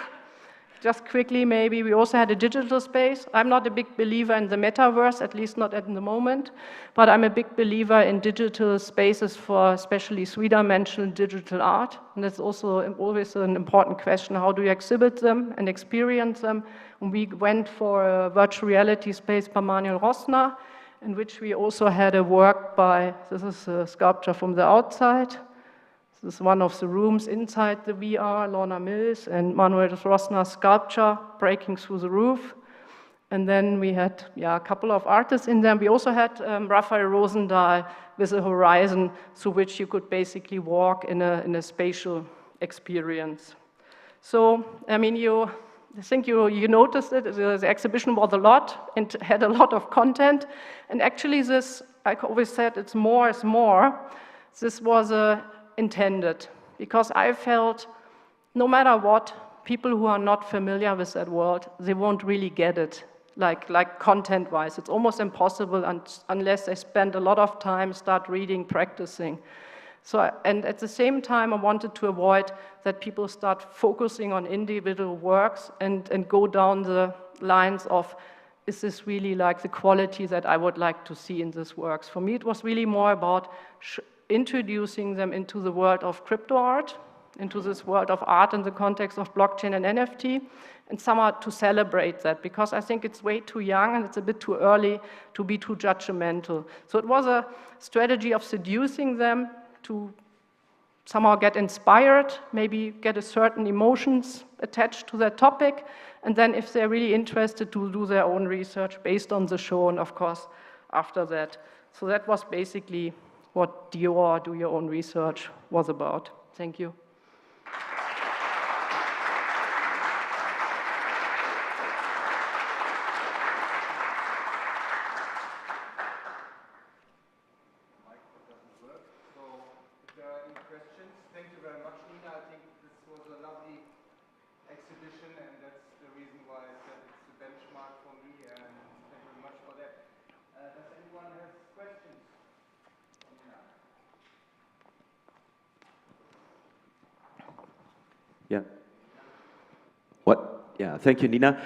Just quickly, maybe, we also had a digital space. I'm not a big believer in the metaverse, at least not at the moment, but I'm a big believer in digital spaces for especially three-dimensional digital art. And that's also always an important question. How do you exhibit them and experience them? And we went for a virtual reality space by Manuel Rosner, in which we also had a work by, this is a sculpture from the outside. This is one of the rooms inside the VR, Lorna Mills and Manuel Rosner's sculpture, Breaking Through the Roof. And then we had a couple of artists in there. We also had Rafaël Rozendaal with a horizon through which you could basically walk in a spatial experience. So, I mean, I think you noticed it. The exhibition was a lot and had a lot of content. And actually this, I always said, it's more is more. This was intended, because I felt no matter what, people who are not familiar with that world, they won't really get it, like content-wise. It's almost impossible unless they spend a lot of time, start reading, practicing. So, and at the same time, I wanted to avoid that people start focusing on individual works and go down the lines of, is this really like the quality that I would like to see in these works? For me, it was really more about introducing them into the world of crypto art, into this world of art in the context of blockchain and NFT, and somehow to celebrate that, because I think it's way too young and it's a bit too early to be too judgmental. So it was a strategy of seducing them to somehow get inspired, maybe get a certain emotions attached to that topic, And then if they're really interested, to do their own research based on the show, and of course, after that. So that was basically what DYOR, Do Your Own Research, was about. Thank you. Yeah. Yeah, thank you, Nina.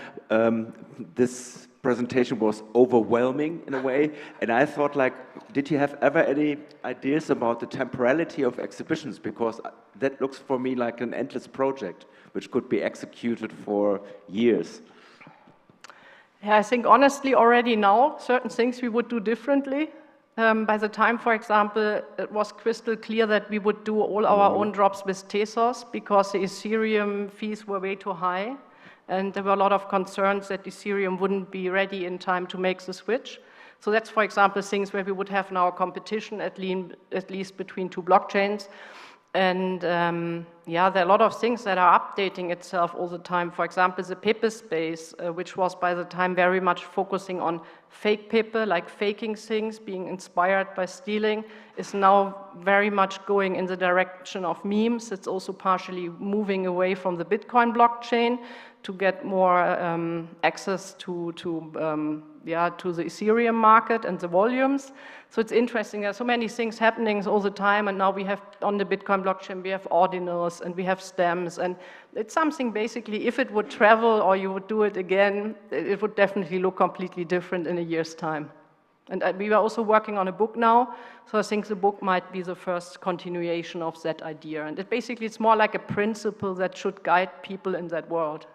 This presentation was overwhelming in a way, and I thought, like, did you have ever any ideas about the temporality of exhibitions? Because that looks for me like an endless project, which could be executed for years. Yeah, I think honestly already now, certain things we would do differently. By the time, for example, it was crystal clear that we would do all our own drops with Tezos because the Ethereum fees were way too high. And there were a lot of concerns that Ethereum wouldn't be ready in time to make the switch. So that's, for example, things where we would have now competition at least between two blockchains. And yeah, there are a lot of things that are updating itself all the time. For example, the paper space, which was by the time very much focusing on fake paper, like faking things, being inspired by stealing, is now very much going in the direction of memes. It's also partially moving away from the Bitcoin blockchain to get more access to the Ethereum market and the volumes. So it's interesting, there are so many things happening all the time, and now we have, on the Bitcoin blockchain, we have ordinals and we have stems, and it's something basically, if it would travel or you would do it again, it would definitely look completely different in a year's time. And we are also working on a book now, so I think the book might be the first continuation of that idea. And basically, it's more like a principle that should guide people in that world.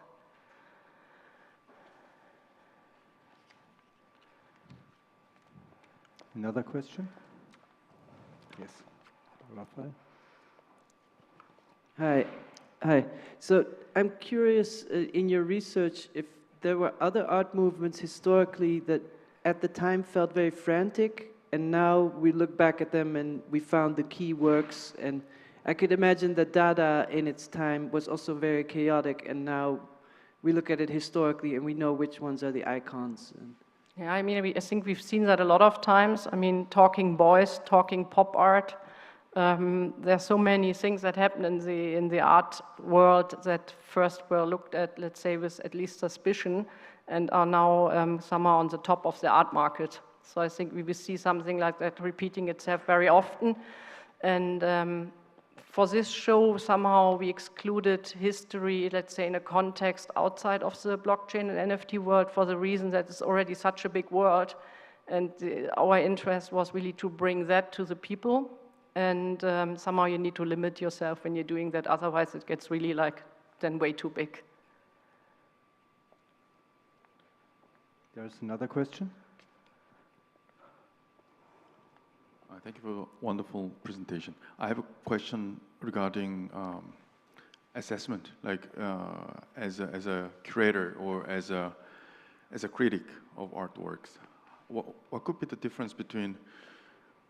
Another question? Yes, Rafaël. Hi. So I'm curious, in your research, if there were other art movements historically that at the time felt very frantic, and now we look back at them and we found the key works, and I could imagine that Dada in its time was also very chaotic, and now we look at it historically and we know which ones are the icons. Yeah, I mean, I think we've seen that a lot of times. I mean, talking boys, talking pop art. There are so many things that happen in the art world that first were looked at, let's say, with at least suspicion, and are now somehow on the top of the art market. So I think we will see something like that repeating itself very often. And for this show, somehow we excluded history, let's say, in a context outside of the blockchain and NFT world for the reason that it's already such a big world. And our interest was really to bring that to the people. And somehow you need to limit yourself when you're doing that. Otherwise, it gets really like then way too big. There's another question. Thank you for a wonderful presentation. I have a question regarding assessment, like as a curator or as a critic of artworks. What could be the difference between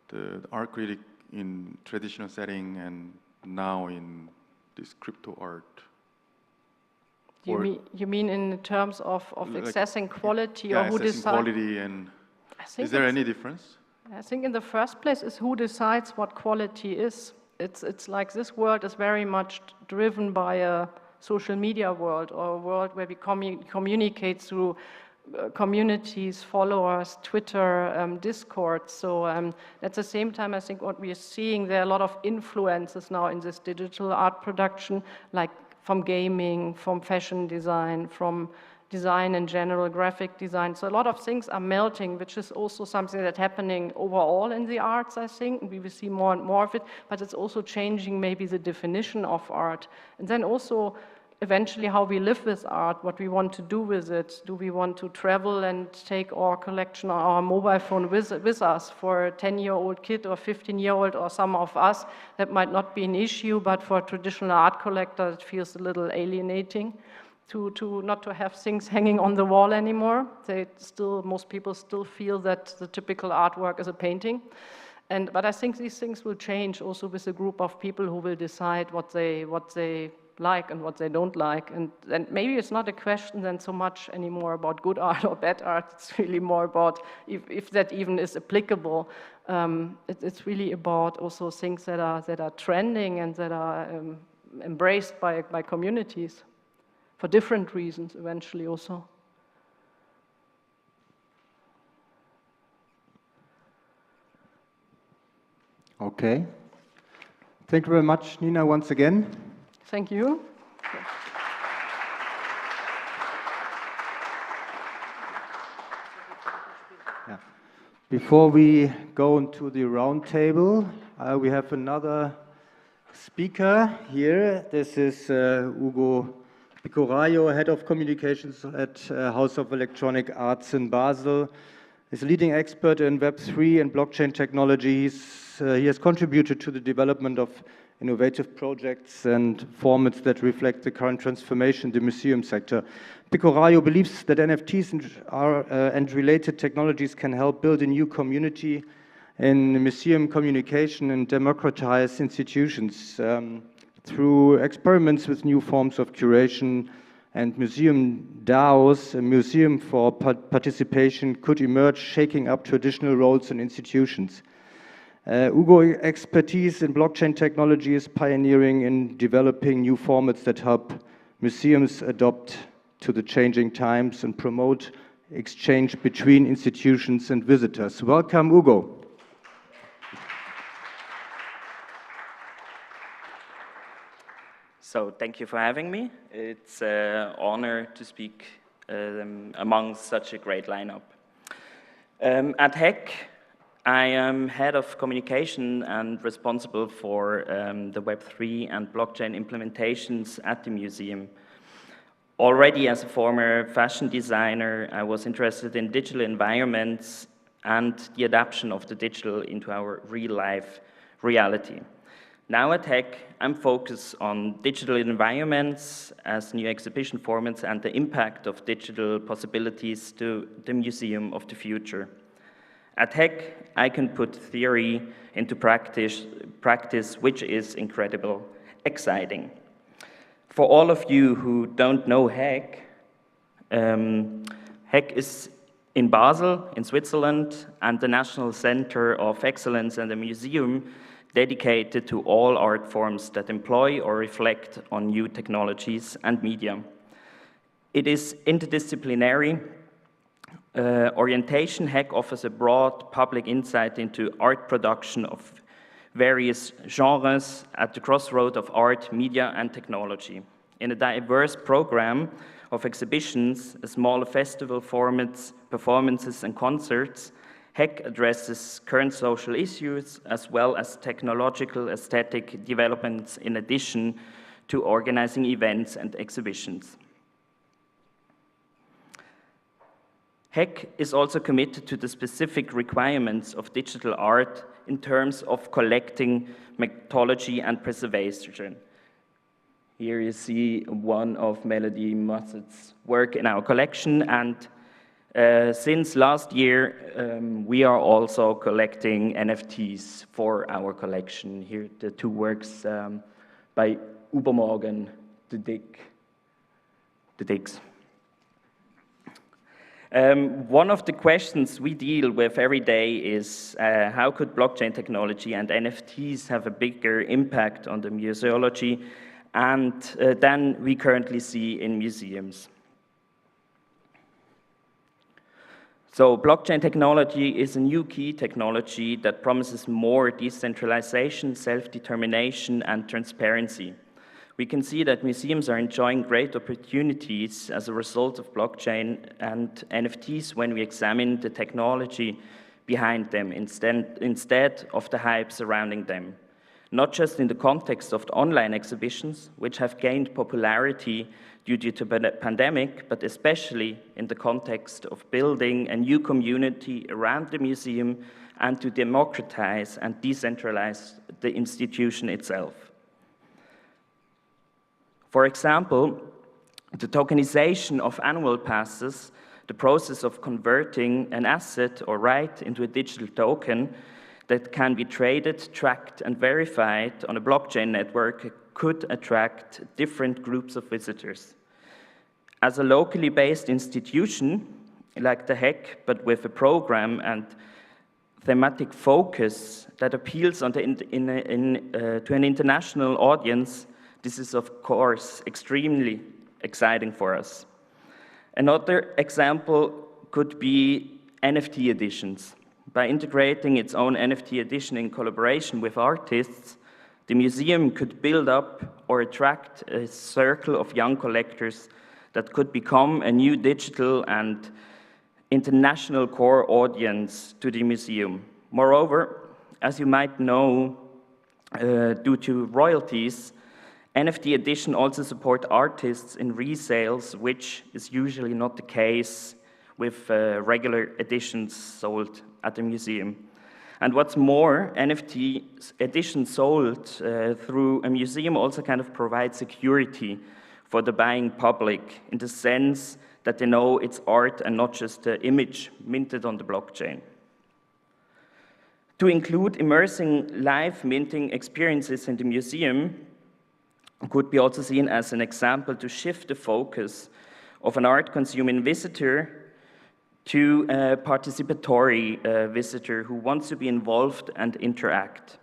the art critic in traditional setting and now in this crypto art? You mean in terms of like, assessing quality, yeah, or who decides? Quality, and is there any difference? I think in the first place is who decides what quality is. It's like this world is very much driven by a social media world, or a world where we communicate through communities, followers, Twitter, Discord. So at the same time, I think what we are seeing, there are a lot of influences now in this digital art production, like from gaming, from fashion design, from design in general, graphic design. So a lot of things are melting, which is also something that's happening overall in the arts, I think. We will see more and more of it, but it's also changing maybe the definition of art. And then also eventually how we live with art, what we want to do with it. Do we want to travel and take our collection on our mobile phone with us? For a 10-year-old kid or 15-year-old or some of us, that might not be an issue, but for a traditional art collector, it feels a little alienating. to not to have things hanging on the wall anymore. Most people still feel that the typical artwork is a painting. But I think these things will change also with a group of people who will decide what they like and what they don't like. And maybe it's not a question then so much anymore about good art or bad art. It's really more about if that even is applicable. It's really about also things that are trending and that are embraced by communities for different reasons eventually also. Okay. Thank you very much, Nina, once again. Thank you. Yeah. Before we go into the round table, we have another speaker here. This is Ugo Pecoraio, Head of Communications at House of Electronic Arts in Basel. He's a leading expert in Web3 and blockchain technologies. He has contributed to the development of innovative projects and formats that reflect the current transformation in the museum sector. Pecoraio believes that NFTs and related technologies can help build a new community in museum communication and democratize institutions through experiments with new forms of curation and museum DAOs. A museum for participation could emerge, shaking up traditional roles and institutions. Ugo's expertise in blockchain technology is pioneering in developing new formats that help museums adapt to the changing times and promote exchange between institutions and visitors. Welcome, Ugo. So thank you for having me. It's an honor to speak among such a great lineup. At HEC, I am head of communication and responsible for the Web3 and blockchain implementations at the museum. Already as a former fashion designer, I was interested in digital environments and the adaptation of the digital into our real-life reality. Now at HEC, I'm focused on digital environments as new exhibition formats and the impact of digital possibilities to the museum of the future. At HEC, I can put theory into practice, which is incredibly exciting. For all of you who don't know HEC, HEC is in Basel, in Switzerland, and the National Center of Excellence and a museum dedicated to all art forms that employ or reflect on new technologies and media. It is interdisciplinary orientation. HEC offers a broad public insight into art production of various genres at the crossroad of art, media, and technology. In a diverse program of exhibitions, smaller festival formats, performances, and concerts, HEC addresses current social issues as well as technological aesthetic developments in addition to organizing events and exhibitions. HEC is also committed to the specific requirements of digital art in terms of collecting, methodology, and preservation. Here you see one of Melody Musset's work in our collection, and since last year, we are also collecting NFTs for our collection. Here the two works by Übermorgen, the Digs. One of the questions we deal with every day is how could blockchain technology and NFTs have a bigger impact on the museology and than we currently see in museums. So blockchain technology is a new key technology that promises more decentralization, self-determination, and transparency. We can see that museums are enjoying great opportunities as a result of blockchain and NFTs when we examine the technology behind them instead of the hype surrounding them. Not just in the context of the online exhibitions, which have gained popularity due to the pandemic, but especially in the context of building a new community around the museum and to democratize and decentralize the institution itself. For example, The tokenization of annual passes, the process of converting an asset or right into a digital token that can be traded, tracked, and verified on a blockchain network could attract different groups of visitors. As a locally based institution, like the HEC, but with a program and thematic focus that appeals to an international audience, this is of course extremely exciting for us. Another example could be NFT editions. By integrating its own NFT edition in collaboration with artists, the museum could build up or attract a circle of young collectors that could become a new digital and international core audience to the museum. Moreover, as you might know, due to royalties, NFT edition also support artists in resales, which is usually not the case with regular editions sold at the museum. And what's more, NFT editions sold through a museum also kind of provide security for the buying public in the sense that they know it's art and not just an image minted on the blockchain. To include immersing live minting experiences in the museum could be also seen as an example to shift the focus of an art-consuming visitor to a participatory visitor who wants to be involved and interact.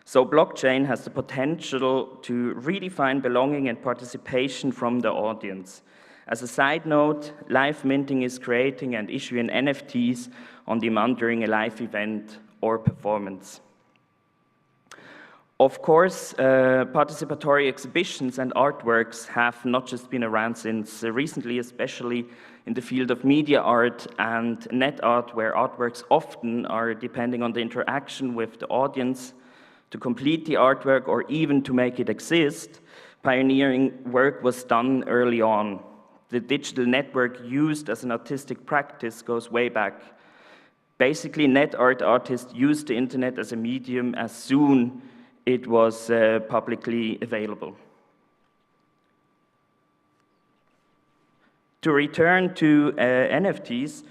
So blockchain has the potential to redefine belonging and participation from the audience. As a side note, live minting is creating and issuing NFTs on demand during a live event or performance. Of course, participatory exhibitions and artworks have not just been around since recently, especially in the field of media art and net art, where artworks often are depending on the interaction with the audience to complete the artwork or even to make it exist. Pioneering work was done early on. The digital network used as an artistic practice goes way back. Basically, net art artists used the internet as a medium as soon it was publicly available. To return to NFTs,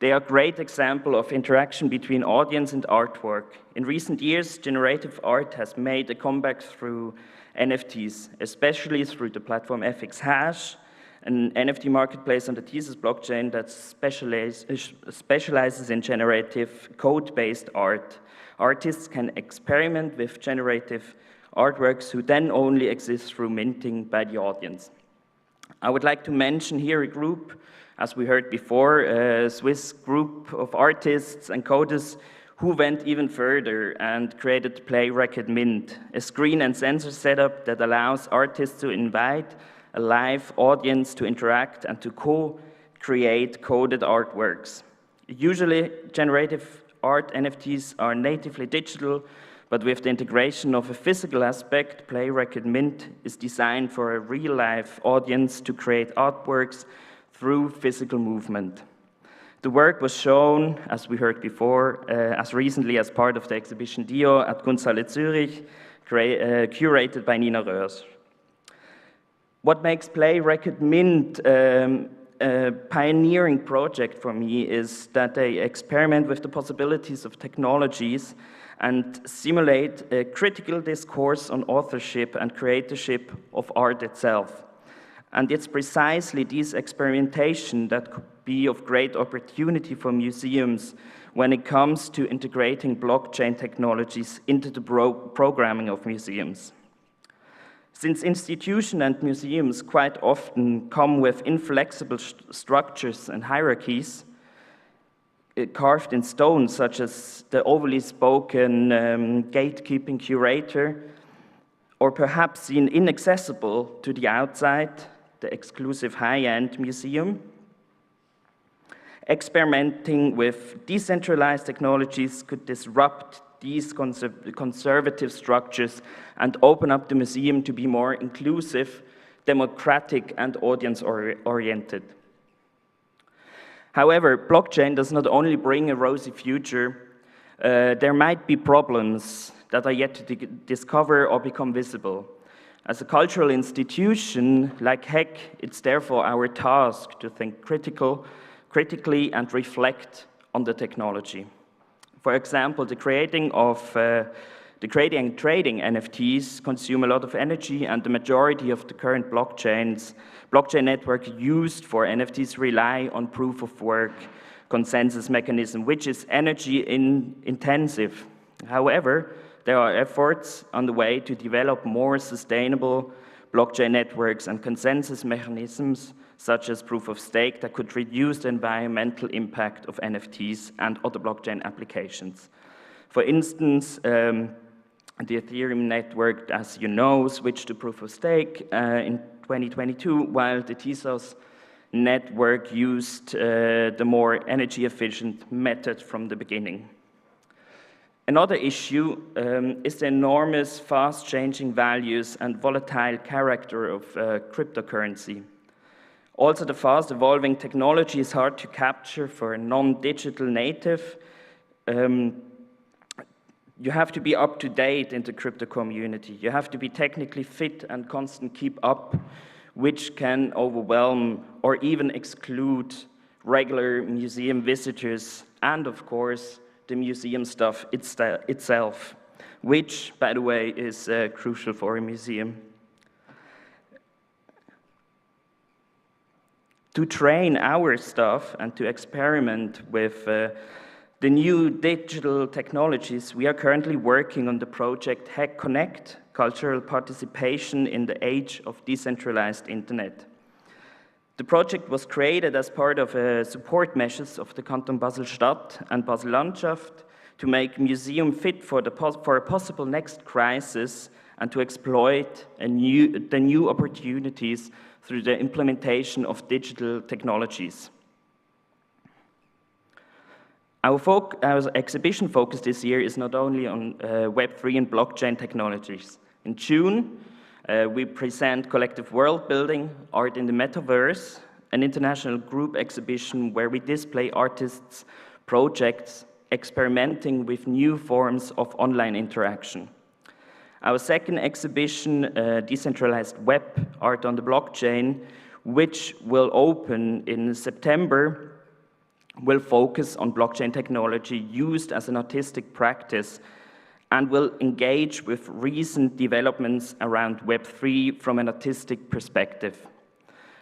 they are a great example of interaction between audience and artwork. In recent years, generative art has made a comeback through NFTs, especially through the platform FX Hash, an NFT marketplace on the Thesis blockchain that specializes in generative code-based art. Artists can experiment with generative artworks who then only exist through minting by the audience. I would like to mention here a group, as we heard before, a Swiss group of artists and coders who went even further and created Play Record Mint, a screen and sensor setup that allows artists to invite a live audience to interact and to co-create coded artworks. Usually, generative art NFTs are natively digital, but with the integration of a physical aspect, Play Record Mint is designed for a real-life audience to create artworks through physical movement. The work was shown, as we heard before, as recently as part of the exhibition DYOR at Kunsthalle Zürich, curated by Nina Röhrs. What makes Play Record Mint a pioneering project for me is that they experiment with the possibilities of technologies and simulate a critical discourse on authorship and creatorship of art itself. And it's precisely this experimentation that could be of great opportunity for museums when it comes to integrating blockchain technologies into the programming of museums. Since institutions and museums quite often come with inflexible structures and hierarchies, carved in stone, such as the overly spoken gatekeeping curator, or perhaps seen inaccessible to the outside, the exclusive high-end museum. Experimenting with decentralized technologies could disrupt these conservative structures and open up the museum to be more inclusive, democratic, and audience-oriented. However, blockchain does not only bring a rosy future, there might be problems that are yet to discover or become visible. As a cultural institution like HEC, it's therefore our task to think critically and reflect on the technology. For example, the creating and trading NFTs consume a lot of energy, and the majority of the current blockchain network used for NFTs rely on proof of work consensus mechanism, which is energy intensive. However, there are efforts on the way to develop more sustainable blockchain networks and consensus mechanisms, such as proof of stake, that could reduce the environmental impact of NFTs and other blockchain applications. For instance, the Ethereum network, as you know, switched to proof of stake in 2022, while the Tezos network used the more energy efficient method from the beginning. Another issue is the enormous fast-changing values and volatile character of cryptocurrency. Also, the fast-evolving technology is hard to capture for a non-digital native. You have to be up to date in the crypto community. You have to be technically fit and constant keep up, which can overwhelm or even exclude regular museum visitors and, of course, the museum stuff itself, which, by the way, is crucial for a museum. To train our staff and to experiment with the new digital technologies, we are currently working on the project Hack Connect, Cultural Participation in the Age of Decentralized Internet. The project was created as part of support measures of the Canton Basel-Stadt and Basel-Landschaft to make museum fit for a possible next crisis and to exploit the new opportunities through the implementation of digital technologies. Our exhibition focus this year is not only on Web3 and blockchain technologies. In June, we present Collective World Building, Art in the Metaverse, an international group exhibition where we display artists' projects experimenting with new forms of online interaction. Our second exhibition, Decentralized Web, Art on the Blockchain, which will open in September, will focus on blockchain technology used as an artistic practice and will engage with recent developments around Web3 from an artistic perspective.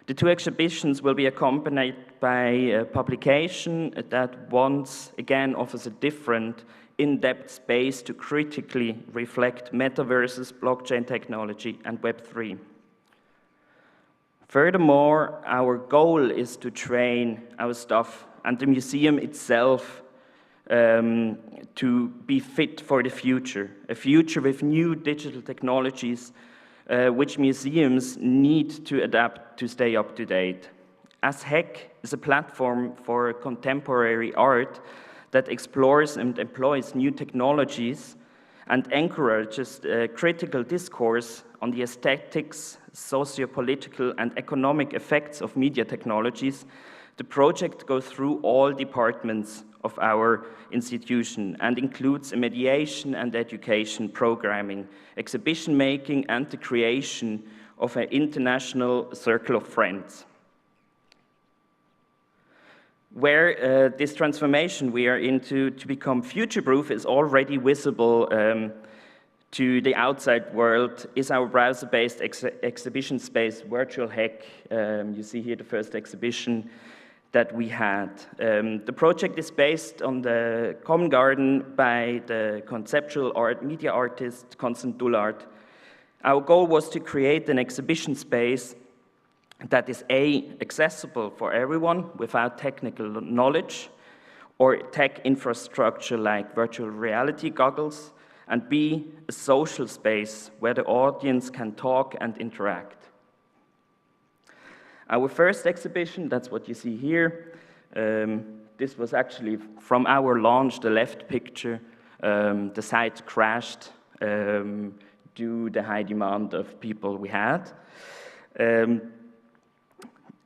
The two exhibitions will be accompanied by a publication that once again offers a different, in-depth space to critically reflect metaverses, blockchain technology, and Web3. Furthermore, our goal is to train our staff and the museum itself to be fit for the future, a future with new digital technologies which museums need to adapt to stay up to date. As HEC is a platform for contemporary art that explores and employs new technologies and encourages critical discourse on the aesthetics, socio-political and economic effects of media technologies, the project goes through all departments of our institution and includes a mediation and education programming, exhibition making, and the creation of an international circle of friends. Where this transformation we are into to become future-proof is already visible to the outside world is our browser-based exhibition space, Virtual HEC. You see here the first exhibition that we had. The project is based on the Common Garden by the conceptual art media artist Constant Dullard. Our goal was to create an exhibition space that is A, accessible for everyone without technical knowledge or tech infrastructure like virtual reality goggles, and B, a social space where the audience can talk and interact. Our first exhibition, that's what you see here, this was actually from our launch, the left picture. The site crashed due to the high demand of people we had.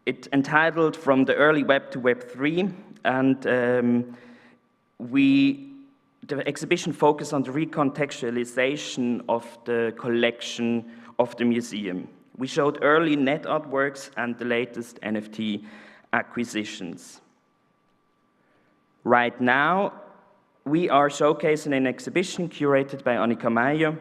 It entitled From the Early Web to Web3, and we the exhibition focused on the recontextualization of the collection of the museum. We showed early net artworks and the latest NFT acquisitions. Right now, we are showcasing an exhibition curated by Annika Meyer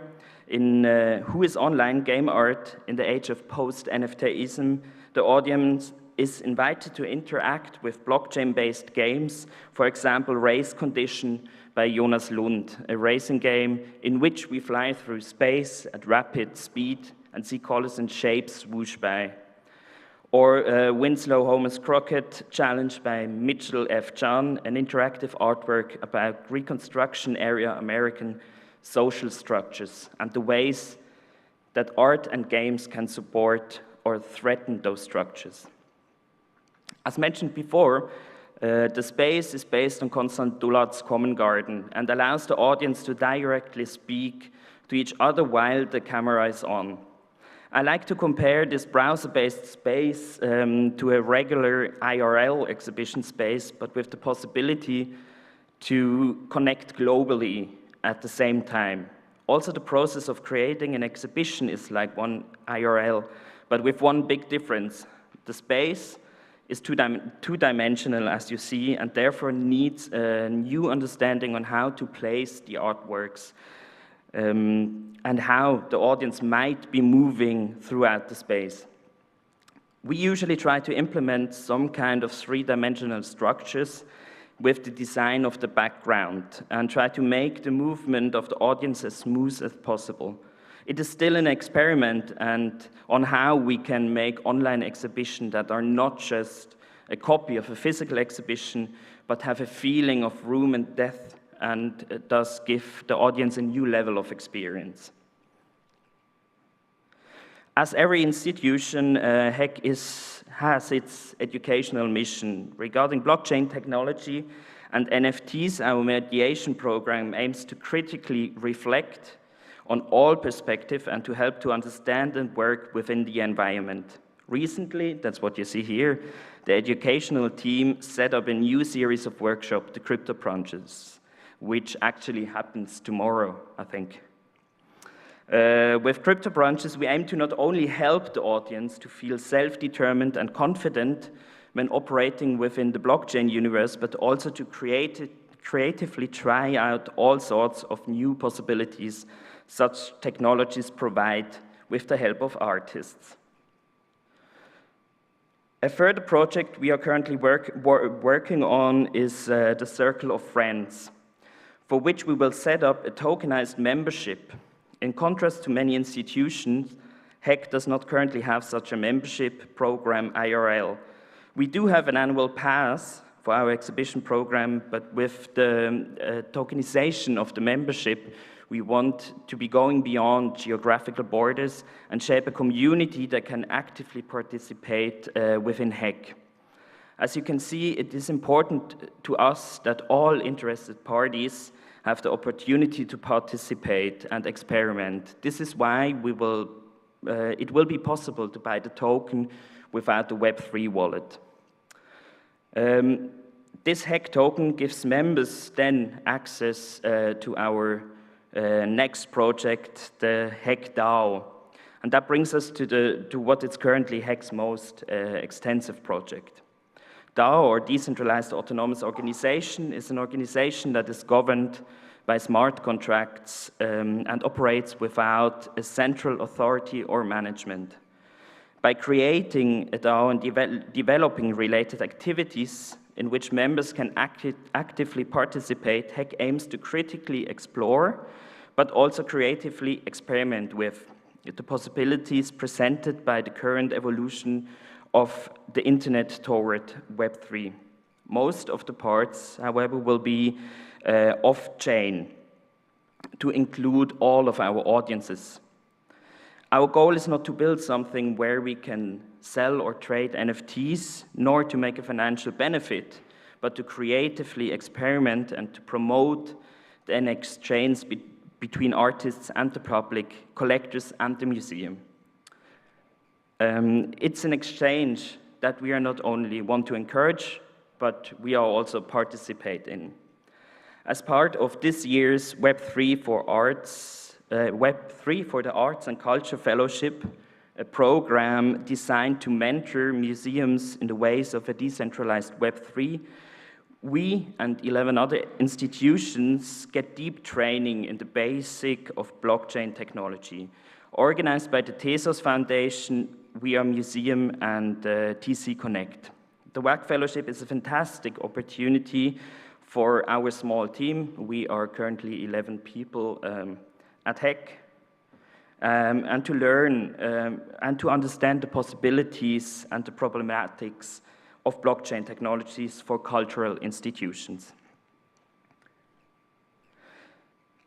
in Who is Online Game Art in the Age of Post-NFTism. The audience is invited to interact with blockchain-based games, for example, Race Condition by Jonas Lund, a racing game in which we fly through space at rapid speed and see colors and shapes swoosh by. Or Winslow Holmes Crockett Challenge by Mitchell F. Chan, an interactive artwork about Reconstruction area American social structures and the ways that art and games can support or threaten those structures. As mentioned before, the space is based on Constant Dullat's Common Garden and allows the audience to directly speak to each other while the camera is on. I like to compare this browser-based space to a regular IRL exhibition space, but with the possibility to connect globally at the same time. Also, the process of creating an exhibition is like one IRL, but with one big difference. The space is two-dimensional, as you see, and therefore needs a new understanding on how to place the artworks and how the audience might be moving throughout the space. We usually try to implement some kind of three-dimensional structures with the design of the background and try to make the movement of the audience as smooth as possible. It is still an experiment and on how we can make online exhibitions that are not just a copy of a physical exhibition, but have a feeling of room and depth and thus give the audience a new level of experience. As every institution, HEC has its educational mission. Regarding blockchain technology and NFTs, our mediation program aims to critically reflect on all perspectives and to help to understand and work within the environment. Recently, that's what you see here, the educational team set up a new series of workshops, the Crypto Brunches, which actually happens tomorrow, I think. With Crypto Brunches, we aim to not only help the audience to feel self-determined and confident when operating within the blockchain universe, but also to creatively try out all sorts of new possibilities such technologies provide with the help of artists. A further project we are currently working on is the Circle of Friends, for which we will set up a tokenized membership. In contrast to many institutions, HEC does not currently have such a membership program IRL. We do have an annual pass for our exhibition program, but with the tokenization of the membership, we want to be going beyond geographical borders and shape a community that can actively participate within HEC. As you can see, it is important to us that all interested parties have the opportunity to participate and experiment. This is why it will be possible to buy the token without the Web3 wallet. This HEC token gives members then access to our next project, the HEC DAO. And that brings us to what is currently HEC's most extensive project. DAO, or Decentralized Autonomous Organization, is an organization that is governed by smart contracts and operates without a central authority or management. By creating a DAO and developing related activities in which members can actively participate, HEC aims to critically explore, but also creatively experiment with the possibilities presented by the current evolution of the internet toward Web3. Most of the parts, however, will be off-chain to include all of our audiences. Our goal is not to build something where we can sell or trade NFTs, nor to make a financial benefit, but to creatively experiment and to promote an exchange between artists and the public, collectors and the museum. It's an exchange that we are not only want to encourage, but we are also participate in. As part of this year's Web3 for the Arts and Culture Fellowship, a program designed to mentor museums in the ways of a decentralized Web3, we and 11 other institutions get deep training in the basic of blockchain technology. Organized by the Tezos Foundation, We Are Museum, and TC Connect. The WAC Fellowship is a fantastic opportunity for our small team. We are currently 11 people at HEC, and to learn and to understand the possibilities and the problematics of blockchain technologies for cultural institutions.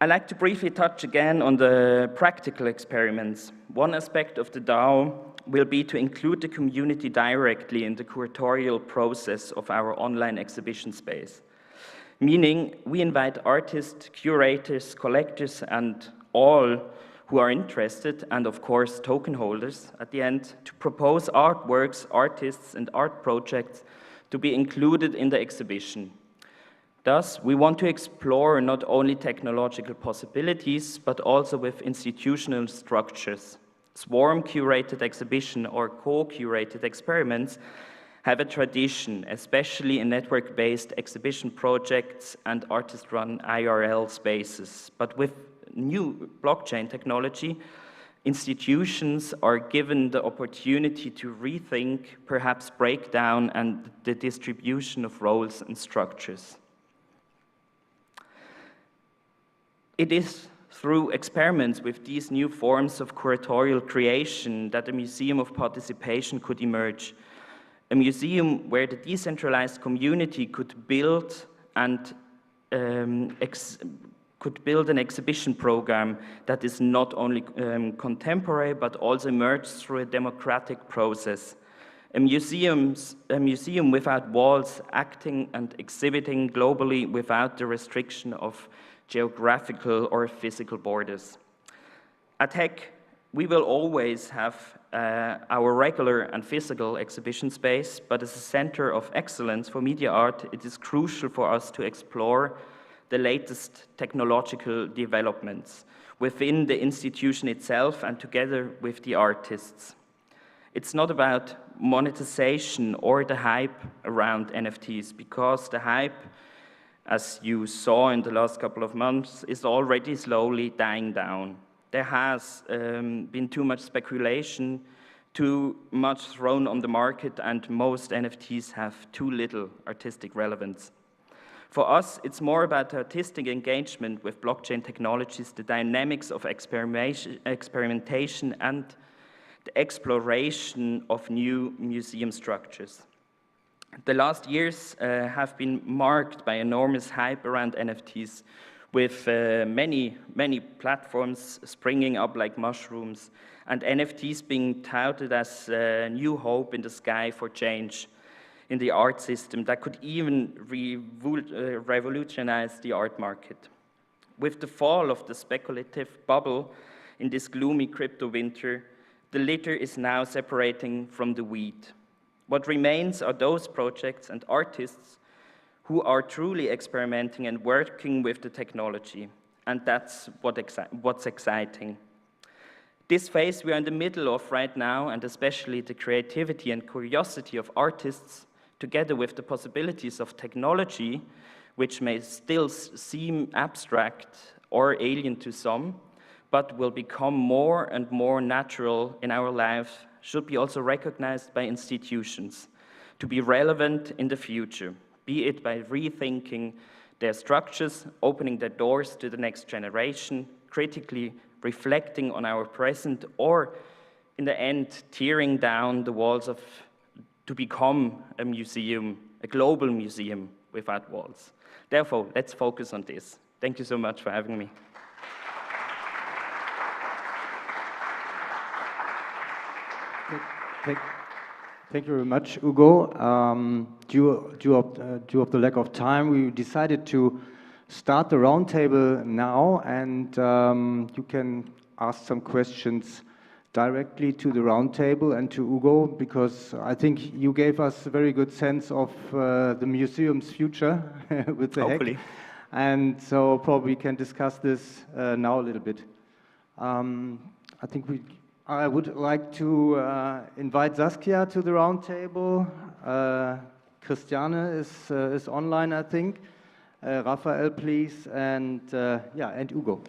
I'd like to briefly touch again on the practical experiments. One aspect of the DAO will be to include the community directly in the curatorial process of our online exhibition space. Meaning, we invite artists, curators, collectors, and all who are interested, and of course token holders at the end, to propose artworks, artists, and art projects to be included in the exhibition. Thus, we want to explore not only technological possibilities, but also with institutional structures. Swarm-curated exhibition or co-curated experiments have a tradition, especially in network-based exhibition projects and artist-run IRL spaces. But with new blockchain technology, institutions are given the opportunity to rethink, perhaps break down, and the distribution of roles and structures. It is through experiments with these new forms of curatorial creation that a museum of participation could emerge. A museum where the decentralized community could build and could build an exhibition program that is not only contemporary, but also emerged through a democratic process. A museum without walls, acting and exhibiting globally without the restriction of geographical or physical borders. At HEC, we will always have our regular and physical exhibition space, but as a center of excellence for media art, it is crucial for us to explore the latest technological developments within the institution itself and together with the artists. It's not about monetization or the hype around NFTs, because the hype, as you saw in the last couple of months, is already slowly dying down. There has been too much speculation, too much thrown on the market, and most NFTs have too little artistic relevance. For us, it's more about artistic engagement with blockchain technologies, the dynamics of experimentation, and the exploration of new museum structures. The last years have been marked by enormous hype around NFTs, with many platforms springing up like mushrooms, and NFTs being touted as a new hope in the sky for change in the art system that could even revolutionize the art market. With the fall of the speculative bubble in this gloomy crypto winter, the litter is now separating from the wheat. What remains are those projects and artists who are truly experimenting and working with the technology, and that's what's exciting. This phase we are in the middle of right now, and especially the creativity and curiosity of artists, together with the possibilities of technology, which may still seem abstract or alien to some, but will become more and more natural in our life, should be also recognized by institutions to be relevant in the future, be it by rethinking their structures, opening their doors to the next generation, critically reflecting on our present, or in the end, tearing down the walls to become a museum, a global museum without walls. Therefore, let's focus on this. Thank you so much for having me. Thank you very much, Ugo. Due of the lack of time, we decided to start the roundtable now, and you can ask some questions directly to the roundtable and to Ugo, because I think you gave us a very good sense of the museum's future with the Hopefully. And so probably we can discuss this now a little bit. I think I would like to invite Saskia to the round table. Christiane is online, I think. Rafaël, please, and yeah, and Ugo.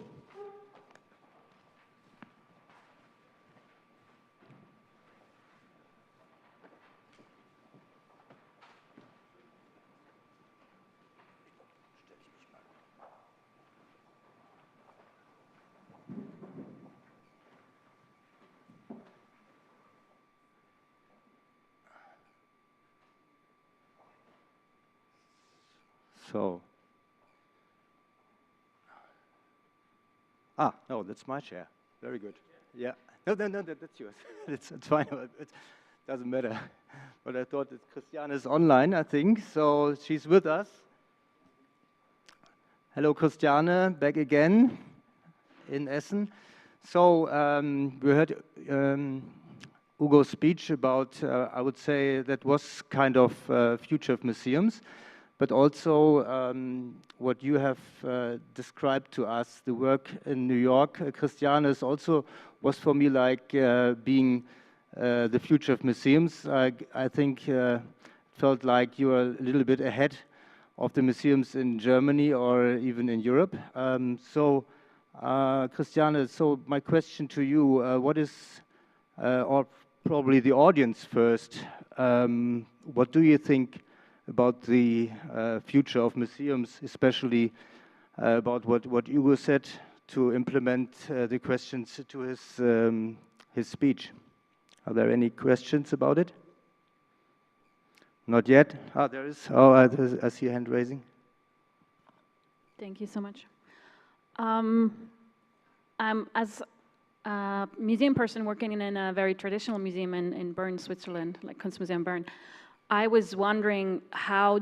So, no, that's my chair. Very good. Yeah. No, that's yours. it's fine. It doesn't matter. But I thought that Christiane is online, I think, so she's with us. Hello, Christiane, back again in Essen. So we heard Ugo's speech about, I would say, that was kind of future of museums. But also what you have described to us, the work in New York, Christiane, was for me like being the future of museums. I think felt like you were a little bit ahead of the museums in Germany or even in Europe. Christiane, so my question to you, what is, or probably the audience first, what do you think about the future of museums, especially about what Ugo said to implement the questions to his speech? Are there any questions about it? Not yet? There is. I see a hand raising. Thank you so much. As a museum person working in a very traditional museum in Bern, Switzerland, like Kunstmuseum Bern, I was wondering how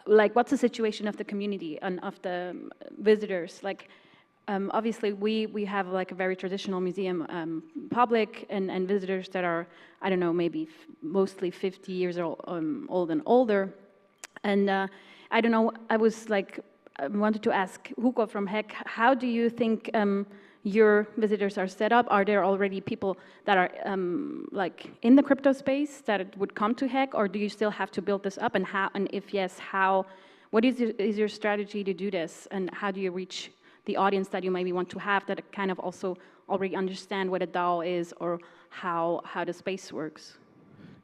what's the situation of the community and of the visitors? Like, obviously we have like a very traditional museum public and visitors that are, I don't know, maybe mostly 50 years old and older. And I don't know, I wanted to ask Hugo from HEC, how do you think your visitors are set up? Are there already people that are like in the crypto space that would come to HEC, or do you still have to build this up? And how? And if yes, how? What is your strategy to do this? And how do you reach the audience that you maybe want to have that kind of also already understand what a DAO is or how the space works?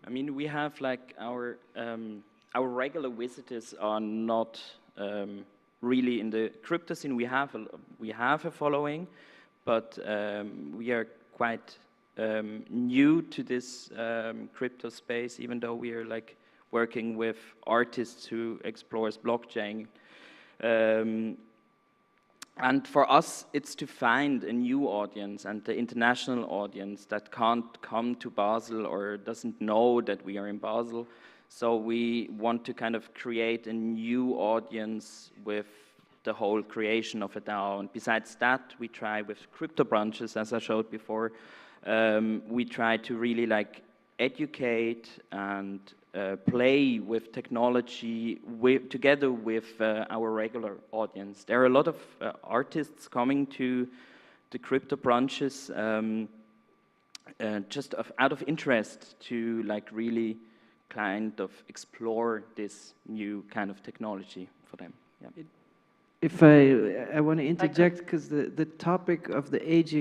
I mean, we have like our regular visitors are not really in the crypto scene. We have a following, but we are quite new to this crypto space, even though we are like working with artists who explores blockchain. And for us, it's to find a new audience and the international audience that can't come to Basel or doesn't know that we are in Basel. So we want to kind of create a new audience with the whole creation of a DAO. And besides that, we try with crypto branches, as I showed before. We try to really like educate and play with technology together with our regular audience. There are a lot of artists coming to the crypto branches just out of interest to like really kind of explore this new kind of technology for them. Yeah. If I want to interject, because the topic of the age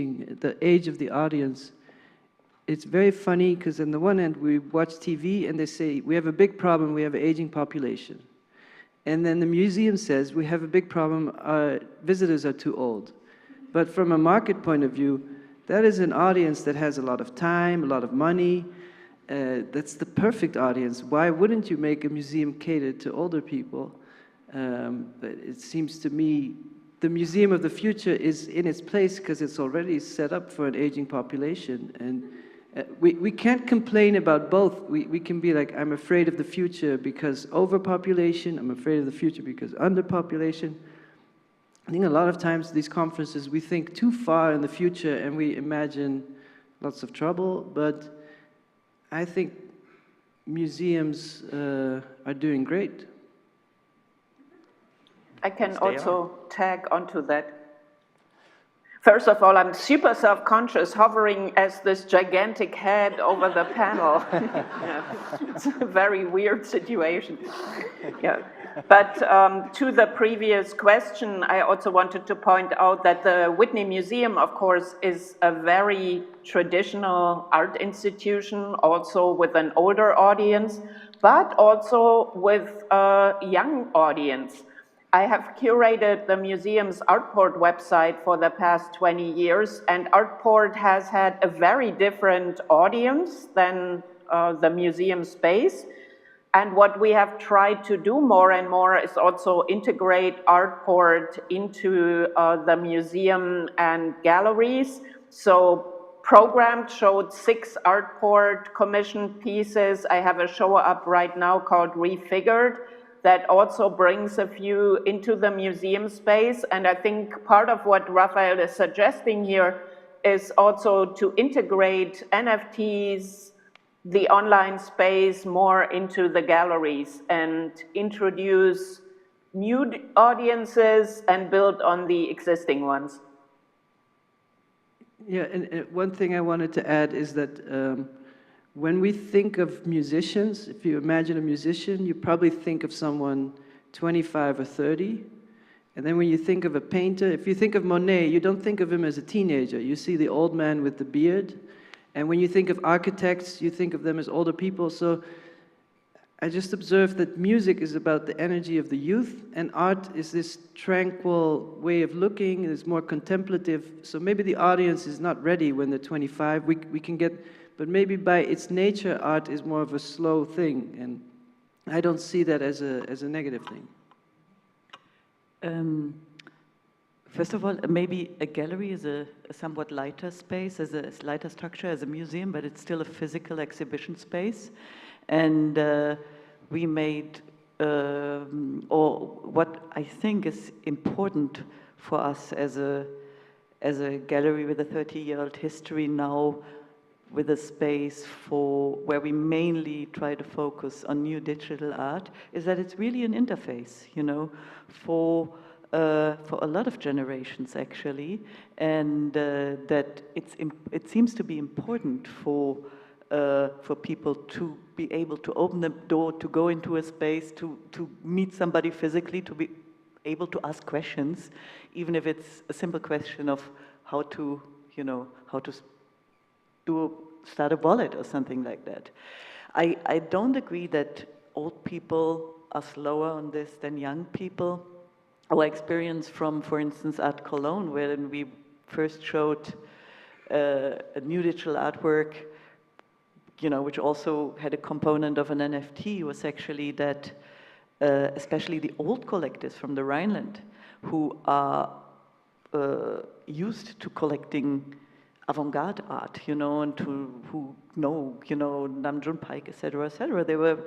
of the audience, it's very funny, because on the one hand, we watch TV and they say, we have a big problem, we have an aging population. And then the museum says, we have a big problem, visitors are too old. But from a market point of view, that is an audience that has a lot of time, a lot of money. That's the perfect audience. Why wouldn't you make a museum catered to older people? But it seems to me the museum of the future is in its place because it's already set up for an aging population. And we can't complain about both. We can be like, I'm afraid of the future because overpopulation, I'm afraid of the future because underpopulation. I think a lot of times these conferences, we think too far in the future and we imagine lots of trouble, but I think museums are doing great. I can stay also tag onto that. First of all, I'm super self-conscious hovering as this gigantic head over the panel. Yeah. It's a very weird situation. Yeah. But to the previous question, I also wanted to point out that the Whitney Museum, of course, is a very traditional art institution, also with an older audience, but also with a young audience. I have curated the museum's Artport website for the past 20 years, and Artport has had a very different audience than the museum space. And what we have tried to do more and more is also integrate Artport into the museum and galleries. So Programmed showed 6 Artport commissioned pieces. I have a show up right now called Refigured that also brings a few into the museum space. And I think part of what Rafaël is suggesting here is also to integrate NFTs, the online space, more into the galleries and introduce new audiences and build on the existing ones. Yeah, and one thing I wanted to add is that when we think of musicians, if you imagine a musician, you probably think of someone 25 or 30. And then when you think of a painter, if you think of Monet, you don't think of him as a teenager. You see the old man with the beard. And when you think of architects, you think of them as older people. So I just observed that music is about the energy of the youth, and art is this tranquil way of looking, it's more contemplative. So maybe the audience is not ready when they're 25. We can get, but maybe by its nature, art is more of a slow thing, and I don't see that as a negative thing. First of all, maybe a gallery is a somewhat lighter space, as a lighter structure as a museum, but it's still a physical exhibition space. And we made, or what I think is important for us as a gallery with a 30-year-old history now, with a space for where we mainly try to focus on new digital art, is that it's really an interface, you know, for a lot of generations actually, and that it seems to be important for people to be able to open the door, to go into a space, to meet somebody physically, to be able to ask questions, even if it's a simple question of how to, you know, how to start a wallet or something like that. I don't agree that old people are slower on this than young people. Our experience from, for instance, at Cologne, when we first showed a new digital artwork, you know, which also had a component of an NFT, was actually that especially the old collectors from the Rhineland, who are used to collecting avant-garde art, you know, and who know, you know, Nam June Paik, etc., they were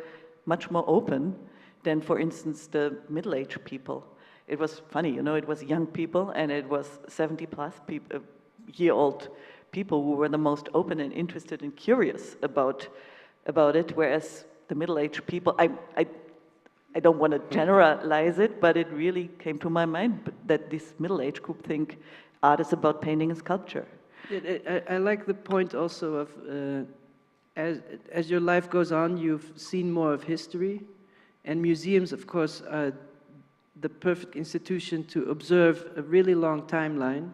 much more open than, for instance, the middle-aged people. It was funny, you know, it was young people and it was 70-plus year-old people who were the most open and interested and curious about it, whereas the middle-aged people, I don't want to generalize it, but it really came to my mind that this middle-aged group think art is about painting and sculpture. I like the point also of, as your life goes on, you've seen more of history, and museums, of course, are the perfect institution to observe a really long timeline.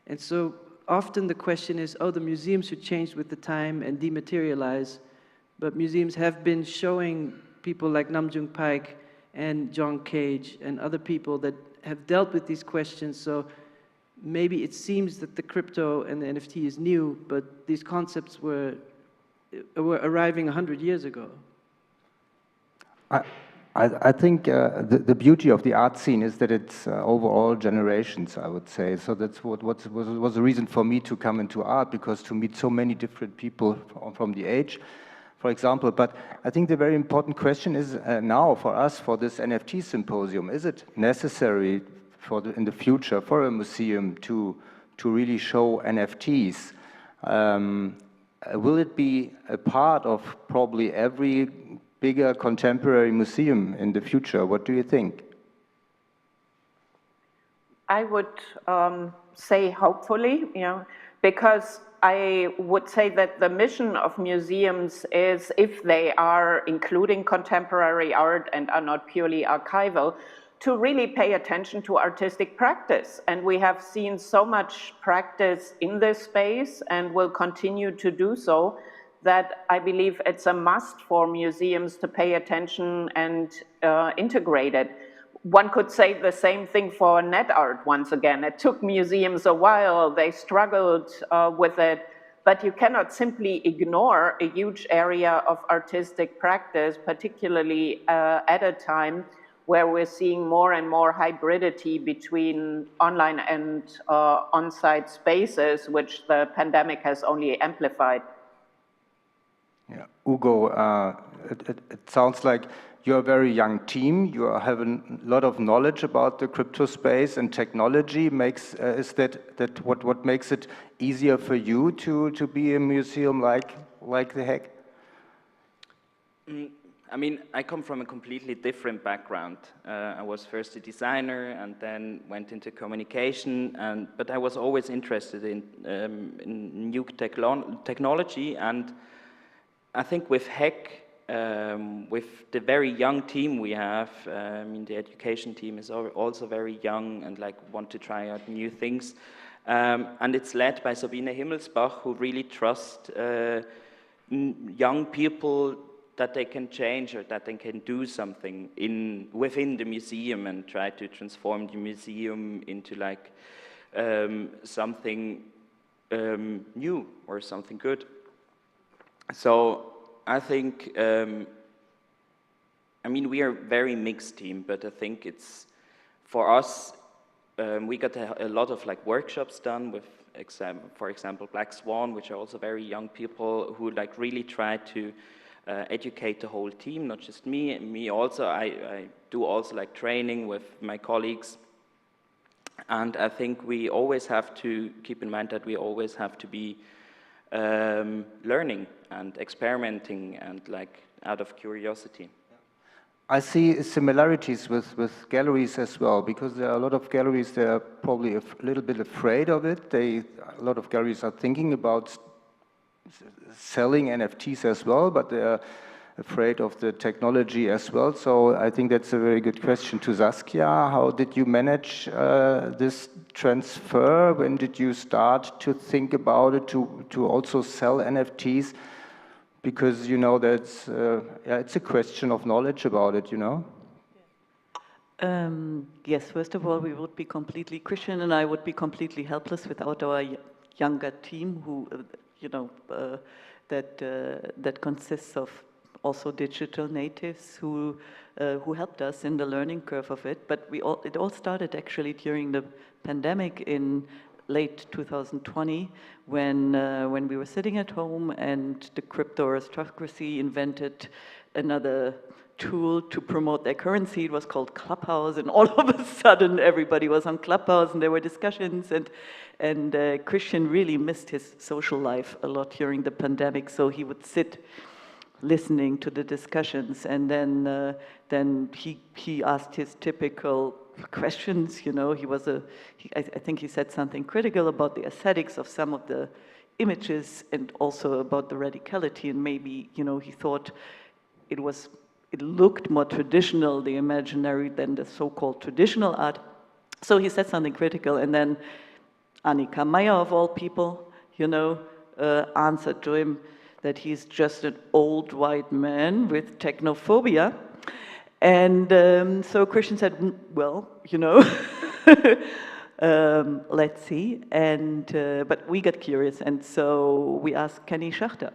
And so often the question is, oh, the museum should change with the time and dematerialize, but museums have been showing people like Nam June Paik and John Cage and other people that have dealt with these questions. So maybe it seems that the crypto and the NFT is new, but these concepts were arriving 100 years ago. I think the beauty of the art scene is that it's overall generations, I would say. So that's what was the reason for me to come into art, because to meet so many different people from the age, for example. But I think the very important question is now for us, for this NFT symposium, is it necessary in the future for a museum to really show NFTs? Will it be a part of probably every bigger contemporary museum in the future? What do you think? I would say hopefully, because I would say that the mission of museums is, if they are including contemporary art and are not purely archival, to really pay attention to artistic practice. And we have seen so much practice in this space and will continue to do so, that I believe it's a must for museums to pay attention and integrate it. One could say the same thing for net art once again. It took museums a while, they struggled with it, but you cannot simply ignore a huge area of artistic practice, particularly at a time where we're seeing more and more hybridity between online and on-site spaces, which the pandemic has only amplified. Yeah, Ugo, it sounds like you're a very young team. You have a lot of knowledge about the crypto space and technology. Is that what makes it easier for you to be a museum like the Hack? I mean, I come from a completely different background. I was first a designer and then went into communication, but I was always interested in new technology, and I think with Hack, with the very young team we have, I mean, the education team is also very young and want to try out new things. And it's led by Sabine Himmelsbach, who really trust young people that they can change or that they can do something within the museum and try to transform the museum into something new or something good. So I think, I mean, we are a very mixed team, but I think it's, for us, we got a lot of workshops done with, for example, Black Swan, which are also very young people who really try to educate the whole team, not just me. Me also, I do also training with my colleagues. And I think we always have to keep in mind that we always have to be learning and experimenting and out of curiosity. I see similarities with galleries as well, because there are a lot of galleries that are probably a little bit afraid of it. A lot of galleries are thinking about selling NFTs as well, but they're afraid of the technology as well. So I think that's a very good question to Saskia. How did you manage this transfer? When did you start to think about it, to also sell NFTs? Because, that's, it's a question of knowledge about it, Yes, first of all, we would be Christian and I would be completely helpless without our younger team who, that consists of also digital natives who helped us in the learning curve of it. But it all started actually during the pandemic in late 2020 when we were sitting at home and the crypto aristocracy invented another tool to promote their currency. It was called Clubhouse, and all of a sudden everybody was on Clubhouse and there were discussions, and Christian really missed his social life a lot during the pandemic, so he would sit listening to the discussions, and then he asked his typical questions. I think he said something critical about the aesthetics of some of the images and also about the radicality, and maybe he thought it looked more traditional, the imaginary, than the so-called traditional art. So he said something critical, and then Annika Meyer, of all people, answered to him that he's just an old white man with technophobia. And so Christian said, well, let's see. And but we got curious, and so we asked Kenny Schachter,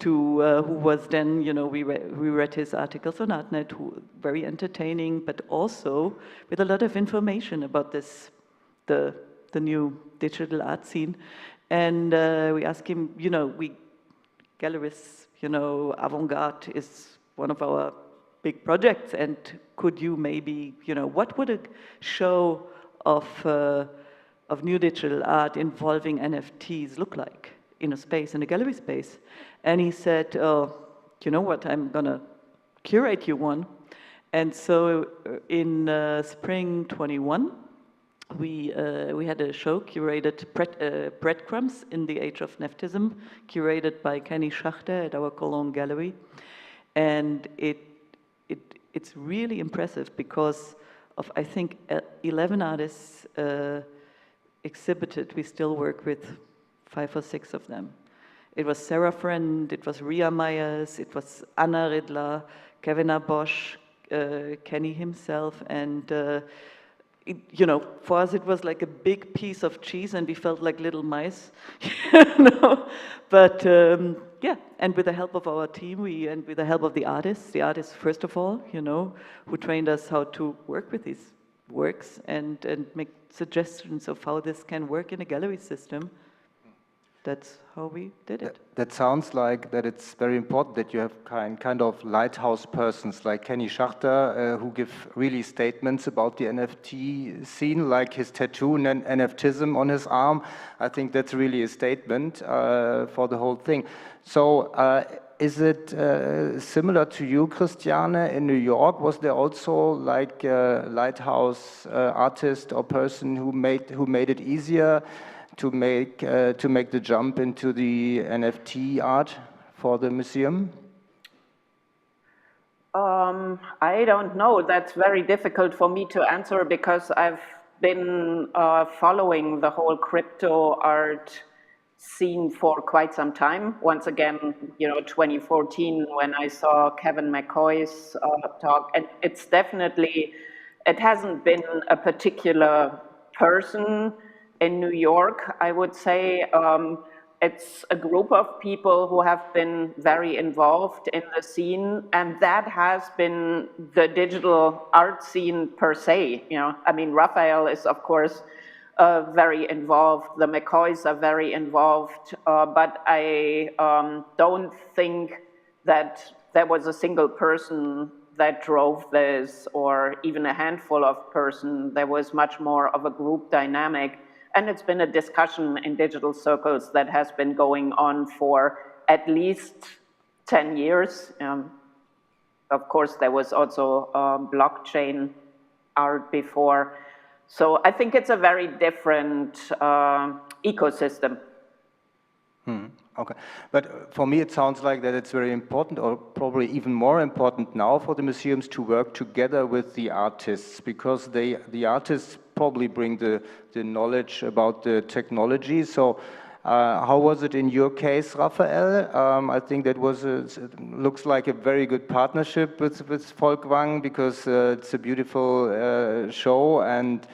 who was then, we read his articles on Artnet, who very entertaining, but also with a lot of information about the new digital art scene. And we asked him, gallerists, avant-garde is one of our big projects, and could you maybe, what would a show of new digital art involving NFTs look like in a gallery space? And he said, oh, you know what, I'm gonna curate you one. And so in spring 21, we had a show curated, Breadcrumbs in the Age of Neftism, curated by Kenny Schachter at our Cologne Gallery. And it's really impressive because of, I think, 11 artists exhibited. We still work with 5 or 6 of them. It was Sarah Friend, it was Ria Myers, it was Anna Riddler, Kevin Bosch, Kenny himself, and you know, for us it was like a big piece of cheese and we felt like little mice, you know? But yeah, and with the help of our team, and with the help of the artists first of all, you know, who trained us how to work with these works and make suggestions of how this can work in a gallery system. That's how we did it. That sounds like that it's very important that you have kind of lighthouse persons like Kenny Schachter who give really statements about the NFT scene, like his tattoo and NFTism on his arm. I think that's really a statement for the whole thing. So is it similar to you, Christiane, in New York? Was there also like a lighthouse artist or person who made it easier to make the jump into the NFT art for the museum? I don't know. That's very difficult for me to answer because I've been following the whole crypto art scene for quite some time. Once again, you know, 2014 when I saw Kevin McCoy's talk, and it's definitely, it hasn't been a particular person in New York, I would say. It's a group of people who have been very involved in the scene, and that has been the digital art scene per se. You know, I mean, Rafaël is of course very involved. The McCoys are very involved, but I don't think that there was a single person that drove this, or even a handful of persons. There was much more of a group dynamic. And it's been a discussion in digital circles that has been going on for at least 10 years. Of course, there was also blockchain art before. So I think it's a very different ecosystem. Okay, but for me it sounds like that it's very important, or probably even more important now, for the museums to work together with the artists, because the artists probably bring the knowledge about the technology. So how was it in your case, Rafaël? I think that looks like a very good partnership with Folkwang, because it's a beautiful show, and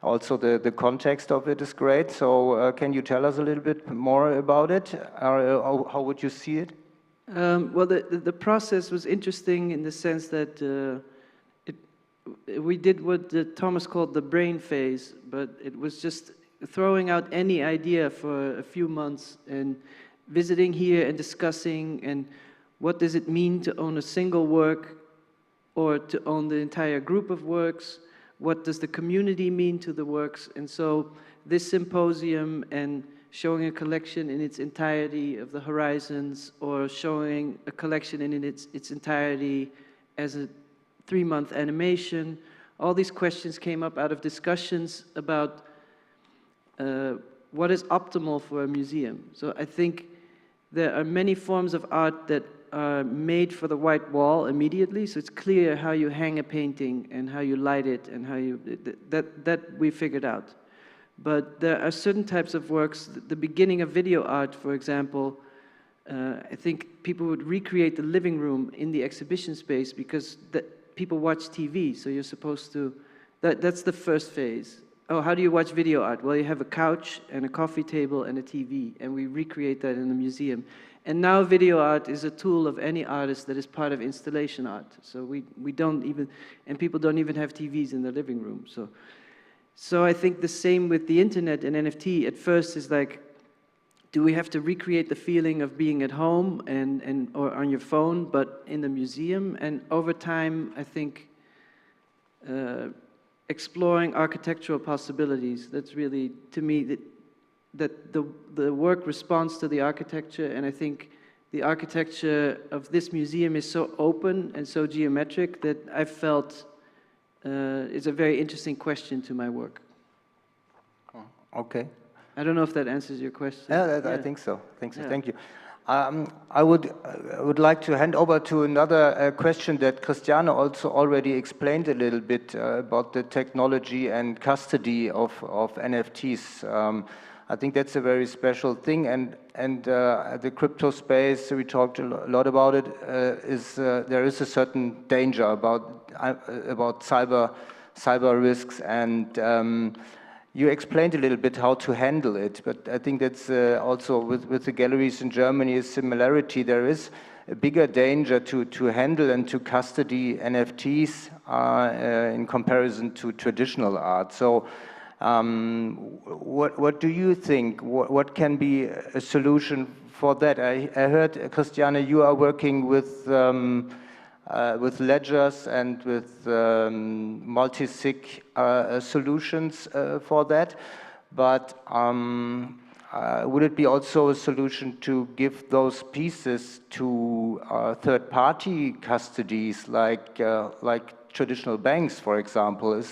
also the context of it is great. So can you tell us a little bit more about it? How would you see it? Well, the process was interesting in the sense that we did what Thomas called the brain phase, but it was just throwing out any idea for a few months and visiting here and discussing, and what does it mean to own a single work or to own the entire group of works? What does the community mean to the works? And so this symposium and showing a collection in its entirety of the horizons, or showing a collection in its entirety as a 3-month animation, all these questions came up out of discussions about what is optimal for a museum. So I think there are many forms of art that are made for the white wall immediately, so it's clear how you hang a painting and how you light it and how you, that we figured out. But there are certain types of works, the beginning of video art, for example, I think people would recreate the living room in the exhibition space because people watch TV, so you're supposed to, that's the first phase. Oh, how do you watch video art? Well, you have a couch and a coffee table and a TV, and we recreate that in the museum. And now video art is a tool of any artist that is part of installation art. So we don't even, and people don't even have TVs in their living room. So I think the same with the internet and NFT. At first is like, do we have to recreate the feeling of being at home or on your phone, but in the museum? And over time, I think exploring architectural possibilities, that's really, to me, that the work responds to the architecture, and I think the architecture of this museum is so open and so geometric that I felt is a very interesting question to my work. Okay. I don't know if that answers your question. Yeah, I think so. Thank you. I would like to hand over to another question that Christiane also already explained a little bit about the technology and custody of NFTs. I think that's a very special thing, and the crypto space, we talked a lot about it, there is a certain danger about cyber risks, and you explained a little bit how to handle it, but I think that's also with the galleries in Germany a similarity. There is a bigger danger to handle and to custody NFTs in comparison to traditional art. So what do you think? What can be a solution for that? I heard, Christiane, you are working with ledgers and with multi-sig solutions for that, but would it be also a solution to give those pieces to third-party custodies like traditional banks, for example?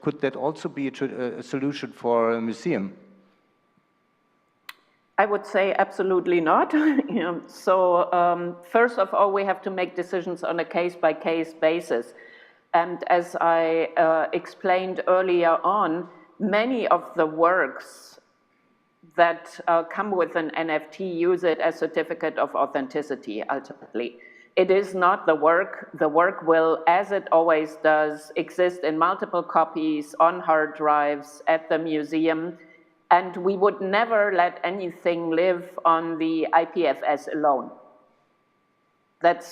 Could that also be a solution for a museum? I would say absolutely not. So first of all, we have to make decisions on a case-by-case basis. And as I explained earlier on, many of the works that come with an NFT use it as certificate of authenticity, ultimately. It is not the work. The work will, as it always does, exist in multiple copies on hard drives at the museum. And we would never let anything live on the IPFS alone. That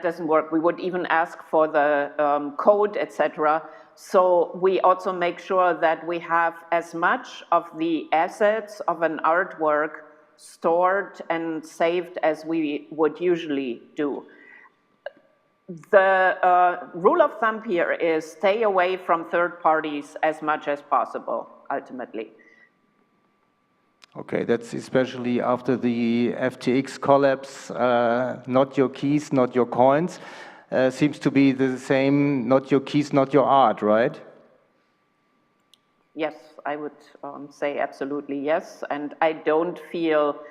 doesn't work. We would even ask for the code, etc. So we also make sure that we have as much of the assets of an artwork stored and saved as we would usually do. The rule of thumb here is stay away from third parties as much as possible, ultimately. Okay, that's especially after the FTX collapse, not your keys, not your coins, seems to be the same, not your keys, not your art, right? Yes, I would say absolutely yes, and I don't feel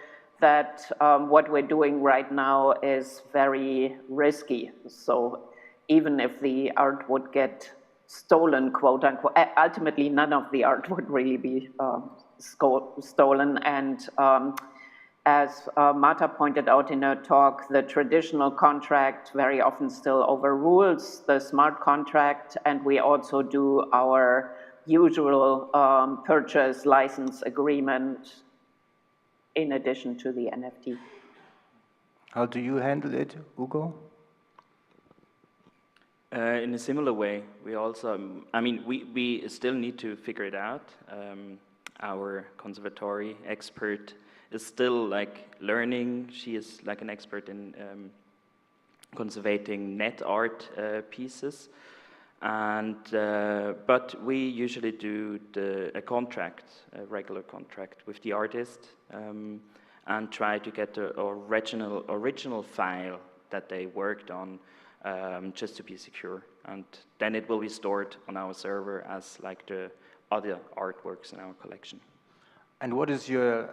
that what we're doing right now is very risky. So even if the art would get stolen, quote unquote, ultimately none of the art would really be stolen. And as Marta pointed out in her talk, the traditional contract very often still overrules the smart contract, and we also do our usual purchase license agreement in addition to the NFT. How do you handle it, Hugo? In a similar way, we also, I mean, we still need to figure it out. Our conservatory expert is still like learning. She is like an expert in conservating net art pieces. And, but we usually do a contract, a regular contract with the artist, and try to get the original file that they worked on, just to be secure. And then it will be stored on our server as like the other artworks in our collection. And what is your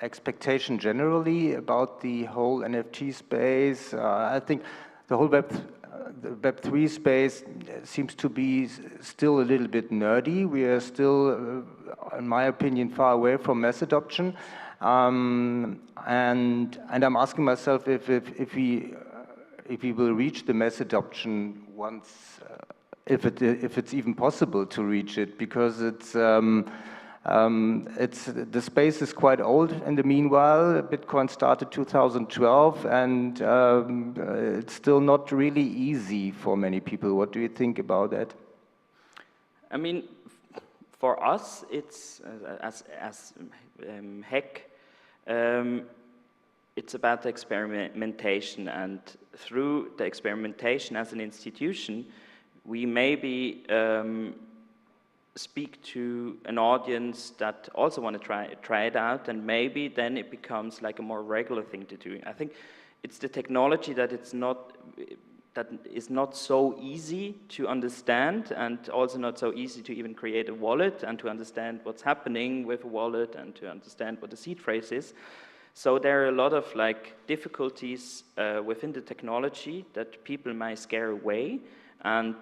expectation generally about the whole NFT space? I think the whole Web3 space seems to be still a little bit nerdy. We are still, in my opinion, far away from mass adoption. And I'm asking myself if we will reach the mass adoption once, if it's even possible to reach it, because the space is quite old in the meanwhile. Bitcoin started 2012, and it's still not really easy for many people. What do you think about that? I mean, for us, it's as HEC, it's about the experimentation, and through the experimentation as an institution, we maybe speak to an audience that also want to try it out, and maybe then it becomes like a more regular thing to do. I think it's the technology that it's not, that is not so easy to understand, and also not so easy to even create a wallet and to understand what's happening with a wallet and to understand what the seed phrase is. So there are a lot of like difficulties within the technology that people might scare away. And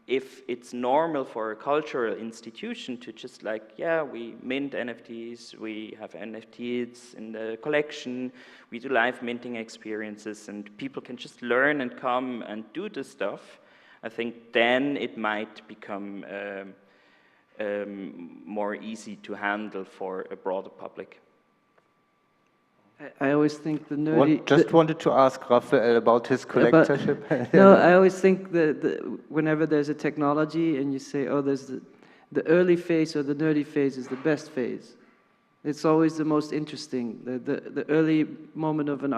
if it's normal for a cultural institution to just like, yeah, we mint NFTs, we have NFTs in the collection, we do live minting experiences, and people can just learn and come and do the stuff, I think then it might become more easy to handle for a broader public. I always think the nerdy... Just wanted to ask Rafaël about his collectorship. No, I always think that whenever there's a technology and you say, oh, there's the early phase or the nerdy phase is the best phase. It's always the most interesting. The early moment of an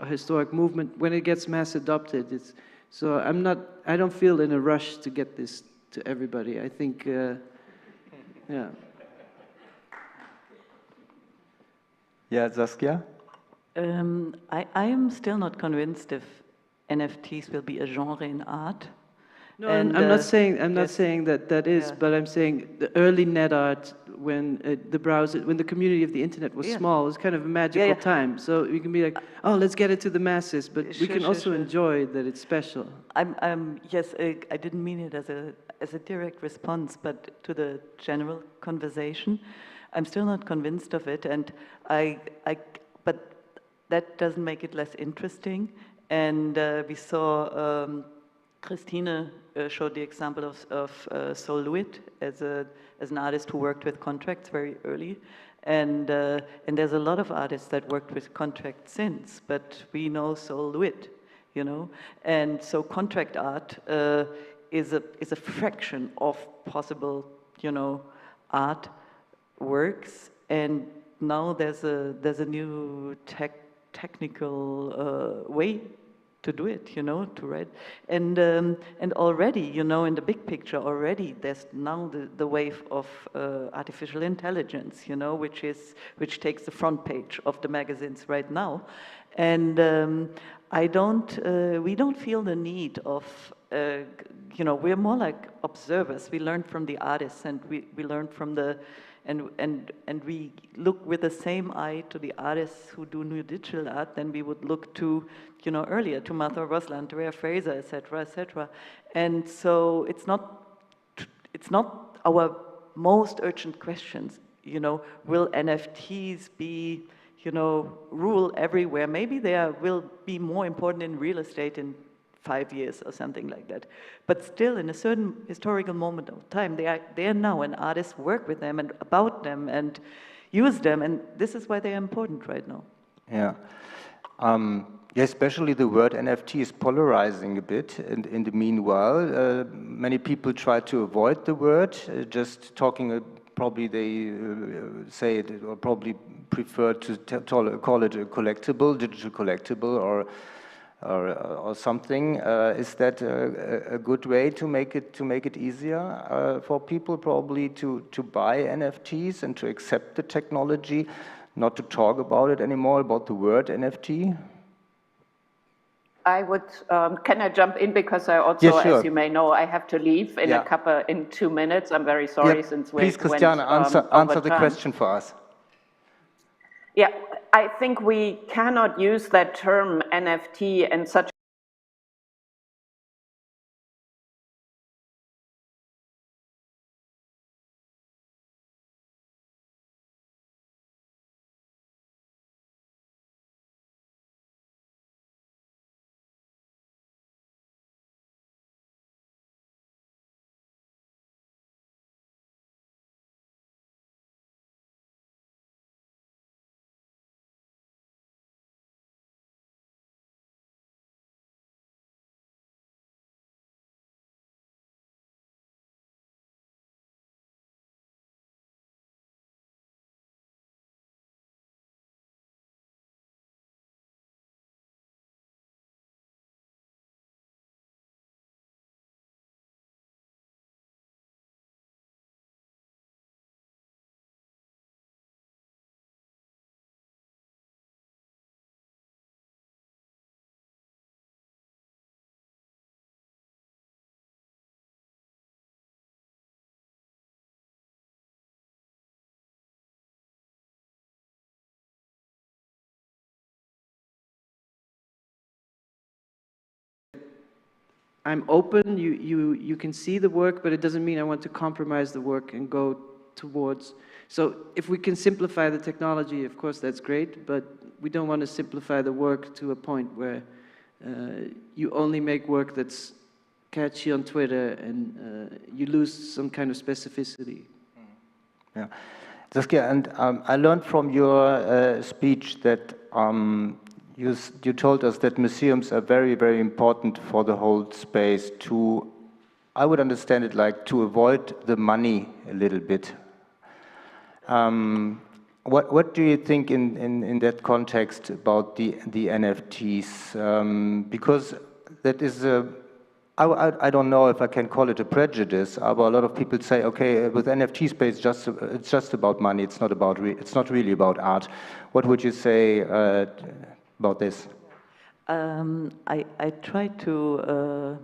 historic movement, when it gets mass adopted, it's... So I don't feel in a rush to get this to everybody. I think, yeah. Yeah, Saskia? I am still not convinced if NFTs will be a genre in art. No, and, I'm not saying that is, yeah. But I'm saying the early net art when the community of the internet was small, was kind of a magical time. So we can be like, oh, let's get it to the masses, but we can also enjoy that it's special. Yes, I didn't mean it as a direct response, but to the general conversation. I'm still not convinced of it, and but that doesn't make it less interesting. And we saw Christiane showed the example of Sol LeWitt as an artist who worked with contracts very early, and there's a lot of artists that worked with contracts since, but we know Sol LeWitt, you know, and so contract art is a fraction of possible, you know, art works, and now there's a new technical way to do it, you know, to write, and already, you know, in the big picture already, there's now the wave of artificial intelligence, you know, which takes the front page of the magazines right now, and we don't feel the need of you know, we're more like observers. We learn from the artists, and we learn from the and we look with the same eye to the artists who do new digital art than we would look to, you know, earlier, to Martha Rosland, to Rhea Fraser, etc., etc. And so it's not our most urgent questions, you know, will NFTs be, you know, rule everywhere? Maybe they will be more important in real estate in 5 years or something like that. But still, in a certain historical moment of time, they are now, and artists work with them and about them and use them, and this is why they are important right now. Yeah. Yeah, especially the word NFT is polarizing a bit, and in the meanwhile, many people try to avoid the word, just talking, probably they say it, or probably prefer to call it a collectible, digital collectible, or something. Is that a good way to make it easier for people probably to buy NFTs and to accept the technology, not to talk about it anymore, about the word NFT? I would, can I jump in, because I also, yeah, sure. As you may know, I have to leave in 2 minutes. I'm very sorry, since we please, Christiane, answer the question for us. Yeah, I think we cannot use that term NFT in such I'm open, you can see the work, but it doesn't mean I want to compromise the work and go towards. So if we can simplify the technology, of course, that's great, but we don't want to simplify the work to a point where you only make work that's catchy on Twitter and you lose some kind of specificity. Yeah. Saskia, and I learned from your speech that you told us that museums are very, very important for the whole space to, I would understand it like to avoid the money a little bit. What do you think in that context about the NFTs? Because that is I don't know if I can call it a prejudice, but a lot of people say, okay, with NFT space, it's just about money. It's not about it's not really about art. What would you say about this? I try to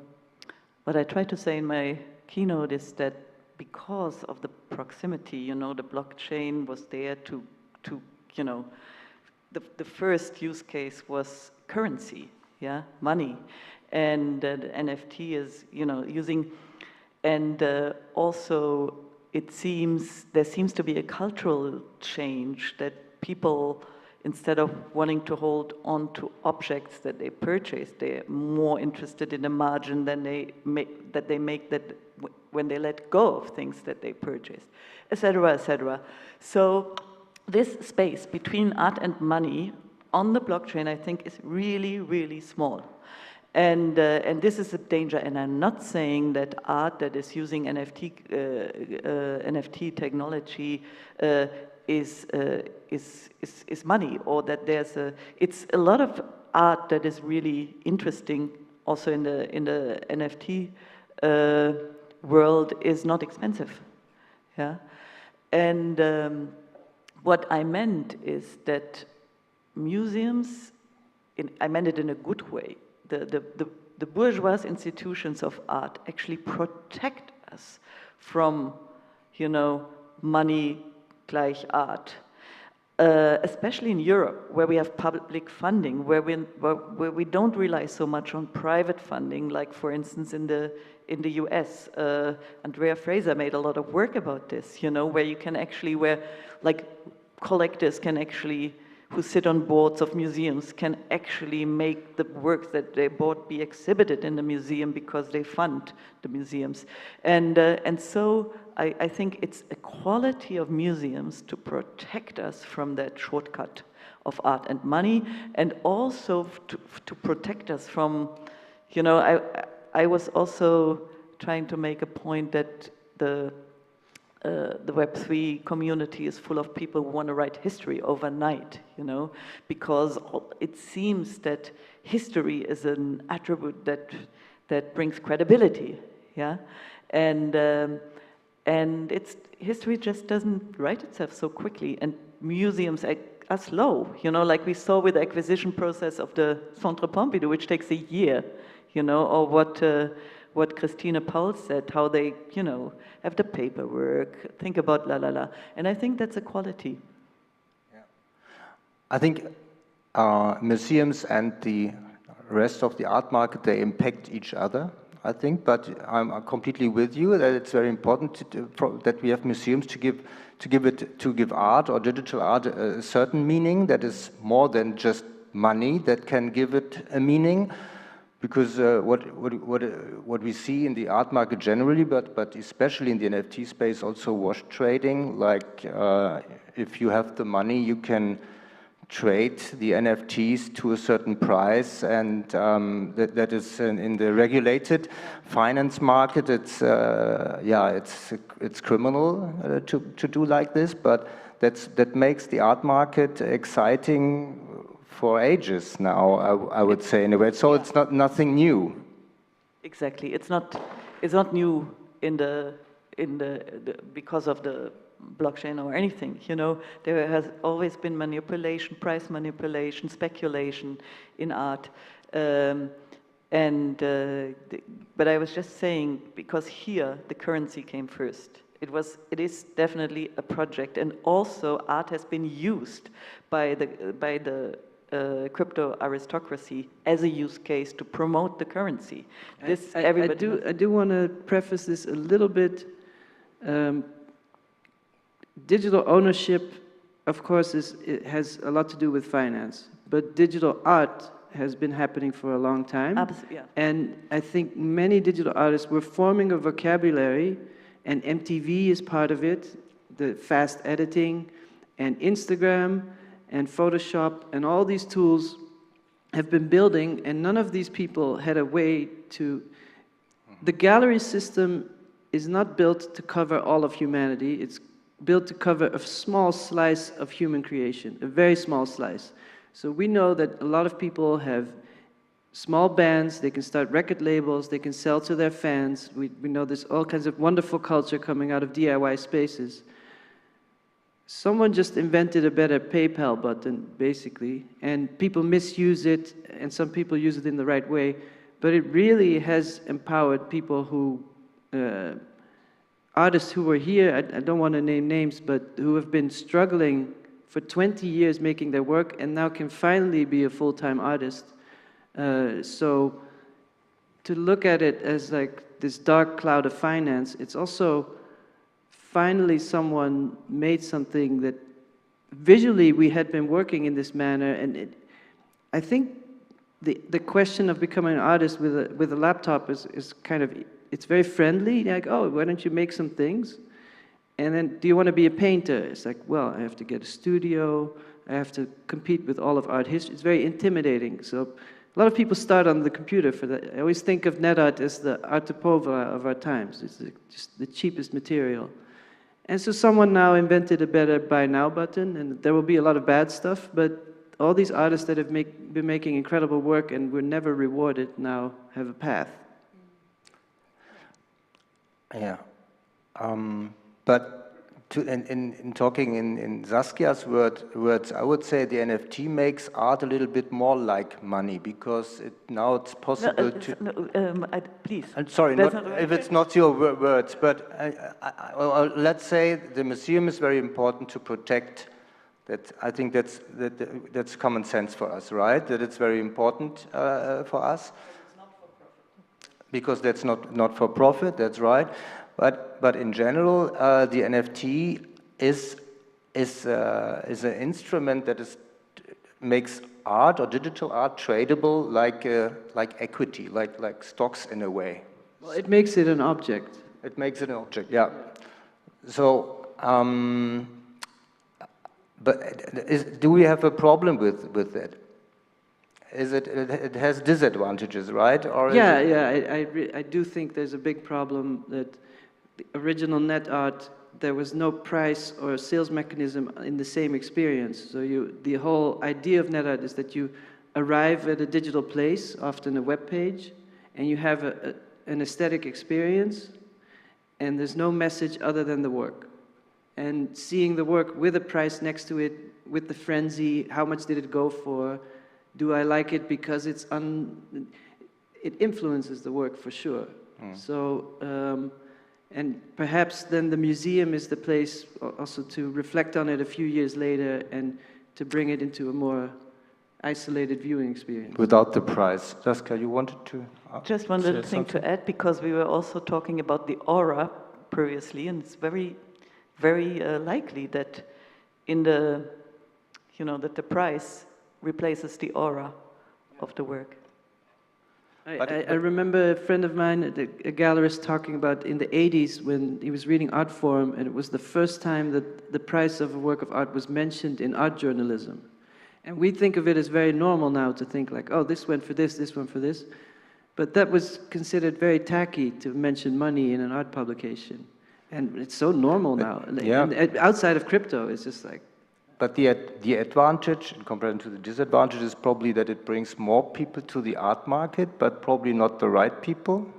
what I try to say in my keynote is that because of the proximity, you know, the blockchain was there to you know, the first use case was currency, yeah, money. And the NFT is, you know, using, and also there seems to be a cultural change that people, instead of wanting to hold on to objects that they purchase, they're more interested in the margin than they make when they let go of things that they purchase, etc., etc. So this space between art and money on the blockchain, I think, is really, really small. And this is a danger, and I'm not saying that art that is using NFT technology is money, or that it's a lot of art that is really interesting also in the NFT world is not expensive, yeah. And what I meant is that museums, I meant it in a good way. The bourgeois institutions of art actually protect us from, you know, money gleich art. Especially in Europe, where we have public funding, where we don't rely so much on private funding, like for instance in the US. Andrea Fraser made a lot of work about this, you know, where you can actually, where like collectors can actually, who sit on boards of museums, can actually make the works that they bought be exhibited in the museum because they fund the museums. And so I think it's a quality of museums to protect us from that shortcut of art and money, and also to protect us from, you know, I was also trying to make a point that the Web3 community is full of people who want to write history overnight, you know, because it seems that history is an attribute that brings credibility, yeah, and history just doesn't write itself so quickly, and museums are slow, you know, like we saw with the acquisition process of the Centre Pompidou, which takes a year, you know, or what Christine Paul said, how they, you know, have the paperwork, think about and I think that's a quality. Yeah. I think museums and the rest of the art market, they impact each other, I think, but I'm completely with you that it's very important that we have museums to give art or digital art a certain meaning that is more than just money, that can give it a meaning. Because what we see in the art market generally, but especially in the NFT space, also wash trading. Like if you have the money, you can trade the NFTs to a certain price, and that is in the regulated finance market. It's it's criminal to do like this, but that makes the art market exciting for ages now, I would say, in a way. So it's nothing new. Exactly, it's not new because of the blockchain or anything. You know, there has always been manipulation, price manipulation, speculation in art, but I was just saying, because here the currency came first. It is definitely a project, and also art has been used by the crypto aristocracy as a use case to promote the currency. This I everybody. do want to preface this a little bit. Digital ownership, of course, it has a lot to do with finance, but digital art has been happening for a long time. Yeah. And I think many digital artists were forming a vocabulary, and MTV is part of it, the fast editing, and Instagram, and Photoshop, and all these tools have been building, and none of these people had a way to... The gallery system is not built to cover all of humanity, it's built to cover a small slice of human creation, a very small slice. So we know that a lot of people have small bands, they can start record labels, they can sell to their fans. We know there's all kinds of wonderful culture coming out of DIY spaces. Someone just invented a better PayPal button, basically, and people misuse it, and some people use it in the right way, but it really has empowered people who, artists who were here, I don't want to name names, but who have been struggling for 20 years making their work and now can finally be a full-time artist. So to look at it as like this dark cloud of finance, it's also finally someone made something that visually we had been working in this manner, and I think the question of becoming an artist with a laptop is kind of, it's very friendly, like, oh, why don't you make some things? And then, do you want to be a painter? It's like, well, I have to get a studio, I have to compete with all of art history. It's very intimidating. So a lot of people start on the computer for that. I always think of NetArt as the arte pauvre of our times. It's just the cheapest material. And so someone now invented a better buy now button, and there will be a lot of bad stuff, but all these artists that have been making incredible work and were never rewarded now have a path. Yeah. But in talking in Saskia's words, I would say the NFT makes art a little bit more like money, because now it's possible to... please. I'm sorry, if it's not your words, but let's say the museum is very important to protect. That, I think that's common sense for us, right? That it's very important for us. Because that's not for profit, that's right. But in general, the NFT is an instrument that makes art or digital art tradable like equity, like stocks in a way. Well, it makes it an object. It makes it an object, yeah. So, but do we have a problem with that? It has disadvantages, right? Or I do think there's a big problem that the original net art, there was no price or sales mechanism in the same experience. So the whole idea of net art is that you arrive at a digital place, often a web page, and you have an aesthetic experience, and there's no message other than the work. And seeing the work with a price next to it, with the frenzy, how much did it go for? Do I like it because it influences the work for sure. So, and perhaps then the museum is the place also to reflect on it a few years later and to bring it into a more isolated viewing experience. Without the price. Saskia, you wanted to? Just one little thing to add, because we were also talking about the aura previously, and it's very, very likely that in the, that the price replaces the aura of the work. I remember a friend of mine, a gallerist, talking about in the 80s when he was reading Art Forum, and it was the first time that the price of a work of art was mentioned in art journalism. And we think of it as very normal now to think like, oh, this went for this went for this. But that was considered very tacky to mention money in an art publication. And it's so normal now. Yeah. And outside of crypto, it's just like, but the advantage, in comparison to the disadvantage, is probably that it brings more people to the art market, but probably not the right people.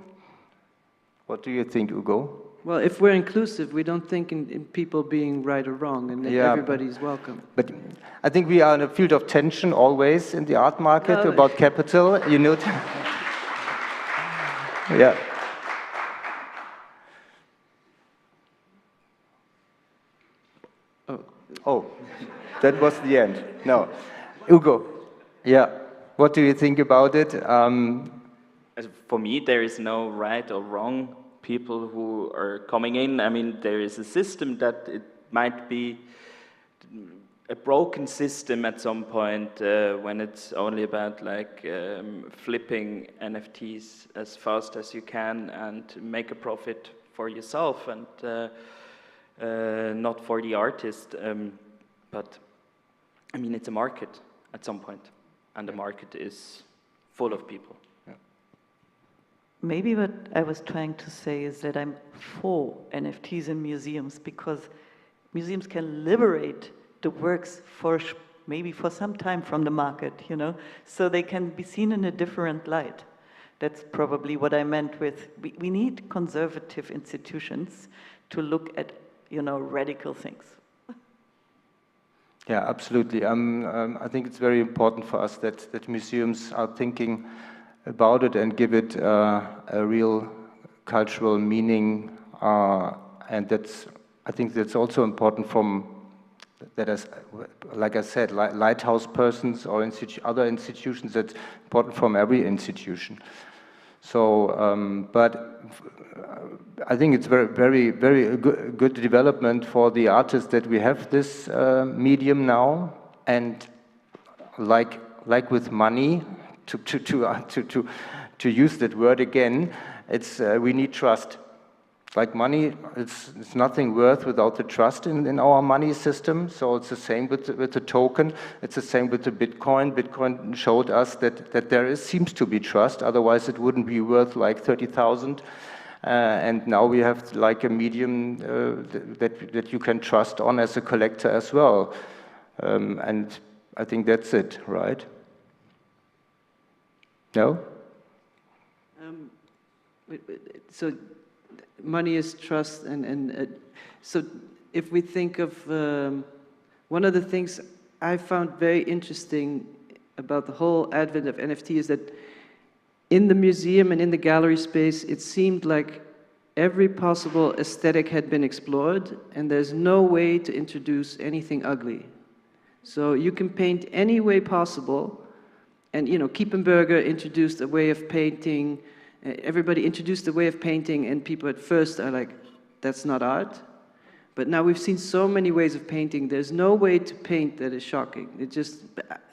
What do you think, Ugo? Well, if we're inclusive, we don't think in people being right or wrong, and that everybody's welcome. But I think we are in a field of tension always in the art market about capital. Yeah. Oh, that was the end. No. Ugo. Yeah, what do you think about it? For me, there is no right or wrong people who are coming in. I mean, there is a system that it might be a broken system at some point when it's only about like flipping NFTs as fast as you can and make a profit for yourself and not for the artist. But I mean, it's a market at some point, and the market is full of people. Maybe what I was trying to say is that I'm for NFTs in museums because museums can liberate the works for maybe for some time from the market, you know, so they can be seen in a different light. That's probably what I meant with, we need conservative institutions to look at, you know, radical things. Yeah, absolutely. I think it's very important for us that museums are thinking about it and give it a real cultural meaning, and I think that's also important from that, as like I said, lighthouse persons or other institutions. That's important from every institution. So, but I think it's very good development for the artists that we have this medium now, and like with money. To use that word again, it's we need trust. Like money, it's nothing worth without the trust in our money system. So it's the same with the token. It's the same with the Bitcoin. Bitcoin showed us that there seems to be trust. Otherwise, it wouldn't be worth like 30,000. And now we have like a medium that you can trust on as a collector as well. And I think that's it, right? No? So money is trust, and so if we think of one of the things I found very interesting about the whole advent of NFT is that in the museum and in the gallery space, it seemed like every possible aesthetic had been explored, and there's no way to introduce anything ugly. So you can paint any way possible. And, you know, Bergh introduced a way of painting. Everybody introduced a way of painting, and people at first are like, that's not art. But now we've seen so many ways of painting. There's no way to paint that is shocking. It just,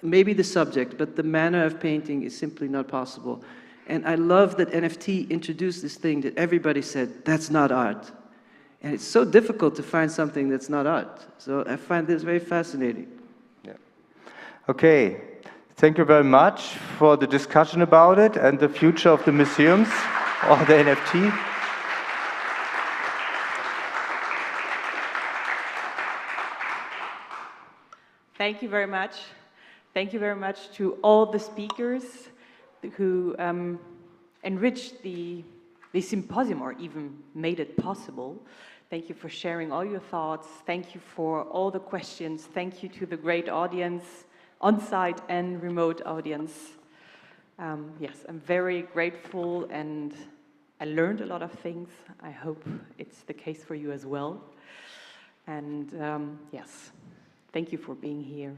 maybe the subject, but the manner of painting is simply not possible. And I love that NFT introduced this thing that everybody said, that's not art. And it's so difficult to find something that's not art. So I find this very fascinating. Yeah. Okay. Thank you very much for the discussion about it and the future of the museums or the NFT. Thank you very much. Thank you very much to all the speakers who enriched the symposium or even made it possible. Thank you for sharing all your thoughts. Thank you for all the questions. Thank you to the great audience, on-site and remote audience. Yes, I'm very grateful and I learned a lot of things. I hope it's the case for you as well. And yes, thank you for being here.